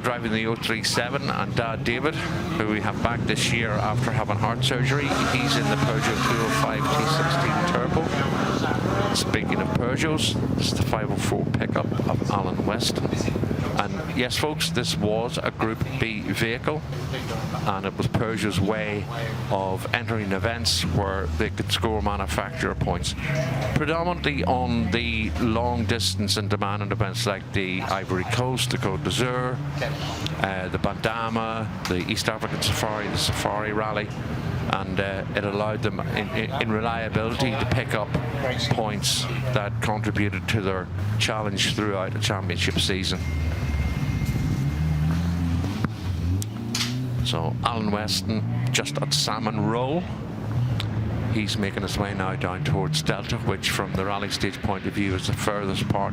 Speaker 2: driving the 037, and Dad David, who we have back this year after having heart surgery, he's in the Peugeot 205 T16 Turbo. Speaking of Peugeots, this is the 504 pickup of Alan Weston. And yes, folks, this was a Group B vehicle, and it was Peugeot's way of entering events where they could score manufacturer points, predominantly on the long distance and demanding events like the Ivory Coast, the Côte d'Azur, the Bandama, the East African Safari, the Safari Rally. And it allowed them in reliability to pick up points that contributed to their challenge throughout the championship season. So Alan Weston just at Salmon Row. He's making his way now down towards Delta, which from the rally stage point of view is the furthest part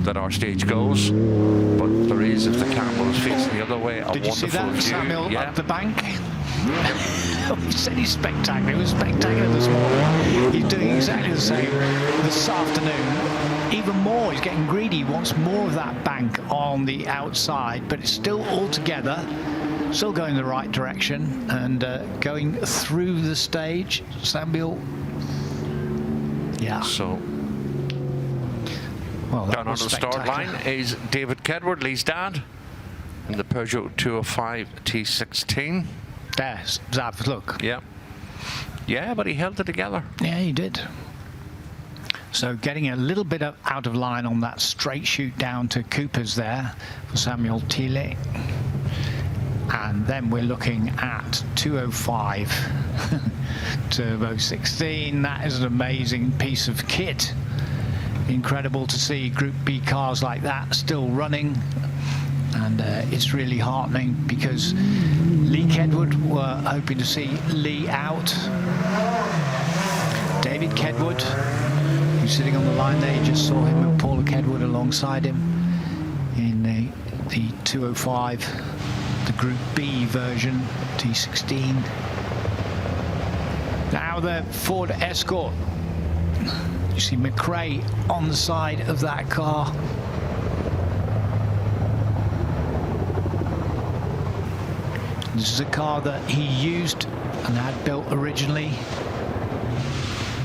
Speaker 2: that our stage goes. But there is, if the camera was facing the other way, a
Speaker 1: Did you see
Speaker 2: wonderful
Speaker 1: that,
Speaker 2: view.
Speaker 1: Samuel,
Speaker 2: Yeah.
Speaker 1: up the bank? He said he's spectacular. It was spectacular this morning. He's doing exactly the same this afternoon. Even more, he's getting greedy. He wants more of that bank on the outside, but it's still all together, still going the right direction, and going through the stage. Samuel, yeah.
Speaker 2: So
Speaker 1: well,
Speaker 2: down on the start line is David Kedward, Lee's dad, in the Peugeot 205 T16.
Speaker 1: There's Zav, look.
Speaker 2: Yeah. Yeah, but he held it together.
Speaker 1: Yeah, he did. So getting a little bit out of line on that straight shoot down to Cooper's there for Samuel Thiele. And then we're looking at 205 Turbo 16. That is an amazing piece of kit. Incredible to see Group B cars like that still running. And it's really heartening because Lee Kedwood were hoping to see Lee out. David Kedwood, who's sitting on the line there, you just saw him with Paula Kedwood alongside him in the 205, the Group B version, T16. Now the Ford Escort. You see McRae on the side of that car. This is a car that he used and had built originally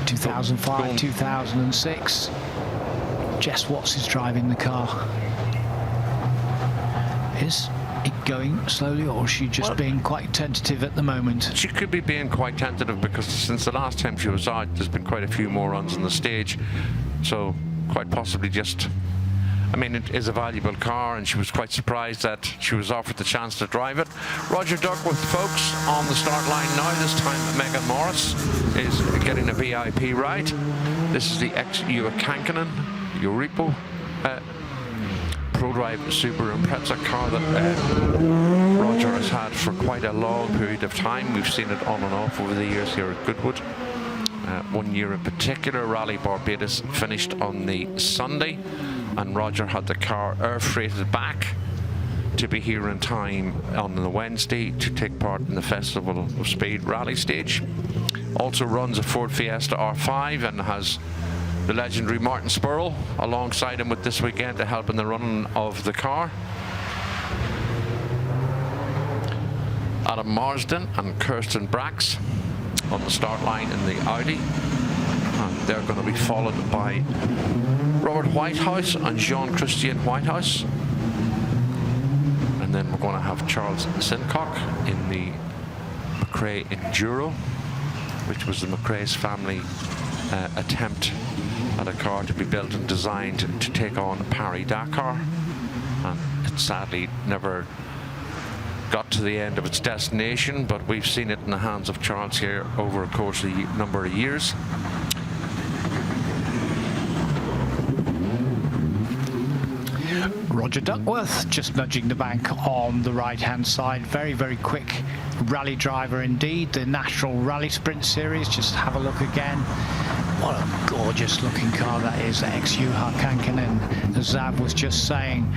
Speaker 1: 2005, 2006. Jess Watts is driving the car. Is it going slowly, or is she just being quite tentative at the moment?
Speaker 2: She could be being quite tentative because since the last time she was out, there's been quite a few more runs on the stage. So quite possibly just, I mean, it is a valuable car, and she was quite surprised that she was offered the chance to drive it. Roger Duckworth, folks, on the start line now. This time Megan Morris is getting a VIP ride. This is the ex-Ua Kankinen Euripo ProDrive Subaru Impreza car that Roger has had for quite a long period of time. We've seen it on and off over the years here at Goodwood. 1 year in particular, Rally Barbados finished on the Sunday, and Roger had the car air freighted back to be here in time on the Wednesday to take part in the Festival of Speed Rally Stage. Also runs a Ford Fiesta R5 and has the legendary Martin Spurl alongside him with this weekend to help in the running of the car. Adam Marsden and Kirsten Brax on the start line in the Audi, and they're going to be followed by Robert Whitehouse and Jean-Christian Whitehouse, and then we're going to have Charles Sincock in the McRae Enduro, which was the McRae's family attempt at a car to be built and designed to take on Paris-Dakar, and it sadly never got to the end of its destination, but we've seen it in the hands of Charles here over a course of a number of years.
Speaker 1: Roger Duckworth just nudging the bank on the right-hand side. Very, very quick rally driver indeed. The National Rally Sprint Series, just have a look again. What a gorgeous looking car that is, ex-Juha Kankinen. As Zav was just saying,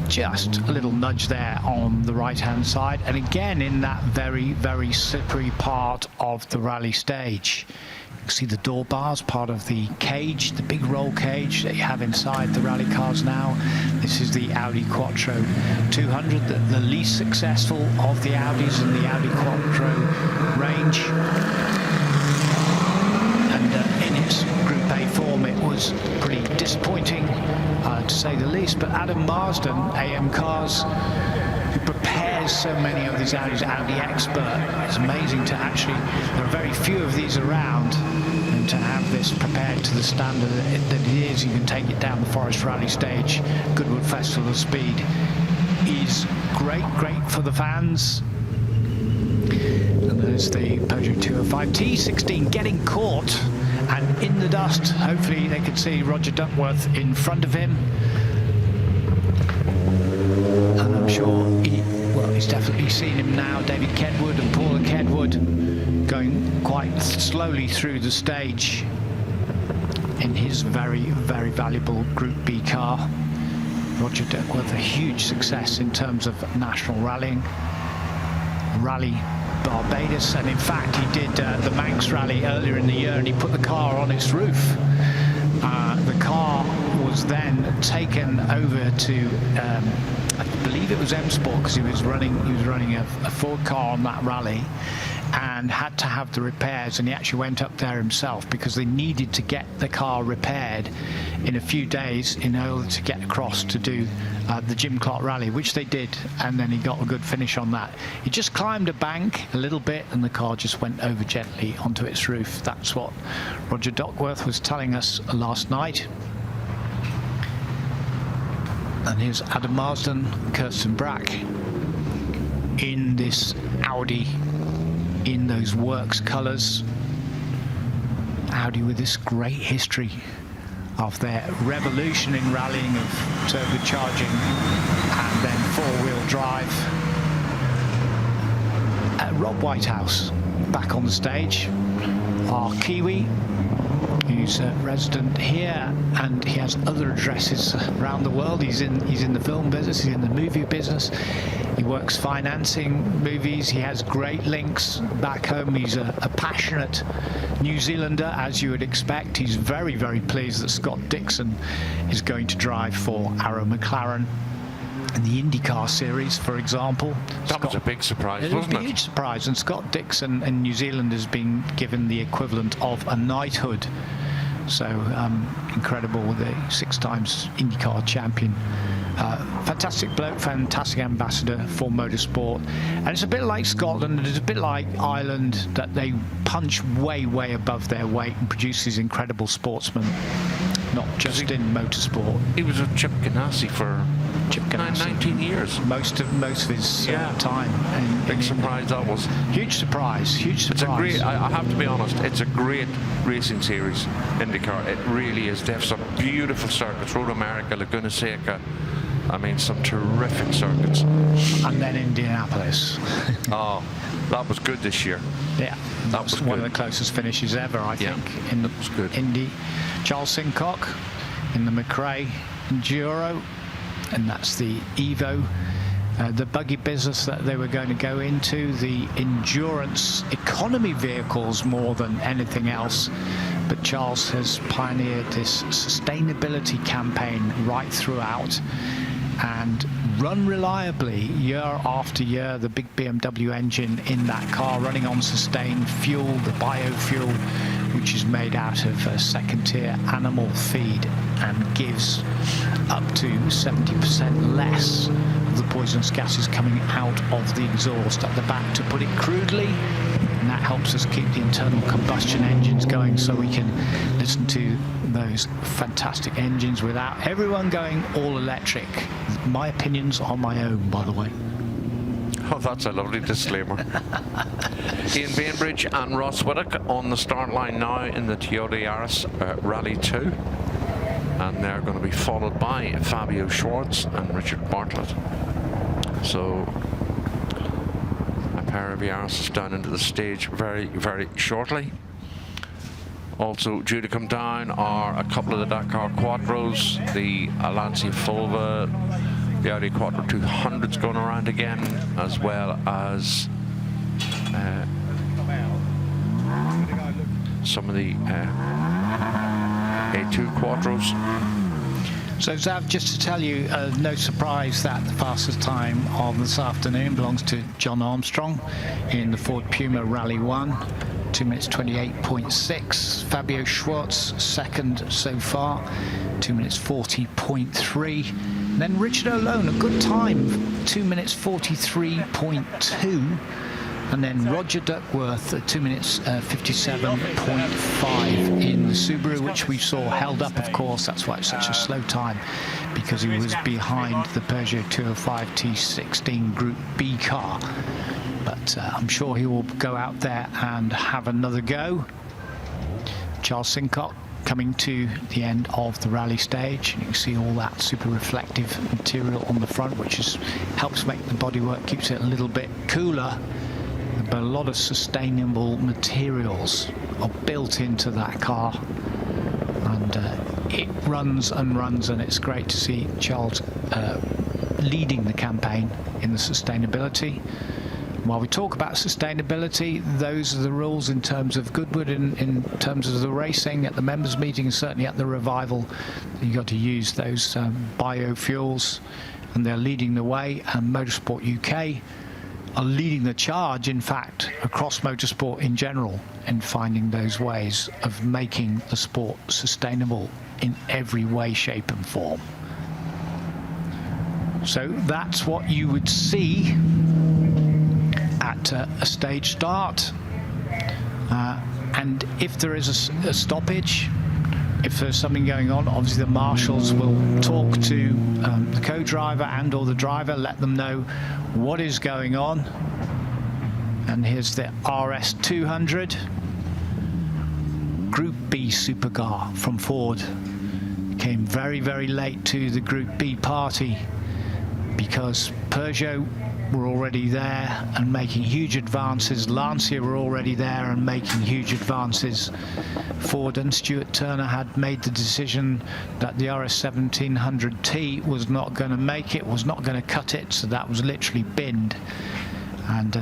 Speaker 1: just a little nudge there on the right-hand side, and again in that very, very slippery part of the rally stage. You can see the door bars, part of the cage, the big roll cage that you have inside the rally cars now. This is the Audi Quattro 200, the least successful of the Audis in the Audi Quattro range. And in its Group A form, it was pretty disappointing, to say the least. But Adam Marsden, AM Cars, who prepares so many of these Audis, Audi expert, it's amazing to actually, there are very few of these around, and to have this prepared to the standard that it is. You can take it down the Forest Rally Stage, Goodwood Festival of Speed, is great for the fans. And there's the Peugeot 205 T16 getting caught and in the dust. Hopefully they can see Roger Duckworth in front of him, and I'm sure he's definitely seen him now. David Kedwood and Paula Kedwood going quite slowly through the stage in his very, very valuable Group B car. Roger Duckworth, a huge success in terms of national rallying, Rally Barbados, and in fact he did the Manx Rally earlier in the year, and he put the car on its roof. The car was then taken over to I believe it was M Sport, because he was running a Ford car on that rally, and had to have the repairs, and he actually went up there himself because they needed to get the car repaired in a few days in order to get across to do the Jim Clark Rally, which they did, and then he got a good finish on that. He just climbed a bank a little bit and the car just went over gently onto its roof. That's what Roger Duckworth was telling us last night. And here's Adam Marsden, Kirsten Brack in this Audi in those works colours. Audi with this great history of their revolution in rallying, of turbocharging and then four-wheel drive. Rob Whitehouse back on the stage, our Kiwi, who's a resident here, and he has other addresses around the world. He's in the film business, he's in the movie business, he works financing movies, he has great links back home. He's a passionate New Zealander, as you would expect. He's very, very pleased that Scott Dixon is going to drive for Arrow McLaren in the IndyCar series, for example.
Speaker 2: That was a big surprise, wasn't it?
Speaker 1: It was a huge surprise, and Scott Dixon in New Zealand has been given the equivalent of a knighthood. So incredible, the 6 times IndyCar champion. Fantastic bloke, fantastic ambassador for motorsport. And it's a bit like Scotland, it's a bit like Ireland, that they punch way, way above their weight and produce these incredible sportsmen, not just in motorsport.
Speaker 2: He was a Chip Ganassi for 19 years.
Speaker 1: Most of his time.
Speaker 2: Big surprise that was.
Speaker 1: Huge surprise, huge surprise.
Speaker 2: It's a great, I have to be honest, it's a great racing series, IndyCar. It really is. They have some beautiful circuits, Road America, Laguna Seca. I mean, some terrific circuits.
Speaker 1: And then Indianapolis.
Speaker 2: Oh, that was good this year.
Speaker 1: Yeah, that was one of the closest finishes ever, I think, in the Indy. Charles Sincock in the McRae Enduro, and that's the Evo. The buggy business that they were going to go into, the endurance economy vehicles more than anything else. But Charles has pioneered this sustainability campaign right throughout and run reliably year after year. The big BMW engine in that car running on sustained fuel, the biofuel, which is made out of second-tier animal feed and gives up to 70% less of the poisonous gases coming out of the exhaust at the back, to put it crudely. And that helps us keep the internal combustion engines going, so we can listen to those fantastic engines without everyone going all electric. My opinions are my own, by the way.
Speaker 2: Oh, that's a lovely disclaimer. Ian Bainbridge and Ross Whittock on the start line now in the Toyota Yaris Rally 2. And they're going to be followed by Fabio Schwartz and Richard Bartlett. So a pair of Yaris down into the stage very, very shortly. Also due to come down are a couple of the Dakar Quattros, the Lancia Fulva, the Audi Quattro 200's going around again, as well as some of the A2 Quattros.
Speaker 1: So Zav, just to tell you, no surprise that the fastest time of this afternoon belongs to John Armstrong in the Ford Puma Rally 1, 2 minutes 28.6. Fabio Schwartz second so far, 2 minutes 40.3. And then Richard O'Lone, a good time, 2 minutes 43.2. And then Roger Duckworth, 2 minutes 57.5 in the Subaru, which we saw held up, of course. That's why it's such a slow time, because he was behind the Peugeot 205 T16 Group B car. But I'm sure he will go out there and have another go. Charles Sincock coming to the end of the rally stage. You can see all that super reflective material on the front, which helps make the bodywork, keeps it a little bit cooler. But a lot of sustainable materials are built into that car, and it runs and runs, and it's great to see Charles leading the campaign in the sustainability. While we talk about sustainability, those are the rules in terms of Goodwood, in terms of the racing at the members meeting, and certainly at the revival. You've got to use those biofuels, and they're leading the way. And Motorsport UK are leading the charge, in fact, across motorsport in general, in finding those ways of making the sport sustainable in every way, shape and form. So that's what you would see at a stage start. And if there is a stoppage, if there's something going on, obviously the marshals will talk to the co-driver and or the driver, let them know what is going on. And here's the RS 200 Group B supercar from Ford. Came very, very late to the Group B party because Peugeot were already there and making huge advances. Lancia were already there and making huge advances. Ford and Stuart Turner had made the decision that the RS 1700T was not going to make it, was not going to cut it, so that was literally binned. And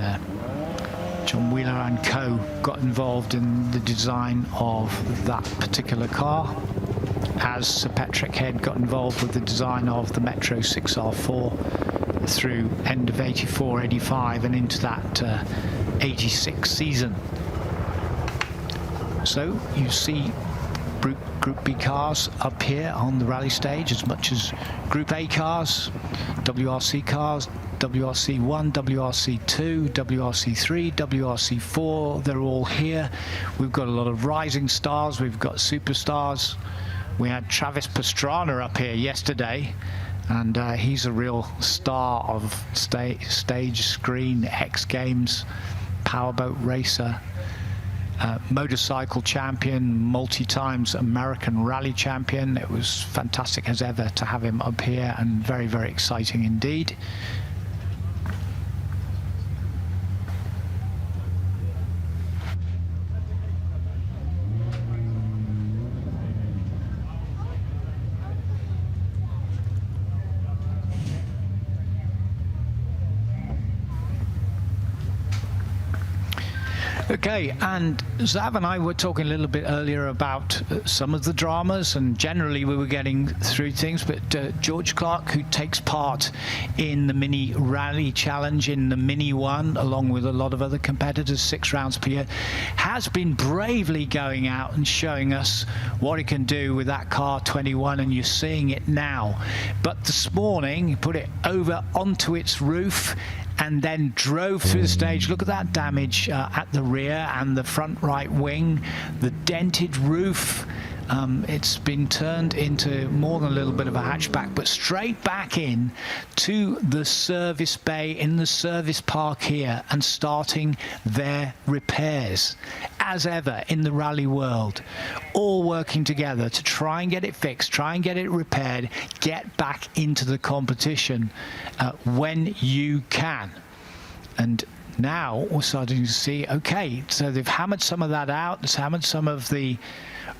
Speaker 1: John Wheeler and co got involved in the design of that particular car, as Sir Patrick Head got involved with the design of the Metro 6R4 through end of 84, 85 and into that 86 season. So you see Group B cars up here on the rally stage as much as Group A cars, WRC cars, WRC1, WRC2, WRC3, WRC4, they're all here. We've got a lot of rising stars, we've got superstars. We had Travis Pastrana up here yesterday, and he's a real star of stage, screen, X Games, powerboat racer, motorcycle champion, multi-times American rally champion. It was fantastic as ever to have him up here, and very, very exciting indeed. Okay, and Zav and I were talking a little bit earlier about some of the dramas, and generally we were getting through things, but George Clark, who takes part in the Mini Rally Challenge in the Mini One, along with a lot of other competitors, 6 rounds per year, has been bravely going out and showing us what he can do with that car 21, and you're seeing it now. But this morning, he put it over onto its roof and then drove through the stage. Look at that damage at the rear and the front right wing, the dented roof. It's been turned into more than a little bit of a hatchback, but straight back in to the service bay in the service park here and starting their repairs. As ever in the rally world, all working together to try and get it fixed, try and get it repaired, get back into the competition when you can. And now we're starting to see, okay, so they've hammered some of that out, they've hammered some of the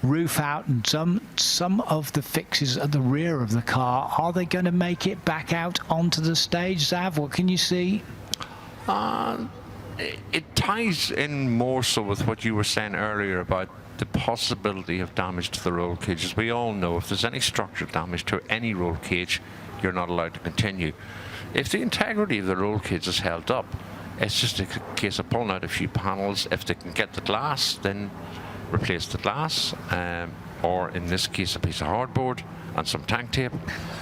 Speaker 1: roof out, and some of the fixes at the rear of the car. Are they going to make it back out onto the stage, Zav? What can you see?
Speaker 2: It ties in more so with what you were saying earlier about the possibility of damage to the roll cage. As we all know, if there's any structural damage to any roll cage, you're not allowed to continue. If the integrity of the roll cage is held up, it's just a case of pulling out a few panels. If they can get the glass, then replace the glass, or in this case a piece of hardboard and some tank tape.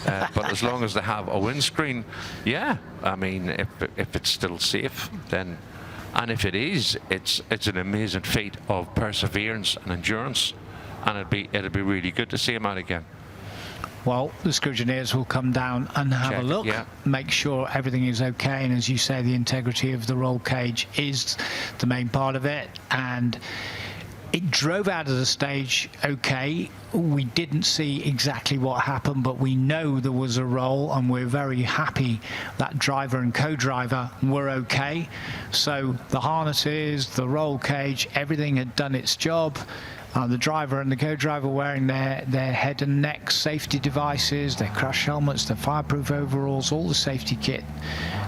Speaker 2: But as long as they have a windscreen, yeah, I mean, if it's still safe, then, and if it is, it's an amazing feat of perseverance and endurance, and it'd be really good to see him out again.
Speaker 1: Well, the scrutineers will come down and have a look, make sure everything is okay, and as you say, the integrity of the roll cage is the main part of it. And it drove out of the stage okay. We didn't see exactly what happened, but we know there was a roll, and we're very happy that driver and co-driver were okay. So the harnesses, the roll cage, everything had done its job. The driver and the co-driver wearing their head and neck safety devices, their crash helmets, their fireproof overalls, all the safety kit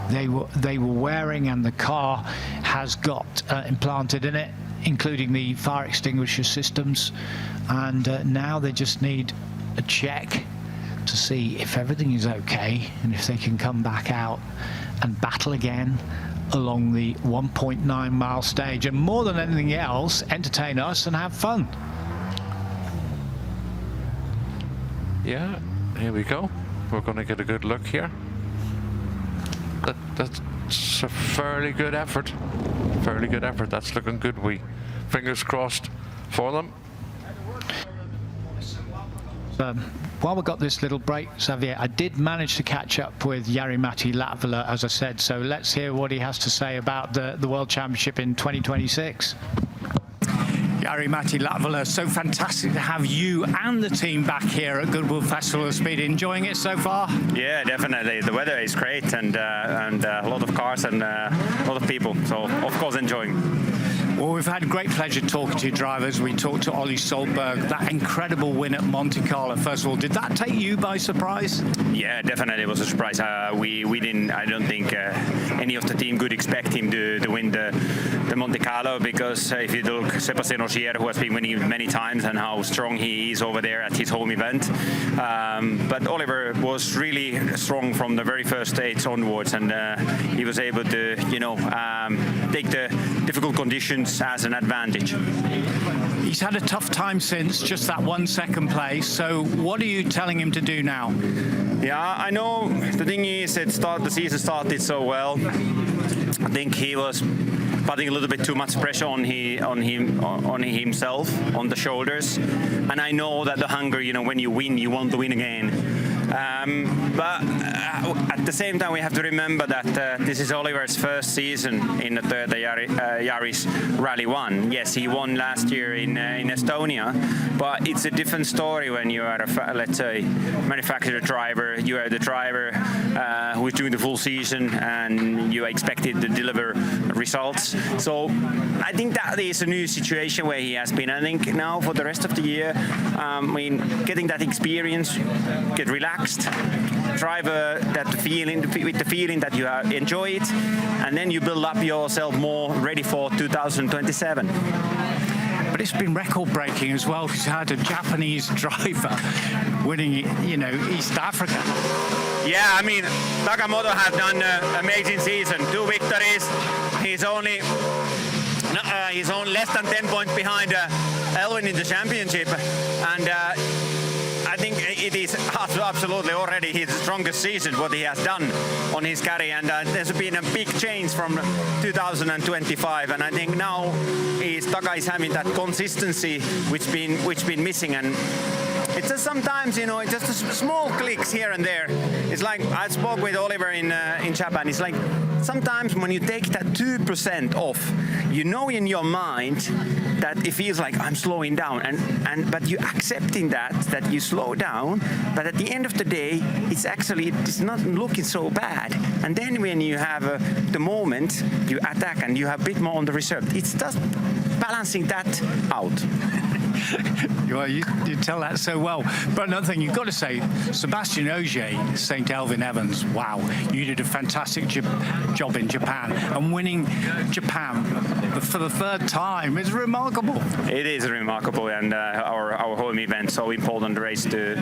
Speaker 1: they were wearing, and the car has got implanted in it, including the fire extinguisher systems. And now they just need a check to see if everything is okay and if they can come back out and battle again along the 1.9 mile stage, and more than anything else, entertain us and have fun.
Speaker 2: Yeah, here we go. We're going to get a good look here. That's a fairly good effort. Fairly good effort. That's looking good. We fingers crossed for them.
Speaker 1: While we got this little break, Xavier, I did manage to catch up with Jari-Matti Latvala, as I said, so let's hear what he has to say about the World Championship in 2026.
Speaker 16: Jari-Matti Latvala, so fantastic to have you and the team back here at Goodwood Festival of Speed. Enjoying it so far?
Speaker 17: Yeah, definitely. The weather is great, and a lot of cars and a lot of people, so of course enjoying.
Speaker 16: Well, we've had great pleasure talking to drivers. We talked to Ollie Solberg, that incredible win at Monte Carlo. First of all, did that take you by surprise?
Speaker 17: Yeah, definitely it was a surprise. We didn't. I don't think any of the team could expect him to win the Monte Carlo, because if you look Sebastian Ogier, who has been winning many times, and how strong he is over there at his home event. But Oliver was really strong from the very first stage onwards, and he was able to, take the difficult conditions as an advantage.
Speaker 16: He's had a tough time since, just that 1 second place. So what are you telling him to do now?
Speaker 17: Yeah, I know. The thing is, the season started so well. I think he was putting a little bit too much pressure on himself, on the shoulders. And I know that the hunger, when you win, you want to win again. But at the same time, we have to remember that this is Oliver's first season in the Yaris Rally 1. Yes, he won last year in Estonia, but it's a different story when you are, let's say, manufacturer driver. You are the driver who is doing the full season, and you are expected to deliver results. So I think that is a new situation where he has been. I think now for the rest of the year, getting that experience, get relaxed, drive with the feeling that you enjoy it, and then you build up yourself more ready for 2027.
Speaker 16: But it's been record-breaking as well, because you had a Japanese driver winning, East Africa.
Speaker 17: Yeah, Takamoto has done an amazing season. 2 victories. He's only less than 10 points behind Elvin in the championship, and I think it is absolutely already his strongest season, what he has done on his career, and there's been a big change from 2025, and I think now Taka is having that consistency which been missing, and it's just sometimes, just small clicks here and there. It's like I spoke with Oliver in Japan. It's like sometimes when you take that 2% off, in your mind that it feels like I'm slowing down, but you accepting that you slow down, but at the end of the day, it's not looking so bad. And then when you have the moment, you attack and you have a bit more on the reserve. It's just balancing that out.
Speaker 16: Well, you tell that so well. But another thing you've got to say, Sebastian Ogier, St. Elvin Evans, wow, you did a fantastic job in Japan, and winning Japan for the third time is remarkable.
Speaker 17: It is remarkable, and our home event, so important race or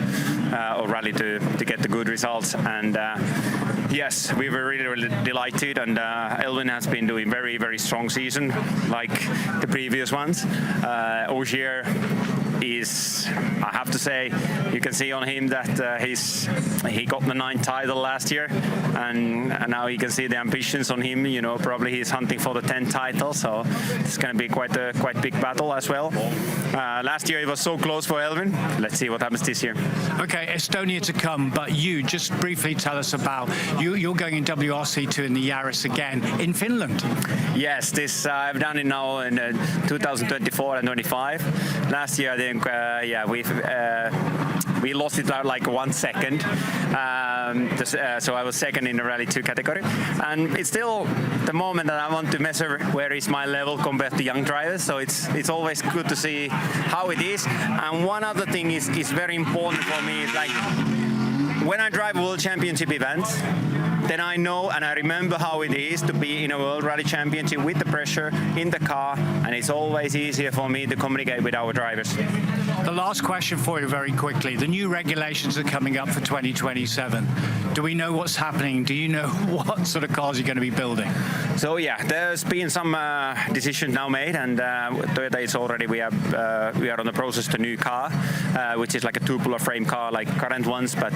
Speaker 17: rally to get the good results, and yes, we were really delighted, and Elvin has been doing very, very strong season like the previous ones. Ogier is, I have to say, you can see on him that he got the 9th title last year, and now you can see the ambitions on him. Probably he's hunting for the 10th title, so it's going to be quite big battle as well. Last year it was so close for Elvin. Let's see what happens this year.
Speaker 16: Okay, Estonia to come, but you just briefly tell us about you're going in WRC2 in the Yaris again in Finland.
Speaker 17: Yes, this I've done it now in 2024 and 25. Last year I think we lost it out like 1 second, so I was second in the Rally 2 category, and it's still the moment that I want to measure where is my level compared to young drivers, so it's always good to see how it is. And one other thing is very important for me is like when I drive World Championship events, then I know and I remember how it is to be in a World Rally Championship with the pressure in the car, and it's always easier for me to communicate with our drivers.
Speaker 16: The last question for you very quickly. The new regulations are coming up for 2027. Do we know what's happening? Do you know what sort of cars you're going to be building?
Speaker 17: So yeah, there's been some decisions now made, and Toyota is already we are on the process to new car, which is like a two-puller frame car like current ones, but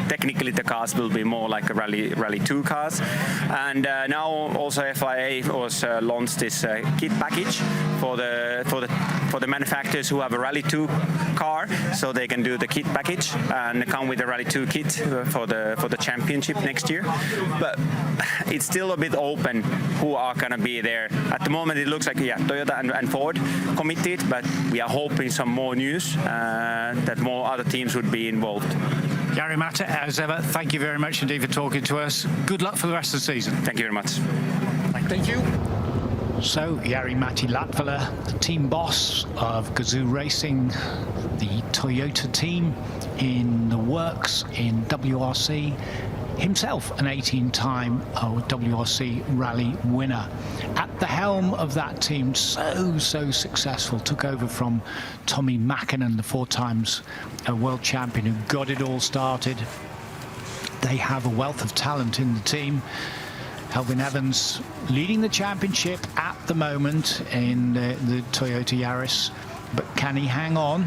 Speaker 17: technically the cars will be more like a Rally 2 cars. And now also FIA was launched this kit package for the manufacturers who have a Rally 2 car, so they can do the kit package and come with the Rally 2 kit for the championship next year. But it's still a bit open who are going to be there. At the moment it looks like Toyota and Ford committed, but we are hoping some more news that more other teams would be involved.
Speaker 16: Jari Matti, as ever, thank you very much indeed for talking to us. Good luck for the rest of the season.
Speaker 17: Thank you very much.
Speaker 16: Thank you.
Speaker 1: So, Jari Matti Latvala, the team boss of Gazoo Racing, the Toyota team in the works in WRC, himself an 18-time WRC rally winner. At the helm of that team, so successful, took over from Tommi Mäkinen, the 4 times world champion who got it all started. They have a wealth of talent in the team. Elfyn Evans leading the championship at the moment in the Toyota Yaris, but can he hang on?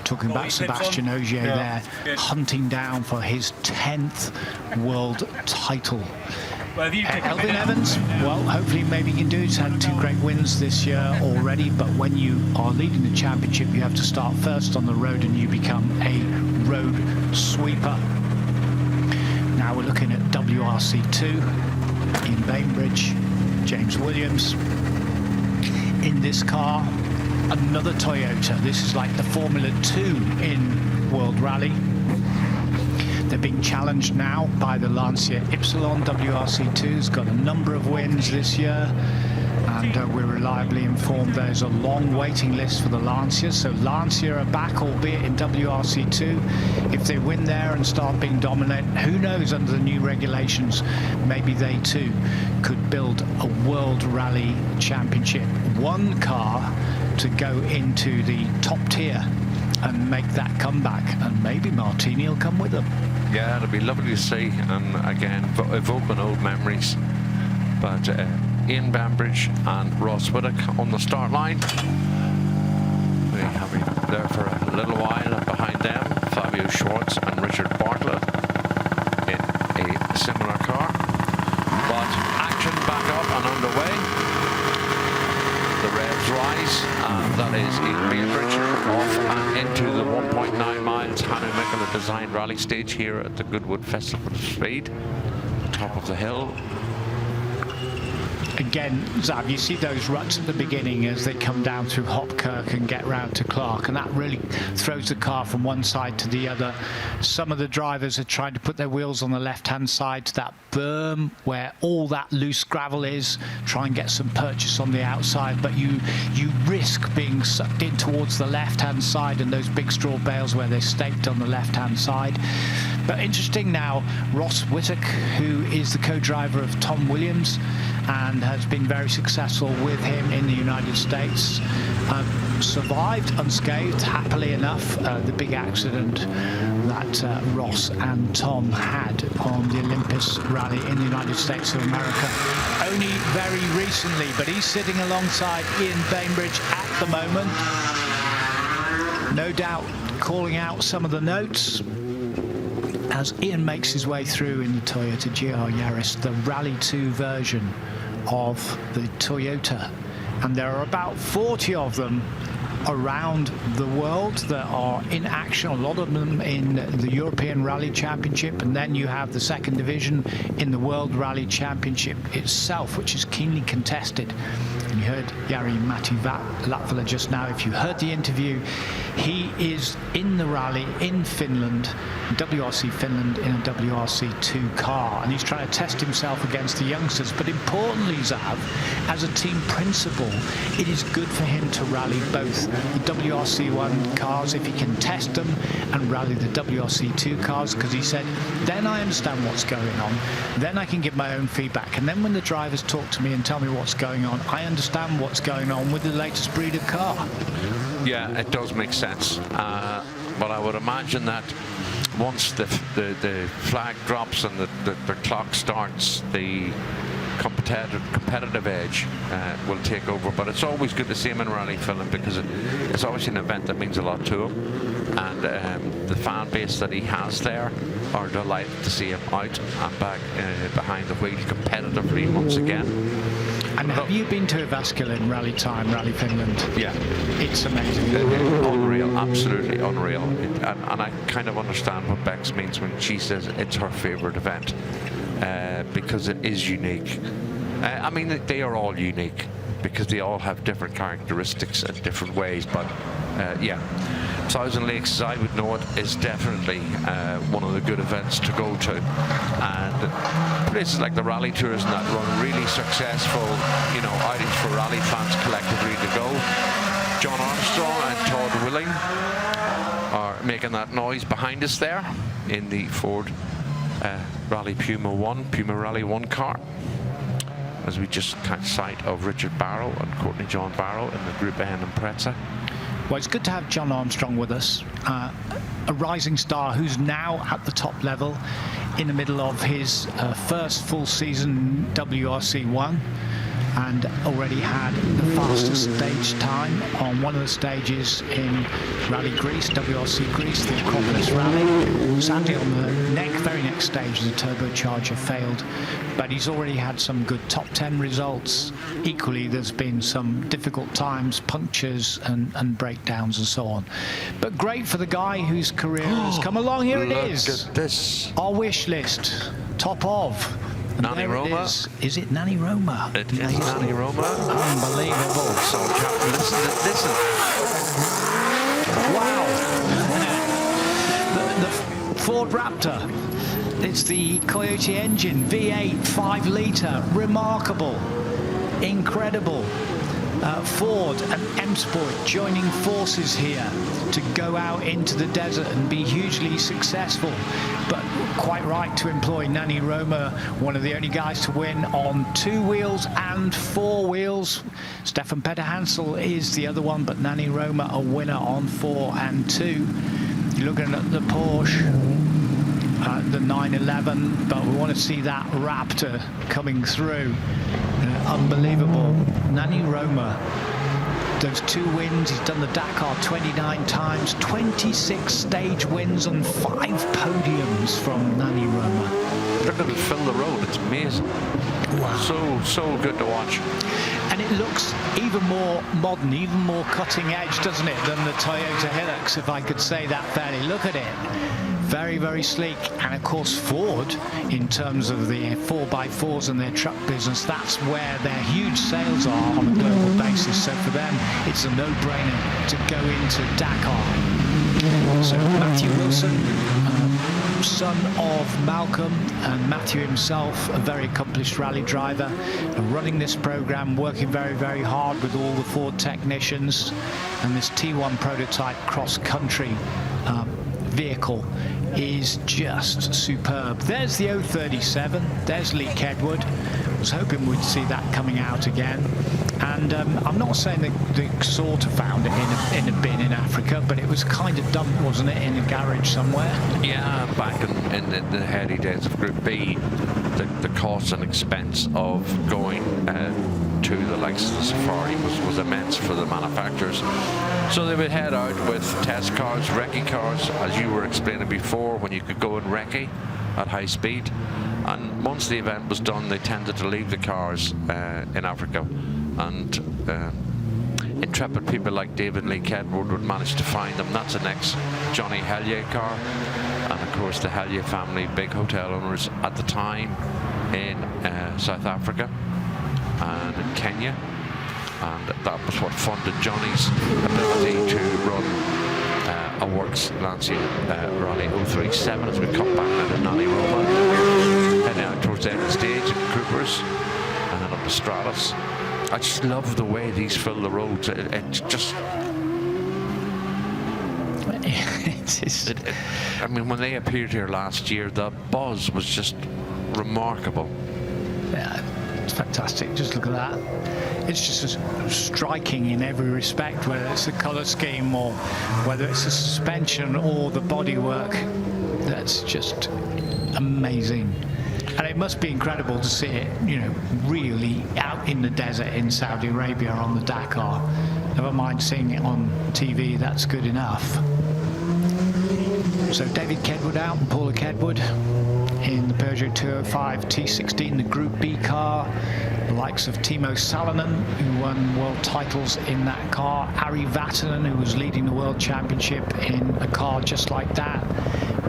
Speaker 1: Talking about Sebastian Ogier there, hunting down for his 10th world title. Elfyn Evans, well, hopefully maybe he can do it. He's had 2 great wins this year already, but when you are leading the championship, you have to start first on the road and you become a road sweeper. Now we're looking at WRC2. In Bainbridge, James Williams in this car, another Toyota. This is like the Formula 2 in World Rally. They're being challenged now by the Lancia Ypsilon. WRC2 has got a number of wins this year, and we're reliably informed there's a long waiting list for the Lancia. So Lancia are back, albeit in WRC2. If they win there and start being dominant, who knows, under the new regulations, maybe they too could build a World Rally Championship. One car to go into the top tier and make that comeback, and maybe Martini will come with them.
Speaker 2: Yeah, it'll be lovely to see, and again, evoking old memories. But Ian Bambridge and Ross Whittock on the start line. We have been there for a little while, and behind them, Fabio Schwartz and Richard Bartlett in a similar car. But action back up and underway. The revs rise, and that is Ian Bambridge off and into the 1.9 miles Hannu Mikkola designed rally stage here at the Goodwood Festival of Speed, top of the hill.
Speaker 1: Again, Zav, you see those ruts at the beginning as they come down through Hopkirk and get round to Clark, and that really throws the car from one side to the other. Some of the drivers are trying to put their wheels on the left-hand side to that berm where all that loose gravel is, try and get some purchase on the outside, but you risk being sucked in towards the left-hand side and those big straw bales where they're staked on the left-hand side. But interesting now, Ross Whittock, who is the co-driver of Tom Williams and has been very successful with him in the United States, survived unscathed, happily enough, the big accident that Ross and Tom had on the Olympus Rally in the United States of America only very recently. But he's sitting alongside Ian Bainbridge at the moment, no doubt calling out some of the notes as Ian makes his way through in the Toyota GR Yaris, the Rally 2 version of the Toyota. And there are about 40 of them around the world that are in action, a lot of them in the European Rally Championship, and then you have the second division in the World Rally Championship itself, which is keenly contested. And you heard Jari Matti Latvala just now. If you heard the interview, he is in the rally in Finland, WRC Finland, in a WRC2 car, and he's trying to test himself against the youngsters. But importantly, Zav, as a team principal, it is good for him to rally both the WRC1 cars if he can test them and rally the WRC2 cars, because he said, then I understand what's going on, then I can give my own feedback, and then when the drivers talk to me and tell me what's going on, I understand what's going on with the latest breed of car.
Speaker 2: Yeah, it does make sense, but I would imagine that once the flag drops and the clock starts, the competitive edge will take over. But it's always good to see him in rally filling, because it's obviously an event that means a lot to him, and the fan base that he has there are delighted to see him out and back behind the wheel competitively once again.
Speaker 1: And have you been to Vascular in Rally Time, Rally Finland?
Speaker 2: Yeah.
Speaker 1: It's amazing.
Speaker 2: Unreal, absolutely unreal. And I kind of understand what Bex means when she says it's her favourite event, because it is unique. I mean, they are all unique, because they all have different characteristics in different ways, but yeah. Thousand Lakes, as I would know it, is definitely one of the good events to go to, and places like the Rally Tours and that run really successful, you know, outings for rally fans collectively to go. John Armstrong and Todd Willing are making that noise behind us there in the Ford Rally Puma Rally 1 car, as we just catch sight of Richard Barrow and Courtney John Barrow in the Group N and Impreza.
Speaker 1: Well, it's good to have John Armstrong with us, a rising star who's now at the top level, in the middle of his first full season WRC1, and already had the fastest stage time on one of the stages in Rally Greece, WRC Greece, the Acropolis Rally. Sadly, on the very next stage, the turbocharger failed, but he's already had some good top 10 results. Equally, there's been some difficult times, punctures and breakdowns and so on. But great for the guy whose career has come along. Here it is.
Speaker 2: Look at this.
Speaker 1: Our wish list, top of. And
Speaker 2: Nanny Roma.
Speaker 1: Is it Nanny Roma?
Speaker 2: It is Nanny Roma.
Speaker 1: Unbelievable.
Speaker 2: So, listen.
Speaker 1: Wow. The Ford Raptor. It's the Coyote engine, V8, 5 litre. Remarkable. Incredible. Ford and M Sport joining forces here to go out into the desert and be hugely successful. But quite right to employ Nanny Roma, one of the only guys to win on 2 wheels and 4 wheels. Stefan Petter Hansel is the other one, but Nanny Roma a winner on 4 and 2. Looking at the Porsche, the 911, but we want to see that Raptor coming through. Unbelievable. Nanny Roma, those 2 wins, he's done the Dakar 29 times, 26 stage wins and 5 podiums from Nanny Roma.
Speaker 2: Look at it fill the road, it's amazing. Wow. So good to watch.
Speaker 1: And it looks even more modern, even more cutting edge, doesn't it, than the Toyota Hilux, if I could say that fairly. Look at it. Very, very sleek. And of course Ford, in terms of the 4x4s and their truck business, that's where their huge sales are on a global basis. So for them, it's a no-brainer to go into Dakar. So Matthew Wilson, son of Malcolm and Matthew himself, a very accomplished rally driver, running this program, working very, very hard with all the Ford technicians, and this T1 prototype cross-country vehicle is just superb. There's the 037, there's Lee Kedwood. Was hoping we'd see that coming out again. And I'm not saying that they sort of found it in a bin in Africa, but it was kind of dumped, wasn't it, in a garage somewhere?
Speaker 2: Yeah, back in the heady days of Group B, the cost and expense of going to the likes of the Safari was immense for the manufacturers. So they would head out with test cars, recce cars, as you were explaining before, when you could go in recce at high speed. And once the event was done, they tended to leave the cars in Africa. And intrepid people like David Lee Kedwood would manage to find them. That's an ex-Johnny Hellier car. And of course, the Hellier family, big hotel owners at the time in South Africa and in Kenya. And that was what funded Johnny's ability to run a Works Lancia Rally 037 as we come back now to Nanny Roma, heading out towards the end of the stage at Coopers and then up to Stratus. I just love the way these fill the roads. It just... I mean, when they appeared here last year, the buzz was just remarkable.
Speaker 1: Yeah, it's fantastic. Just look at that. It's just striking in every respect, whether it's the colour scheme or whether it's the suspension or the bodywork. That's just amazing. And it must be incredible to see it, you know, really out in the desert in Saudi Arabia on the Dakar. Never mind seeing it on TV, that's good enough. So David Kedwood out and Paula Kedwood in the Peugeot 205 T16, the Group B car. The likes of Timo Salonen, who won world titles in that car. Ari Vatanen, who was leading the World Championship in a car just like that,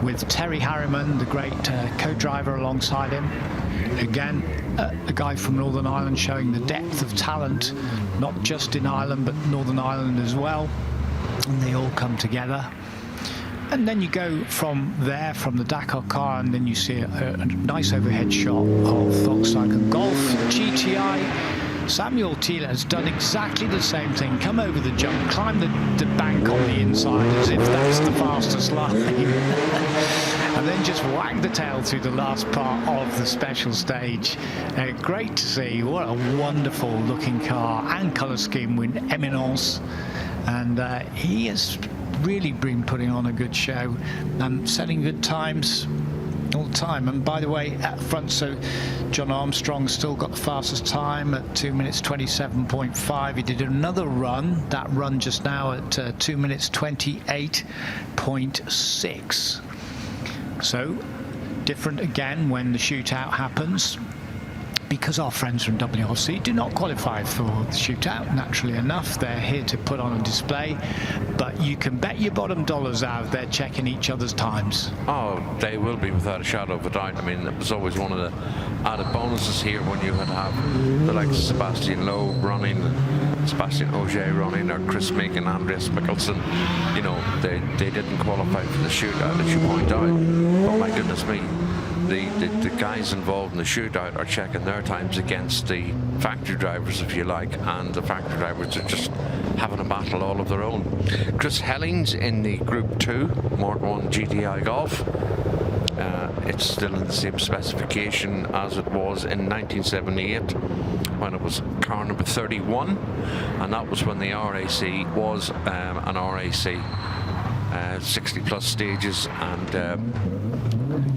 Speaker 1: with Terry Harriman, the great co-driver alongside him. Again, a guy from Northern Ireland showing the depth of talent, not just in Ireland, but Northern Ireland as well. And they all come together. And then you go from there, from the Dakar car, and then you see a nice overhead shot of Volkswagen Golf GTI. Samuel Thiele has done exactly the same thing, come over the jump, climb the bank on the inside as if that's the fastest line, and then just wag the tail through the last part of the special stage. Great to see. What a wonderful looking car and colour scheme with Eminence. And he has really been putting on a good show and setting good times all the time. And by the way, at front, so John Armstrong still got the fastest time at 2 minutes 27.5. He did another run, that run just now, at 2 minutes 28.6. So different again when the shootout happens, because our friends from WRC do not qualify for the shootout, naturally enough. They're here to put on a display, but you can bet your bottom dollars out they're checking each other's times.
Speaker 2: Oh, they will be, without a shadow of a doubt. I mean, it was always one of the added bonuses here when you had to have the likes of Sebastian Loeb running, Sebastian Ogier running, or Chris Meek and Andreas Mikkelsen. You know, they didn't qualify for the shootout, as you point out. But my goodness me, the guys involved in the shootout are checking their times against the factory drivers, if you like, and the factory drivers are just having a battle all of their own. Chris Hellings in the Group 2 Mark 1 GTI Golf. It's still in the same specification as it was in 1978 when it was car number 31, and that was when the RAC was an RAC 60 plus stages, and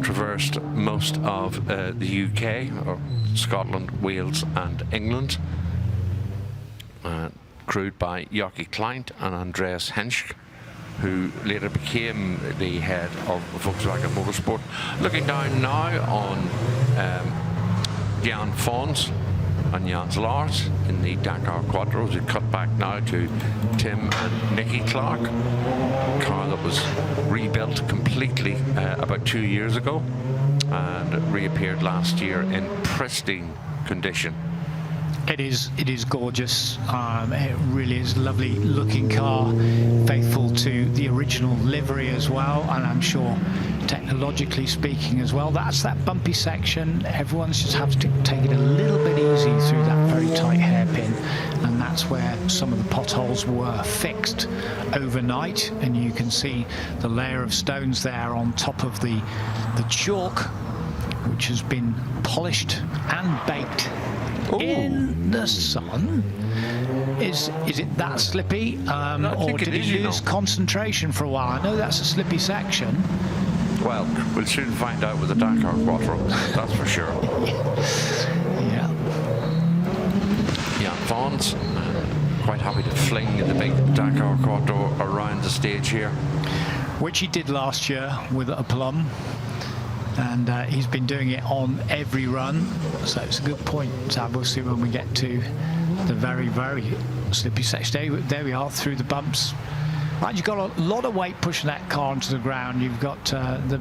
Speaker 2: traversed most of the UK, or Scotland, Wales and England, crewed by Jockey Kleint and Andreas Henschke, who later became the head of Volkswagen Motorsport. Looking down now on Jan Fons and Jans Lars in the Dakar Quattros, who cut back now to Tim and Nicky Clark, a car that was rebuilt completely about 2 years ago and reappeared last year in pristine condition.
Speaker 1: It is gorgeous. It really is a lovely looking car, faithful to the original livery as well, and I'm sure technologically speaking as well. That's that bumpy section. Everyone's just has to take it a little bit easy through that very tight hairpin, and that's where some of the potholes were fixed overnight, and you can see the layer of stones there on top of the chalk, which has been polished and baked in the sun. Is it that slippy, or did it lose concentration for a while? I know that's a slippy section.
Speaker 2: Well, we'll soon find out with the Dakar Quattro, that's for sure.
Speaker 1: Yeah.
Speaker 2: Jan Fons, quite happy to fling the big Dakar Quattro around the stage here,
Speaker 1: which he did last year with a plum. And he's been doing it on every run, so it's a good point. So we'll see when we get to the very, very slippy section. There we are, through the bumps. Right, you've got a lot of weight pushing that car onto the ground. You've got the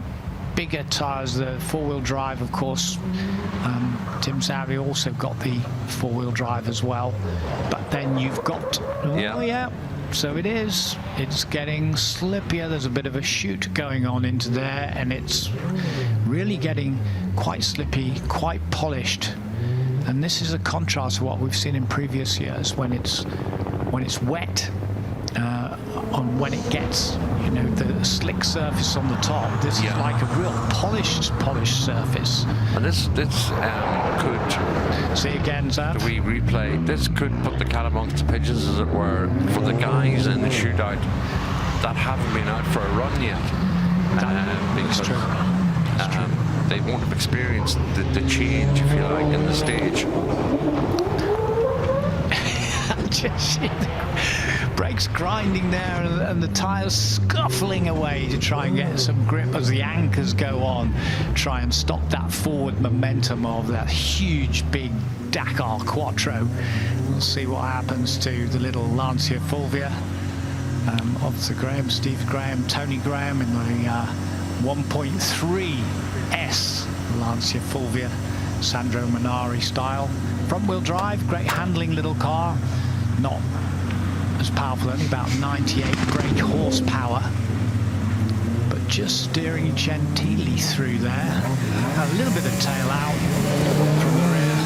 Speaker 1: bigger tyres, the four-wheel drive, of course. Tim Saudi also got the four-wheel drive as well. But then you've got, so it's getting slippier. There's a bit of a chute going on into there, and it's really getting quite slippy, quite polished. And this is a contrast to what we've seen in previous years when it's wet, on when it gets, you know, the slick surface on the top. This is like a real polished surface.
Speaker 2: And this could
Speaker 1: see again, Zab.
Speaker 2: Do we replay? This could put the cat amongst the pigeons, as it were, for the guys in the shootout that haven't been out for a run yet.
Speaker 1: That's true.
Speaker 2: they won't have experienced the change, if you like, in the stage.
Speaker 1: Just see the brakes grinding there and the tyres scuffling away to try and get some grip as the anchors go on, try and stop that forward momentum of that huge big Dakar Quattro. We'll see what happens to the little Lancia Fulvia. Officer Graham, Steve Graham, Tony Graham in the 1.3S Lancia Fulvia, Sandro Minari style. Front-wheel drive, great handling little car. Not as powerful, only about 98 brake horsepower, but just steering genteelly through there. A little bit of tail out from the rear.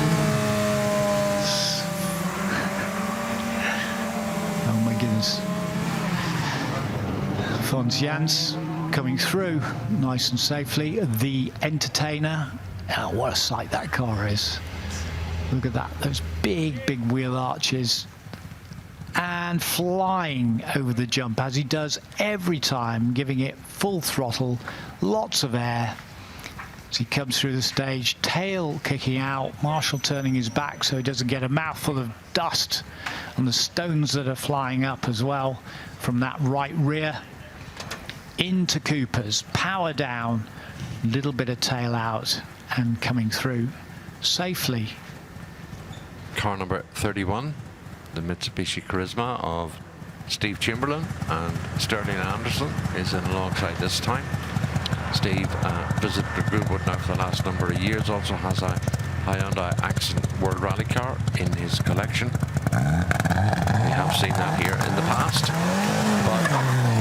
Speaker 1: Oh my goodness. Fons Jans coming through nice and safely. The Entertainer. Oh, what a sight that car is. Look at that, those big wheel arches. And flying over the jump as he does every time, giving it full throttle, lots of air as he comes through the stage, tail kicking out, Marshall turning his back so he doesn't get a mouthful of dust on the stones that are flying up as well from that right rear. Into Cooper's, power down, little bit of tail out and coming through safely.
Speaker 2: Car number 31. The Mitsubishi Charisma of Steve Chamberlain and Sterling Anderson is in alongside this time. Steve visited Goodwood now for the last number of years, also has a Hyundai Accent World Rally car in his collection. We have seen that here in the past, but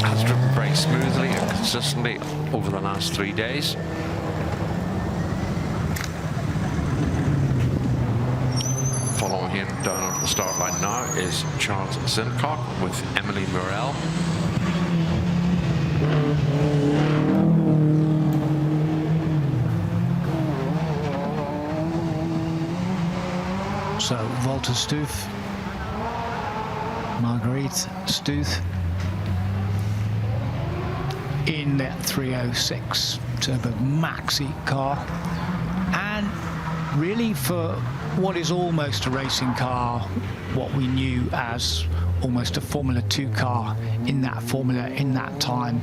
Speaker 2: has driven very smoothly and consistently over the last 3 days. Following him down on the start line now is Charles Sincock with Emily Morel.
Speaker 1: So Walter Stuth, Marguerite Stuth in that 306 Turbo Maxi car, and really for what is almost a racing car, what we knew as almost a Formula 2 car in that formula in that time.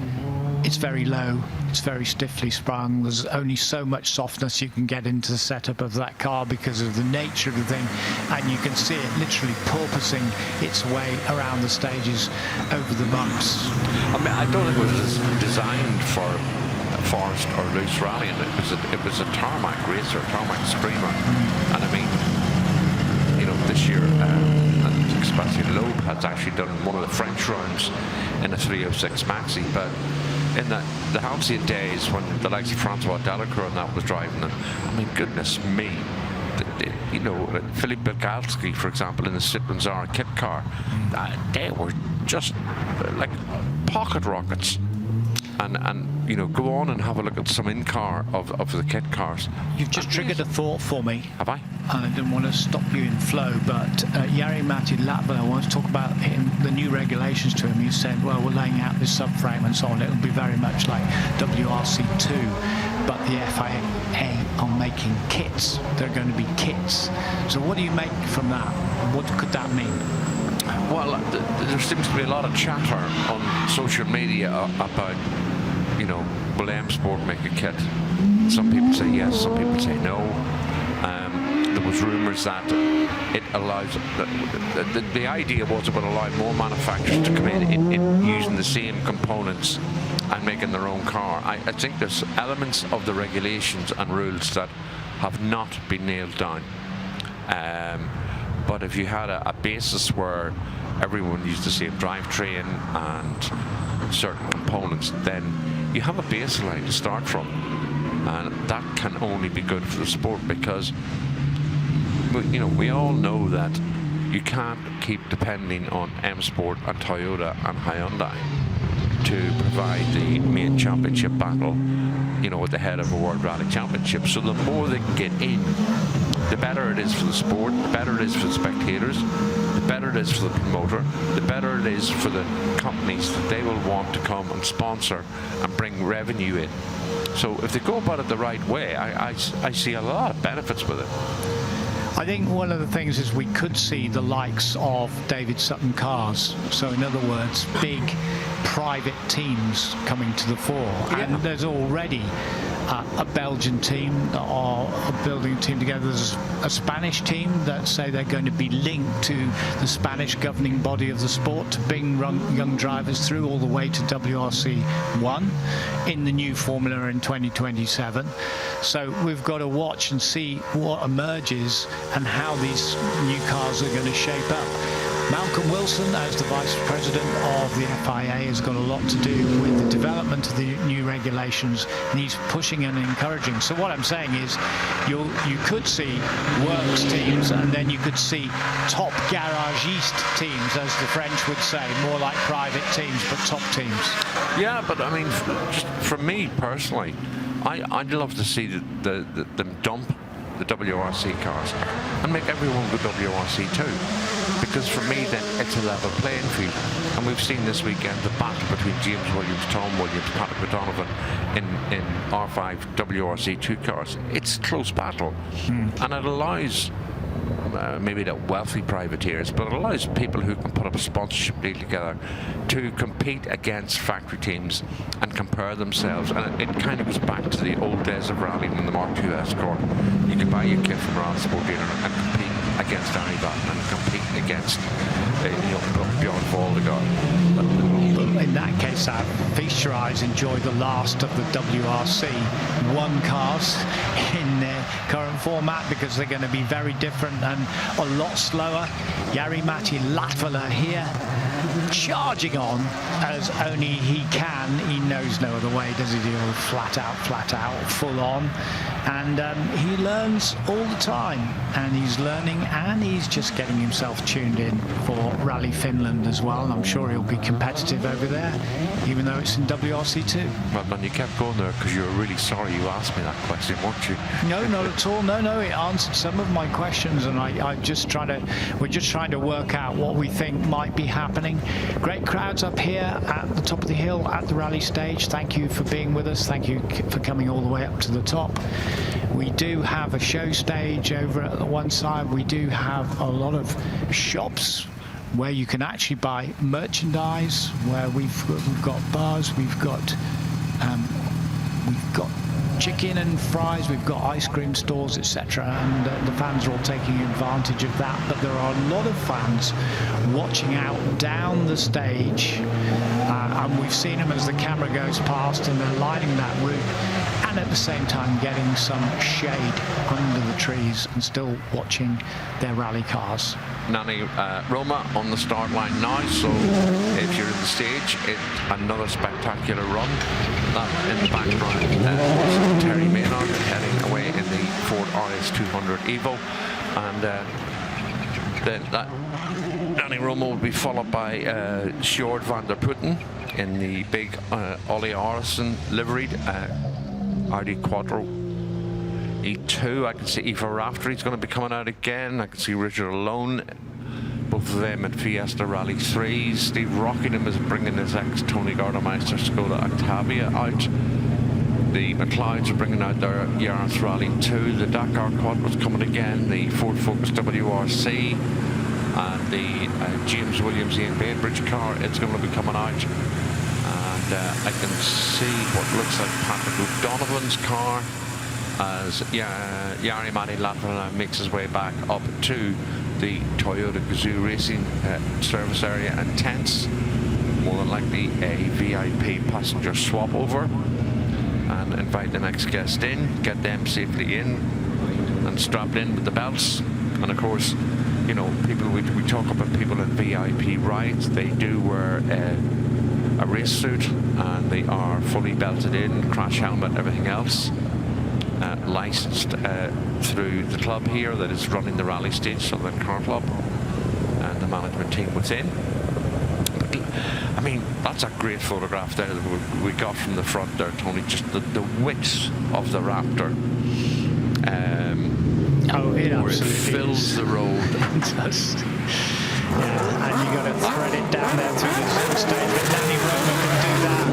Speaker 1: It's very low, it's very stiffly sprung, there's only so much softness you can get into the setup of that car because of the nature of the thing, and you can see it literally porpoising its way around the stages over the bumps.
Speaker 2: I mean, I don't think it was designed for forest or loose rally, and it was a tarmac racer, a tarmac screamer. And I mean, you know, this year, and especially Loeb has actually done one of the French rounds in a 306 Maxi, but in the halcyon days when the likes of Francois Delacroix and that was driving them, I mean, goodness me, you know, Philippe Belgalski, for example, in the Citroën Zara kit car, they were just like pocket rockets. And you know, go on and have a look at some in-car of the kit cars.
Speaker 1: You've just triggered a thought for me.
Speaker 2: Have I?
Speaker 1: And I didn't want to stop you in flow, but Jari-Matti Latvala, I want to talk about the new regulations to him. You said, well, we're laying out this subframe and so on. It'll be very much like WRC2, but the FIA are making kits. They're going to be kits. So what do you make from that? What could that mean?
Speaker 2: Well, there seems to be a lot of chatter on social media about, you know, will M Sport make a kit? Some people say yes, some people say no. There was rumours that it allows, the idea was it would allow more manufacturers to come in using the same components and making their own car. I think there's elements of the regulations and rules that have not been nailed down. But if you had a basis where everyone used the same drivetrain and certain components, then you have a baseline to start from, and that can only be good for the sport, because you know, we all know that you can't keep depending on M Sport and Toyota and Hyundai to provide the main championship battle, you know, at the head of a World Rally Championship. So the more they can get in, the better it is for the sport, the better it is for the spectators, the better it is for the promoter, the better it is for the companies that they will want to come and sponsor and bring revenue in. So if they go about it the right way, I see a lot of benefits with it.
Speaker 1: I think one of the things is we could see the likes of David Sutton cars. So in other words, big private teams coming to the fore. Yeah. And there's already a Belgian team that are building a team together. There's a Spanish team that say they're going to be linked to the Spanish governing body of the sport to bring young drivers through all the way to WRC1 in the new formula in 2027. So we've got to watch and see what emerges and how these new cars are going to shape up. Malcolm Wilson, as the Vice President of the FIA, has got a lot to do with the development of the new regulations, and he's pushing and encouraging. So what I'm saying is you could see works teams, and then you could see top garagiste teams, as the French would say, more like private teams, but top teams.
Speaker 2: Yeah, but I mean, just for me personally, I'd love to see them dump the WRC cars and make everyone go WRC too. Because for me, then it's a level playing field. And we've seen this weekend the battle between James Williams, Tom Williams, Patrick O'Donovan in R5 WRC2 cars. It's a close battle. And it allows maybe not wealthy privateers, but it allows people who can put up a sponsorship deal together to compete against factory teams and compare themselves. And it kind of goes back to the old days of rallying in the Mark II Escort. You could buy your kit from a rally sport dealer and compete against Danny Batten and compete against Bjorn Voldegaard.
Speaker 1: In that case, our feature eyes enjoy the last of the WRC1 cars in their current format, because they're going to be very different and a lot slower. Jari-Matti Latvala here, charging on as only he can. He knows no other way, does he? He'll flat out, full on. And he learns all the time, and he's learning, and he's just getting himself tuned in for Rally Finland as well, and I'm sure he'll be competitive over there, even though it's in WRC2.
Speaker 2: Well, man, you kept going there because you were really sorry you asked me that question, weren't you?
Speaker 1: No, not at all. No, it answered some of my questions, and we're just trying to work out what we think might be happening. Great crowds up here at the top of the hill at the rally stage. Thank you for being with us. Thank you for coming all the way up to the top. We do have a show stage over at the one side. We do have a lot of shops where you can actually buy merchandise, where we've got bars, we've got chicken and fries, we've got ice cream stores, etc., and the fans are all taking advantage of that. But there are a lot of fans watching out down the stage, and we've seen them as the camera goes past, and they're lining that route, and at the same time getting some shade under the trees and still watching their rally cars.
Speaker 2: Nani Roma on the start line now, so if you're in the stage, it's another spectacular run. That in the background, Terry Maynard heading away in the Ford RS200 Evo, and then Nani Roma will be followed by Sjord van der Putten in the big Ollie Arison liveried Audi Quattro E2. I can see Eva Raftery's going to be coming out again. I can see Richard Alone, both of them at Fiesta Rally 3s. Steve Rockingham is bringing his ex-Tony Gardemeister Skoda Octavia out. The McLeods are bringing out their Yaris Rally 2. The Dakar Quattro's coming again. The Ford Focus WRC and the James Williams Ian Bainbridge car, it's going to be coming out. And I can see what looks like Patrick O'Donovan's car as Jari-Matti Latvala makes his way back up to the Toyota Gazoo Racing service area and tents. More than likely a VIP passenger swap over, and invite the next guest in, get them safely in and strapped in with the belts. And of course, you know, people, we talk about people in VIP rides, they do wear a race suit and they are fully belted in, crash helmet, everything else. Licensed through the club here that is running the rally stage, Southern Car Club, and the management team within. But, I mean, that's a great photograph there that we got from the front there, Tony. Just the width of the Raptor. Where it fills the road.
Speaker 1: It does. Yeah, and you got to thread it down there through the stage. But Nani Roma can do that.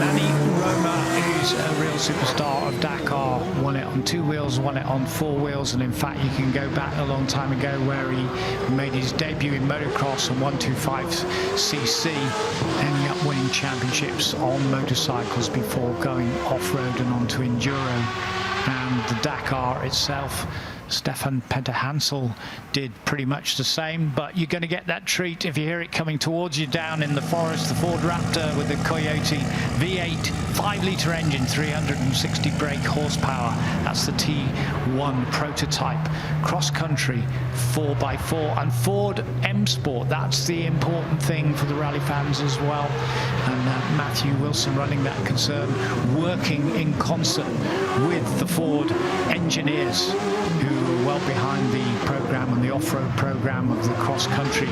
Speaker 1: Nani Roma, who's a real on 2 wheels, won it on 4 wheels, and in fact you can go back a long time ago where he made his debut in motocross on 125cc, ending up winning championships on motorcycles before going off-road and onto enduro. And the Dakar itself, Stefan Peter-Hansel did pretty much the same, but you're going to get that treat if you hear it coming towards you down in the forest. The Ford Raptor with the Coyote V8 5-litre engine, 360 brake horsepower. That's the T1 prototype, cross-country 4x4, and Ford M Sport. That's the important thing for the rally fans as well. And Matthew Wilson running that concern, working in concert with the Ford engineers who were well behind the program and the off-road program of the cross-country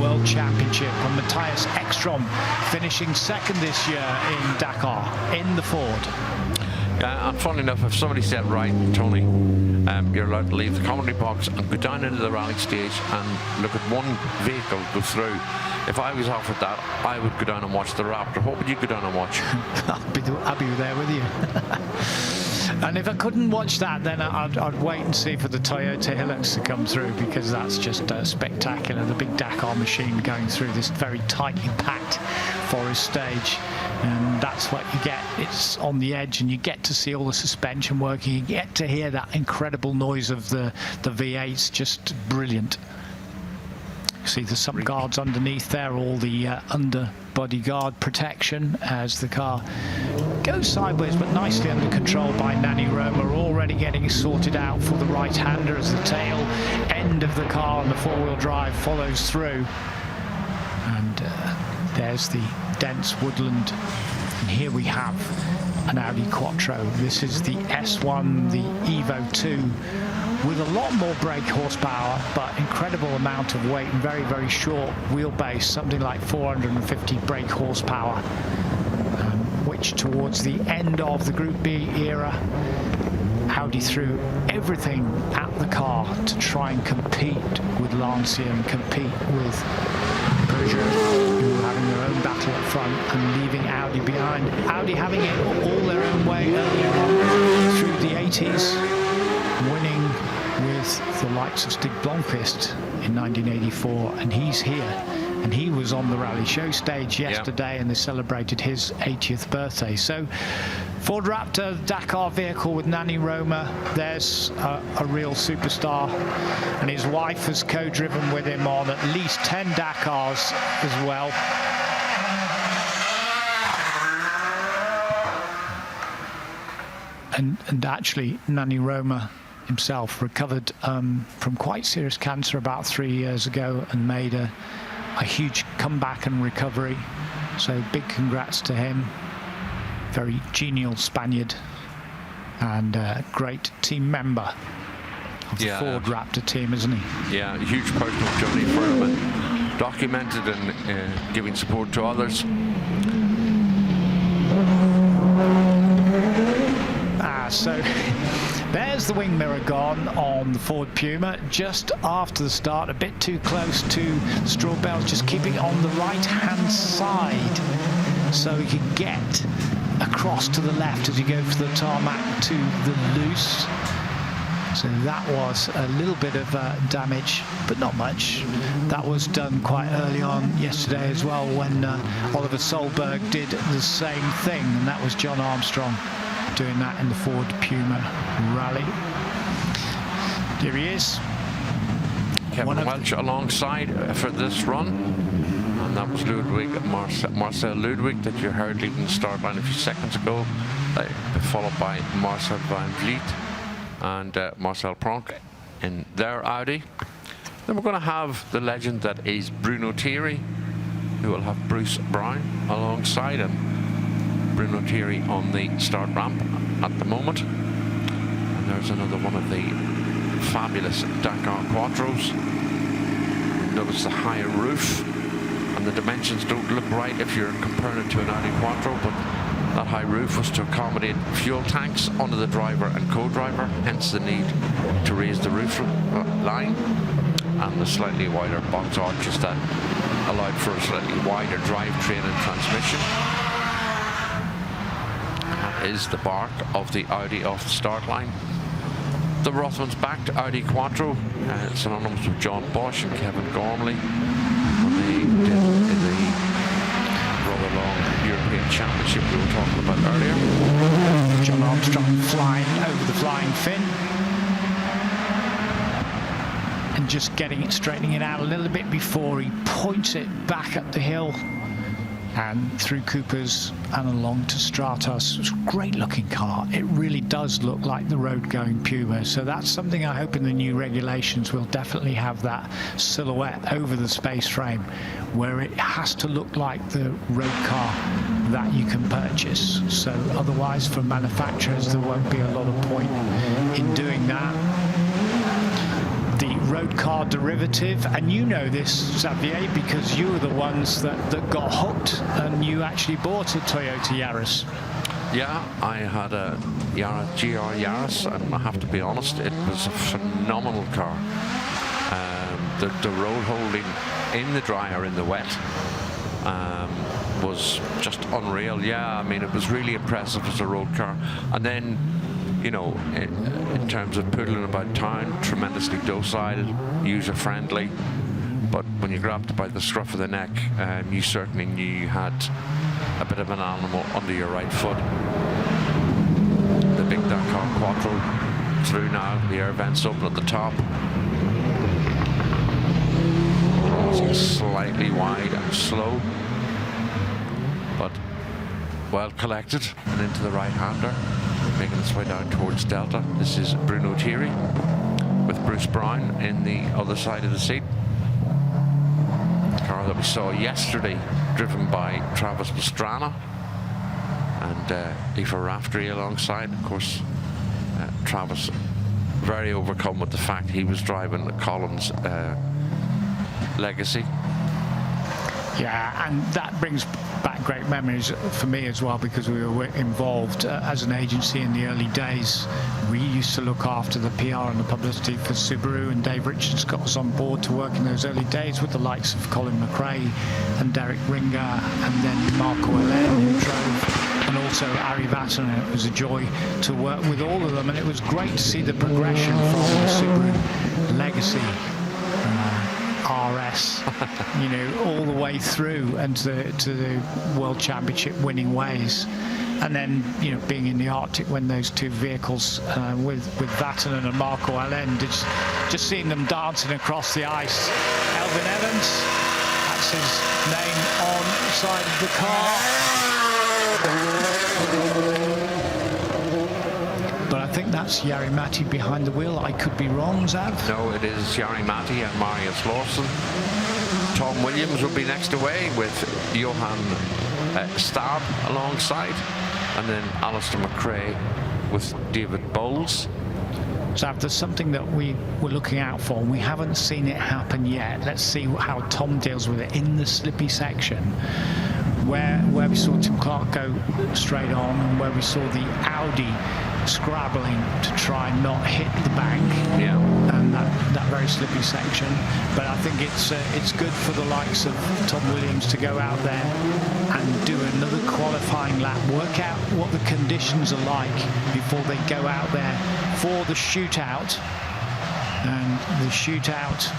Speaker 1: World Championship. And Matthias Ekstrom finishing second this year in Dakar in the Ford.
Speaker 2: And funny enough, if somebody said, right, Tony, you're allowed to leave the commentary box and go down into the rally stage and look at one vehicle go through, if I was offered that, I would go down and watch the Raptor. What would you go down and watch?
Speaker 1: I'll be there with you. And if I couldn't watch that, then I'd wait and see for the Toyota Hilux to come through, because that's just spectacular. The big Dakar machine going through this very tightly packed forest stage. And that's what you get. It's on the edge, and you get to see all the suspension working. You get to hear that incredible noise of the V8s. Just brilliant. See there's some guards underneath there, all the underbody guard protection as the car goes sideways, but nicely under control by Nani Roma. Already getting sorted out for the right-hander as the tail end of the car on the four-wheel drive follows through. And there's the dense woodland. And here we have an Audi Quattro. This is the S1, the Evo 2. With a lot more brake horsepower, but incredible amount of weight and very, very short wheelbase, something like 450 brake horsepower, which towards the end of the Group B era, Audi threw everything at the car to try and compete with Lancia and compete with Peugeot, who were having their own battle up front and leaving Audi behind. Audi having it all their own way earlier on through the 80s, winning with the likes of Stig Blomqvist in 1984, and he's here, and he was on the rally show stage yesterday, and they celebrated his 80th birthday. So Ford Raptor Dakar vehicle with Nani Roma, there's a real superstar, and his wife has co-driven with him on at least 10 Dakars as well. And actually Nani Roma himself recovered from quite serious cancer about 3 years ago and made a huge comeback and recovery. So big congrats to him. Very genial Spaniard and a great team member of the Ford Raptor team, isn't he?
Speaker 2: Yeah, a huge personal journey for him, and documented and giving support to others.
Speaker 1: So there's the wing mirror gone on the Ford Puma just after the start, a bit too close to the straw bales, just keeping it on the right-hand side so he could get across to the left as you go for the tarmac to the loose. So that was a little bit of damage, but not much. That was done quite early on yesterday as well, when Oliver Solberg did the same thing, and that was John Armstrong doing that in the Ford Puma Rally. Here he is.
Speaker 2: Kevin Welch alongside for this run, and that was Ludwig, Marcel Ludwig, that you heard leaving the start line a few seconds ago, followed by Marcel Van Vliet and Marcel Pronk in their Audi. Then we're going to have the legend that is Bruno Thierry, who will have Bruce Brown alongside him. Bruno Thierry on the start ramp at the moment. And there's another one of the fabulous Dakar Quattros. Notice the higher roof, and the dimensions don't look right if you're comparing it to an Audi Quattro, but that high roof was to accommodate fuel tanks under the driver and co-driver, hence the need to raise the roof line, and the slightly wider box arches that allowed for a slightly wider drivetrain and transmission. Is the bark of the Audi off the start line. The Rothmans backed Audi Quattro, synonymous with John Bosch and Kevin Gormley, when they did the rather long European Championship we were talking about earlier.
Speaker 1: John Armstrong flying over the flying fin. And just getting it, straightening it out a little bit before he points it back up the hill and through Coopers and along to Stratos. It's a great looking car. It really does look like the road going Puma. So that's something I hope in the new regulations will definitely have that silhouette over the space frame where it has to look like the road car that you can purchase. So otherwise for manufacturers there won't be a lot of point in doing that. The road car derivative, and you know this, Xavier, because you were the ones that got hooked and you actually bought a Toyota Yaris.
Speaker 2: Yeah, I had a GR Yaris, and I have to be honest, it was a phenomenal car. The road holding in the dry or in the wet was just unreal. Yeah, I mean, it was really impressive as a road car. And then, you know, in terms of poodling about town, tremendously docile, user-friendly. But when you grabbed it by the scruff of the neck, you certainly knew you had a bit of an animal under your right foot. The big Dakar Quattro through now, the air vents open at the top. Crossing slightly wide and slow, but well collected and into the right-hander, making its way down towards Delta. This is Bruno Thierry with Bruce Brown in the other side of the seat. The car that we saw yesterday, driven by Travis Pastrana and Aoife Raftery alongside. Of course, Travis very overcome with the fact he was driving Collins' Legacy.
Speaker 1: Yeah, and that brings back great memories for me as well, because we were involved as an agency in the early days. We used to look after the PR and the publicity for Subaru, and Dave Richards got us on board to work in those early days with the likes of Colin McRae and Derek Ringer, and then Marco Allen, who drove, and also Ari Vatanen. It was a joy to work with all of them, and it was great to see the progression from the Subaru Legacy RS, you know, all the way through and to the World Championship winning ways. And then, you know, being in the Arctic when those two vehicles with Vatanen and Marco Allen, just seeing them dancing across the ice. Elvin Evans, that's his name on the side of the car. But I think that's Jari Matti behind the wheel. I could be wrong, Zav.
Speaker 2: No, it is Jari Matti and Marius Lawson. Tom Williams will be next away with Johan Stab alongside, and then Alistair McRae with David Bowles.
Speaker 1: Zav, there's something that we were looking out for, and we haven't seen it happen yet. Let's see how Tom deals with it in the slippy section, where we saw Tim Clark go straight on, and where we saw the Audi scrabbling to try and not hit the bank.
Speaker 2: Yeah.
Speaker 1: And that very slippy section. But I think it's good for the likes of Tom Williams to go out there and do another qualifying lap, work out what the conditions are like before they go out there for the shootout. And the shootout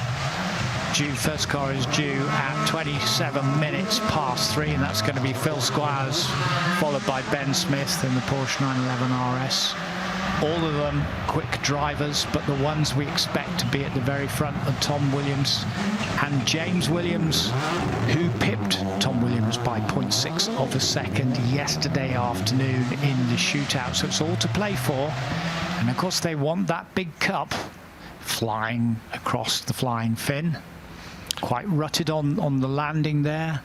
Speaker 1: first car is due at 27 minutes past 3, and that's going to be Phil Squires, followed by Ben Smith in the Porsche 911 RS. All of them quick drivers, but the ones we expect to be at the very front are Tom Williams and James Williams, who pipped Tom Williams by 0.6 of a second yesterday afternoon in the shootout. So it's all to play for, and of course they want that big cup flying across the flying fin. Quite rutted on the landing there,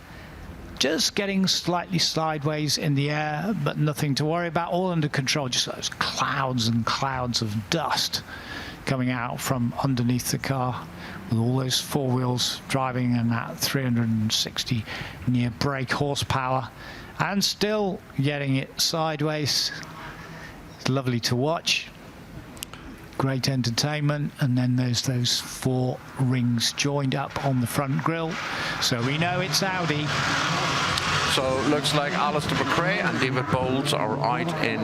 Speaker 1: just getting slightly sideways in the air, but nothing to worry about, all under control. Just those clouds and clouds of dust coming out from underneath the car, with all those four wheels driving and that 360 near brake horsepower, and still getting it sideways. It's lovely to watch. Great entertainment. And then there's those four rings joined up on the front grille, so we know it's Audi.
Speaker 2: So it looks like Alistair McRae and David Bowles are out in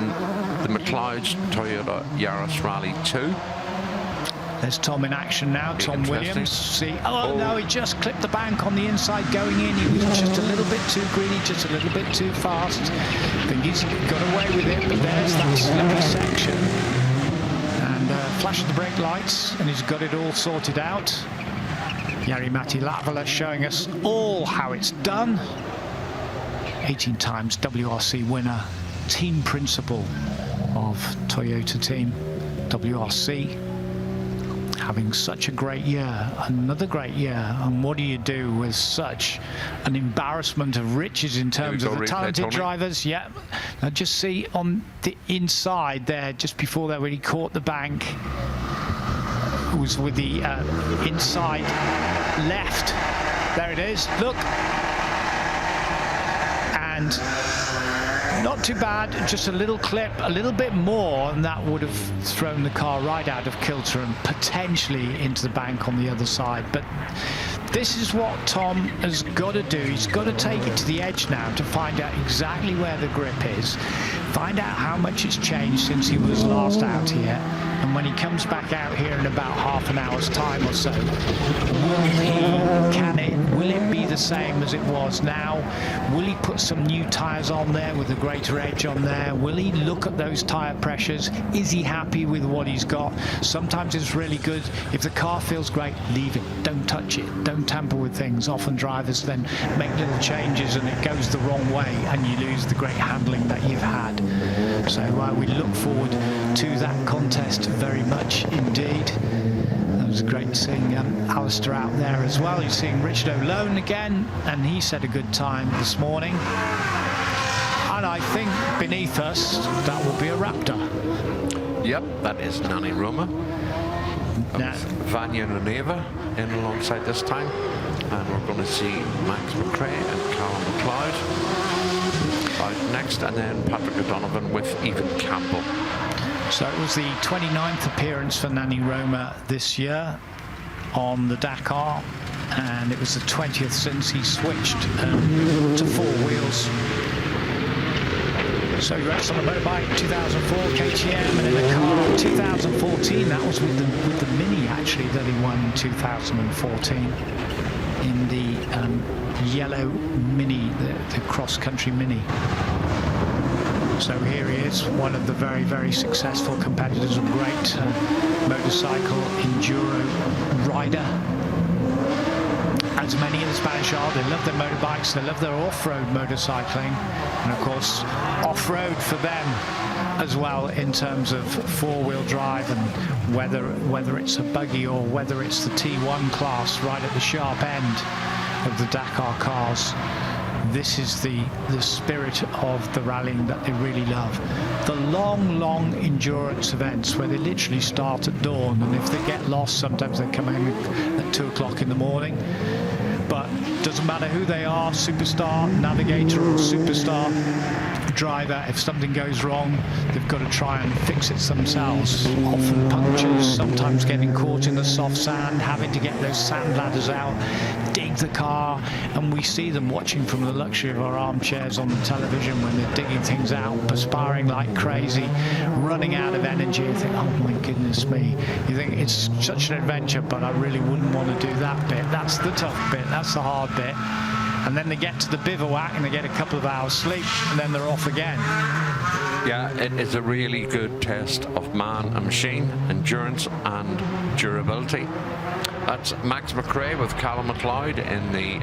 Speaker 2: the McLeod's Toyota Yaris Rally 2.
Speaker 1: There's Tom in action now, Tom Williams. See,
Speaker 2: Oh.
Speaker 1: no, he just clipped the bank on the inside going in. He was just a little bit too greedy, just a little bit too fast. I think he's got away with it, but there's that slippy section. And flash of the brake lights, and he's got it all sorted out. Jari-Matti Latvala showing us all how it's done. 18 times WRC winner, team principal of Toyota team WRC. Having such a great year, another great year, and what do you do with such an embarrassment of riches in terms of the talented drivers? Yeah, now just see on the inside there, just before they really caught the bank, was with the inside left. There it is, look. And not too bad, just a little clip, a little bit more, and that would have thrown the car right out of kilter and potentially into the bank on the other side. But this is what Tom has got to do. He's got to take it to the edge now to find out exactly where the grip is, find out how much it's changed since he was last out here. And when he comes back out here in about half an hour's time or so, will it be the same as it was now? Will he put some new tyres on there with a greater edge on there? Will he look at those tyre pressures? Is he happy with what he's got? Sometimes it's really good. If the car feels great, leave it. Don't touch it. Don't tamper with things. Often drivers then make little changes and it goes the wrong way and you lose the great handling that you've had. So we look forward to that contest very much indeed. It was great seeing Alistair out there as well. You're seeing Richard O'Lone again, and he set a good time this morning. And I think beneath us, that will be a Raptor.
Speaker 2: Yep, that is Nanny Roma. Vanya Nuneva in alongside this time. And we're going to see Max McRae and Callum McLeod out next, and then Patrick O'Donovan with Ethan Campbell.
Speaker 1: So it was the 29th appearance for Nanny Roma this year on the Dakar, and it was the 20th since he switched to four wheels. So he raced on a motorbike 2004 KTM, and in a car 2014. That was with the Mini actually that he won in 2014 in the yellow Mini, the cross-country Mini. So here he is, one of the very, very successful competitors, a great motorcycle enduro rider. As many in the Spanish are, they love their motorbikes, they love their off-road motorcycling, and of course off-road for them as well in terms of four-wheel drive, and whether it's a buggy or whether it's the T1 class right at the sharp end of the Dakar cars. This is the spirit of the rallying that they really love. The long endurance events where they literally start at dawn, and if they get lost, sometimes they come in at 2 o'clock in the morning. But doesn't matter who they are, superstar navigator or superstar driver, if something goes wrong, they've got to try and fix it themselves. Often punctures, sometimes getting caught in the soft sand, having to get those sand ladders out, dig the car, and we see them watching from the luxury of our armchairs on the television when they're digging things out, perspiring like crazy, running out of energy. You think, oh my goodness me. You think it's such an adventure, but I really wouldn't want to do that bit. That's the tough bit, that's the hard bit. And then they get to the bivouac and they get a couple of hours sleep, and then they're off again.
Speaker 2: Yeah, it is a really good test of man and machine, endurance and durability. That's Max McRae with Callum McLeod in the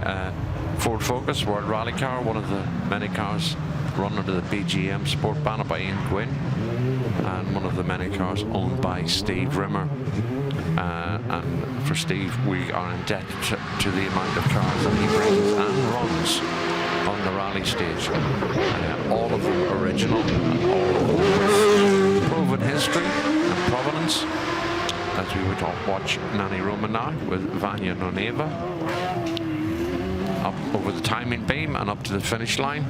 Speaker 2: Ford Focus World Rally Car, one of the many cars run under the BGM Sport banner by Ian Gwynn, and one of the many cars owned by Steve Rimmer. And for Steve, we are in debt to the amount of cars that he brings and runs on the rally stage. All of them original, and all of them with proven history and provenance. As we would watch Nanny Roma now with Vanya Nuneva up over the timing beam and up to the finish line.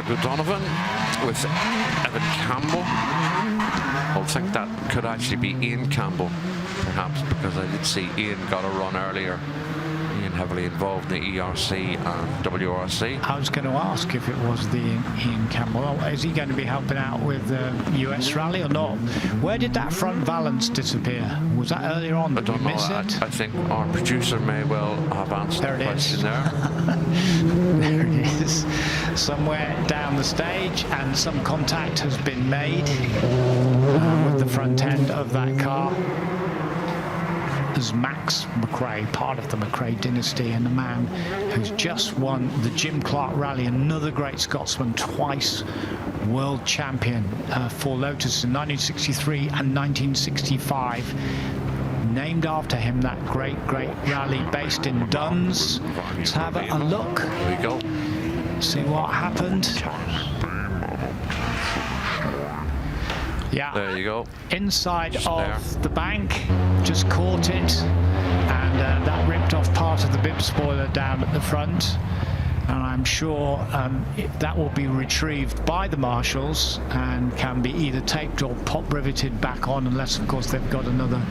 Speaker 2: O'Donovan with Evan Campbell. I think that could actually be Ian Campbell perhaps because I did see Ian got a run earlier. Ian heavily involved in the ERC and WRC.
Speaker 1: I was going to ask if it was the Ian Campbell. Is he going to be helping out with the US Rally or not? Where did that front valance disappear? Was that earlier on? Did we miss it?
Speaker 2: I think our producer may well have answered the question there.
Speaker 1: There it is. Somewhere down the stage, and some contact has been made with the front end of that car. As Max McRae, part of the McRae dynasty, and the man who's just won the Jim Clark Rally, another great Scotsman, twice world champion for Lotus in 1963 and 1965. Named after him, that great rally based in Duns. Let's have a look.
Speaker 2: Here we go.
Speaker 1: See what happened. Yeah,
Speaker 2: there you go.
Speaker 1: Inside just of there. The bank, just caught it, and that ripped off part of the bib spoiler down at the front. And I'm sure that will be retrieved by the marshals and can be either taped or pop riveted back on, unless of course they've got another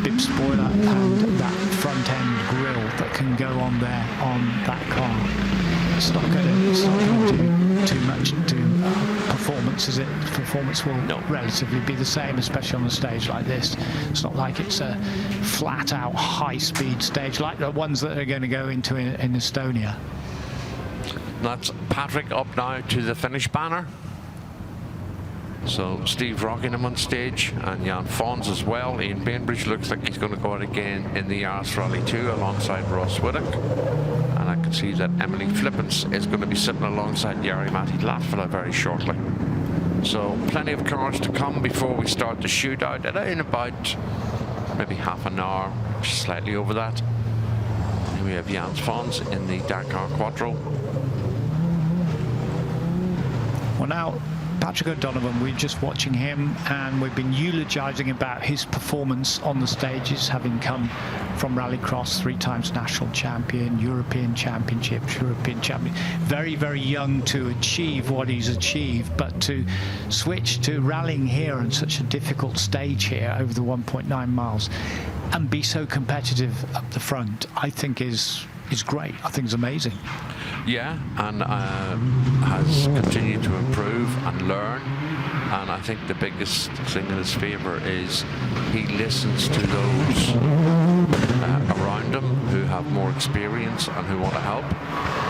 Speaker 1: bib spoiler and that front end grille that can go on there on that car. It's not going to do too much to performance, is it? Performance will relatively be the same, especially on a stage like this. It's not like it's a flat out high speed stage like the ones that are going to go into in Estonia.
Speaker 2: That's Patrick up now to the finish banner. So Steve Rockingham on stage and Jan Fons as well. Ian Bainbridge looks like he's going to go out again in the Yaris Rally 2 alongside Ross Whittock. And I can see that Emily Flippins is going to be sitting alongside Jari-Matti Latvala very shortly. So plenty of cars to come before we start the shootout in about maybe half an hour, slightly over that. And we have Jan Fons in the Dakar Quattro.
Speaker 1: Well, now Patrick O'Donovan, we're just watching him and we've been eulogising about his performance on the stages, having come from Rallycross, 3 times national champion, European Championships, European champion. Very, very young to achieve what he's achieved, but to switch to rallying here on such a difficult stage here over the 1.9 miles and be so competitive up the front, I think is great. I think it's amazing.
Speaker 2: Yeah, and has continued to improve and learn. And I think the biggest thing in his favour is he listens to those around him who have more experience and who want to help,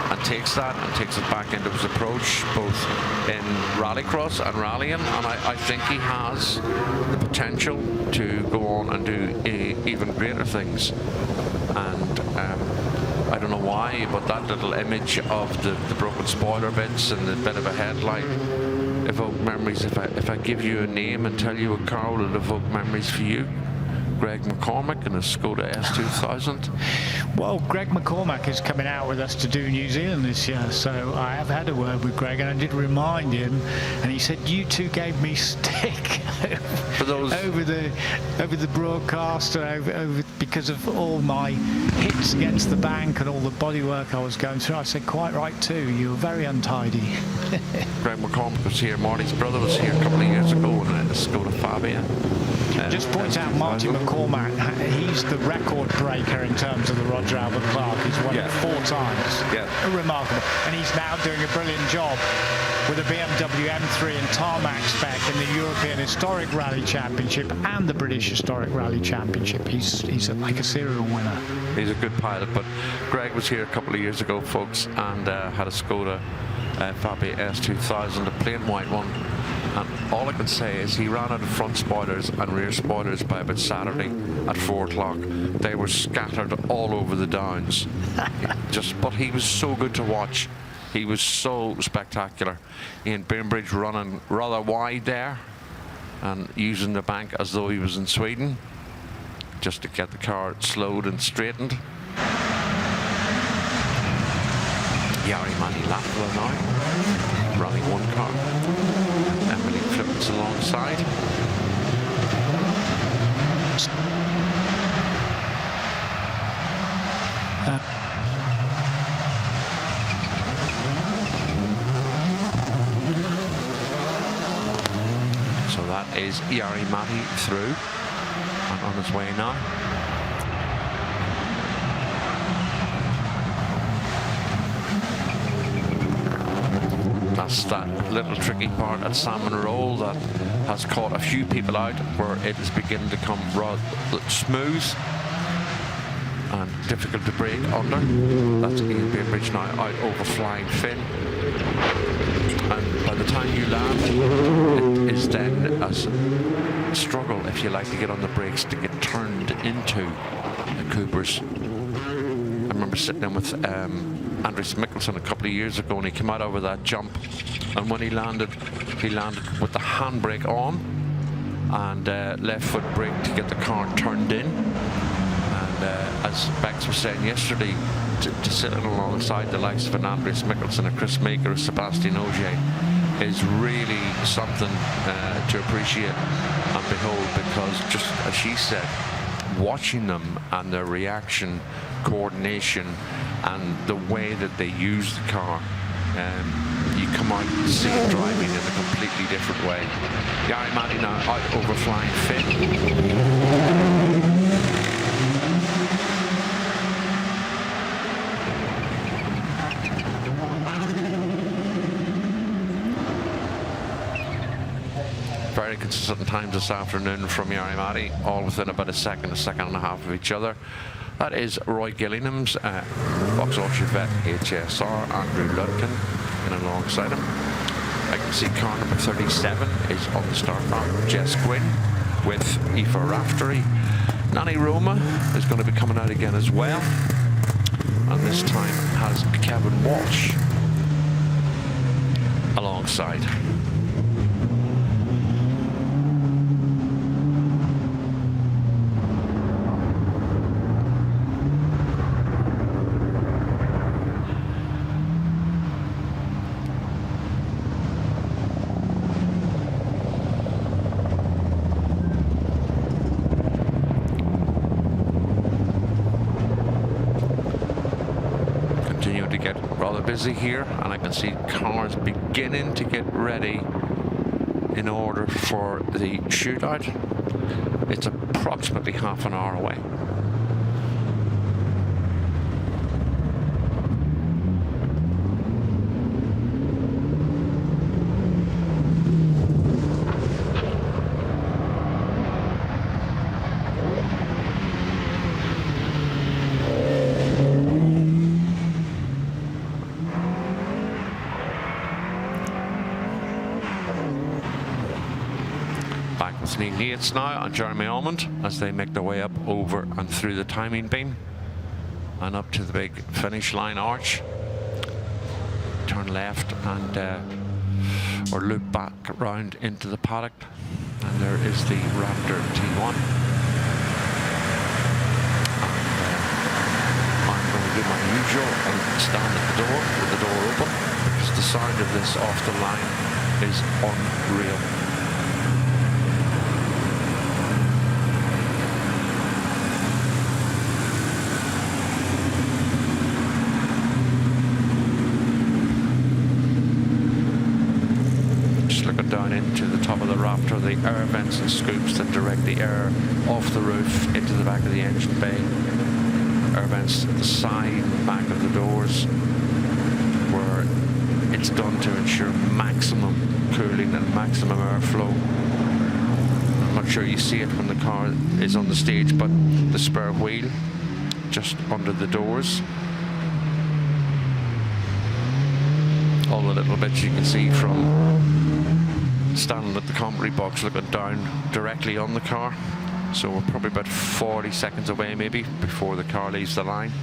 Speaker 2: and takes that and takes it back into his approach, both in rallycross and rallying. And I think he has the potential to go on and do even greater things. And I don't know why, but that little image of the broken spoiler bits and the bit of a headlight evoke memories. If I give you a name and tell you a car, will it evoke memories for you? Greg McCormack and a Skoda S2000.
Speaker 1: Well, Greg McCormack is coming out with us to do New Zealand this year, so I have had a word with Greg and I did remind him, and he said you two gave me stick for those over the broadcast, over because of all my hits against the bank and all the bodywork I was going through. I said, quite right too, you were very untidy.
Speaker 2: Greg McCormack was here, Marty's brother was here a couple of years ago in a Skoda Fabia.
Speaker 1: Just point out Marty McCormack, he's the record breaker in terms of the Roger Albert Clark. He's won it 4 times. Yeah. Remarkable. And he's now doing a brilliant job with a BMW M3 and tarmac spec in the European Historic Rally Championship and the British Historic Rally Championship. He's like a serial winner.
Speaker 2: He's a good pilot, but Greg was here a couple of years ago, folks, and had a Skoda Fabia S2000, a plain white one. And all I can say is he ran out of front spoilers and rear spoilers by about Saturday at 4 o'clock. They were scattered all over the downs. But he was so good to watch. He was so spectacular. Ian Bainbridge running rather wide there and using the bank as though he was in Sweden, just to get the car slowed and straightened. Jari-Matti Latvala now, running 1 car. Emily Flippins alongside. So that is Jari-Matti through, and on his way now. That's that little tricky part at Salmon Roll that has caught a few people out, where it is beginning to come rather smooth and difficult to brake under. That's Ian Bainbridge now out over Flying Finn. And by the time you land, it is then a struggle, if you like, to get on the brakes to get turned into the Coopers. I remember sitting in with Andres Mikkelsen a couple of years ago, and he came out over that jump, and when he landed with the handbrake on and left foot brake to get the car turned in. And as Bex was saying yesterday, to sit alongside the likes of an Andres Mikkelsen, a Chris Maker, a Sebastian Ogier is really something to appreciate and behold, because just as she said, watching them and their reaction, coordination, and the way that they use the car, you come out and see it driving in a completely different way. Jari Matti now out over Flying Finn. Very consistent times this afternoon from Jari Matti, all within about a second and a half of each other. That is Roy Gillingham's Vauxhall Chevette HSR, Andrew Ludkin in alongside him. I can see car number 37 is on the start ramp, Jess Gwynn with Aoife Raftery. Nanny Roma is going to be coming out again as well, and this time has Kevin Walsh alongside. Busy here, and I can see cars beginning to get ready in order for the shootout. It's approximately half an hour away. Yates now and Jeremy Almond as they make their way up over and through the timing beam and up to the big finish line arch. Turn left and or loop back round into the paddock, and there is the Raptor T1. I'm going to do my usual and stand at the door with the door open, because the sound of this off the line is unreal. Down into the top of the Raptor, the air vents and scoops that direct the air off the roof into the back of the engine bay. Air vents at the side and back of the doors, where it's done to ensure maximum cooling and maximum airflow. I'm not sure you see it when the car is on the stage, but the spare wheel just under the doors. All the little bits you can see from standing at the commentary box looking down directly on the car. So we're probably about 40 seconds away maybe before the car leaves the line.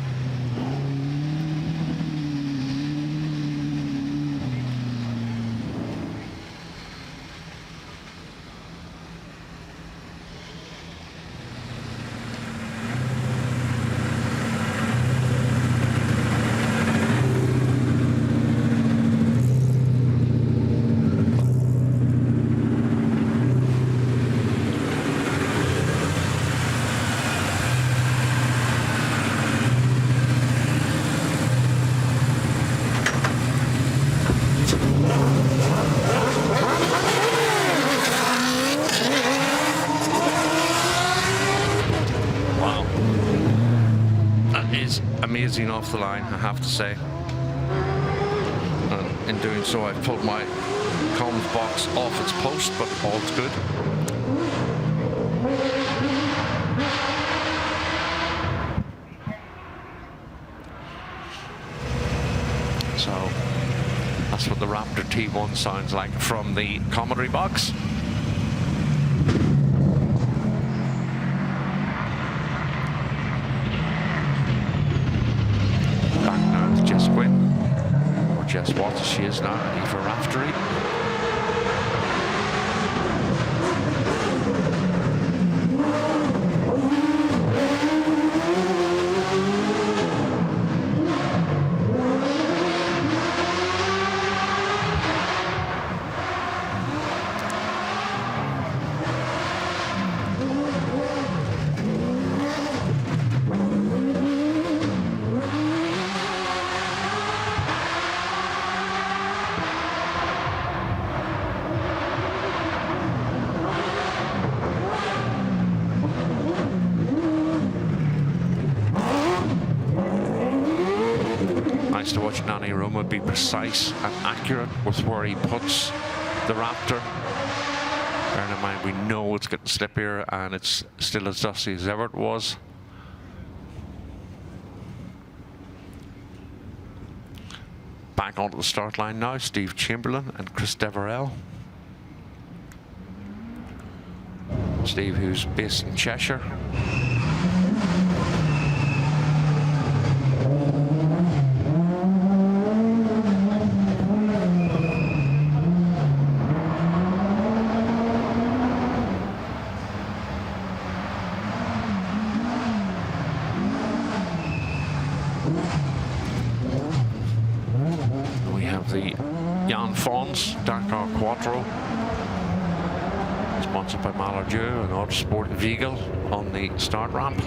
Speaker 2: off the line, I have to say. And in doing so, I've pulled my comms box off its post, but all's good. So that's what the Raptor T1 sounds like from the commentary box. Back now to Jess Quinn, or Jess Watts as she is now, ready for raftery. Nice to watch Nani Roma be precise and accurate with where he puts the Raptor. Bearing in mind, we know it's getting slippier and it's still as dusty as ever it was. Back onto the start line now, Steve Chamberlain and Chris Deverell. Steve, who's based in Cheshire. Dakar Quattro, sponsored by Malardieu and Autosport Vigal on the start ramp.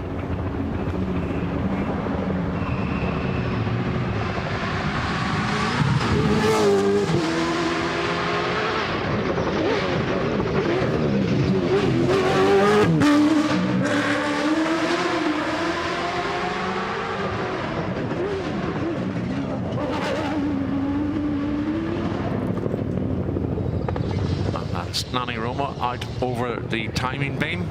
Speaker 2: Nani Roma out over the timing beam,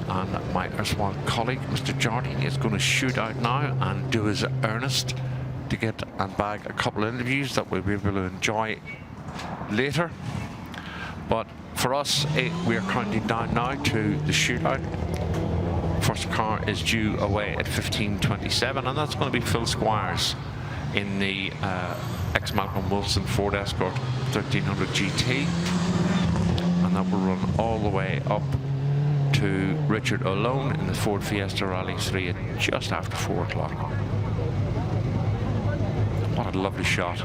Speaker 2: and my erstwhile colleague Mr. Jardine is going to shoot out now and do his earnest to get and bag a couple of interviews that we'll be able to enjoy later. But for us, we are counting down now to the shootout. First car is due away at 15:27, and that's going to be Phil Squires in the ex-Malcolm Wilson Ford Escort 1300 GT, and that will run all the way up to Richard O'Lone in the Ford Fiesta Rally 3 at just after 4 o'clock. What a lovely shot.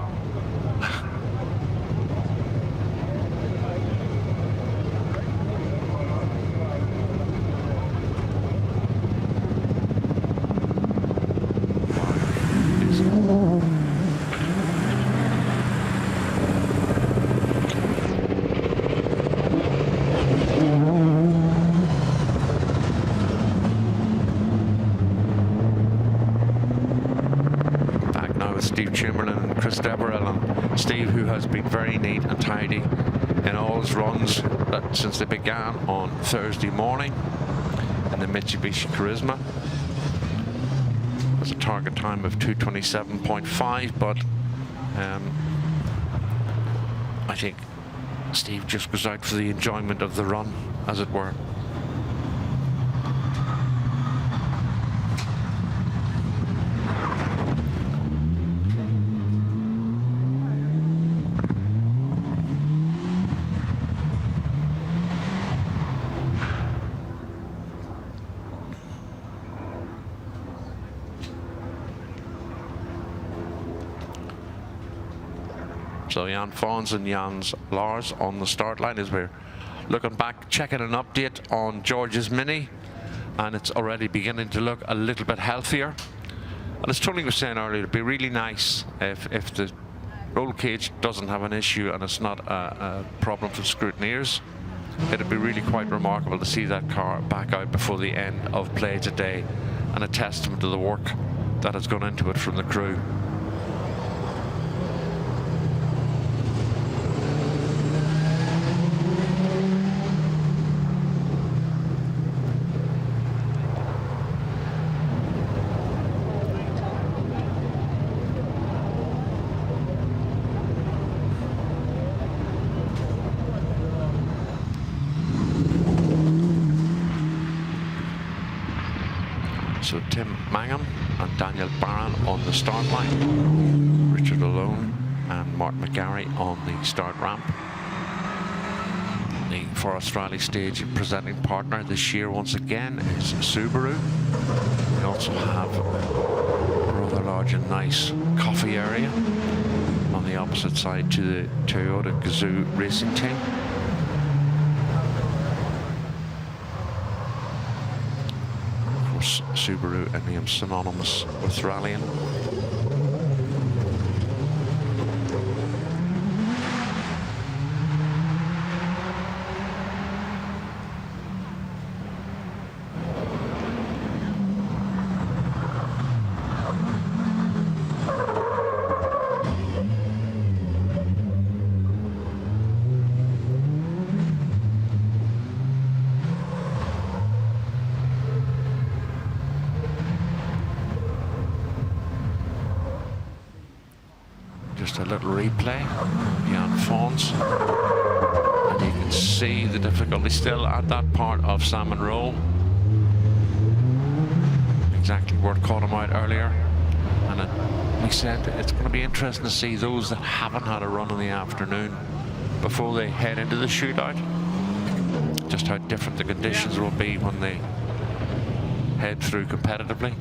Speaker 2: Steve Chamberlain and Chris Deverell, and Steve, who has been very neat and tidy in all his runs since they began on Thursday morning in the Mitsubishi Charisma. There's a target time of 2:27.5, but I think Steve just goes out for the enjoyment of the run, as it were. So Jan Fons and Jans Lars on the start line as we're looking back, checking an update on George's Mini, and it's already beginning to look a little bit healthier. And as Tony was saying earlier, it'd be really nice if the roll cage doesn't have an issue and it's not a problem for scrutineers. It'd be really quite remarkable to see that car back out before the end of play today, and a testament to the work that has gone into it from the crew. So Tim Mangum and Daniel Barron on the start line, Richard Alone and Martin McGarry on the start ramp. The Forest Rally Stage presenting partner this year once again is Subaru. We also have a rather large and nice coffee area on the opposite side to the Toyota Gazoo racing team. Subaru, a name synonymous with rallying. Just a little replay of Jan Fons, and you can see the difficulty still at that part of Salmon Roll. Exactly where it caught him out earlier, and we said it's going to be interesting to see those that haven't had a run in the afternoon before they head into the shootout, just how different the conditions will be when they head through competitively.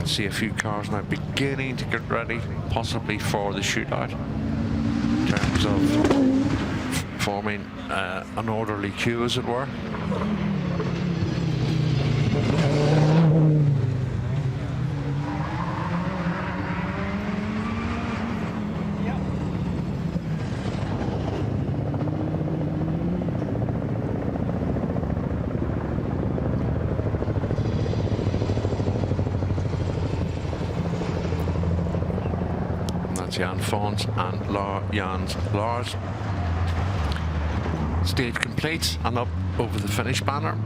Speaker 2: See a few cars now beginning to get ready, possibly for the shootout, in terms of forming an orderly queue, as it were. Jan Fons and Jans Lars. Stage complete and up over the finish banner.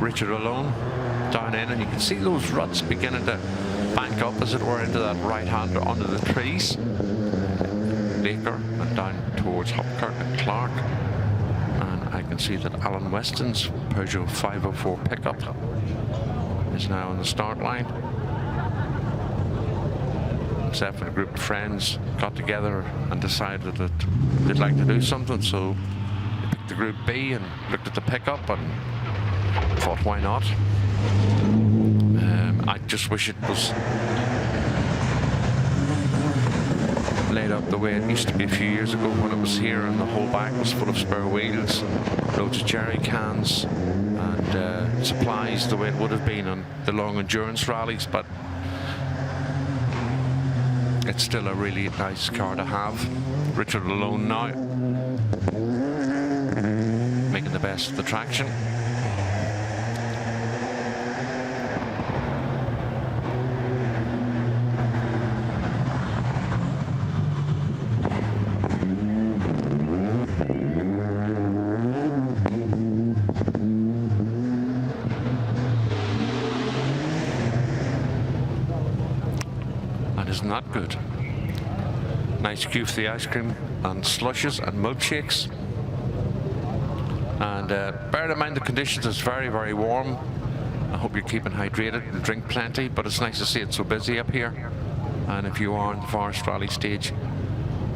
Speaker 2: Richard Alone down in, and you can see those ruts beginning to bank up, as it were, into that right hand under the trees. Baker and down towards Hopkirk and Clark, and I can see that Alan Weston's Peugeot 504 pickup is now on the start line. Himself and a group of friends got together and decided that they'd like to do something, so they picked the Group B and looked at the pickup and thought, why not? I just wish it was laid up the way it used to be a few years ago when it was here and the whole back was full of spare wheels, loads of jerry cans and supplies, the way it would have been on the long endurance rallies. But it's still a really nice car to have. Richard Alone now making the best of the traction. And isn't that good? Nice queue for the ice cream and slushes and milkshakes. And bear in mind the conditions is very, very warm. I hope you're keeping hydrated and drink plenty, but it's nice to see it so busy up here. And if you are on the Forest Rally Stage,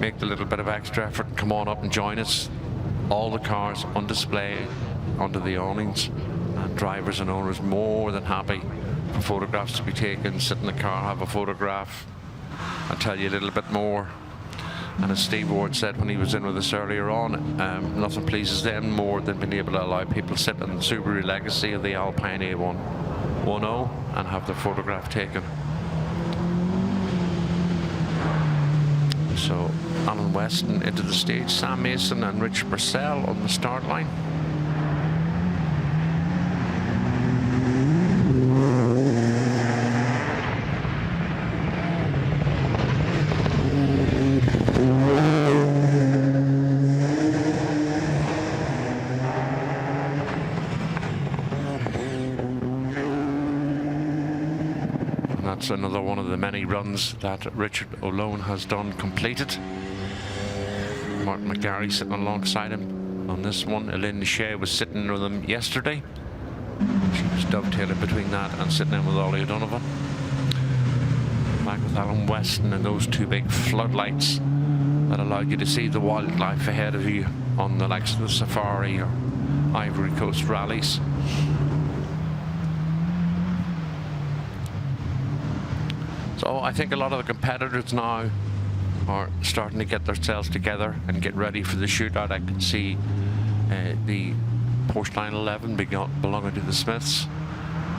Speaker 2: make the little bit of extra effort and come on up and join us. All the cars on display under the awnings, and drivers and owners more than happy for photographs to be taken. Sit in the car, have a photograph, and tell you a little bit more. And as Steve Ward said when he was in with us earlier on, nothing pleases them more than being able to allow people to sit in the Subaru Legacy of the Alpine A110 and have the photograph taken. So Alan Weston into the stage, Sam Mason and Richard Purcell on the start line. That's another one of the many runs that Richard O'Lone has done completed. Martin McGarry sitting alongside him on this one. Elaine Shea was sitting with him yesterday. She was dovetailing between that and sitting in with Ollie O'Donovan. Back with Alan Weston and those two big floodlights that allowed you to see the wildlife ahead of you on the likes of the Safari or Ivory Coast rallies. So I think a lot of the competitors now are starting to get themselves together and get ready for the shootout. I can see the Porsche 911 belonging to the Smiths.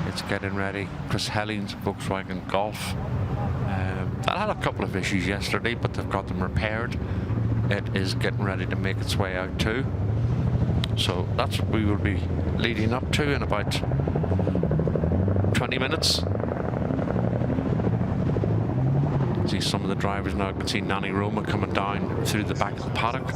Speaker 2: It's getting ready. Chris Helling's Volkswagen Golf. That had a couple of issues yesterday, but they've got them repaired. It is getting ready to make its way out too. So that's what we will be leading up to in about 20 minutes. See some of the drivers now. I can see Nanny Roma coming down through the back of the paddock.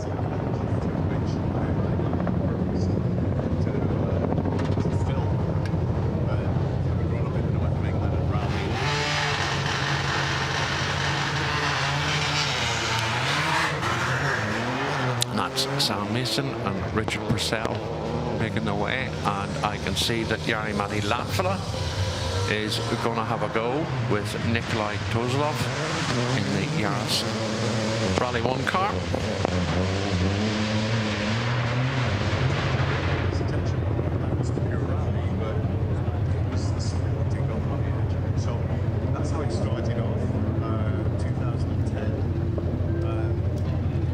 Speaker 2: And that's Sam Mason and Richard Purcell making their way, and I can see that Jari-Matti Latvala is going to have a go with Nikolai Tozlov in the Yaris Rally 1 car.
Speaker 18: So that's how it started off, 2010.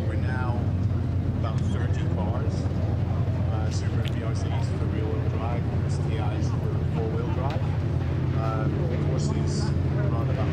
Speaker 18: We're now about 30 cars, Subaru VRCs for rear-wheel drive, STIs for four-wheel drive. Courses around about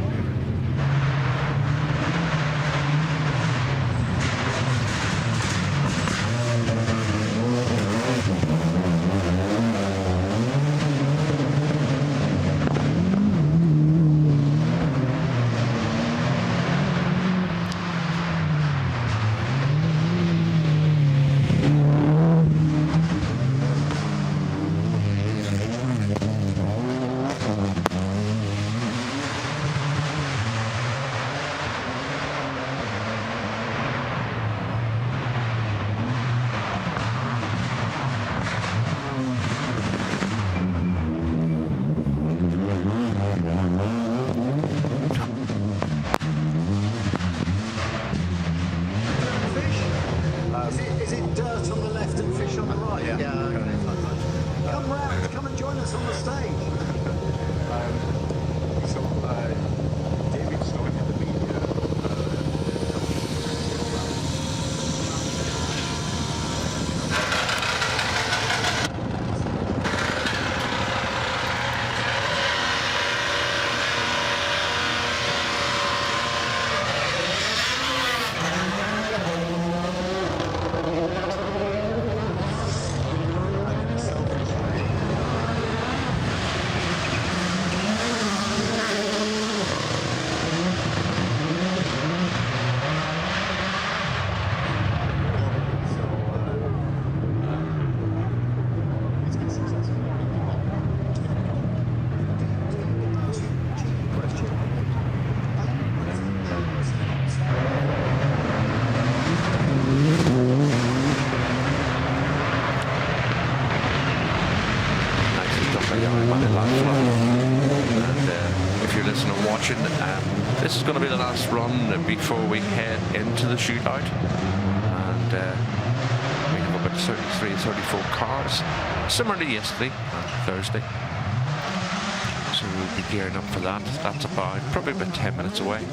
Speaker 2: this is going to be the last run before we head into the shootout. And we have about 33, 34 cars, similar to yesterday, Thursday. So we'll be gearing up for that. That's probably about 10 minutes away.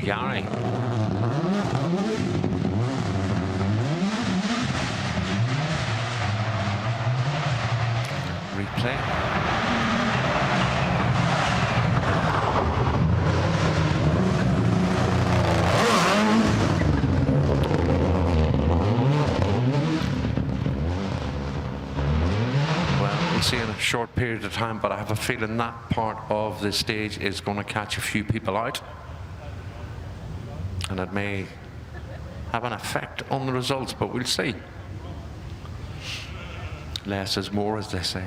Speaker 2: Yari. Replay. Well, we'll see in a short period of time, but I have a feeling that part of the stage is going to catch a few people out. And it may have an effect on the results, but we'll see. Less is more, as they say.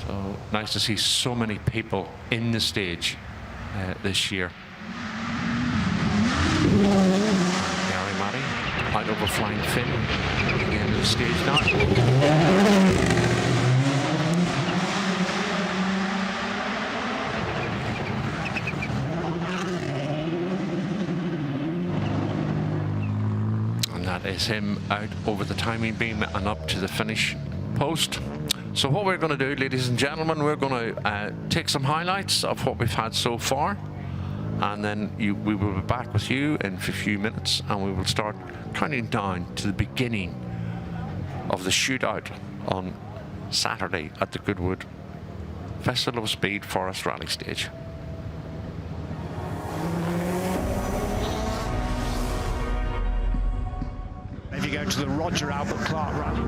Speaker 2: So nice to see so many people in the stage this year. Gary Murray, out over Flying Finn, at the end of the stage now. And that is him out over the timing beam and up to the finish post. So what we're going to do, ladies and gentlemen, we're going to take some highlights of what we've had so far. And then we will be back with you in a few minutes, and we will start counting down to the beginning of the shootout on Saturday at the Goodwood Festival of Speed Forest Rally Stage.
Speaker 1: If you go to the Roger Albert Clark Rally.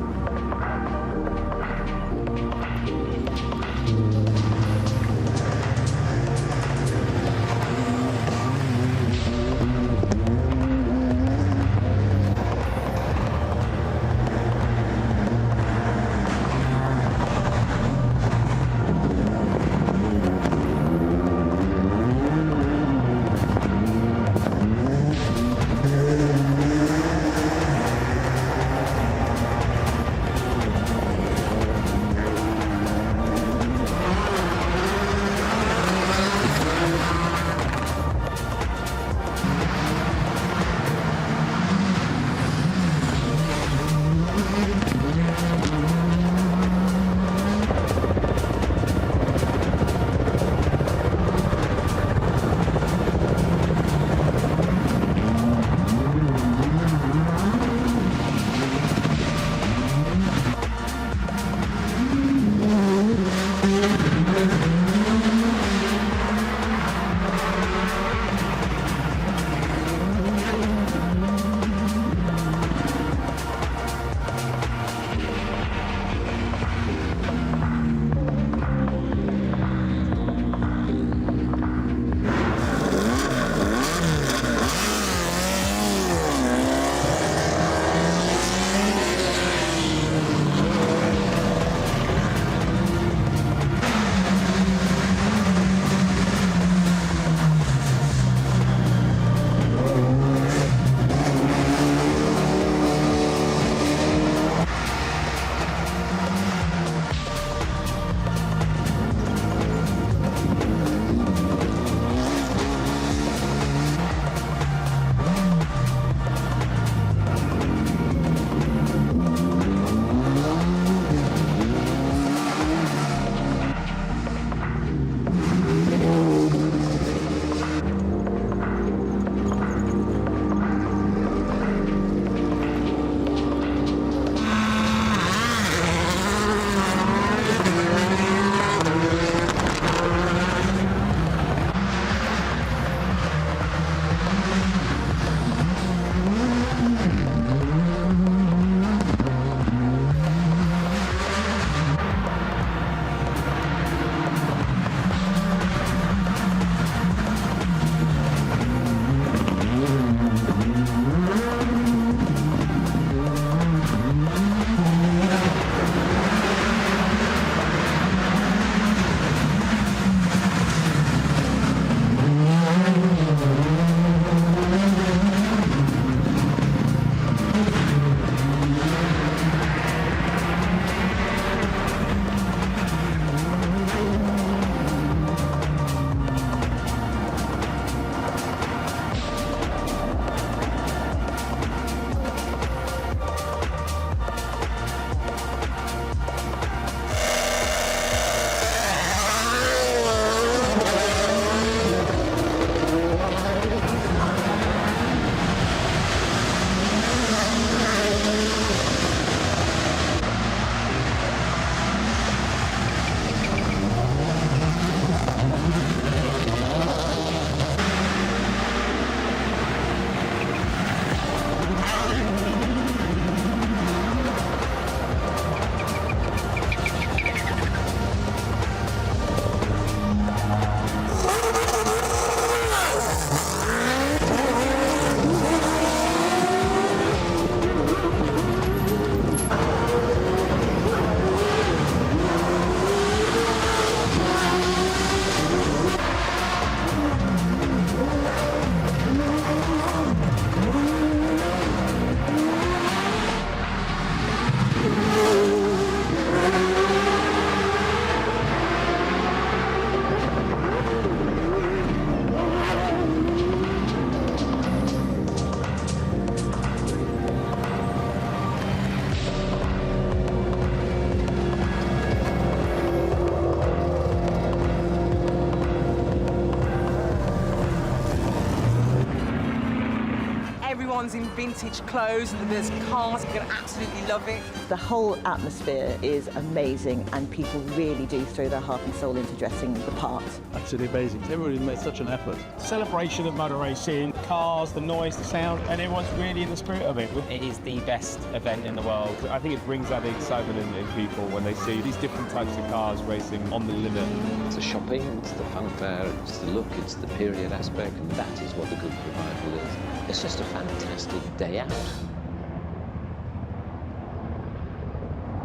Speaker 7: Everyone's in vintage clothes, there's cars, you're going to absolutely love it.
Speaker 8: The whole atmosphere is amazing and people really do throw their heart and soul into dressing the part.
Speaker 9: Absolutely amazing. Everybody made such an effort.
Speaker 10: Celebration of motor racing, cars, the noise, the sound, and everyone's really in the spirit of it.
Speaker 5: It is the best event in the world.
Speaker 10: I think it brings out the excitement in people when they see these different types of cars racing on the limit.
Speaker 11: It's the shopping, it's the funfair, it's the look, it's the period aspect, and that is what the good revival is. It's just a fantastic day out.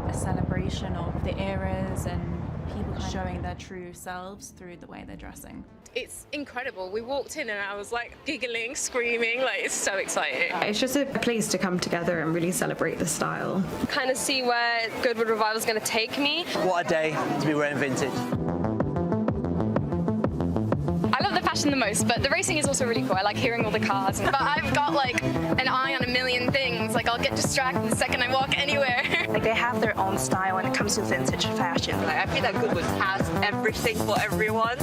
Speaker 19: A celebration of the eras and people showing their true selves through the way they're dressing.
Speaker 20: It's incredible. We walked in and I was like giggling, screaming, like it's so exciting.
Speaker 21: It's just a place to come together and really celebrate the style.
Speaker 20: Kind of see where Goodwood Revival is going to take me.
Speaker 7: What a day to be wearing vintage.
Speaker 20: I love the fashion the most, but the racing is also really cool. I like hearing all the cars. But I've got like an eye on a million things. Like I'll get distracted the second I walk anywhere.
Speaker 22: Like they have their own style when it comes to vintage fashion.
Speaker 7: Like I feel that Goodwood has everything for everyone.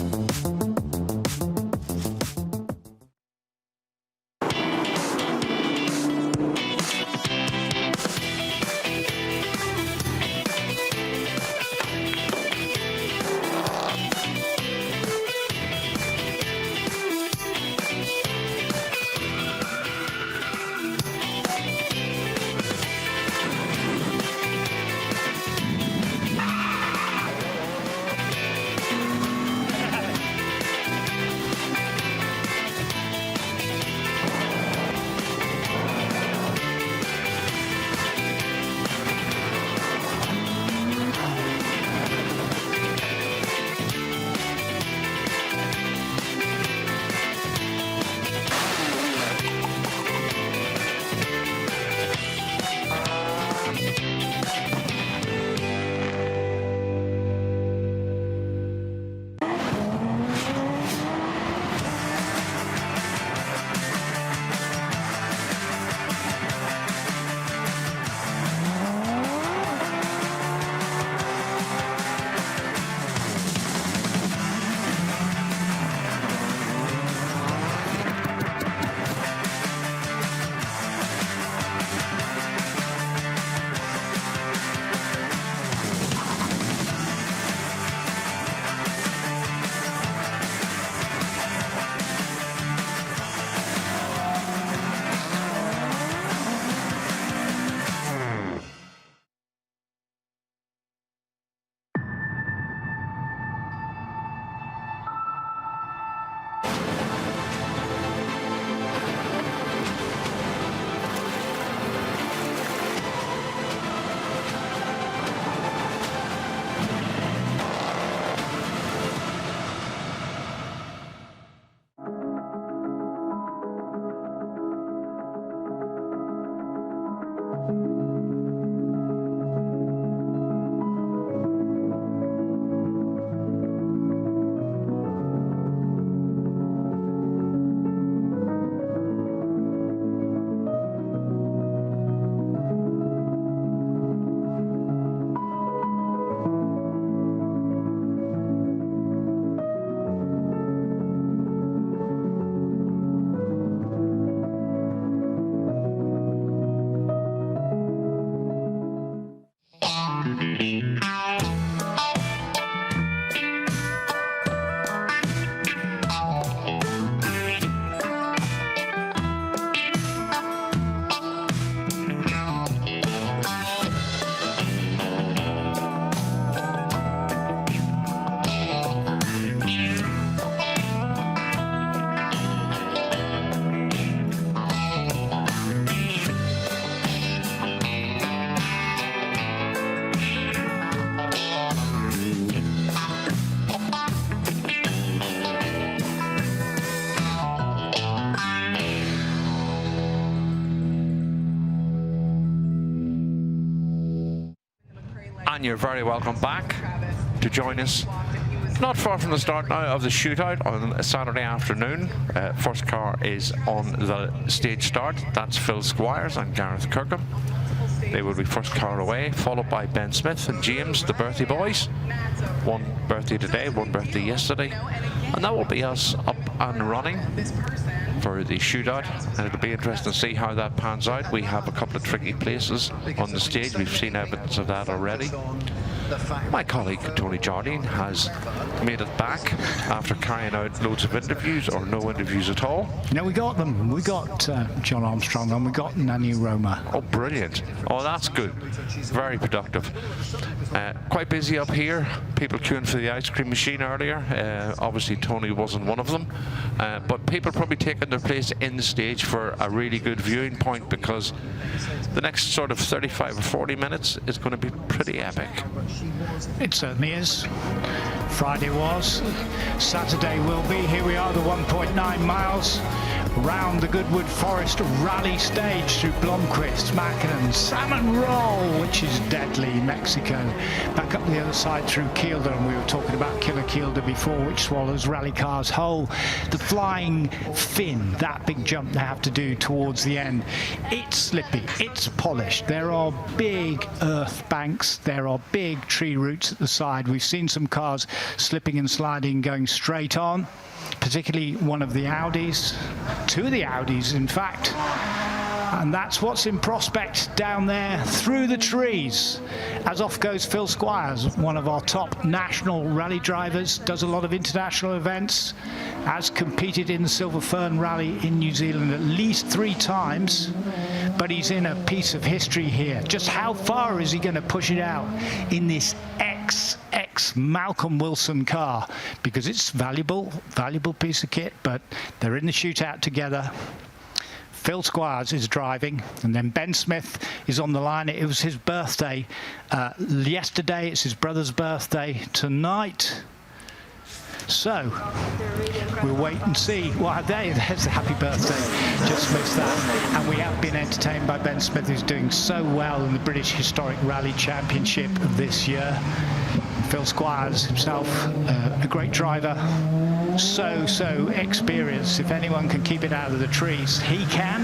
Speaker 2: And you're very welcome back to join us not far from the start now of the shootout on a Saturday afternoon. First car is on the stage start. That's Phil Squires and Gareth Kirkham. They will be first car away, followed by Ben Smith and James, the birthday boys. One birthday today, one birthday yesterday. And that will be us up and running for the shootout, and it'll be interesting to see how that pans out. We have a couple of tricky places on the stage. We've seen evidence of that already. My colleague Tony Jardine has made it back after carrying out loads of interviews or no interviews at all.
Speaker 1: No, we got them. We got John Armstrong and we got Nani Roma.
Speaker 2: Oh, brilliant. Oh, that's good. Very productive. Quite busy up here. People queuing for the ice cream machine earlier. Obviously, Tony wasn't one of them. But people probably taking their place in the stage for a really good viewing point, because the next sort of 35 or 40 minutes is going to be pretty epic.
Speaker 1: It certainly is. Friday was. Saturday will be. Here we are, the 1.9 miles round the Goodwood Forest Rally Stage through Blomquist, Mackinnon, Salmon Roll, which is deadly, Mexico. Back up the other side through Kielder, and we were talking about Killer Kielder before, which swallows rally cars whole. The flying fin, that big jump they have to do towards the end. It's slippy, it's polished. There are big earth banks, there are big tree roots at the side. We've seen some cars slipping and sliding going straight on, particularly one of the Audis, two of the Audis in fact, and that's what's in prospect down there through the trees. As off goes Phil Squires, one of our top national rally drivers, does a lot of international events, has competed in the Silver Fern Rally in New Zealand at least 3 times, but he's in a piece of history here. Just how far is he going to push it out in this ex Malcolm Wilson car? Because it's valuable piece of kit, but they're in the shootout together. Phil Squires is driving, and then Ben Smith is on the line. It was his birthday yesterday. It's his brother's birthday tonight. So we'll wait and see. Well, there's a happy birthday. Just missed that. And we have been entertained by Ben Smith, who's doing so well in the British Historic Rally Championship of this year. Phil Squires himself, a great driver, so experienced. If anyone can keep it out of the trees, he can,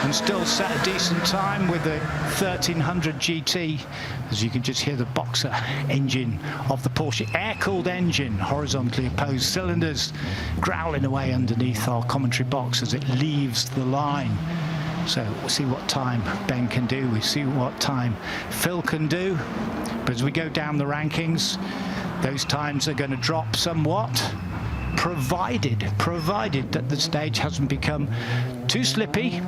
Speaker 1: and still set a decent time with the 1300 GT, as you can just hear the Boxer engine of the Porsche, air-cooled engine, horizontally opposed cylinders growling away underneath our commentary box as it leaves the line. So we'll see what time Ben can do. We see what time Phil can do. But as we go down the rankings, those times are going to drop somewhat, provided that the stage hasn't become too slippy.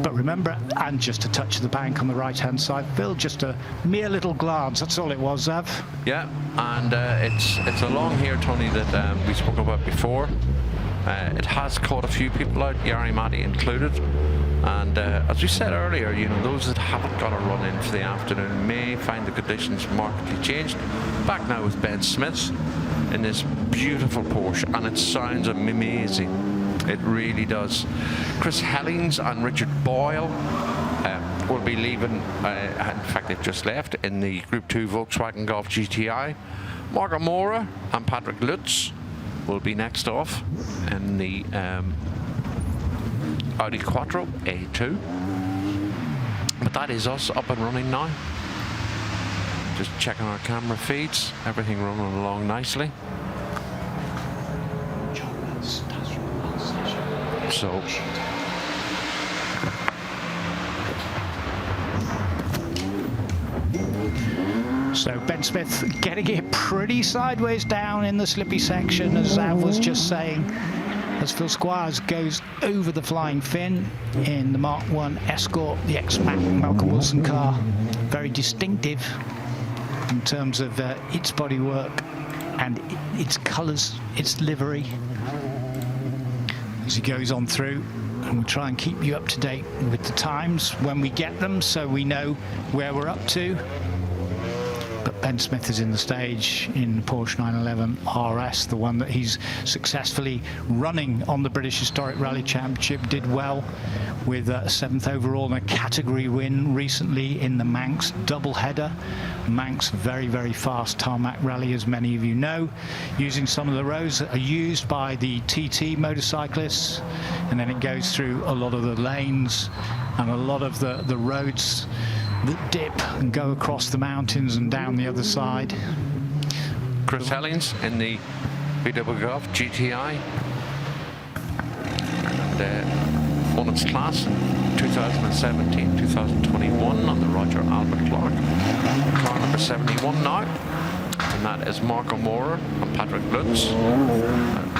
Speaker 1: But remember, and just a touch of the bank on the right-hand side, Phil, just a mere little glance. That's all it was, Zav.
Speaker 2: Yeah, and it's along here, Tony, that we spoke about before. It has caught a few people out, Yari Matty included. And as we said earlier, you know, those that haven't got a run in for the afternoon may find the conditions markedly changed. Back now with Ben Smith in this beautiful Porsche, and it sounds amazing. It really does. Chris Hellings and Richard Boyle will be leaving, in fact they've just left, in the Group 2 Volkswagen Golf GTI. Marco Mora and Patrick Lutz will be next off in the Audi Quattro A2. But that is us up and running now. Just checking our camera feeds, everything running along nicely.
Speaker 1: So Ben Smith getting it pretty sideways down in the slippy section, as Zav was just saying, as Phil Squires goes over the flying fin in the Mark 1 Escort, the ex-Malcolm Wilson car. Very distinctive in terms of its bodywork and its colours, its livery. As he goes on through, and we'll try and keep you up to date with the times when we get them, so we know where we're up to. But Ben Smith is in the stage in the Porsche 911 RS, the one that he's successfully running on the British Historic Rally Championship. Did well with a 7th overall and a category win recently in the Manx double header. Manx, very, very fast tarmac rally, as many of you know, using some of the roads that are used by the TT motorcyclists, and then it goes through a lot of the lanes and a lot of the roads that dip and go across the mountains and down the other side.
Speaker 2: Chris Hellings in the VW Golf GTI, and won its class 2017-2021 on the Roger Albert Clark. Car number 71 now, and that is Mark O'Mora and Patrick Lutz.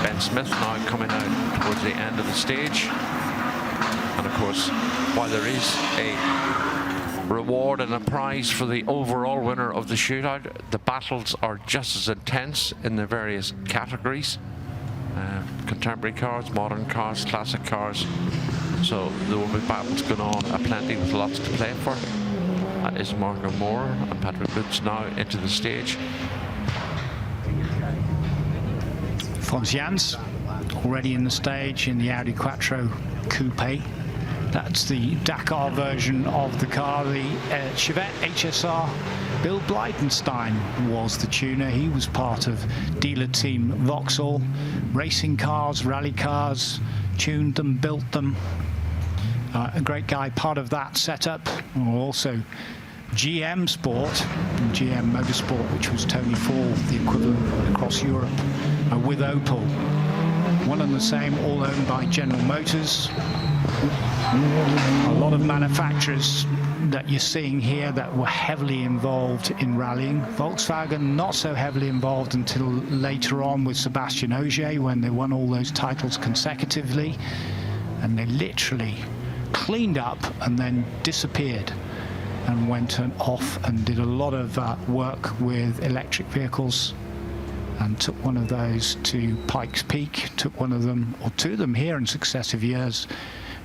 Speaker 2: Ben Smith now coming out towards the end of the stage. And of course, while there is a reward and a prize for the overall winner of the shootout, the battles are just as intense in the various categories. Contemporary cars, modern cars, classic cars. So there will be battles going on aplenty with lots to play for. That is Mark O'Mora and Patrick Lutz now into the stage.
Speaker 1: Fons Jans already in the stage in the Audi Quattro Coupe. That's the Dakar version of the car, the Chevette HSR. Bill Bleitenstein was the tuner. He was part of dealer team Vauxhall. Racing cars, rally cars, tuned them, built them. A great guy, part of that setup. Also GM Sport, GM Motorsport, which was Tony Fall, the equivalent across Europe, with Opel. One and the same, all owned by General Motors. A lot of manufacturers that you're seeing here that were heavily involved in rallying. Volkswagen not so heavily involved until later on with Sebastian Ogier, when they won all those titles consecutively, and they literally cleaned up and then disappeared and went off and did a lot of work with electric vehicles, and took one of those to Pikes Peak, took one of them or two of them here in successive years,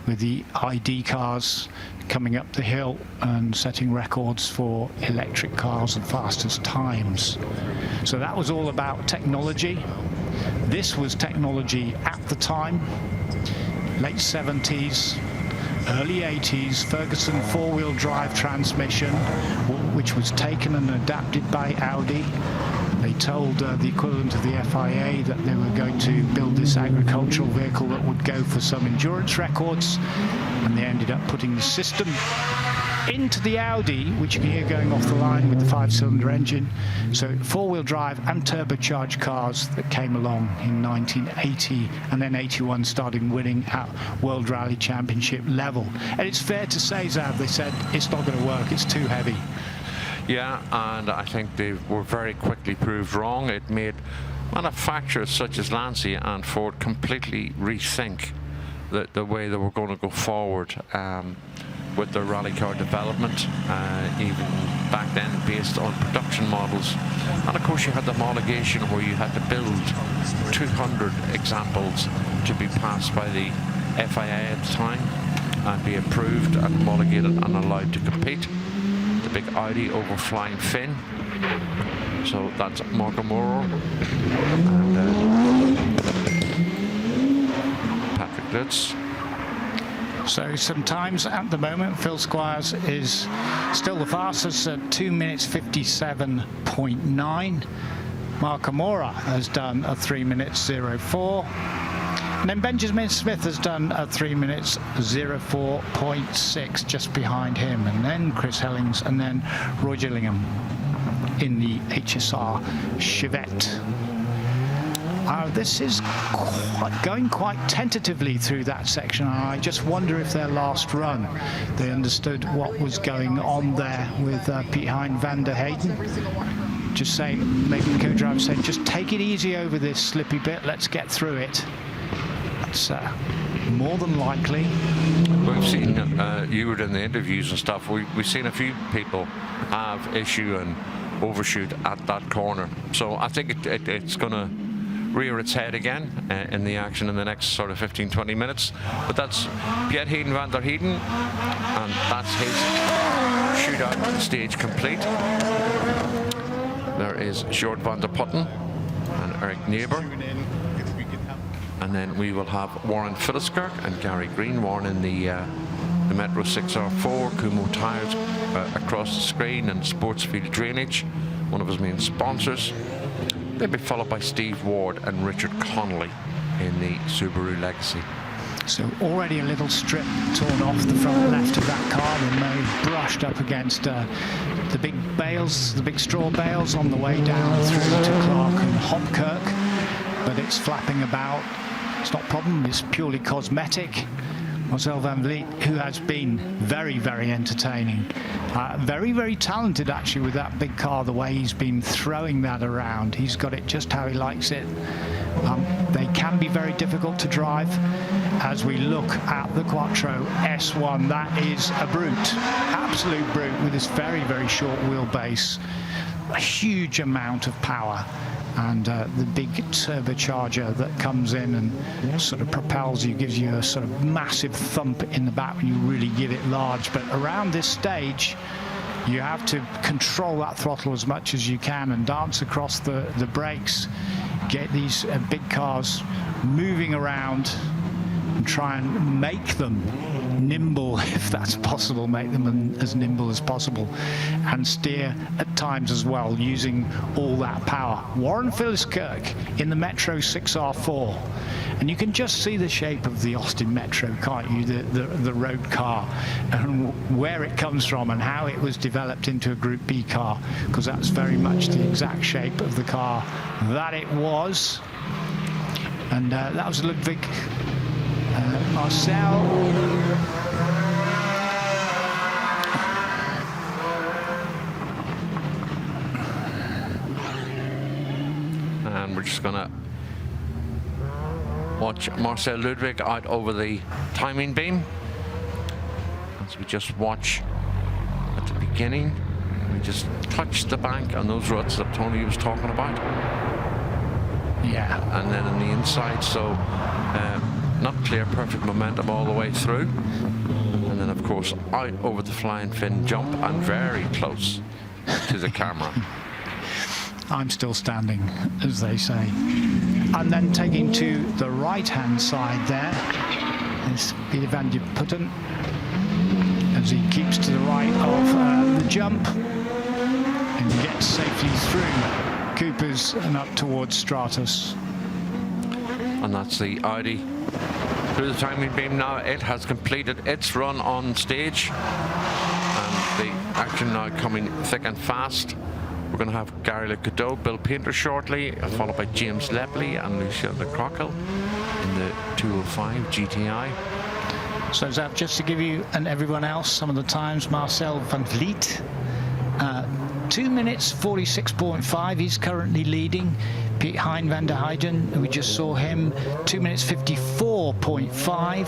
Speaker 1: with the ID cars coming up the hill and setting records for electric cars and fastest times. So that was all about technology. This was technology at the time, late 70s, early 80s, Ferguson four-wheel drive transmission, which was taken and adapted by Audi. They told the equivalent of the FIA that they were going to build this agricultural vehicle that would go for some endurance records, and they ended up putting the system into the Audi, which you can hear going off the line with the 5-cylinder engine. So four-wheel drive and turbocharged cars that came along in 1980, and then 81 started winning at World Rally Championship level. And it's fair to say, Zav, they said it's not going to work, it's too heavy.
Speaker 2: Yeah, and I think they were very quickly proved wrong. It made manufacturers such as Lancia and Ford completely rethink the way they were going to go forward with their rally car development, even back then based on production models. And of course you had the homologation where you had to build 200 examples to be passed by the FIA at the time and be approved and homologated and allowed to compete. The big Audi overflying fin. So that's Mark O'Mora and Patrick Lutz.
Speaker 1: So sometimes at the moment Phil Squires is still the fastest at 2 minutes 57.9. Mark O'Mora has done a 3 minutes 04. And then Benjamin Smith has done a 3 minutes 04.6 just behind him, and then Chris Hellings, and then Roy Gillingham in the HSR Chevette. This is going quite tentatively through that section, and I just wonder if their last run they understood what was going on there with Piet Hein van der Heyden. Just saying, maybe the co-driver saying, just take it easy over this slippy bit, let's get through it. That's more than likely.
Speaker 2: We've seen, you were in the interviews and stuff, we've seen a few people have issue and overshoot at that corner. So I think it's going to rear its head again in the action in the next sort of 15-20 minutes. But that's Piet Hein van der Heyden, and that's his shootout stage complete. There is Sjoerd van der Putten and Eric Niebuhr. And then we will have Warren Philliskirk and Gary Green. Warren in the Metro 6R4, Kumo tyres across the screen, and Sportsfield Drainage, one of his main sponsors. They'll be followed by Steve Ward and Richard Connolly in the Subaru Legacy.
Speaker 1: So already a little strip torn off the front left of that car. The may brushed up against the big bales, the big straw bales on the way down through to Clark and Hopkirk, but it's flapping about. It's not a problem, it's purely cosmetic. Marcel van Vliet, who has been very, very entertaining. Very, very talented actually with that big car, the way he's been throwing that around. He's got it just how he likes it. They can be very difficult to drive. As we look at the Quattro S1, that is a brute, absolute brute, with this very, very short wheelbase, a huge amount of power, and the big turbocharger that comes in and sort of propels you, gives you a sort of massive thump in the back when you really give it large. But around this stage, you have to control that throttle as much as you can and dance across the brakes, get these big cars moving around and try and make them nimble, if that's possible, make them as nimble as possible, and steer at times as well using all that power. Warren Philliskirk in the Metro 6R4, and you can just see the shape of the Austin Metro, can't you, the road car, and where it comes from and how it was developed into a Group B car, because that's very much the exact shape of the car that it was. And that was Ludwig Marcel.
Speaker 2: And we're just gonna watch Marcel Ludwig out over the timing beam. As we just watch at the beginning, we just touched the bank on those ruts that Tony was talking about.
Speaker 1: Yeah.
Speaker 2: And then on the inside, so not clear, perfect momentum all the way through. And then, of course, out over the flying fin jump and very close to the camera.
Speaker 1: I'm still standing, as they say. And then taking to the right-hand side there is Peter van der Putten, as he keeps to the right of the jump and gets safely through Coopers and up towards Stratus.
Speaker 2: And that's the Audi through the timing beam now. It has completed its run on stage, and the action now coming thick and fast. We're going to have Gary Lecadeau, Bill Painter shortly, followed by James Lepley and Lucia Lecroquel in the 205 GTI.
Speaker 1: So Zab, just to give you and everyone else some of the times, Marcel van Vliet, 2 minutes 46.5, he's currently leading. Piet Hein van der Heijden, we just saw him, 2 minutes 54.5.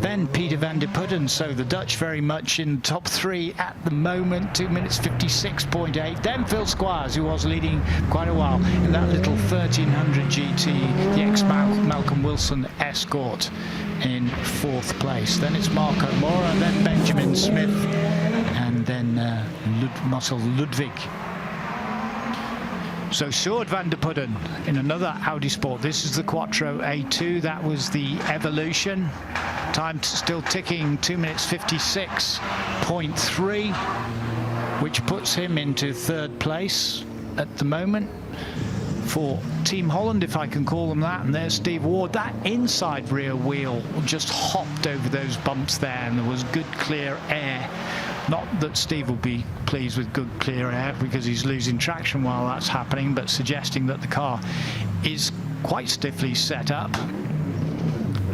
Speaker 1: Then Peter van der Putten, so the Dutch very much in the top three at the moment, 2 minutes 56.8. Then Phil Squires, who was leading quite a while in that little 1300 GT, the ex-Malcolm Wilson Escort in fourth place. Then it's Marco Mora, then Benjamin Smith, and then Marcel Ludwig. So Sjoerd van der Putten in another Audi Sport. This is the Quattro A2. That was the Evolution. Time still ticking, 2 minutes 56.3, which puts him into third place at the moment for Team Holland, if I can call them that. And there's Steve Ward. That inside rear wheel just hopped over those bumps there, and there was good clear air. Not that Steve will be pleased with good clear air because he's losing traction while that's happening, but suggesting that the car is quite stiffly set up.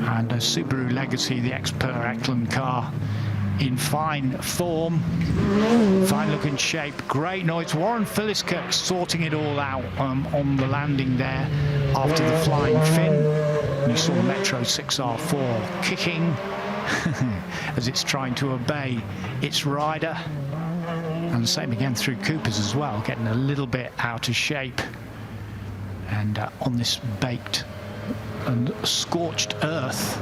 Speaker 1: And a Subaru Legacy, the ex-Per Eklund car, in fine form, fine looking shape, great noise. Warren Philliskirk sorting it all out on the landing there after the flying fin. And you saw the Metro 6R4 kicking as it's trying to obey its rider, and the same again through Coopers as well, getting a little bit out of shape. And on this baked and scorched earth,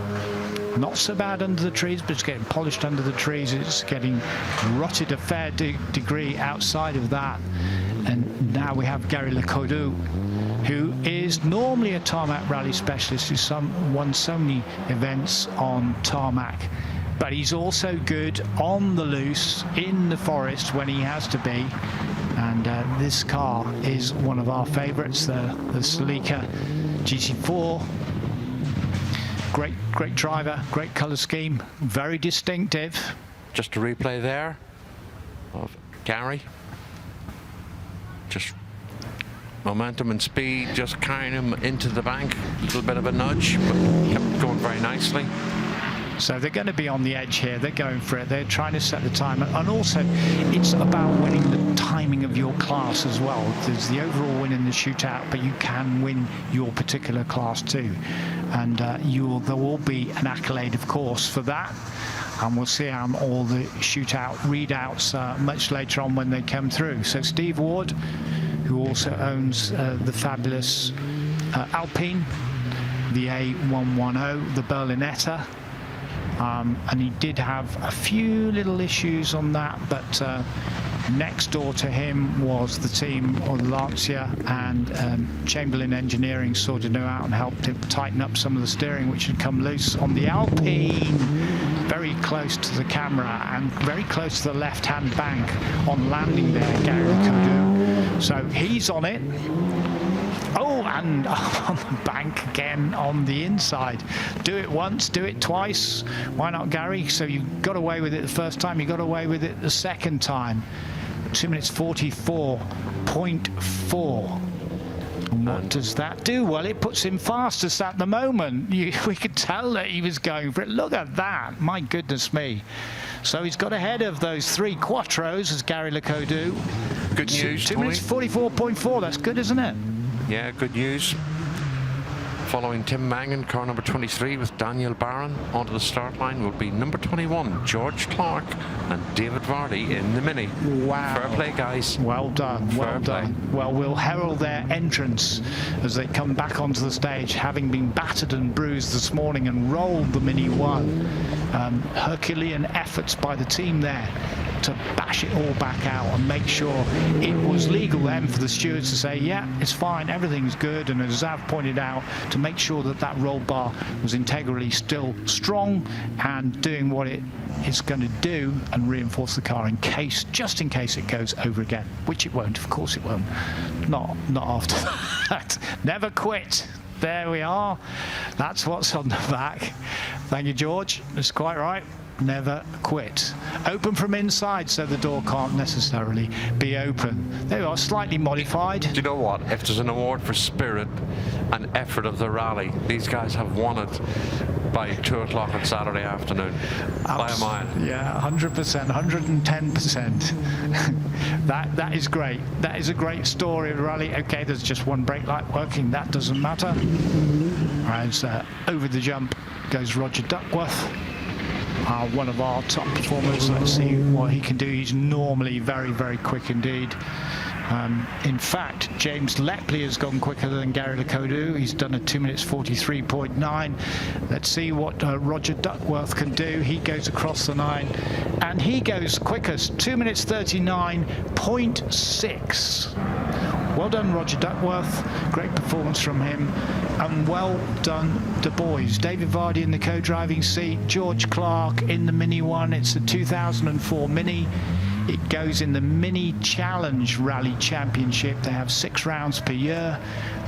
Speaker 1: not so bad under the trees, but it's getting polished under the trees. It's getting rotted a fair degree outside of that, and And now we have Gary Lecoudou, who is normally a tarmac rally specialist, who's won so many events on tarmac. But he's also good on the loose, in the forest when he has to be. And this car is one of our favourites, the Celica GT4. Great driver, great colour scheme, very distinctive.
Speaker 2: Just a replay there of Gary. Just momentum and speed, just carrying him into the bank. A little bit of a nudge, but kept going very nicely.
Speaker 1: So they're going to be on the edge here. They're going for it. They're trying to set the time. And also, it's about winning the timing of your class as well. There's the overall win in the shootout, but you can win your particular class too. And there will be an accolade, of course, for that. And we'll see all the shootout readouts much later on when they come through. So Steve Ward, who also owns the fabulous Alpine, the A110, the Berlinetta. And he did have a few little issues on that, but next door to him was the team of Lancia, and Chamberlain Engineering sorted him out and helped him tighten up some of the steering which had come loose on the Alpine. Very close to the camera and very close to the left-hand bank on landing there, Gary Lecoudou. So he's on it. Oh, and on the bank again on the inside. Do it once, do it twice. Why not, Gary? So you got away with it the first time, you got away with it the second time. 2 minutes 44.4. And what does that do? Well, it puts him fastest at the moment. We could tell that he was going for it. Look at that. My goodness me. So he's got ahead of those 3 Quattros as Gary Lecoudou.
Speaker 2: Good news.
Speaker 1: 2 minutes 44.4. That's good, isn't it?
Speaker 2: Yeah, good news. Following Tim Mangan, car number 23 with Daniel Barron onto the start line will be number 21, George Clark, and David Vardy in the Mini.
Speaker 1: Wow.
Speaker 2: Fair play, guys.
Speaker 1: Well done, well done. Well, we'll herald their entrance as they come back onto the stage, having been battered and bruised this morning and rolled the Mini 1. Herculean efforts by the team there to bash it all back out and make sure it was legal then for the stewards to say, yeah, it's fine, everything's good, and as Zav pointed out, to make sure that that roll bar was integrally still strong and doing what it is going to do and reinforce the car just in case it goes over again, which it won't, of course it won't. Not after that. Never quit. There we are. That's what's on the back. Thank you, George. That's quite right. Never quit. Open from inside, so the door can't necessarily be open. There we are, slightly modified.
Speaker 2: Do you know what? If there's an award for spirit and effort of the rally, these guys have won it by 2 o'clock on Saturday afternoon. By a mile.
Speaker 1: Yeah, 100%, 110%. That is great. That is a great story of the rally. Okay, there's just one brake light working. That doesn't matter. As over the jump goes Roger Duckworth. One of our top performers. Let's see what he can do. He's normally very, very quick indeed. In fact, James Lepley has gone quicker than Gary Lecoudou. He's done a 2 minutes 43.9. Let's see what Roger Duckworth can do. He goes across the 9 and he goes quickest, 2 minutes 39.6. Well done, Roger Duckworth. Great performance from him. And well done, the boys. David Vardy in the co-driving seat. George Clark in the Mini 1. It's a 2004 Mini. It goes in the Mini Challenge Rally Championship. They have 6 rounds per year.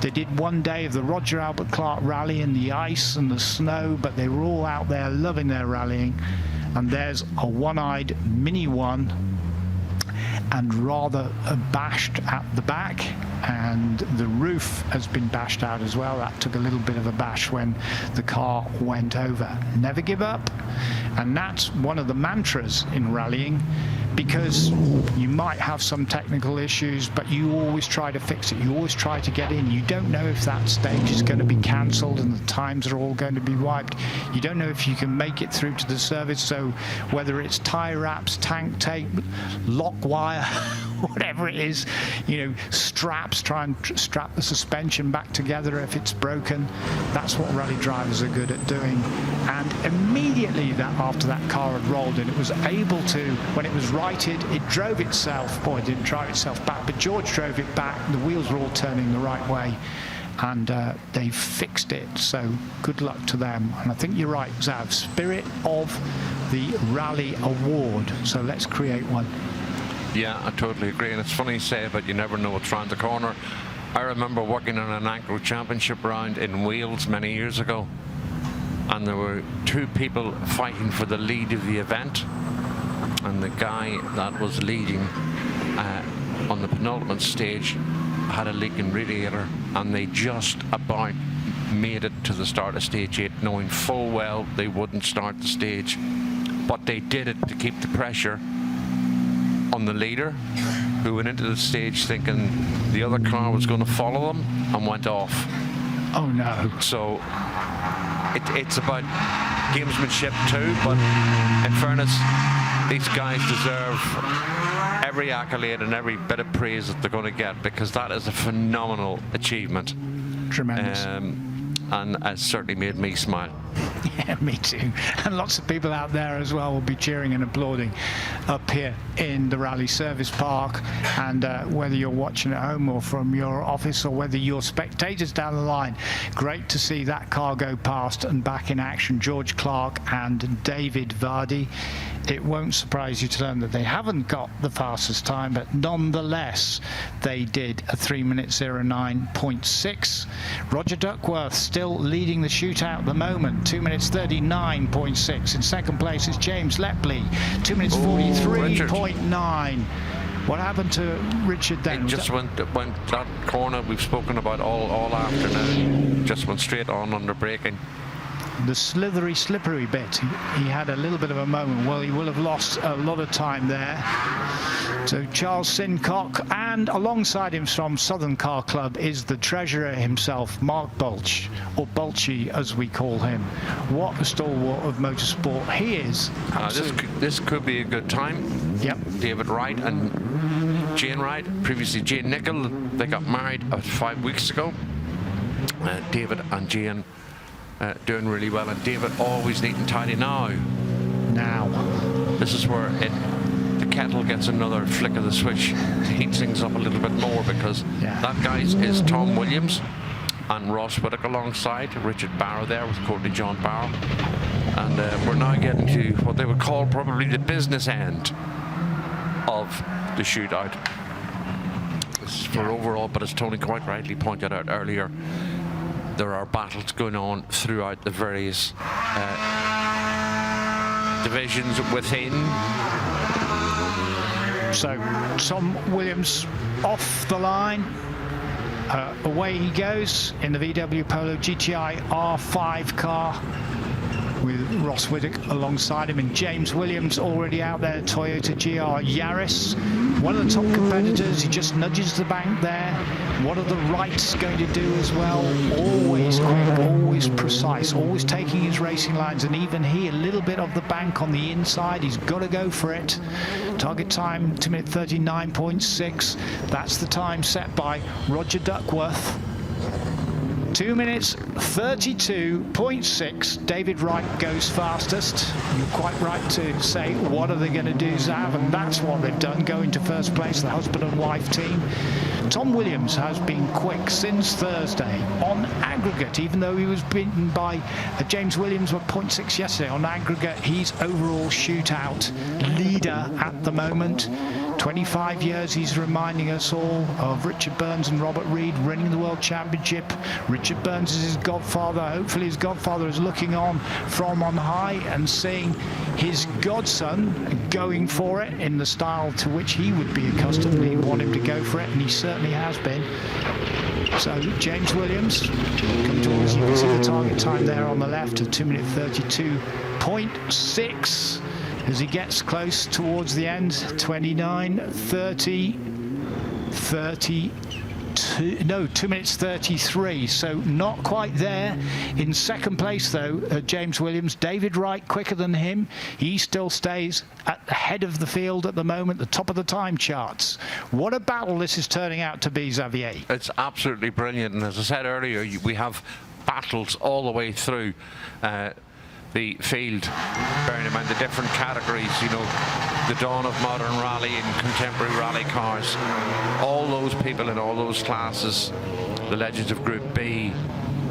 Speaker 1: They did 1 day of the Roger Albert Clark Rally in the ice and the snow, but they were all out there loving their rallying. And there's a one-eyed Mini 1. And rather bashed at the back, and the roof has been bashed out as well. That took a little bit of a bash when the car went over. Never give up, and that's one of the mantras in rallying, because you might have some technical issues, but you always try to fix it. You always try to get in. You don't know if that stage is going to be cancelled and the times are all going to be wiped. You don't know if you can make it through to the service, so whether it's tie wraps, tank tape, lock wire, whatever it is, straps, try and strap the suspension back together if it's broken. That's what rally drivers are good at doing. And immediately after that car had rolled in, it was able to, when it was righted, it drove itself, it didn't drive itself back, but George drove it back. The wheels were all turning the right way, and they fixed it, so good luck to them. And I think you're right, Zav, Spirit of the Rally Award, so let's create one.
Speaker 2: Yeah, I totally agree, and it's funny you say, but you never know what's around the corner. I remember working on an Agro Championship round in Wales many years ago, and there were two people fighting for the lead of the event, and the guy that was leading on the penultimate stage had a leaking radiator, and they just about made it to the start of stage 8, knowing full well they wouldn't start the stage, but they did it to keep the pressure on the leader, who went into the stage thinking the other car was going to follow them and went off.
Speaker 1: Oh no.
Speaker 2: So it's about gamesmanship too, but in fairness, these guys deserve every accolade and every bit of praise that they're going to get, because that is a phenomenal achievement.
Speaker 1: Tremendous.
Speaker 2: And it certainly made me smile.
Speaker 1: Yeah, me too. And lots of people out there as well will be cheering and applauding up here in the Rally Service Park. And whether you're watching at home or from your office, or whether you're spectators down the line, great to see that car go past and back in action. George Clark and David Vardy. It won't surprise you to learn that they haven't got the fastest time, but nonetheless they did a 3:09.6. Roger Duckworth still leading the shootout at the moment, 2:39.6. In second place is James Lepley, 2:43.9. What happened to Richard then?
Speaker 2: It just went that corner we've spoken about all afternoon, just went straight on under braking.
Speaker 1: The slithery, slippery bit, he had a little bit of a moment. Well, he will have lost a lot of time there. So Charles Sincock, and alongside him from Southern Car Club is the treasurer himself, Mark Bulch, or Bulchy as we call him. What a stalwart of motorsport he is.
Speaker 2: This could be a good time.
Speaker 1: Yep.
Speaker 2: David Wright and Jane Wright, previously Jane Nicol, they got married 5 weeks ago. David and Jane doing really well, and David always neat and tidy now. This is where the kettle gets another flick of the switch to heat things up a little bit more, because that guy is Tom Williams and Ross Whittaker alongside Richard Barrow there with Courtney John Barrow, and we're now getting to what they would call probably the business end of the shootout. This is for overall, but as Tony quite rightly pointed out earlier, there are battles going on throughout the various divisions within.
Speaker 1: So Tom Williams off the line. Away he goes in the VW Polo GTI R5 car, with Ross Whittaker alongside him, and James Williams already out there, Toyota GR Yaris. One of the top competitors, he just nudges the bank there. What are the Wrights going to do as well? Always quick, always precise, always taking his racing lines, and even he, a little bit of the bank on the inside, he's got to go for it. Target time, 2:39.6. That's the time set by Roger Duckworth. 2:32.6. David Wright goes fastest. You're quite right to say, what are they going to do, Zav? And that's what they've done, going to first place, the husband and wife team. Tom Williams has been quick since Thursday on aggregate, even though he was beaten by James Williams with 0.6 yesterday. On aggregate, he's overall shootout leader at the moment. 25 years, he's reminding us all of Richard Burns and Robert Reed winning the World Championship. Richard Burns is his godfather. Hopefully his godfather is looking on from on high and seeing his godson going for it in the style to which he would be accustomed. He want him to go for it, and he certainly has been. So James Williams come towards, you can see the target time there on the left of 2:32.6. as he gets close towards the end. 29, 30, 30, 2 minutes 33, so not quite there. In second place though, James Williams. David Wright quicker than him. He still stays at the head of the field at the moment, the top of the time charts. What a battle this is turning out to be, Xavier.
Speaker 2: It's absolutely brilliant, and as I said earlier, we have battles all the way through the field, bearing in mind the different categories, you know, the dawn of modern rally and contemporary rally cars, all those people in all those classes, the legends of Group B,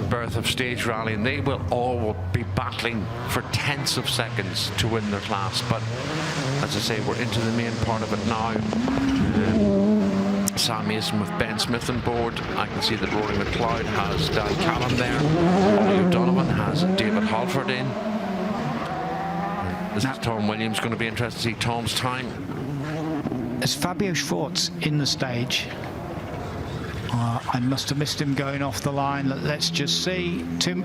Speaker 2: birth of stage rally, and they will all be battling for tenths of seconds to win their class. But as I say, we're into the main part of it now. Sam Mason with Ben Smith on board. I can see that Rory McLeod has Dan Callum there. Ollie O'Donovan has David Halford in. This is Tom Williams. Going to be interested to see Tom's time.
Speaker 1: As Fabio Schwartz in the stage. I must have missed him going off the line. Let's just see. 2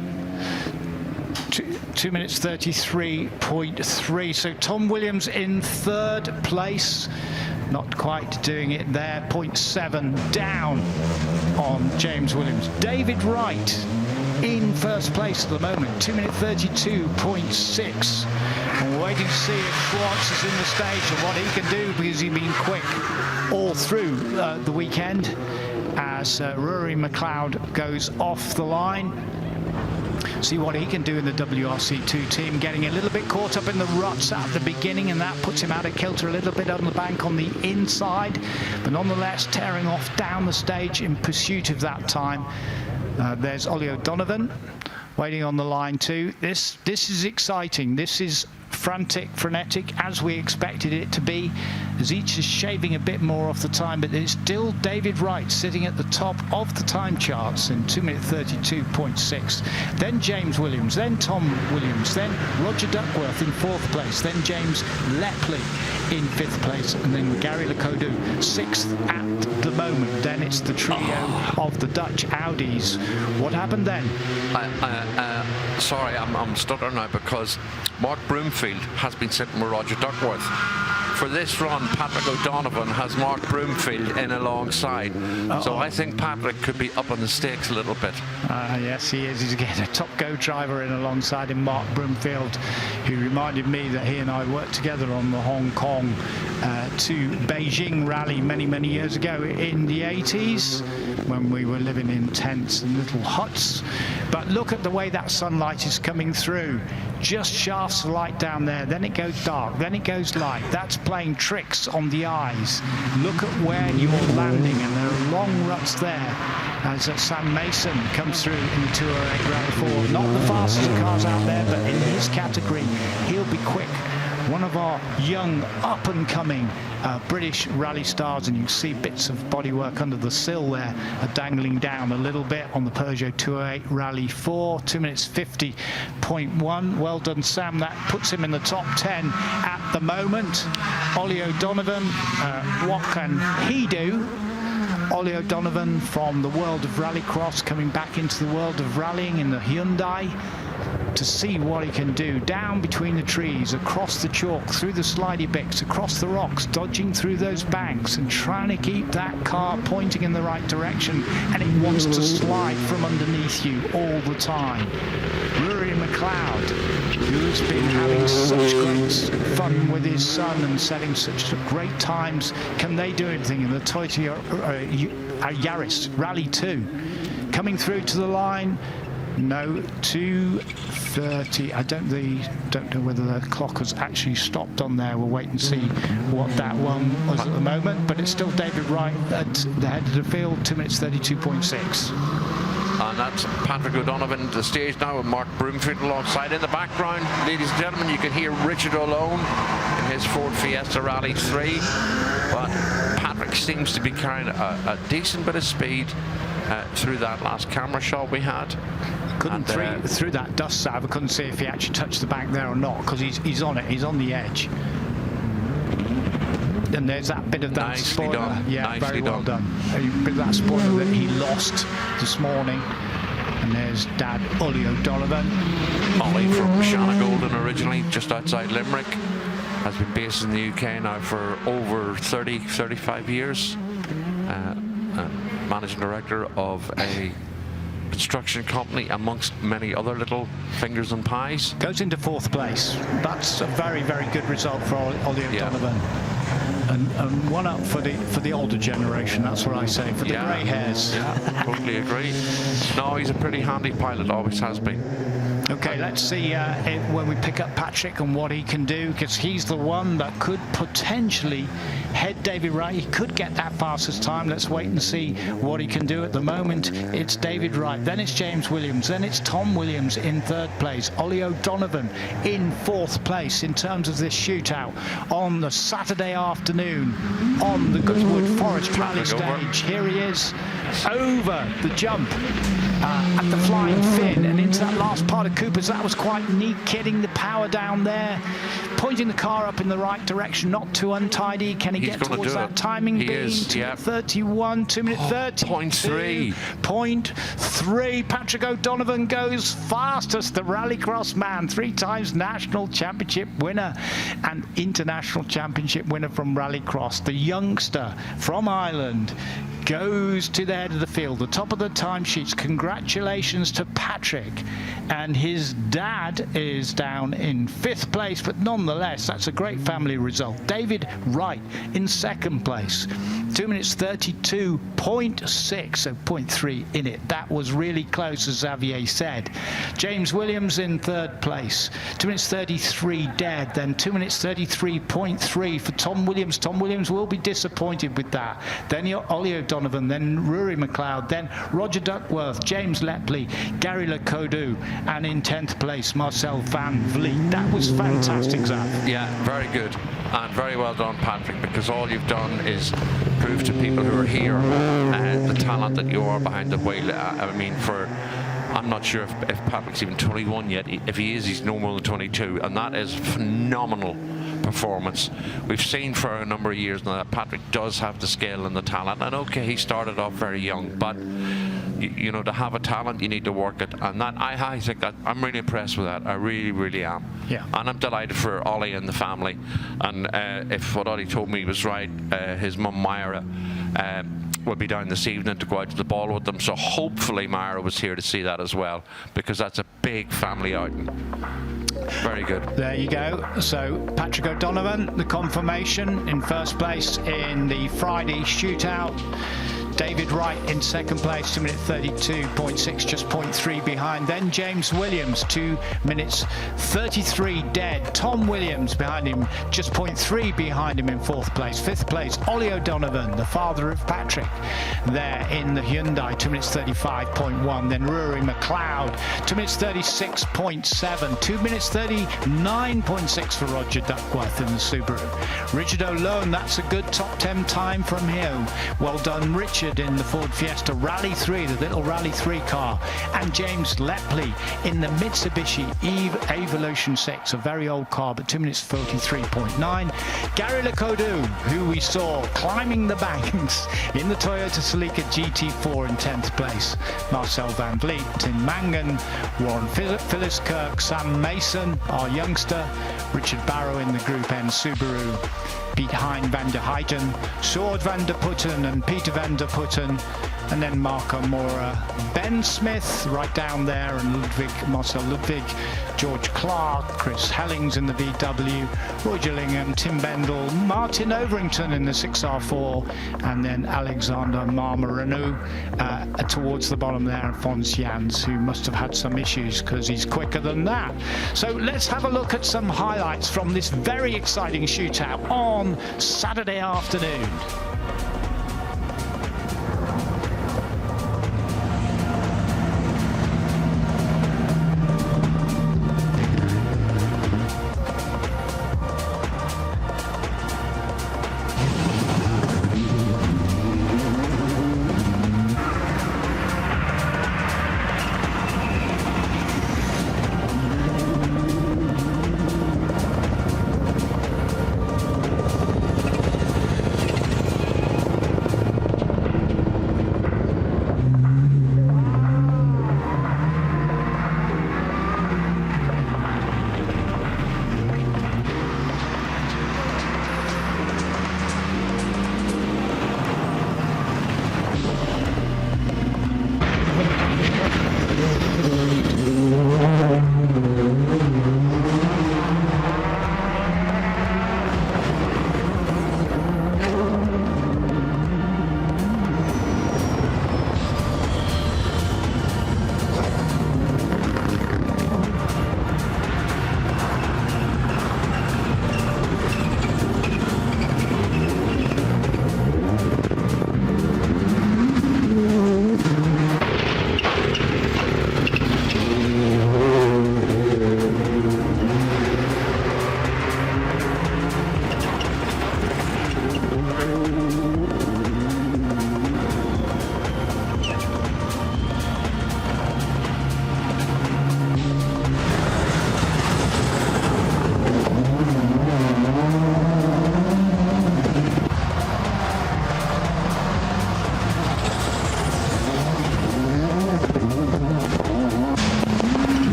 Speaker 1: minutes 33.3. So Tom Williams in third place. Not quite doing it there. 0.7 down on James Williams. David Wright in first place at the moment. 2 minutes 32.6. I'm waiting to see if Schwartz is in the stage and what he can do, because he's been quick all through the weekend as Rory McLeod goes off the line. See what he can do in the WRC2 team, getting a little bit caught up in the ruts at the beginning, and that puts him out of kilter a little bit on the bank on the inside, but nonetheless tearing off down the stage in pursuit of that time. There's Ollie O'Donovan waiting on the line too. This is exciting. This is frantic, frenetic, as we expected it to be, as each is shaving a bit more off the time, but it's still David Wright sitting at the top of the time charts in 2 minutes 32.6. Then James Williams, then Tom Williams, then Roger Duckworth in fourth place, then James Lepley in fifth place, and then Gary Lakodu sixth at the moment. Then it's the trio of the Dutch Audis. What happened then?
Speaker 2: Sorry, I'm stuttering now because Mark Broomfield has been sitting with Roger Duckworth. For this run, Patrick O'Donovan has Mark Broomfield in alongside. So I think Patrick could be up on the stakes a little bit.
Speaker 1: Yes, he is. He's getting a top go driver in alongside him, Mark Broomfield, who reminded me that he and I worked together on the Hong Kong to Beijing rally many years ago in the 80s, when we were living in tents and little huts. But look at the way that sunlight is coming through. Just shafts of light down there, then it goes dark, then it goes light. That's playing tricks on the eyes. Look at where you're landing, and there are long ruts there as Sam Mason comes through in the 208 Rally 4. Not the fastest cars out there, but in his category, he'll be quick. One of our young, up-and-coming British rally stars, and you can see bits of bodywork under the sill there dangling down a little bit on the Peugeot 208 Rally 4. 2 minutes 50.1. Well done, Sam. That puts him in the top 10 at the moment. Ollie O'Donovan, what can he do? Ollie O'Donovan from the world of rallycross coming back into the world of rallying in the Hyundai, to see what he can do. Down between the trees, across the chalk, through the slidey bits, across the rocks, dodging through those banks and trying to keep that car pointing in the right direction, and it wants to slide from underneath you all the time. Rory McLeod, who's been having such great fun with his son and setting such great times, can they do anything in the Toyota Yaris Rally 2? Coming through to the line. No, 2:30. I don't know whether the clock has actually stopped on there. We'll wait and see what that one was at the moment. But it's still David Wright at the head of the field, 2 minutes 32.6.
Speaker 2: And that's Patrick O'Donovan at the stage now with Mark Broomfield alongside. In the background, ladies and gentlemen, you can hear Richard O'Lone in his Ford Fiesta Rally 3. But Patrick seems to be carrying a decent bit of speed through that last camera shot we had.
Speaker 1: Couldn't through that dust salve. I couldn't see if he actually touched the bank there or not, because he's on it. He's on the edge. And there's that bit of that
Speaker 2: nicely
Speaker 1: spoiler.
Speaker 2: Done.
Speaker 1: Yeah,
Speaker 2: nicely
Speaker 1: very well done. A bit of that spoiler that he lost this morning. And there's Dad Ollie O'Donovan.
Speaker 2: Ollie from Shanagolden originally, just outside Limerick. Has been based in the UK now for over 35 years. managing director of a construction company, amongst many other little fingers and pies.
Speaker 1: Goes into 4th place. That's a very, very good result for Ollie O'Donovan. And one up for the older generation, that's what I say, for the grey hairs.
Speaker 2: Yeah, totally agree. No, he's a pretty handy pilot, always has been.
Speaker 1: Okay, let's see when we pick up Patrick and what he can do, because he's the one that could potentially head David Wright. He could get that fastest time. Let's wait and see what he can do. At the moment, it's David Wright, then it's James Williams, then it's Tom Williams in 3rd place, Ollie O'Donovan in 4th place in terms of this shootout on the Saturday afternoon on the Goodwood Forest Rally Stage. Here he is over the jump at the Flying Fin and into that last part of Cooper's. That was quite neat, getting the power down there, pointing the car up in the right direction, not too untidy. Can he get towards that timing beam? 2:31, 2:30. 0.3. Patrick O'Donovan goes fastest, the Rallycross man, 3 times national championship winner and international championship winner from Rallycross. The youngster from Ireland goes to the head of the field, the top of the timesheets. Congratulations to Patrick. And his dad is down in 5th place, but nonetheless, that's a great family result. David Wright in 2nd place. 2 minutes 32.6, so 0.3 in it. That was really close, as Xavier said. James Williams in 3rd place. 2 minutes 33 dead, then 2 minutes 33.3 for Tom Williams. Tom Williams will be disappointed with that. Then Ollie O'Donovan, then Rory McLeod, then Roger Duckworth, James Lepley, Gary Lacodu, and in 10th place, Marcel Van Vliet. That was fantastic, Zach.
Speaker 2: Yeah, very good. And very well done, Patrick, because all you've done is prove to people who are here the talent that you are behind the wheel. I mean, I'm not sure if Patrick's even 21 yet. If he is, he's no more than 22, and that is phenomenal performance. We've seen for a number of years now that Patrick does have the skill and the talent, and okay, he started off very young, but you know, to have a talent, you need to work it, and that I think that I'm really impressed with that. I really, really am.
Speaker 1: Yeah.
Speaker 2: And I'm delighted for Ollie and the family. And if what Ollie told me was right, his mum Myra will be down this evening to go out to the ball with them. So hopefully Myra was here to see that as well, because that's a big family outing. Very good.
Speaker 1: There you go. So Patrick O'Donovan, the confirmation in 1st place in the Friday shootout. David Wright in 2nd place, 2 minutes 32.6, just 0.3 behind. Then James Williams, 2 minutes 33 dead. Tom Williams behind him, just 0.3 behind him in 4th place. 5th place, Ollie O'Donovan, the father of Patrick, there in the Hyundai, 2 minutes 35.1. Then Rory McLeod, 2 minutes 36.7. 2 minutes 39.6 for Roger Duckworth in the Subaru. Richard O'Lone, that's a good top 10 time from him. Well done, Richard, in the Ford Fiesta Rally 3, the little Rally 3 car. And James Lepley in the Mitsubishi Evolution 6, a very old car, but 2 minutes 43.9. Gary Lacodu, who we saw climbing the banks in the Toyota Celica GT4 in 10th place. Marcel Van Vliet, Tim Mangan, Warren Phyllis Kirk, Sam Mason, our youngster, Richard Barrow in the Group N Subaru, behind Van der Heijden, Sjoerd van der Putten and Peter van der Putten, and then Marco Mora, Ben Smith right down there, and Marcel Ludwig, George Clark, Chris Hellings in the VW, Roy Gillingham, Tim Bendel, Martin Overington in the 6R4, and then Alexander Marmaranu towards the bottom there, Fons Jans, who must have had some issues because he's quicker than that. So let's have a look at some highlights from this very exciting shootout on Saturday afternoon.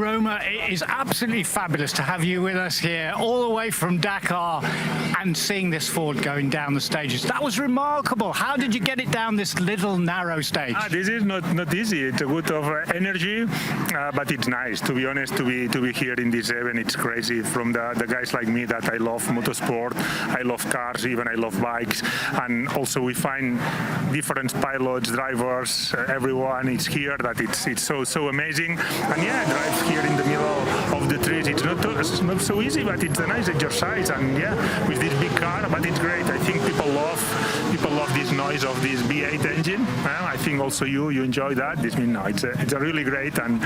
Speaker 16: Roma, it is absolutely fabulous to have you with us here, all the way from Dakar, and seeing this Ford going down the stages. That was remarkable. How did you get it down this little narrow stage?
Speaker 3: This is not easy. It's a good of energy, but it's nice, to be honest, to be here in this event. It's crazy. From the guys like me that I love motorsport, I love cars, even I love bikes, and also we find different pilots, drivers, everyone is here. That it's so amazing. And yeah, drive here in the middle of the trees. It's not so easy, but it's a nice exercise. And yeah, with this big car, but it's great. I think people love this noise of this V8 engine. I think also you enjoy that. This means no, it's a really great and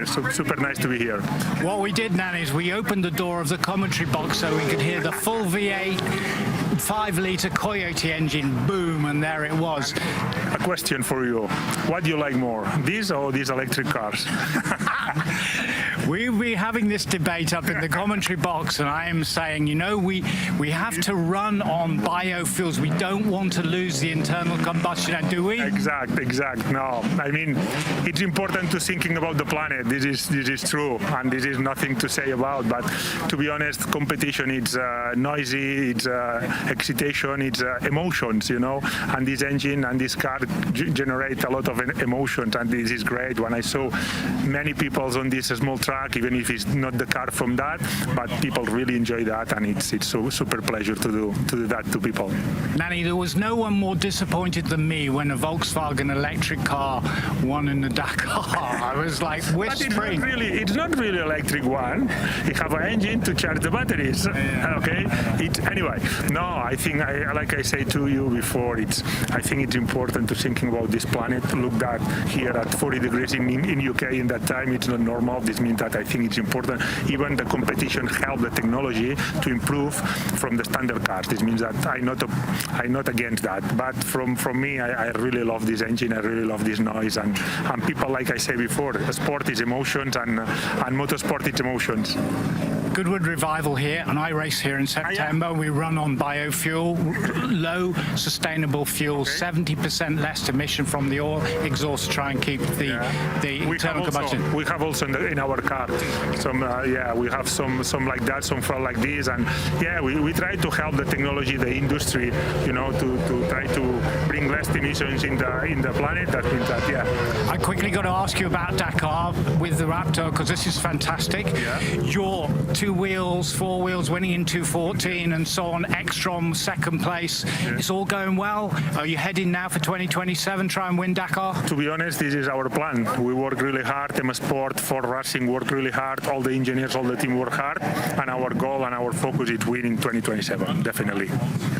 Speaker 3: super nice to be here.
Speaker 16: What we did, Nan, is we opened the door of the commentary box so we could hear the full V8 5-litre Coyote engine boom, and there it was.
Speaker 3: A question for you: what do you like more, these or these electric cars?
Speaker 16: We'll be having this debate up in the commentary box, and I am saying, we have to run on biofuels. We don't want to lose the internal combustion, do we?
Speaker 3: Exact. No, I mean, it's important to thinking about the planet. This is true, and this is nothing to say about. But to be honest, competition it's noisy, it's excitation, it's emotions, And this engine and this car generate a lot of emotions, and this is great. When I saw many people on this small track, even if it's not the car from that, but people really enjoy that, and it's so super pleasure to do that to people.
Speaker 16: Nanny, there was no one more disappointed than me when a Volkswagen electric car won in the Dakar. I was like whispering.
Speaker 3: But it's not really electric one. You have an engine to charge the batteries. Okay. Anyway. No, I think like I said to you before, I think it's important to thinking about this planet. Look that here at 40 degrees in UK in that time, it's not normal. This means that I think it's important. Even the competition help the technology to improve from the standard cars. This means that I'm not against that. But from me, I really love this engine. I really love this noise. And people, like I said before, sport is emotions and motorsport is emotions.
Speaker 16: Goodwood Revival here, and I race here in September. We run on biofuel, low sustainable fuel, 70% less emission from the oil exhaust to try and keep the internal combustion.
Speaker 3: We have also in our car some, we have some like that, some for like this, and we try to help the technology, the industry, to try to bring less emissions in the planet. That means that,
Speaker 16: I quickly got to ask you about Dakar with the Raptor, because this is fantastic. Your 2 wheels, 4 wheels, winning in 2:14 and so on, Ekstrom second place. It's all going well. Are you heading now for 2027, try and win Dakar?
Speaker 3: To be honest, this is our plan. We work really hard. M Sport, Ford Racing work really hard. All the engineers, all the team work hard, and our goal and our focus is winning 2027, definitely.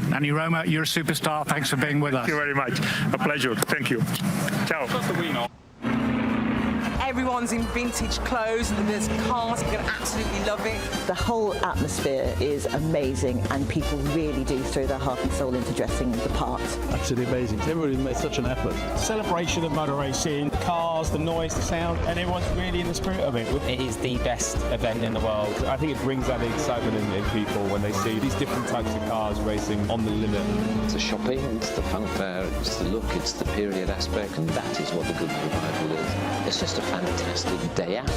Speaker 16: Nanny Roma, you're a superstar. Thanks for being with us.
Speaker 3: Thank you very much. A pleasure. Thank you. Ciao.
Speaker 7: Everyone's in vintage clothes, and there's cars. You're going to absolutely love it.
Speaker 8: The whole atmosphere is amazing, and people really do throw their heart and soul into dressing the part.
Speaker 9: Absolutely amazing. Everybody made such an effort.
Speaker 5: Celebration of motor racing, cars, the noise, the sound, and everyone's really in the spirit of it. It is the best event in the world.
Speaker 10: I think it brings that excitement in people when they see these different types of cars racing on the limit.
Speaker 11: It's the shopping, it's the funfair, it's the look, it's the period aspect, and that is what the good revival is. It's just a fantastic day out.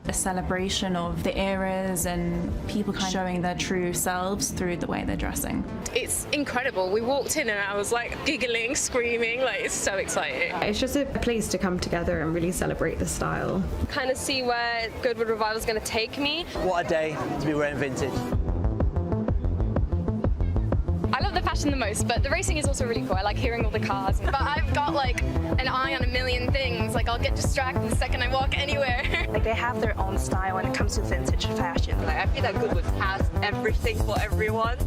Speaker 19: A celebration of the eras and people kind of showing their true selves through the way they're dressing.
Speaker 20: It's incredible. We walked in and I was like giggling, screaming, like it's so exciting.
Speaker 21: It's just a place to come together and really celebrate the style.
Speaker 20: Kind of see where Goodwood Revival is going to take me.
Speaker 5: What a day to be wearing vintage.
Speaker 20: I love the fashion the most, but the racing is also really cool. I like hearing all the cars. But I've got like an eye on a million things. Like I'll get distracted the second I walk anywhere.
Speaker 22: Like they have their own style when it comes to vintage fashion.
Speaker 7: Like I feel like Goodwood has everything for everyone.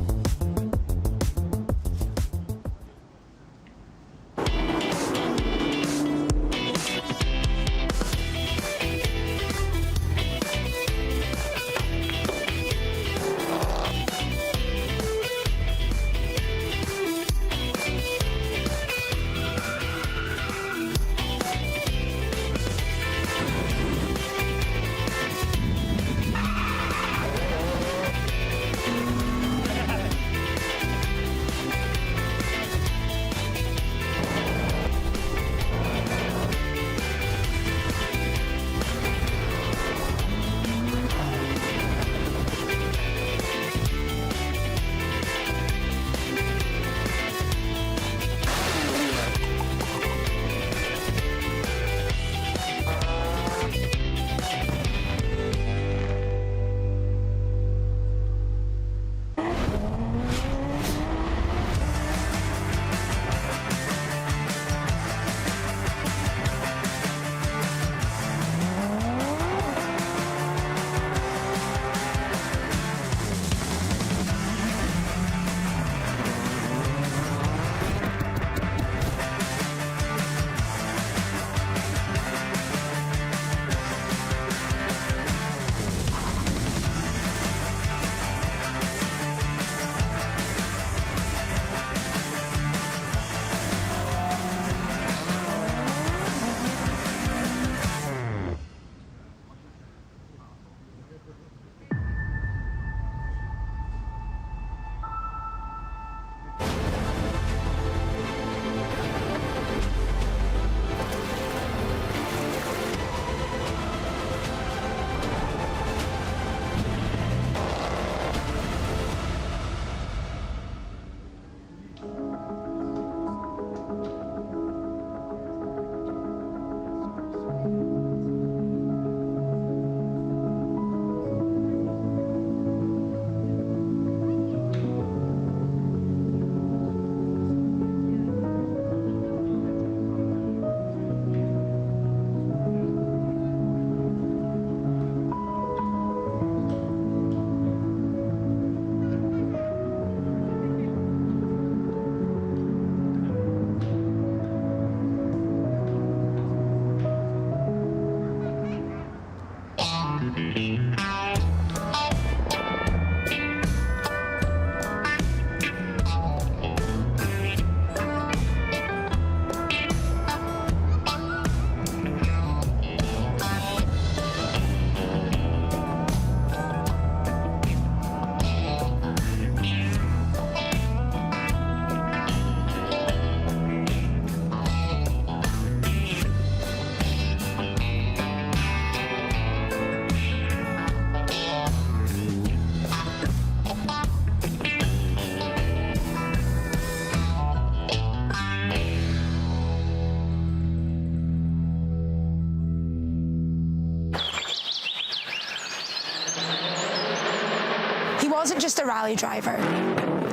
Speaker 4: wasn't just a rally driver.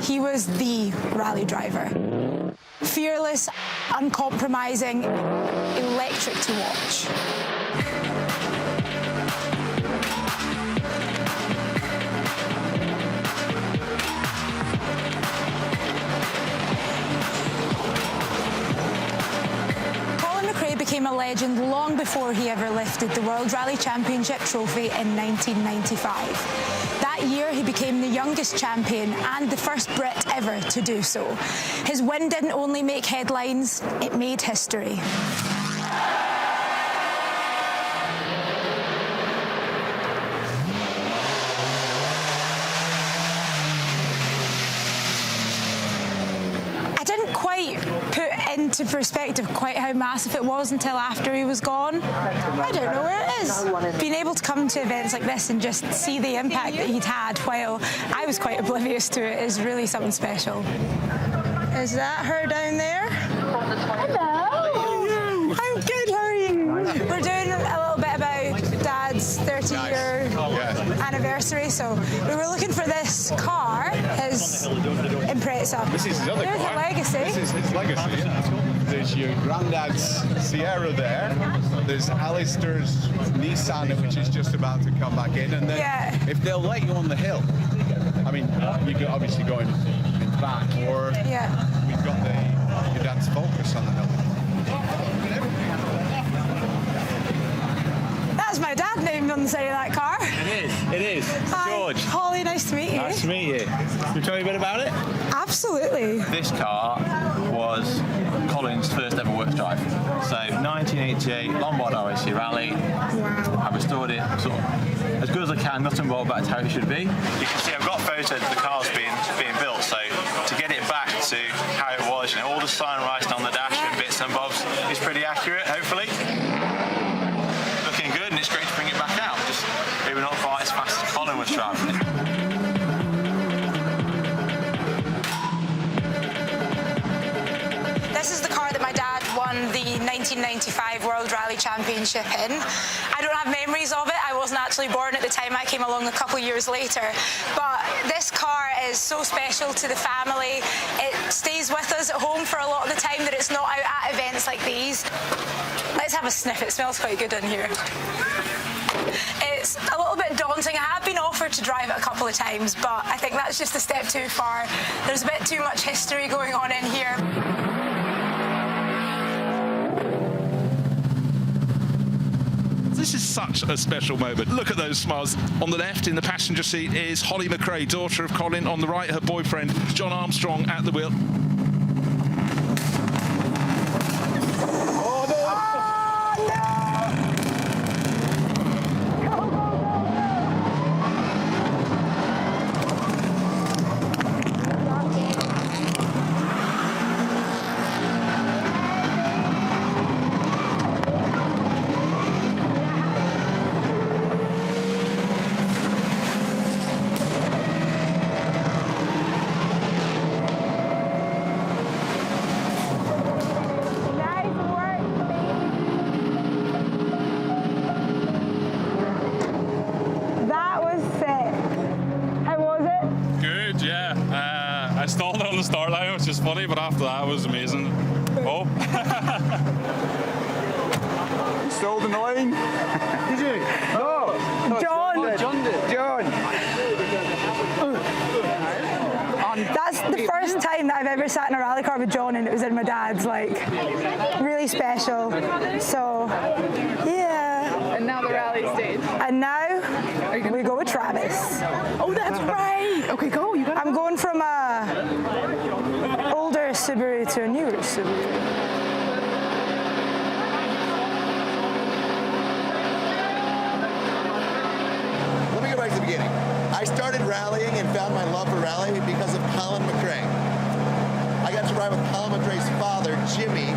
Speaker 4: He was the rally driver. Fearless, uncompromising, electric to watch. Became a legend long before he ever lifted the World Rally Championship trophy in 1995. That year, he became the youngest champion and the first Brit ever to do so. His win didn't only make headlines, it made history. I didn't quite put into perspective quite how massive it was until after he was gone. I don't know where it is. Being able to come to events like this and just see the impact that he'd had while I was quite oblivious to it is really something special. Is that her down there? Hello. I'm good, how are you? We're doing a little bit about Dad's 30-year anniversary, so we were looking for this car, his Impreza.
Speaker 6: This is his other
Speaker 4: There's
Speaker 6: car.
Speaker 4: a legacy.
Speaker 6: This is his legacy. There's your granddad's Sierra there. There's Alistair's Nissan, which is just about to come back in. And then if they'll let you on the hill, I mean, you can obviously go in back, or we've got your dad's Focus on the hill.
Speaker 4: That's my dad named on the side of that car.
Speaker 6: It is.
Speaker 4: Hi,
Speaker 6: George.
Speaker 4: Holly, nice to meet you.
Speaker 6: Nice to meet you. Can you tell me a bit about it?
Speaker 4: Absolutely.
Speaker 23: This car was Colin's first ever work drive. So 1988 Lombard RAC Rally.
Speaker 4: Wow.
Speaker 23: I restored it sort of as good as I can, nothing but back to how it should be. You can see I've got photos of the cars being built, so to get it back to how it was, all the sign writing on the dash and bits and bobs is pretty accurate, hopefully. Looking good, and it's great to bring it back out. Just maybe not quite as fast as Colin was driving it.
Speaker 4: This is the car that my dad won the 1995 World Rally Championship in. I don't have memories of it. I wasn't actually born at the time. I came along a couple of years later. But this car is so special to the family. It stays with us at home for a lot of the time that it's not out at events like these. Let's have a sniff. It smells quite good in here. It's a little bit daunting. I have been offered to drive it a couple of times, but I think that's just a step too far. There's a bit too much history going on in here.
Speaker 24: This is such a special moment. Look at those smiles. On the left, in the passenger seat, is Holly McRae, daughter of Colin. On the right, her boyfriend, John Armstrong, at the wheel.
Speaker 13: Stalled on the start line, which is funny, but after that it was amazing. Oh.
Speaker 6: You stalled in the lane? Did you? No.
Speaker 4: John.
Speaker 6: John did. John.
Speaker 4: That's the first time that I've ever sat in a rally car with John, and it was in my dad's, really special. So, yeah.
Speaker 22: And now the rally stage.
Speaker 4: And now we go with Travis.
Speaker 22: Oh, that's right. Okay, go.
Speaker 4: I'm going from a older Subaru to a newer Subaru.
Speaker 25: Let me go back to the beginning. I started rallying and found my love for rallying because of Colin McRae. I got to ride with Colin McRae's father, Jimmy,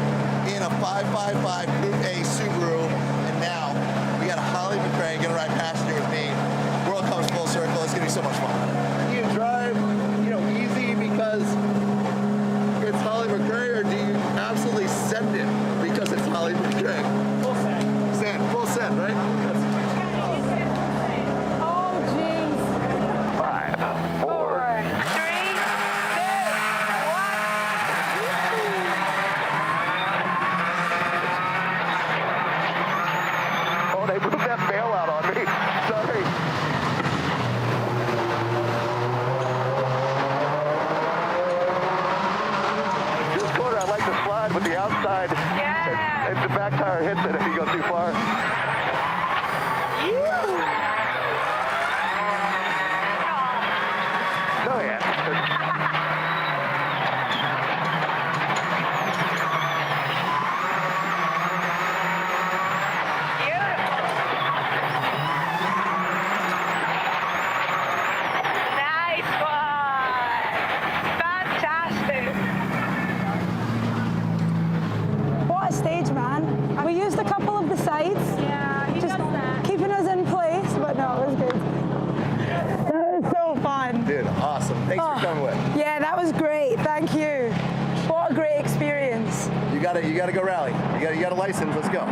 Speaker 25: in a 555 Group A Subaru, and now we got a Holly McRae gonna ride passenger with me. World comes full circle. It's gonna be so much fun. Do you drive, easy because it's Holly McRae, or do you absolutely send it because it's Holly McRae? Full send. Send, full send, right?
Speaker 4: 5, 4.
Speaker 25: you got to go rally. You got a license. Let's go.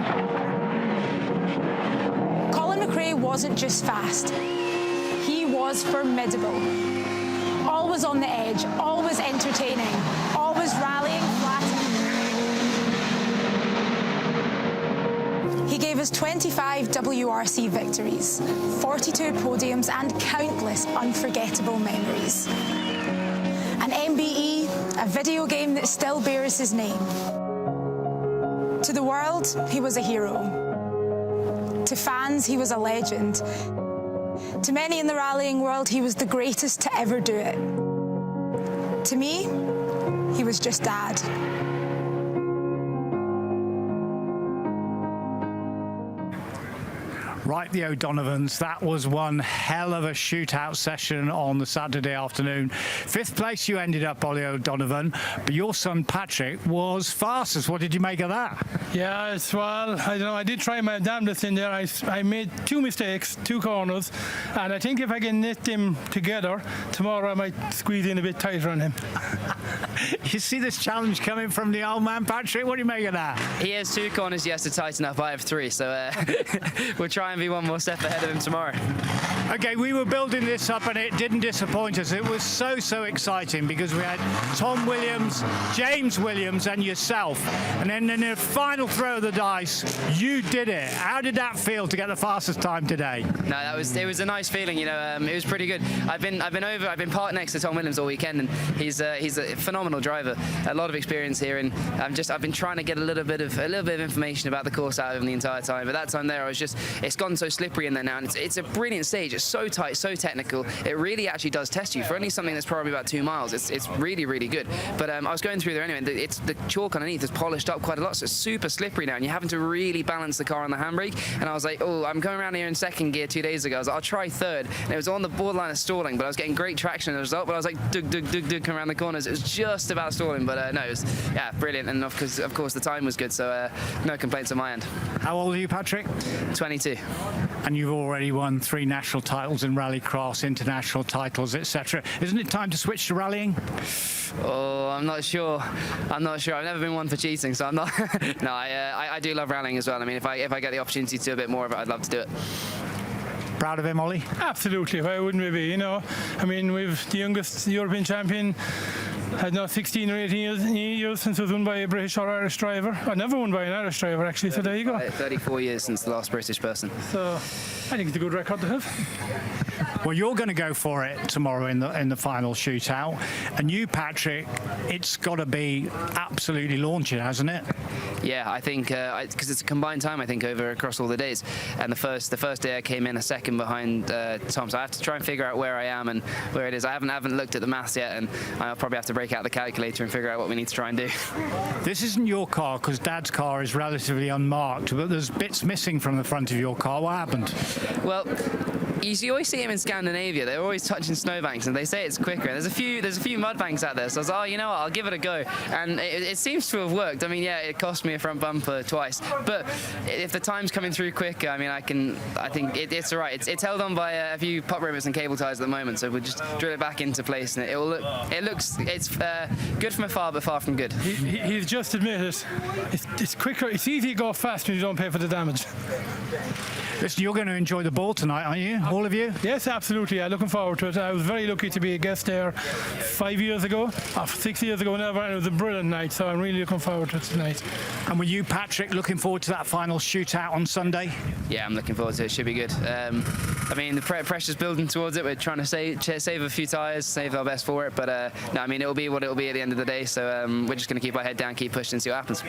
Speaker 4: Colin McRae wasn't just fast. He was formidable. Always on the edge, always entertaining, always rallying flat. He gave us 25 WRC victories, 42 podiums and countless unforgettable memories. An MBE, a video game that still bears his name. To the world, he was a hero. To fans, he was a legend. To many in the rallying world, he was the greatest to ever do it. To me, he was just Dad.
Speaker 16: Right, the O'Donovans, that was one hell of a shootout session on the Saturday afternoon. 5th place you ended up, Ollie O'Donovan, but your son Patrick was fastest. What did you make of that?
Speaker 12: Yeah, well, I don't know, I did try my damnedest in there. I made 2 mistakes, 2 corners, and I think if I can knit them together, tomorrow I might squeeze in a bit tighter on him.
Speaker 16: You see this challenge coming from the old man, Patrick? What do you make of that?
Speaker 14: He has 2 corners he has to tighten up. I have 3, so we'll try and be one more step ahead of him tomorrow.
Speaker 16: Okay, we were building this up and it didn't disappoint us. It was so exciting because we had Tom Williams, James Williams and yourself. And then in the final throw of the dice, you did it. How did that feel to get the fastest time today?
Speaker 14: No, it was a nice feeling, you know, it was pretty good. I've been parked next to Tom Williams all weekend and he's a phenomenal driver, a lot of experience here, and I've been trying to get a little bit of information about the course out of him the entire time. But that time there, it's gone so slippery in there now, and it's a brilliant stage. It's so tight, so technical. It really actually does test you for only something that's probably about 2 miles. It's really good. But I was going through there anyway, and the chalk underneath is polished up quite a lot, so it's super slippery now, and you're having to really balance the car on the handbrake. And I was like, oh, I'm going around here in 2nd gear 2 days ago. I was like, I'll try 3rd, and it was on the borderline of stalling, but I was getting great traction as a result. But I was like, dug, come around the corners. It was just about stalling, but no, it was brilliant. And of course the time was good, so no complaints on my end.
Speaker 16: How old are you, Patrick?
Speaker 14: 22.
Speaker 16: And you've already won 3 national titles in rallycross, international titles, etc. Isn't it time to switch to rallying?
Speaker 14: Oh, I'm not sure. I've never been one for cheating, so I'm not. No, I do love rallying as well. I mean, if I get the opportunity to do a bit more of it, I'd love to do it.
Speaker 16: Proud of him, Ollie?
Speaker 12: Absolutely. Why wouldn't we be? You know, I mean, we've the youngest European champion. Had now 16 or 18 years since it was won by a British or Irish driver. I never won by an Irish driver, actually, so there you go.
Speaker 14: 34 years since the last British person.
Speaker 12: So I think it's a good record to have.
Speaker 16: Well, you're going to go for it tomorrow in the final shootout. And you, Patrick, it's got to be absolutely launching, hasn't it?
Speaker 14: Yeah, I think, because it's a combined time, I think, across all the days. And the first day I came in a second behind Tom, so I have to try and figure out where I am and where it is. I haven't looked at the maths yet, and I'll probably have to break out the calculator and figure out what we need to try and do.
Speaker 16: This isn't your car, because Dad's car is relatively unmarked, but there's bits missing from the front of your car. What happened?
Speaker 14: Well, you always see them in Scandinavia. They're always touching snowbanks, and they say it's quicker. There's a few mud banks out there, so I was like, oh, you know what, I'll give it a go. And it seems to have worked. I mean, yeah, it cost me a front bumper twice, but if the time's coming through quicker, I mean, I think it's all right. It's held on by a few pop rivets and cable ties at the moment, so we'll just drill it back into place, and it's good from afar, but far from good.
Speaker 12: He's just admitted it's quicker. It's easy to go fast when you don't pay for the damage.
Speaker 16: Listen, you're going to enjoy the ball tonight, aren't you? All of you?
Speaker 12: Yes, absolutely. I'm looking forward to it. I was very lucky to be a guest there 5 years ago, 6 years ago, and it was a brilliant night, so I'm really looking forward to it tonight.
Speaker 16: And were you, Patrick, looking forward to that final shootout on Sunday?
Speaker 14: Yeah, I'm looking forward to it. It should be good. I mean, the pressure's building towards it. We're trying to save a few tyres, save our best for it, but no, I mean, it'll be what it'll be at the end of the day, so we're just going to keep our head down, keep pushing and see what happens.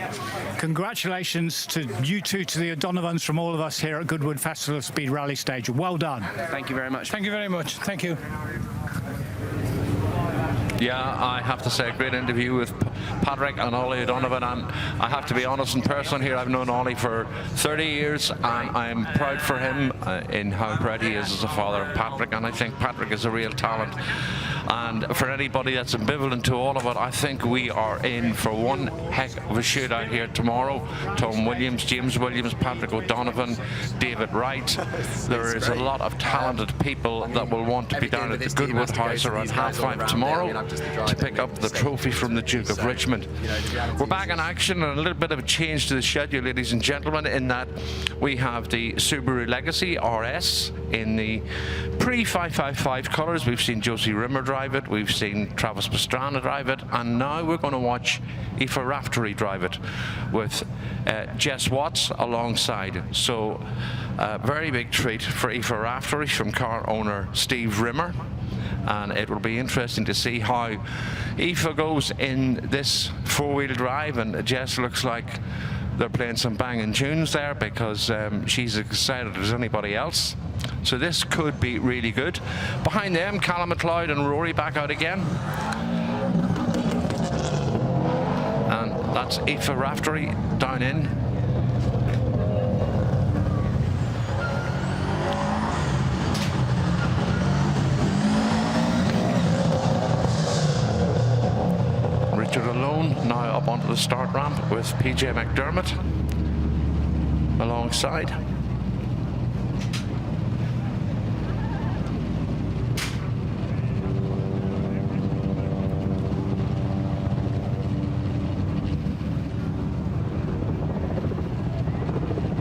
Speaker 16: Congratulations to you two, to the O'Donovans, from all of us here at Goodwood Festival of Speed Rally Stage. Well done.
Speaker 14: Thank you very much.
Speaker 12: Thank you very much. Thank you.
Speaker 2: Yeah, I have to say, a great interview with Patrick and Ollie O'Donovan, and I have to be honest in person here, I've known Ollie for 30 years and I'm proud for him in how proud he is as a father of Patrick, and I think Patrick is a real talent. And for anybody that's ambivalent to all of it, I think we are in for one heck of a shootout here tomorrow. Tom Williams, James Williams, Patrick O'Donovan, David Wright. There is a lot of talented people that will want to be down at the Goodwood House around 5:30 tomorrow to pick up the trophy from the Duke of Richmond. We're back in action, and a little bit of a change to the schedule, ladies and gentlemen, in that we have the Subaru Legacy RS in the pre-555 colours. We've seen Josie Rimmer drive it, we've seen Travis Pastrana drive it, and now we're going to watch Aoife Raftery drive it with Jess Watts alongside. So a very big treat for Aoife Raftery from car owner Steve Rimmer, and it will be interesting to see how Aoife goes in this four-wheel drive. And Jess looks like they're playing some banging tunes there, because she's as excited as anybody else. So this could be really good. Behind them, Callum MacLeod and Rory back out again. And that's Aoife Raftery down in. Richard alone now up onto the start ramp with PJ McDermott alongside.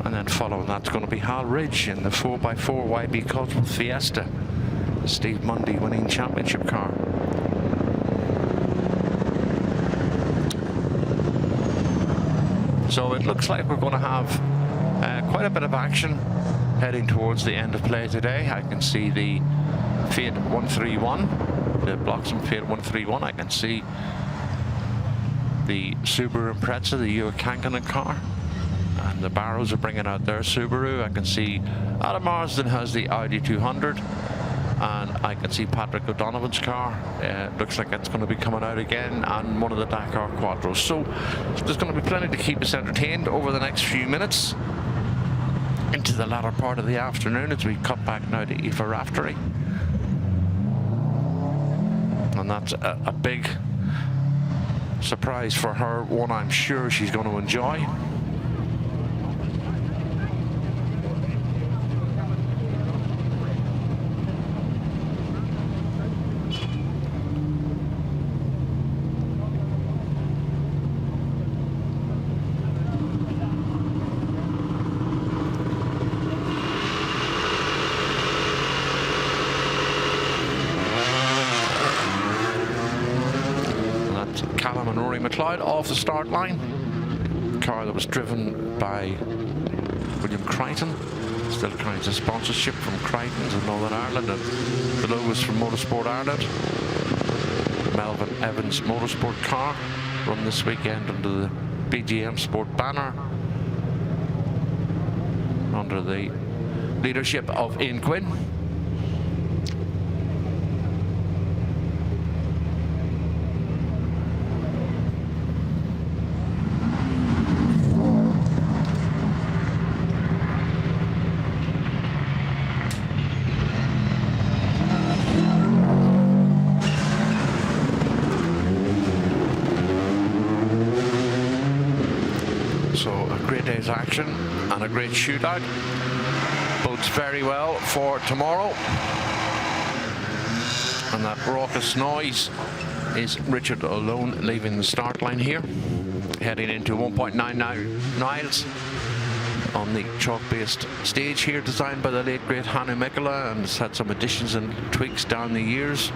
Speaker 2: And then following that's going to be Hal Ridge in the 4x4 YB Cosworth Fiesta, Steve Mundy winning championship car. So it looks like we're going to have quite a bit of action heading towards the end of play today. I can see the Fiat 131, the Bloxham Fiat 131. I can see the Subaru Impreza, the Ewa Kankinen car. And the Barrows are bringing out their Subaru. I can see Adam Marsden has the Audi 200. And I can see Patrick O'Donovan's car. Looks like it's going to be coming out again, and one of the Dakar Quattros. So there's going to be plenty to keep us entertained over the next few minutes into the latter part of the afternoon, as we cut back now to Aoife Raftery. And that's a big surprise for her, one I'm sure she's going to enjoy. Callum and Rory MacLeod off the start line. Car that was driven by William Crichton. Still carries a sponsorship from Crichton's in Northern Ireland, and the logos from Motorsport Ireland. Melvin Evans Motorsport car run this weekend under the BGM Sport banner, under the leadership of Ian Quinn. So a great day's action and a great shootout. Bodes very well for tomorrow. And that raucous noise is Richard alone leaving the start line here, heading into 1.99 miles on the chalk-based stage here, designed by the late great Hannu Mikkola, and has had some additions and tweaks down the years.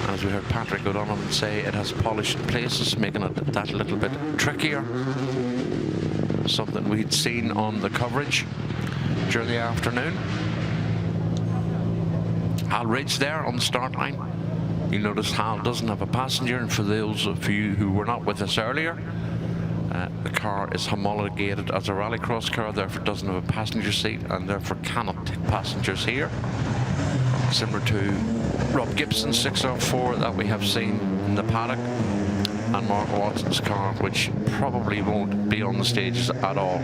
Speaker 2: As we heard Patrick O'Donovan say, it has polished places, making it that little bit trickier. Something we'd seen on the coverage during the afternoon. Hal Ridge there on the start line. You'll notice Hal doesn't have a passenger, and for those of you who were not with us earlier, the car is homologated as a rallycross car, therefore doesn't have a passenger seat and therefore cannot take passengers here. Similar to Rob Gibson's 604 that we have seen in the paddock, and Mark Watson's car, which probably won't be on the stages at all.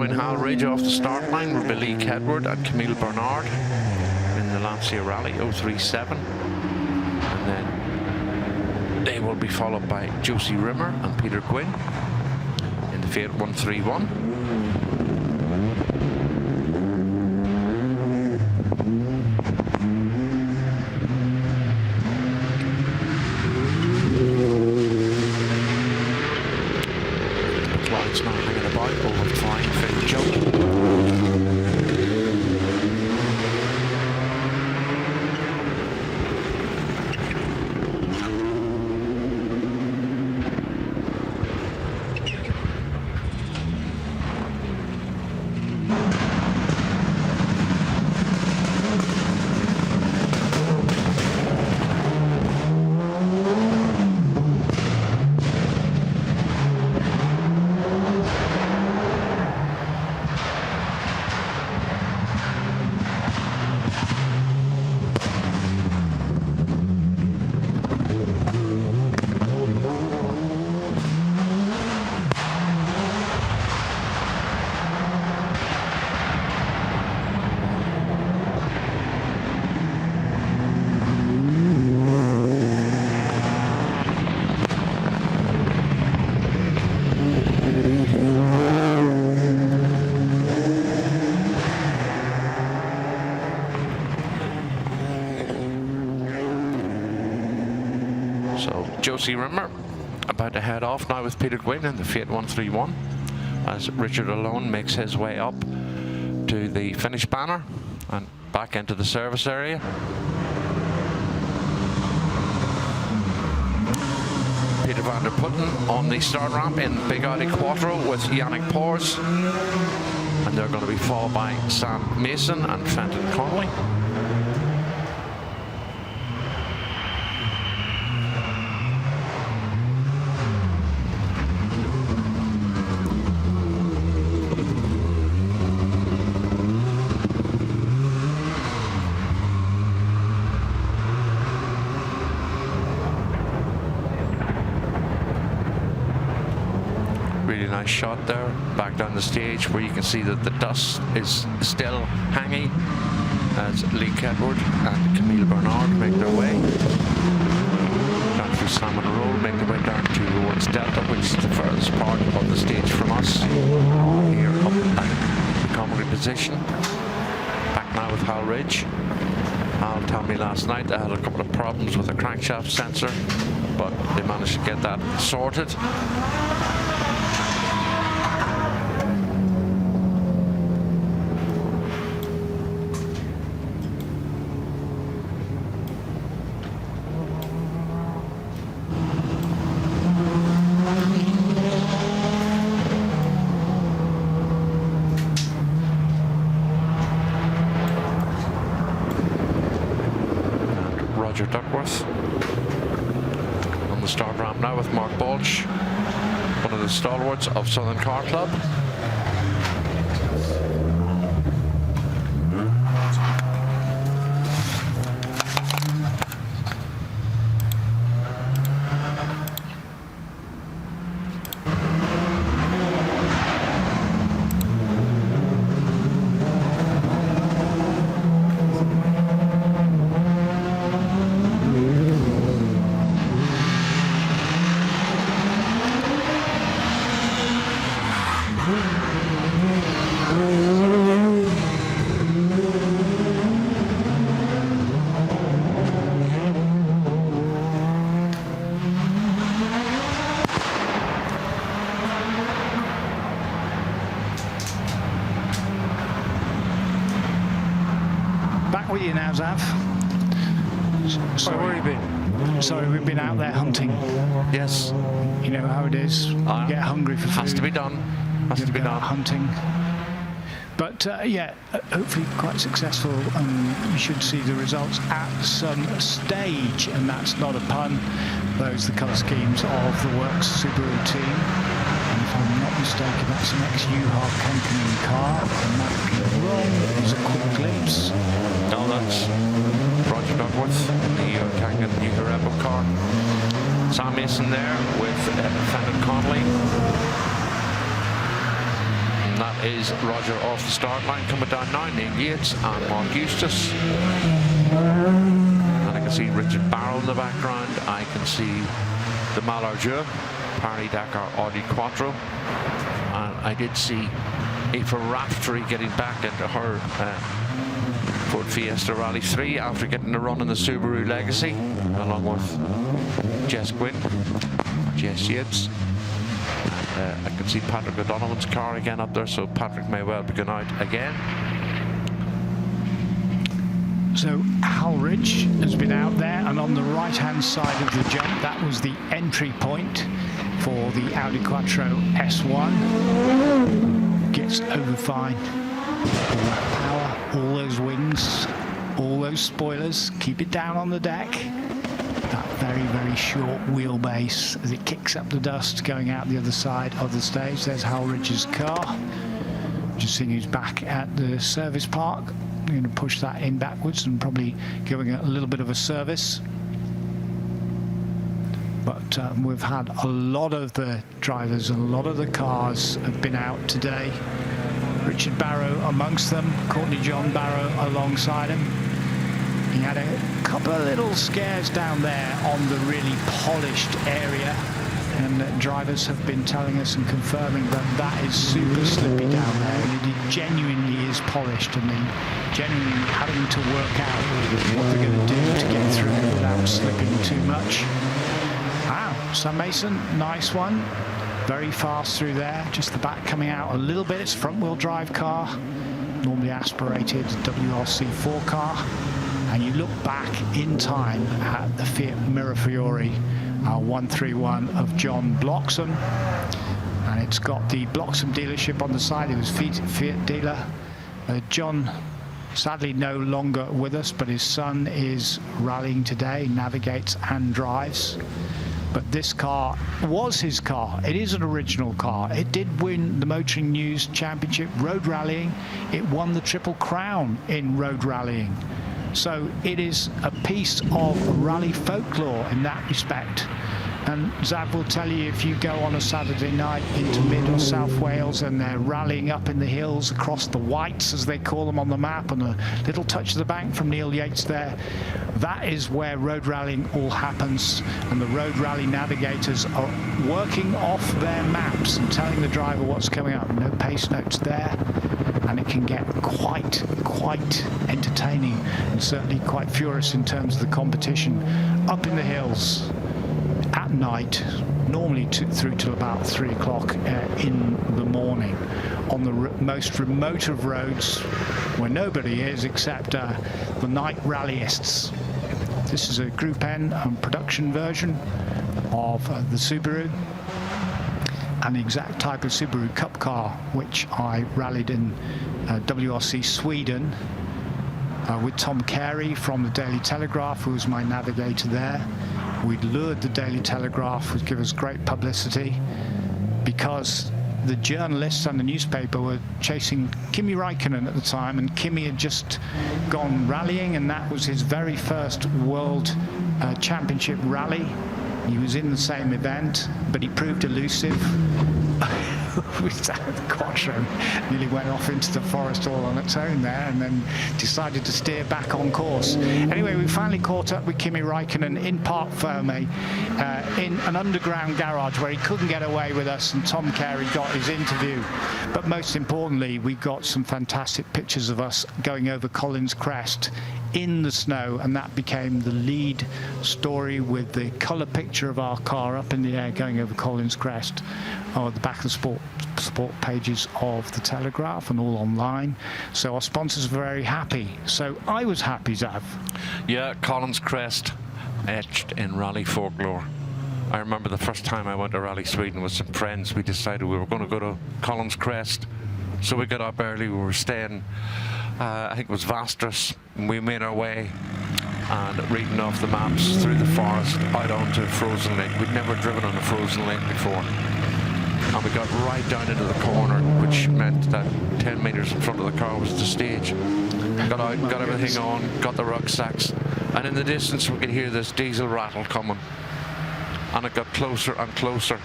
Speaker 2: following Hal Ridge off the start line will be Lee Kedward and Camille Bernard in the Lancia Rally 037. And then they will be followed by Josie Rimmer and Peter Gwynn in the Fiat 131. It's not hanging about over flying fin jump. So Josie Rimmer about to head off now with Peter Gwynn in the Fiat 131 as Richard Alone makes his way up to the finish banner and back into the service area. Peter van der Putten on the start ramp in Big Audi Quattro with Yannick Pors, and they're going to be followed by Sam Mason and Fenton Connolly. Really nice shot there, back down the stage where you can see that the dust is still hanging as Lee Kedward and Camille Bernard make their way down through Salmon Road, make their way down towards Delta, which is the furthest part of the stage from us. Here up at the commentary position. Back now with Hal Ridge. Hal told me last night they had a couple of problems with the crankshaft sensor, but they managed to get that sorted. Roger Duckworth on the start ramp now with Mark Balch, one of the stalwarts of Southern Car Club.
Speaker 16: With you now, Zav.
Speaker 2: Sorry, where have you been?
Speaker 16: Sorry, we've been out there hunting.
Speaker 2: Yes.
Speaker 16: You know how it is. You get hungry for food.
Speaker 2: Has to be done. Has to be done.
Speaker 16: Hunting. But yeah, hopefully quite successful, and you should see the results at some stage, and that's not a pun. Those are the colour schemes of the Works Subaru team. And if I'm not mistaken, that's an ex-U-Haul company car. I might be wrong. It's a quick glimpse.
Speaker 2: No, that's Roger Duckworth in the Kangan New Rebel car. Sam Mason there with Fenton Connolly. And that is Roger off the start line, coming down now, Neil Yates and Mark Eustace. And I can see Richard Barrow in the background. I can see the Mallardieu Paris-Dakar Audi Quattro. And I did see Aoife Raftery getting back into her Ford Fiesta Rally 3 after getting a run in the Subaru Legacy, along with Jess Gwynn, Jess Yates. And I can see Patrick O'Donovan's car again up there, so Patrick may well be going out again.
Speaker 1: So Halridge has been out there, and on the right-hand side of the jump, that was the entry point for the Audi Quattro S1. Gets over fine. All that power, all those wings, all those spoilers. Keep it down on the deck. That very, very short wheelbase as it kicks up the dust going out the other side of the stage. There's Halridge's car. Just seeing who's back at the service park. I'm going to push that in backwards and probably giving it a little bit of a service. But we've had a lot of the drivers, a lot of the cars have been out today. Richard Barrow amongst them, Courtney John Barrow alongside him. He had a couple of little scares down there on the really polished area, and drivers have been telling us and confirming that that is super slippy down there, and it genuinely is polished, and they genuinely having to work out what they're going to do to get through without slipping too much. Wow, Sam Mason, nice one. Very fast through there, just the back coming out a little bit. It's a front-wheel drive car, normally aspirated WRC4 car. And you look back in time at the Fiat Mirafiori 131 of John Bloxham, and it's got the Bloxham dealership on the side. It was Fiat dealer. John, sadly no longer with us, but his son is rallying today, navigates and drives. But this car was his car. It is an original car. It did win the Motoring News Championship road rallying. It won the Triple Crown in road rallying. So it is a piece of rally folklore in that respect. And Zav will tell you, if you go on a Saturday night into mid or South Wales and they're rallying up in the hills across the whites, as they call them on the map, and a little touch of the bank from Neil Yates there, that is where road rallying all happens. And the road rally navigators are working off their maps and telling the driver what's coming up. No pace notes there. And it can get quite entertaining, and certainly quite furious in terms of the competition up in the hills at night, normally through to about 3 o'clock in the morning, on the most remote of roads where nobody is except the night rallyists. This is a Group N production version of the Subaru, an exact type of Subaru Cup car which I rallied in WRC Sweden with Tom Carey from the Daily Telegraph, who was my navigator there. We'd lured the Daily Telegraph, would give us great publicity, because the journalists and the newspaper were chasing Kimi Räikkönen at the time, and Kimi had just gone rallying, and that was his very first World Championship rally. He was in the same event, but he proved elusive. We sat at the Quattro, nearly went off into the forest all on its own there, and then decided to steer back on course. Anyway, we finally caught up with Kimi Räikkönen in Parc Fermé, in an underground garage where he couldn't get away with us, and Tom Carey got his interview. But most importantly, we got some fantastic pictures of us going over Collins Crest in the snow, and that became the lead story, with the colour picture of our car up in the air going over Collins Crest, or the back of the sport pages of the Telegraph, and all online. So our sponsors were very happy. So I was happy, Zav.
Speaker 2: Yeah, Collins Crest etched in rally folklore. I remember the first time I went to Rally Sweden with some friends. We decided we were going to go to Collins Crest, so we got up early. We were staying, I think it was Vastras, and we made our way and reading off the maps through the forest out onto Frozen Lake. We'd never driven on a Frozen Lake before, and we got right down into the corner, which meant that 10 metres in front of the car was the stage. Got out, got everything on, got the rucksacks, and in the distance we could hear this diesel rattle coming, and it got closer and closer.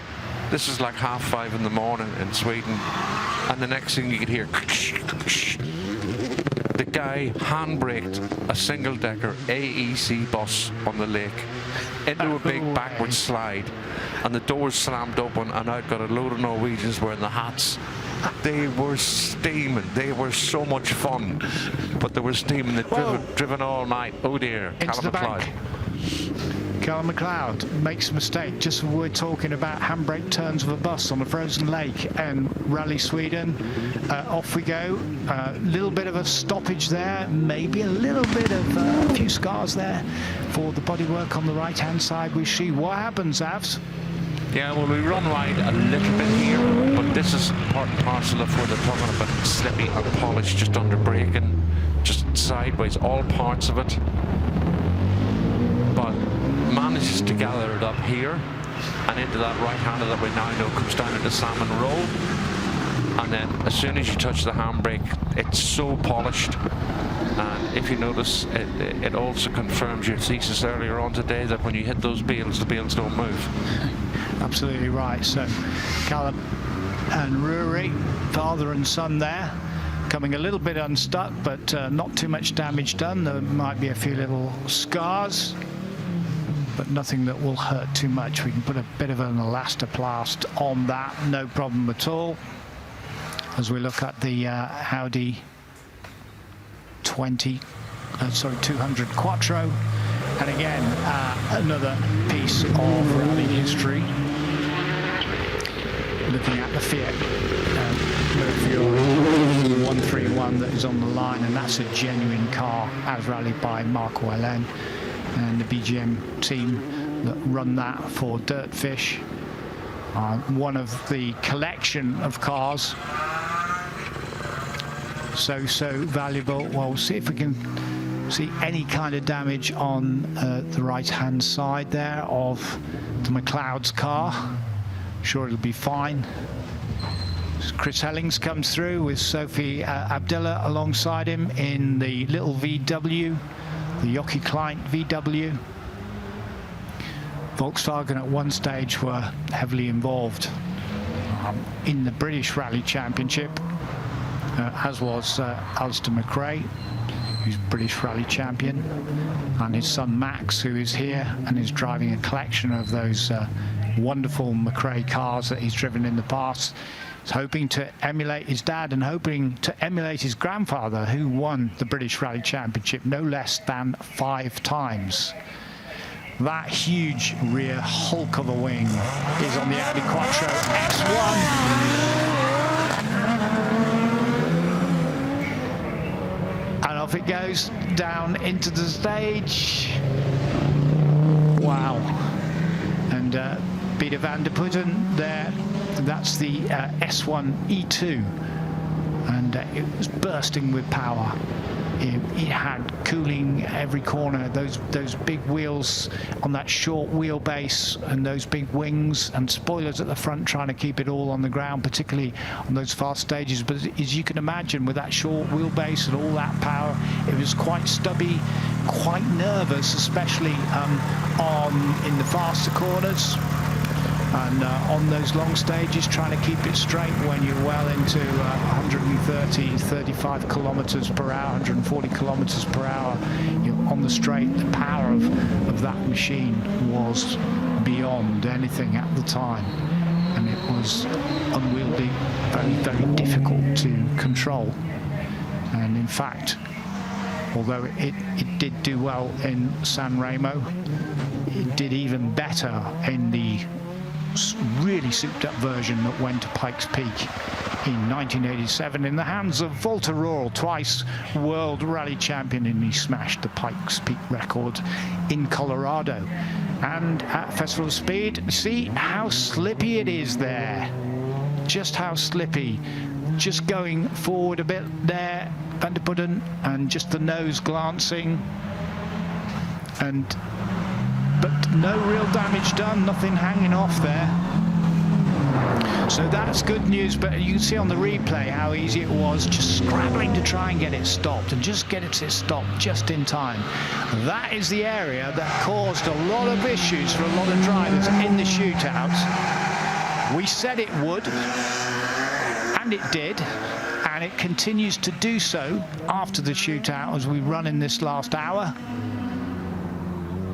Speaker 2: This is like 5:30 in the morning in Sweden, and the next thing you could hear, the guy handbraked a single-decker AEC bus on the lake into a big backward slide, and the doors slammed open, and out got a load of Norwegians wearing the hats. They were steaming. They were so much fun, but they were steaming. They'd driven all night. Oh dear, Callum McLeod.
Speaker 1: Callum McLeod makes a mistake. Just as we're talking about handbrake turns of a bus on a frozen lake and Rally Sweden. Off we go. A little bit of a stoppage there. Maybe a little bit of a few scars there for the bodywork on the right-hand side. We see what happens, Avs.
Speaker 2: Yeah, well, we run wide a little bit here, but this is part and parcel of where they're talking about slippy and polished, just under braking, just sideways, all parts of it. But manages to gather it up here and into that right-hander that we now know comes down into Salmon Roll. And then as soon as you touch the handbrake, it's so polished. And if you notice, it also confirms your thesis earlier on today that when you hit those beals, the beals don't move.
Speaker 1: Absolutely right. So Callum and Rory, father and son there, coming a little bit unstuck, but not too much damage done. There might be a few little scars, but nothing that will hurt too much. We can put a bit of an elastoplast on that, no problem at all. As we look at the Audi 200 Quattro, and again another piece of rally history. Looking at the Fiat Mercury 131 that is on the line, and that's a genuine car as rallied by Marco Allen and the BGM team that run that for Dirtfish. One of the collection of cars, so valuable. Well, we'll see if we can see any kind of damage on the right hand side there of the McLeod's car. Sure, it'll be fine. Chris Hellings comes through with Sophie Abdullah alongside him in the little VW, the Jockey Klein VW. Volkswagen at one stage were heavily involved in the British Rally Championship, as was Alistair McRae, who's British Rally Champion, and his son Max, who is here and is driving a collection of those wonderful McRae cars that he's driven in the past. He's hoping to emulate his dad and hoping to emulate his grandfather, who won the British Rally Championship no less than 5 times. That huge rear hulk of a wing is on the Audi Quattro X1. And off it goes down into the stage. Wow. And Peter van der Putten there, that's the S1 E2, and it was bursting with power. It had cooling every corner, those big wheels on that short wheelbase and those big wings and spoilers at the front trying to keep it all on the ground, particularly on those fast stages. But as you can imagine, with that short wheelbase and all that power, it was quite stubby, quite nervous, especially in the faster corners. And on those long stages, trying to keep it straight when you're well into 130, 35 kilometers per hour, 140 kilometers per hour, you're on the straight. The power of that machine was beyond anything at the time, and it was unwieldy, very, very difficult to control. And in fact, although it did do well in San Remo, it did even better in the really souped up version that went to Pikes Peak in 1987 in the hands of Walter Rohrl, twice world rally champion, and he smashed the Pikes Peak record in Colorado. And at Festival of Speed, see how slippy it is there, just how slippy, just going forward a bit there, Van der Putten, and just the nose glancing, but no real damage done, nothing hanging off there. So that's good news, but you can see on the replay how easy it was, just scrabbling to try and get it stopped, and just get it to stop just in time. That is the area that caused a lot of issues for a lot of drivers in the shootouts. We said it would, And it did, and it continues to do so after the shootout as we run in this last hour.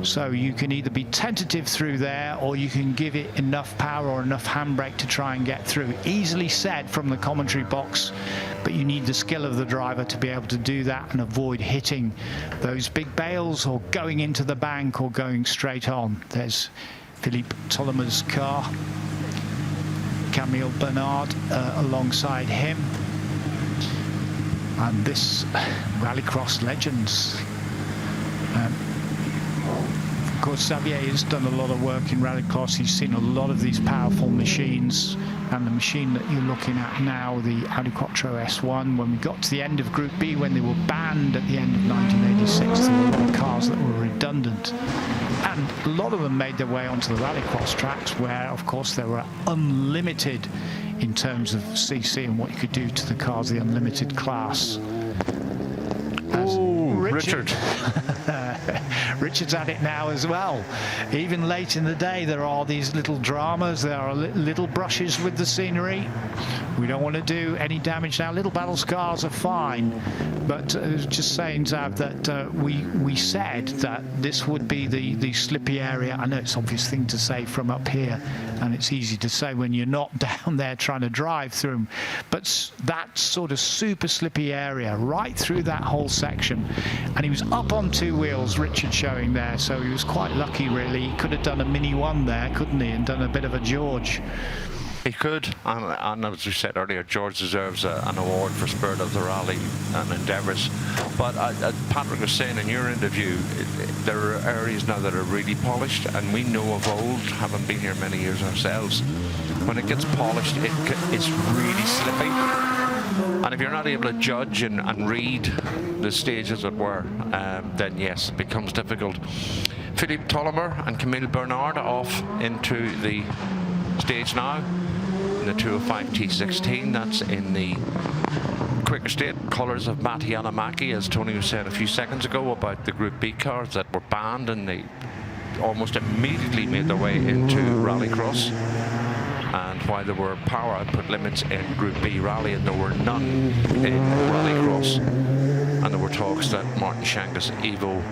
Speaker 1: So you can either be tentative through there, or you can give it enough power or enough handbrake to try and get through. Easily said from the commentary box, but you need the skill of the driver to be able to do that and avoid hitting those big bales or going into the bank or going straight on. There's Philippe Tolomer's car, Camille Bernard alongside him, and this Rallycross legends. Of course, Xavier has done a lot of work in Rallycross. He's seen a lot of these powerful machines, and the machine that you're looking at now, the Audi Quattro S1, when we got to the end of Group B, when they were banned at the end of 1986, there were a lot of cars that were redundant. And a lot of them made their way onto the Rallycross tracks, where, of course, they were unlimited in terms of CC and what you could do to the cars, the unlimited class. Richard. Richard's at it now as well. Even late in the day, there are these little dramas. There are little brushes with the scenery. We don't want to do any damage now. Little battle scars are fine, but just saying, Zav, that we said that this would be the slippy area. I know it's an obvious thing to say from up here, and it's easy to say when you're not down there trying to drive through them, but that sort of super slippy area right through that whole section. And he was up on two wheels, Richard showing there, so he was quite lucky really. He could have done a Mini 1 there, couldn't he, and done a bit of a George.
Speaker 2: He could, and as we said earlier, George deserves an award for spirit of the rally and endeavours. But Patrick was saying in your interview, there are areas now that are really polished, and we know of old, having been here many years ourselves, when it gets polished, it's really slippy. And if you're not able to judge and read the stage, as it were, then yes, it becomes difficult. Philippe Tolomer and Camille Bernard off into the stage now in the 205 T16. That's in the quicker state colours of Matti Yanamaki, as Tony was saying a few seconds ago about the Group B cars that were banned, and they almost immediately made their way into Rallycross. And while there were power output limits in Group B Rally, and there were none in Rallycross, and there were talks that Martin Shanka's Evo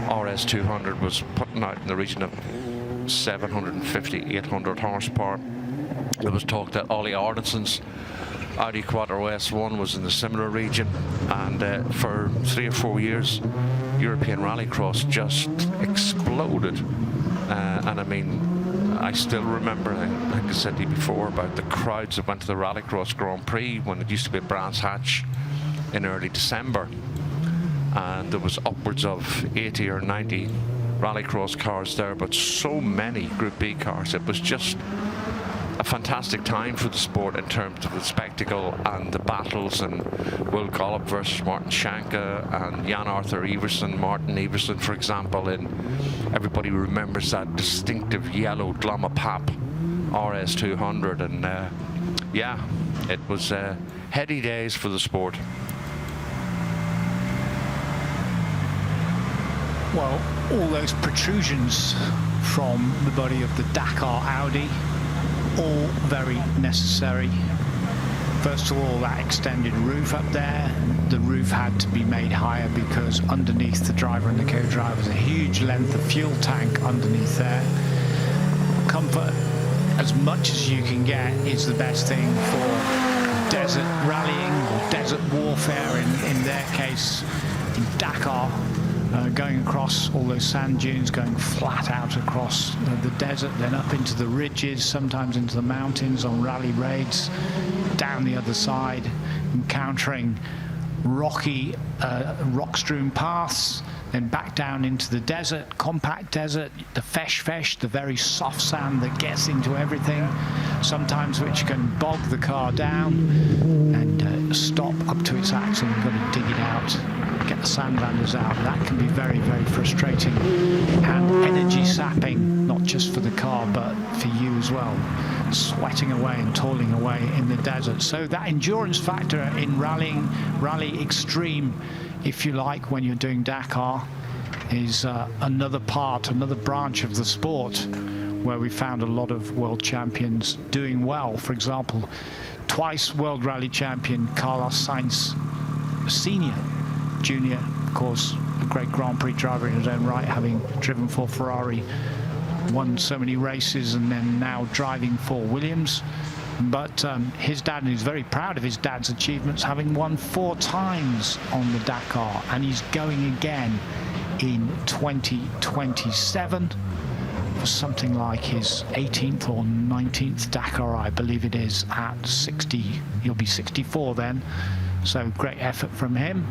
Speaker 2: RS200 was putting out in the region of 750, 800 horsepower. There was talk that Ollie Arnesson's Audi Quattro S1 was in the similar region, and for 3 or 4 years European Rallycross just exploded. And I mean, I still remember, like I said to you before, about the crowds that went to the Rallycross Grand Prix when it used to be at Brands Hatch in early December, and there was upwards of 80 or 90 Rallycross cars there, but so many Group B cars. It was just a fantastic time for the sport in terms of the spectacle and the battles, and Will Gollop versus Martin Shanka and Jan Arthur Everson, Martin Everson, for example, and everybody remembers that distinctive yellow Glomma Pap RS200, and yeah, it was heady days for the sport.
Speaker 1: Well, all those protrusions from the body of the Dakar Audi, all very necessary. First of all, that extended roof up there. The roof had to be made higher because underneath the driver and the co-driver is a huge length of fuel tank underneath there. Comfort, as much as you can get, is the best thing for desert rallying or desert warfare in their case in Dakar. Going across all those sand dunes, going flat out across the desert, then up into the ridges, sometimes into the mountains on rally raids, down the other side, encountering rocky, rock-strewn paths, then back down into the desert, compact desert, the fesh, the very soft sand that gets into everything, sometimes which can bog the car down and stop up to its axle. You've got to dig it out, get the sand landers out. That can be very, very frustrating and energy sapping, not just for the car but for you as well, sweating away and toiling away in the desert. So that endurance factor in rallying, rally extreme, if you like, when you're doing Dakar, is another part, another branch of the sport where we found a lot of world champions doing well. For example, twice World Rally champion Carlos Sainz Senior, Junior, of course, a great Grand Prix driver in his own right, having driven for Ferrari, won so many races, and then now driving for Williams. But his dad, and he's very proud of his dad's achievements, having won 4 times on the Dakar, and he's going again in 2027 for something like his 18th or 19th Dakar, I believe it is, at 60. He'll be 64 then, so great effort from him.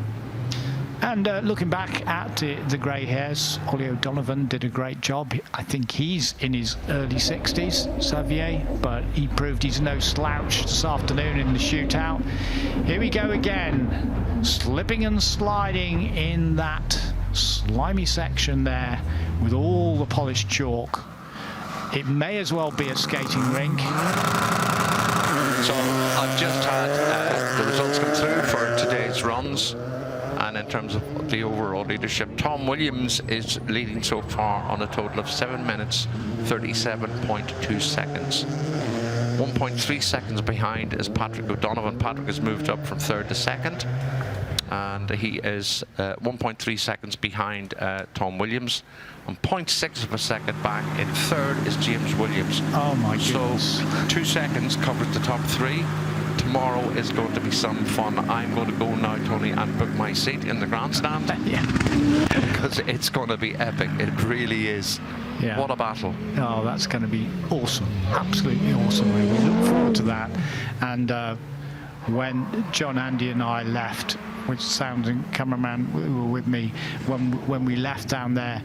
Speaker 1: And looking back at the grey hairs, Ollie O'Donovan did a great job. I think he's in his early 60s, Xavier, but he proved he's no slouch this afternoon in the shootout. Here we go again, slipping and sliding in that slimy section there with all the polished chalk. It may as well be a skating rink.
Speaker 2: So I've just had the results come through for today's runs. And in terms of the overall leadership, Tom Williams is leading so far on a total of 7 minutes, 37.2 seconds. 1.3 seconds behind is Patrick O'Donovan. Patrick has moved up from 3rd to 2nd. And he is 1.3 seconds behind Tom Williams. And 0.6 of a second back in 3rd is James Williams.
Speaker 1: Oh my goodness.
Speaker 2: So 2 seconds covers the top 3. Tomorrow is going to be some fun. I'm going to go now, Tony, and book my seat in the grandstand.
Speaker 1: Yeah.
Speaker 2: Because it's going to be epic. It really is.
Speaker 1: Yeah.
Speaker 2: What a battle.
Speaker 1: Oh, that's going to be awesome. Absolutely awesome. We look forward to that. And when John, Andy and I left, which sound and cameraman were with me, when we left down there,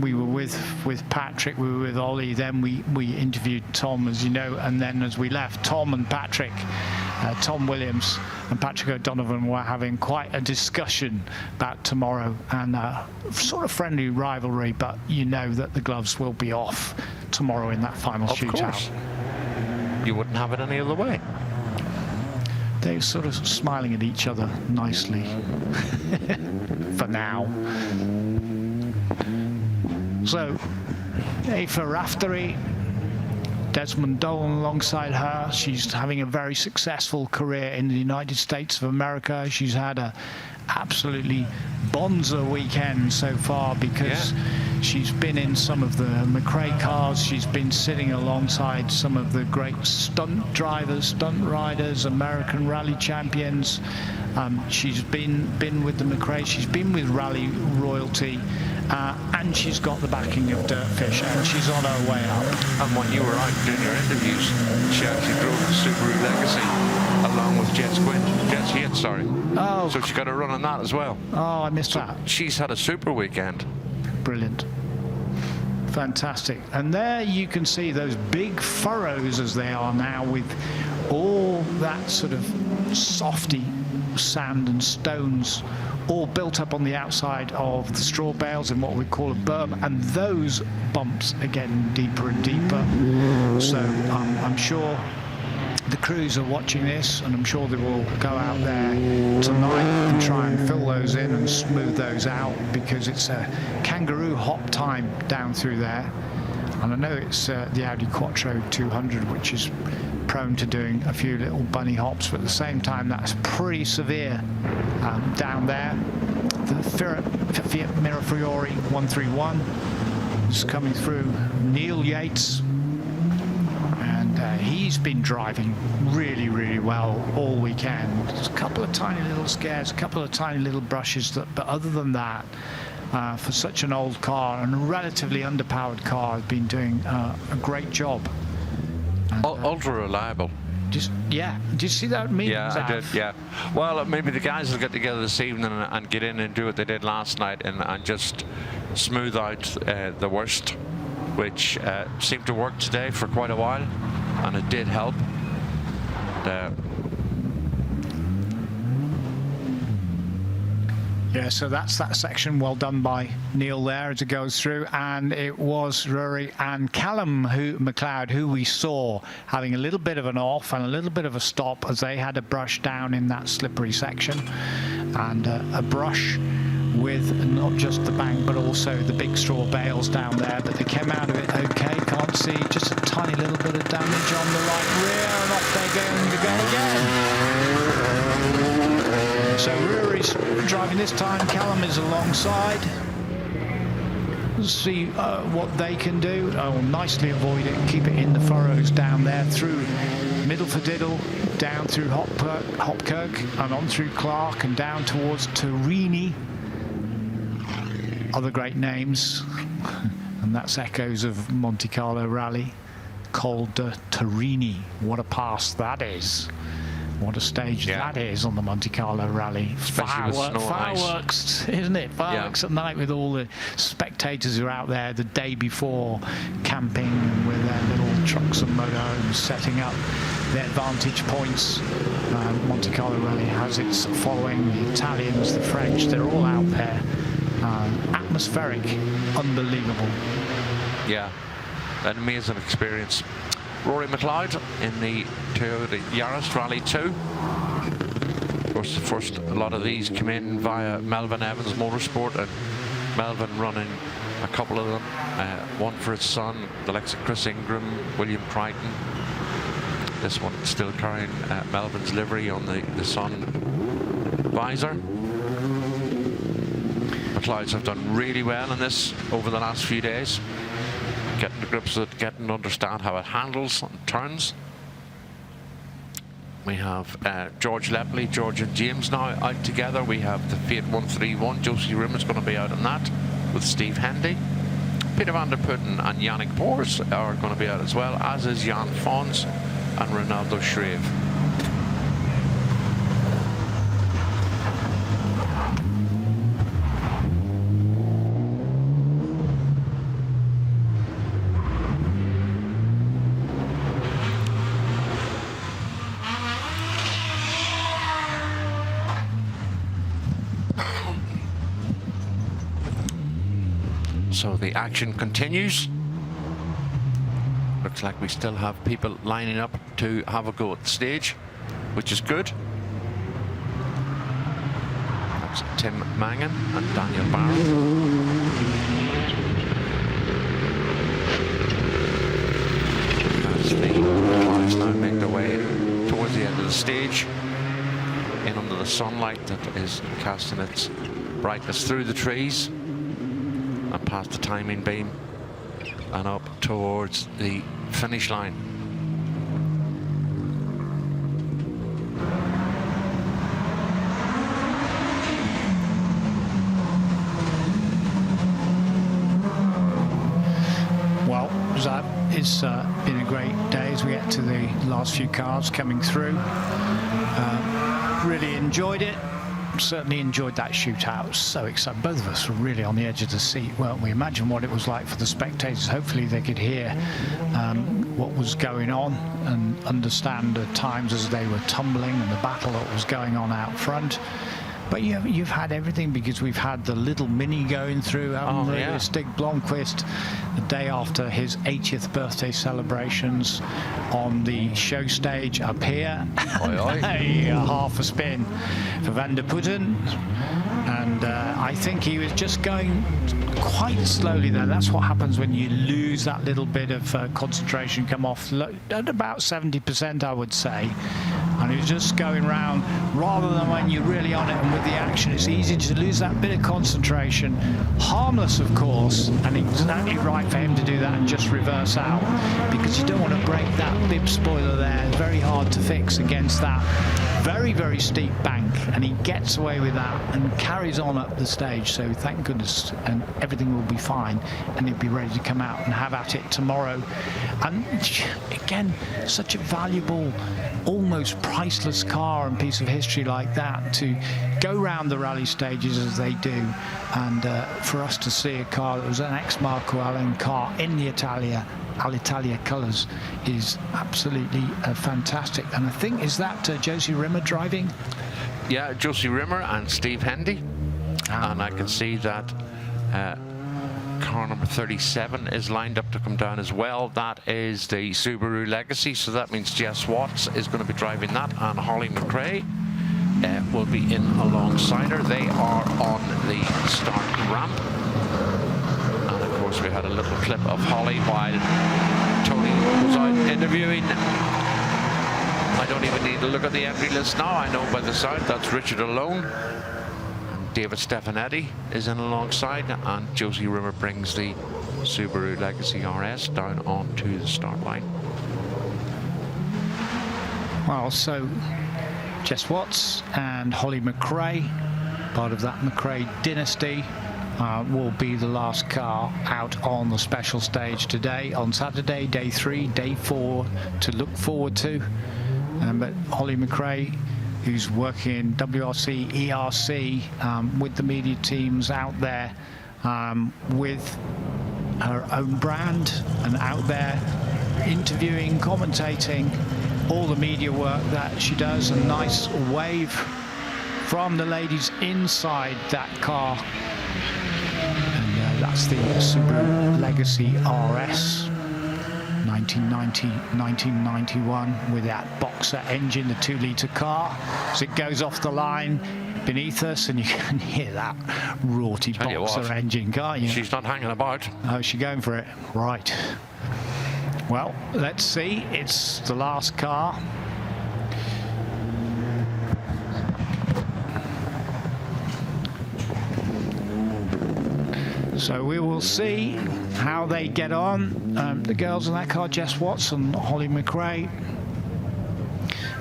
Speaker 1: we were with Patrick, we were with Ollie, then we interviewed Tom, as you know, and then as we left, Tom and Patrick, Tom Williams and Patrick O'Donovan were having quite a discussion about tomorrow, and sort of friendly rivalry, but you know that the gloves will be off tomorrow in that final shootout.
Speaker 2: Course. You wouldn't have it any other way.
Speaker 1: They're sort of smiling at each other nicely for now. So, Aoife Raftery, Desmond Dolan alongside her. She's having a very successful career in the United States of America. She's had a absolutely bonza weekend so far because she's been in some of the McRae cars. She's been sitting alongside some of the great stunt drivers, stunt riders, American rally champions. She's been with the McRae. She's been with Rally Royalty. And she's got the backing of Dirtfish, and she's on her way up.
Speaker 2: And when you were out doing your interviews, she actually drove the Subaru Legacy along with Jess Yates, sorry.
Speaker 1: Oh.
Speaker 2: So she got a run on that as well.
Speaker 1: Oh, I missed that.
Speaker 2: She's had a super weekend.
Speaker 1: Brilliant. Fantastic. And there you can see those big furrows as they are now, with all that sort of softy sand and stones all built up on the outside of the straw bales in what we call a berm, and those bumps are getting deeper and deeper. So I'm sure the crews are watching this, and I'm sure they will go out there tonight and try and fill those in and smooth those out, because it's a kangaroo hop time down through there. And I know it's the Audi Quattro 200, which is prone to doing a few little bunny hops, but at the same time that's pretty severe down there. The Fiat Mirafiori 131 is coming through. Neil Yates, and he's been driving really, really well all weekend. There's a couple of tiny little scares, a couple of tiny little brushes, but other than that, for such an old car and a relatively underpowered car, has been doing a great job. And,
Speaker 2: ultra reliable.
Speaker 1: Did you see that meeting?
Speaker 2: Yeah, I did, yeah. Well, maybe the guys will get together this evening and get in and do what they did last night and just smooth out the worst, which seemed to work today for quite a while, and it did help.
Speaker 1: Yeah, so that's that section. Well done by Neil there as it goes through. And it was Rory and Callum McLeod who we saw having a little bit of an off and a little bit of a stop as they had a brush down in that slippery section. And a brush with not just the bank but also the big straw bales down there, but they came out of it okay. Can't see just a tiny little bit of damage on the right rear, and off they're going again. So Rory's driving this time, Callum is alongside. Let's see what they can do. Oh, nicely avoid it, keep it in the furrows down there, through Middleford-Diddle, down through Hopkirk and on through Clark and down towards Torini. Other great names, and that's echoes of Monte Carlo Rally. Col de Torini, what a pass that is. What a stage that is on the Monte Carlo Rally. Fireworks, isn't it? Fireworks at night with all the spectators who are out there the day before, camping with their little trucks and motorhomes, setting up their vantage points. Monte Carlo Rally has its following, the Italians, the French, they're all out there. Atmospheric, unbelievable.
Speaker 2: Yeah, an amazing experience. Rory McLeod in the Toyota Yaris Rally 2. Of course, first a lot of these come in via Melvin Evans Motorsport, and Melvin running a couple of them. One for his son, the likes of Chris Ingram, William Crichton. This one still carrying Melvin's livery on the sun visor. McLeods have done really well in this over the last few days. Getting to grips with it, getting to understand how it handles and turns. We have George Lepley, George and James now out together. We have the Fiat 131. Josie Rimmer's going to be out on that with Steve Hendy. Peter van der Putten and Yannick Poors are going to be out as well, as is Jan Fons and Ronaldo Shreve. So the action continues. Looks like we still have people lining up to have a go at the stage, which is good. That's Tim Mangan and Daniel Barrow. As the cars now make their way towards the end of the stage, in under the sunlight that is casting its brightness through the trees, and past the timing beam and up towards the finish line.
Speaker 1: Well, that it's been a great day as we get to the last few cars coming through. Really enjoyed it. Certainly enjoyed that shootout. So excited. Both of us were really on the edge of the seat, weren't we? Imagine what it was like for the spectators. Hopefully they could hear what was going on and understand the times as they were tumbling and the battle that was going on out front. But you've had everything, because we've had the little mini going through, haven't we? Stig Blomqvist, the day after his 80th birthday celebrations, on the show stage up here. Half a spin for Van der Putten. And I think he was just going quite slowly there. That's what happens when you lose that little bit of concentration, come off at about 70%, I would say. And he was just going round, rather than when you're really on it and with the action, it's easy to lose that bit of concentration. Harmless, of course, and exactly right for him to do that and just reverse out, because you don't want to break that bib spoiler there. It's very hard to fix against that very, very steep bank, and he gets away with that and carries on up the stage. So thank goodness, and everything will be fine, and he'll be ready to come out and have at it tomorrow. And again, such a valuable, almost priceless car and piece of history like that, to go round the rally stages as they do, and for us to see a car that was an ex-Marco Allen car in the Alitalia colours is absolutely fantastic. And I think, is that Josie Rimmer driving?
Speaker 2: Yeah, Josie Rimmer and Steve Hendy. And I can see that car number 37 is lined up to come down as well. That is the Subaru Legacy, so that means Jess Watts is going to be driving that, and Holly McRae will be in alongside her. They are on the start ramp. And of course we had a little clip of Holly while Tony was out interviewing. I don't even need to look at the entry list now. I know by the sound that's Richard alone. And David Stefanetti is in alongside, and Josie Rimmer brings the Subaru Legacy RS down onto the start line.
Speaker 1: Well, so Jess Watts and Holly McRae, part of that McRae dynasty, will be the last car out on the special stage today. On Saturday, day 3, day 4 to look forward to. But Holly McRae, who's working in WRC, ERC, with the media teams out there, with her own brand, and out there interviewing, commentating, all the media work that she does. A nice wave from the ladies inside that car. And that's the Subaru Legacy RS 1990-1991 with that boxer engine, the 2-litre car. As it goes off the line beneath us, and you can hear that rorty boxer engine, can't you?
Speaker 2: She's not hanging about.
Speaker 1: Oh, she's going for it. Right. Well, let's see. It's the last car. So we will see how they get on. The girls in that car, Jess Watts and Holly McRae,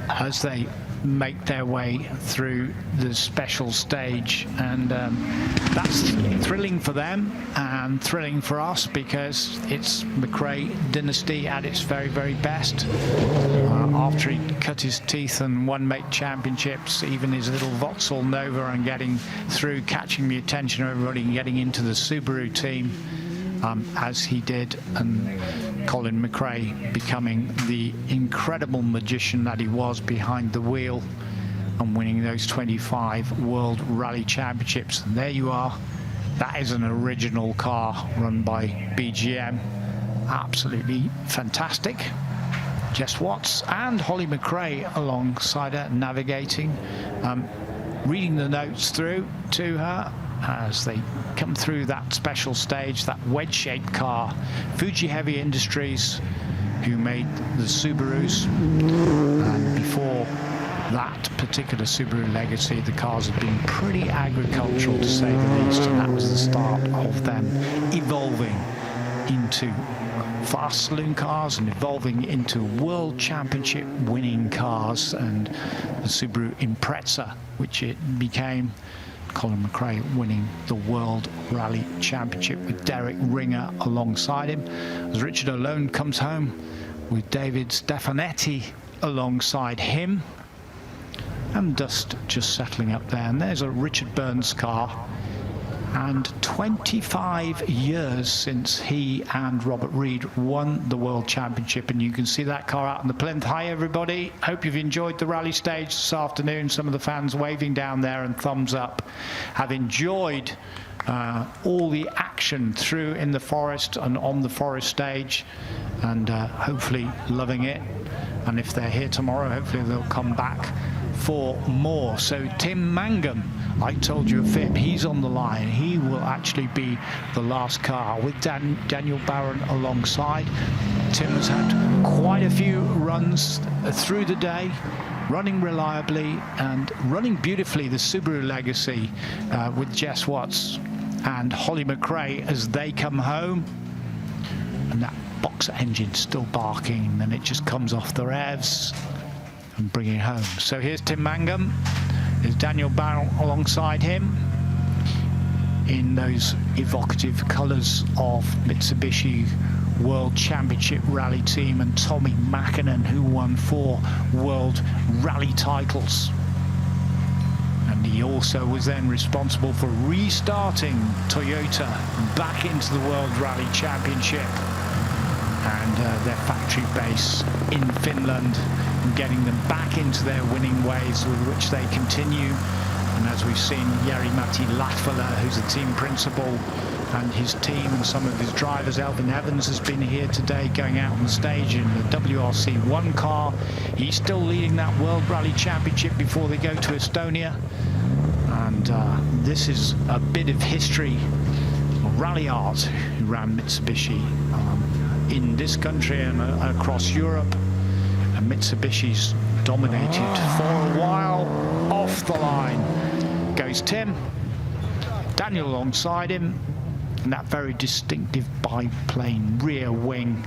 Speaker 1: as they make their way through the special stage. And that's thrilling for them and thrilling for us, because it's McRae dynasty at its very, very best. After he cut his teeth and won Make Championships, even his little Vauxhall Nova, and getting through, catching the attention of everybody and getting into the Subaru team, as he did, and Colin McRae becoming the incredible magician that he was behind the wheel and winning those 25 World Rally Championships. And there you are. That is an original car run by BGM. Absolutely fantastic. Jess Watts and Holly McRae alongside her, navigating, reading the notes through to her as they come through that special stage, that wedge-shaped car. Fuji Heavy Industries, who made the Subarus, and before that particular Subaru Legacy, the cars have been pretty agricultural, to say the least, and that was the start of them evolving into fast saloon cars and evolving into World Championship winning cars, and the Subaru Impreza, which it became. Colin McRae winning the World Rally Championship with Derek Ringer alongside him, as Richard alone comes home with David Stefanetti alongside him, and dust just settling up there. And there's a Richard Burns car, and 25 years since he and Robert Reed won the World Championship, and you can see that car out in the plinth. Hi everybody, hope you've enjoyed the rally stage this afternoon. Some of the fans waving down there and thumbs up, have enjoyed all the action through in the forest and on the forest stage, and hopefully loving it. And if they're here tomorrow, hopefully they'll come back for more. So Tim Mangum, I told you a fib, he's on the line. He will actually be the last car with Daniel Barron alongside. Tim has had quite a few runs through the day, running reliably and running beautifully the Subaru Legacy with Jess Watts and Holly McRae as they come home. And that boxer engine still barking, and it just comes off the revs and bring it home. So here's Tim Mangum. There's Daniel Barron alongside him in those evocative colours of Mitsubishi World Championship Rally Team, and Tommy Mackinnon, who won 4 World Rally titles. And he also was then responsible for restarting Toyota back into the World Rally Championship and their factory base in Finland, and getting them back into their winning ways, with which they continue And as we've seen, Jari-Matti Latvala, who's the team principal, and his team and some of his drivers. Elvin Evans has been here today going out on the stage in the WRC1 car. He's still leading that World Rally Championship before they go to Estonia. And this is a bit of history of Rally Art, who ran Mitsubishi in this country and across Europe. And Mitsubishi's dominated for a while. Off the line goes Tim, Daniel alongside him, and that very distinctive biplane rear wing,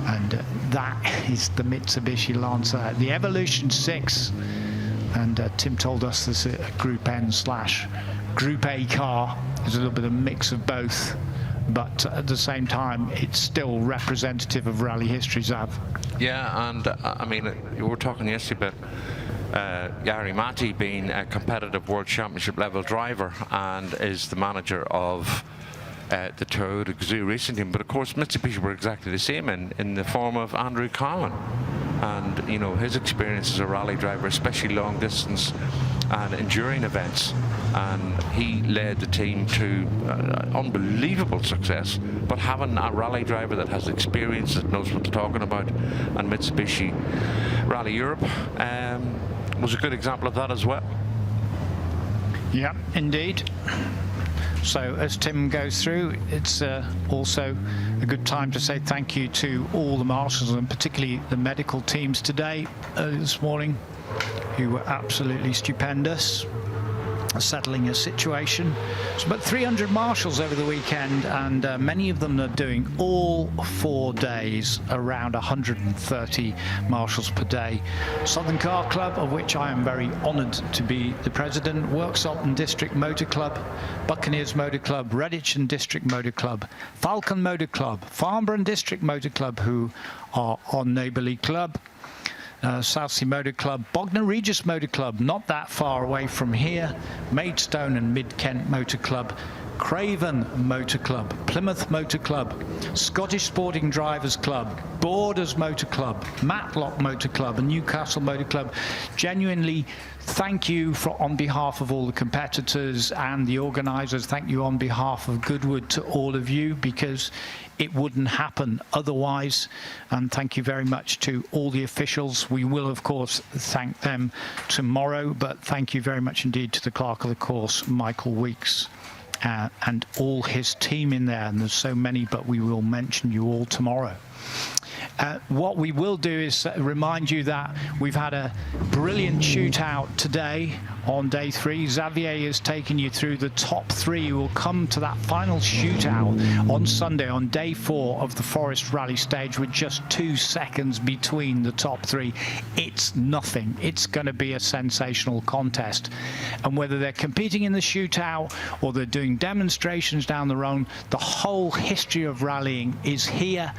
Speaker 1: and that is the Mitsubishi Lancer, the Evolution 6. And Tim told us this is a Group N/Group A car. There's a little bit of mix of both, but at the same time it's still representative of rally history, Zav.
Speaker 2: Yeah, and I mean, you were talking yesterday about Jari-Matti being a competitive World Championship level driver and is the manager of the Toyota Gazoo racing team. But of course Mitsubishi were exactly the same in the form of Andrew Collin, and you know, his experience as a rally driver, especially long distance and enduring events, and he led the team to unbelievable success. But having a rally driver that has experience, that knows what they're talking about, and Mitsubishi Rally Europe was a good example of that as well.
Speaker 1: Yeah, indeed. So as Tim goes through, it's also a good time to say thank you to all the marshals, and particularly the medical teams today, this morning, who were absolutely stupendous, settling a situation. It's about 300 marshals over the weekend, and many of them are doing all 4 days, around 130 marshals per day. Southern Car Club, of which I am very honoured to be the president, Worksop and District Motor Club, Buccaneers Motor Club, Redditch and District Motor Club, Falcon Motor Club, Farnborough and District Motor Club, who are on Neighbourly Club, Southsea Motor Club, Bognor Regis Motor Club, not that far away from here, Maidstone and Mid-Kent Motor Club, Craven Motor Club, Plymouth Motor Club, Scottish Sporting Drivers Club, Borders Motor Club, Matlock Motor Club and Newcastle Motor Club. Genuinely thank you on behalf of all the competitors and the organisers. Thank you on behalf of Goodwood to all of you, because it wouldn't happen otherwise. And thank you very much to all the officials. We will of course thank them tomorrow, but thank you very much indeed to the clerk of the course, Michael Weeks, and all his team in there. And there's so many, but we will mention you all tomorrow. What we will do is remind you that we've had a brilliant shootout today on day 3. Xavier has taken you through the top 3. We'll come to that final shootout on Sunday on day 4 of the Forest Rally Stage with just 2 seconds between the top 3. It's nothing. It's going to be a sensational contest. And whether they're competing in the shootout or they're doing demonstrations down the road, the whole history of rallying is here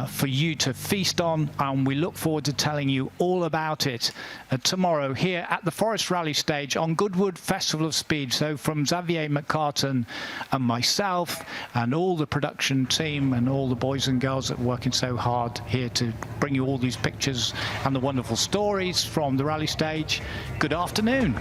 Speaker 1: for you to feast on, and we look forward to telling you all about it tomorrow here at the Forest Rally Stage on Goodwood Festival of Speed. So from Xavier McCartan and myself and all the production team and all the boys and girls that are working so hard here to bring you all these pictures and the wonderful stories from the rally stage, good afternoon.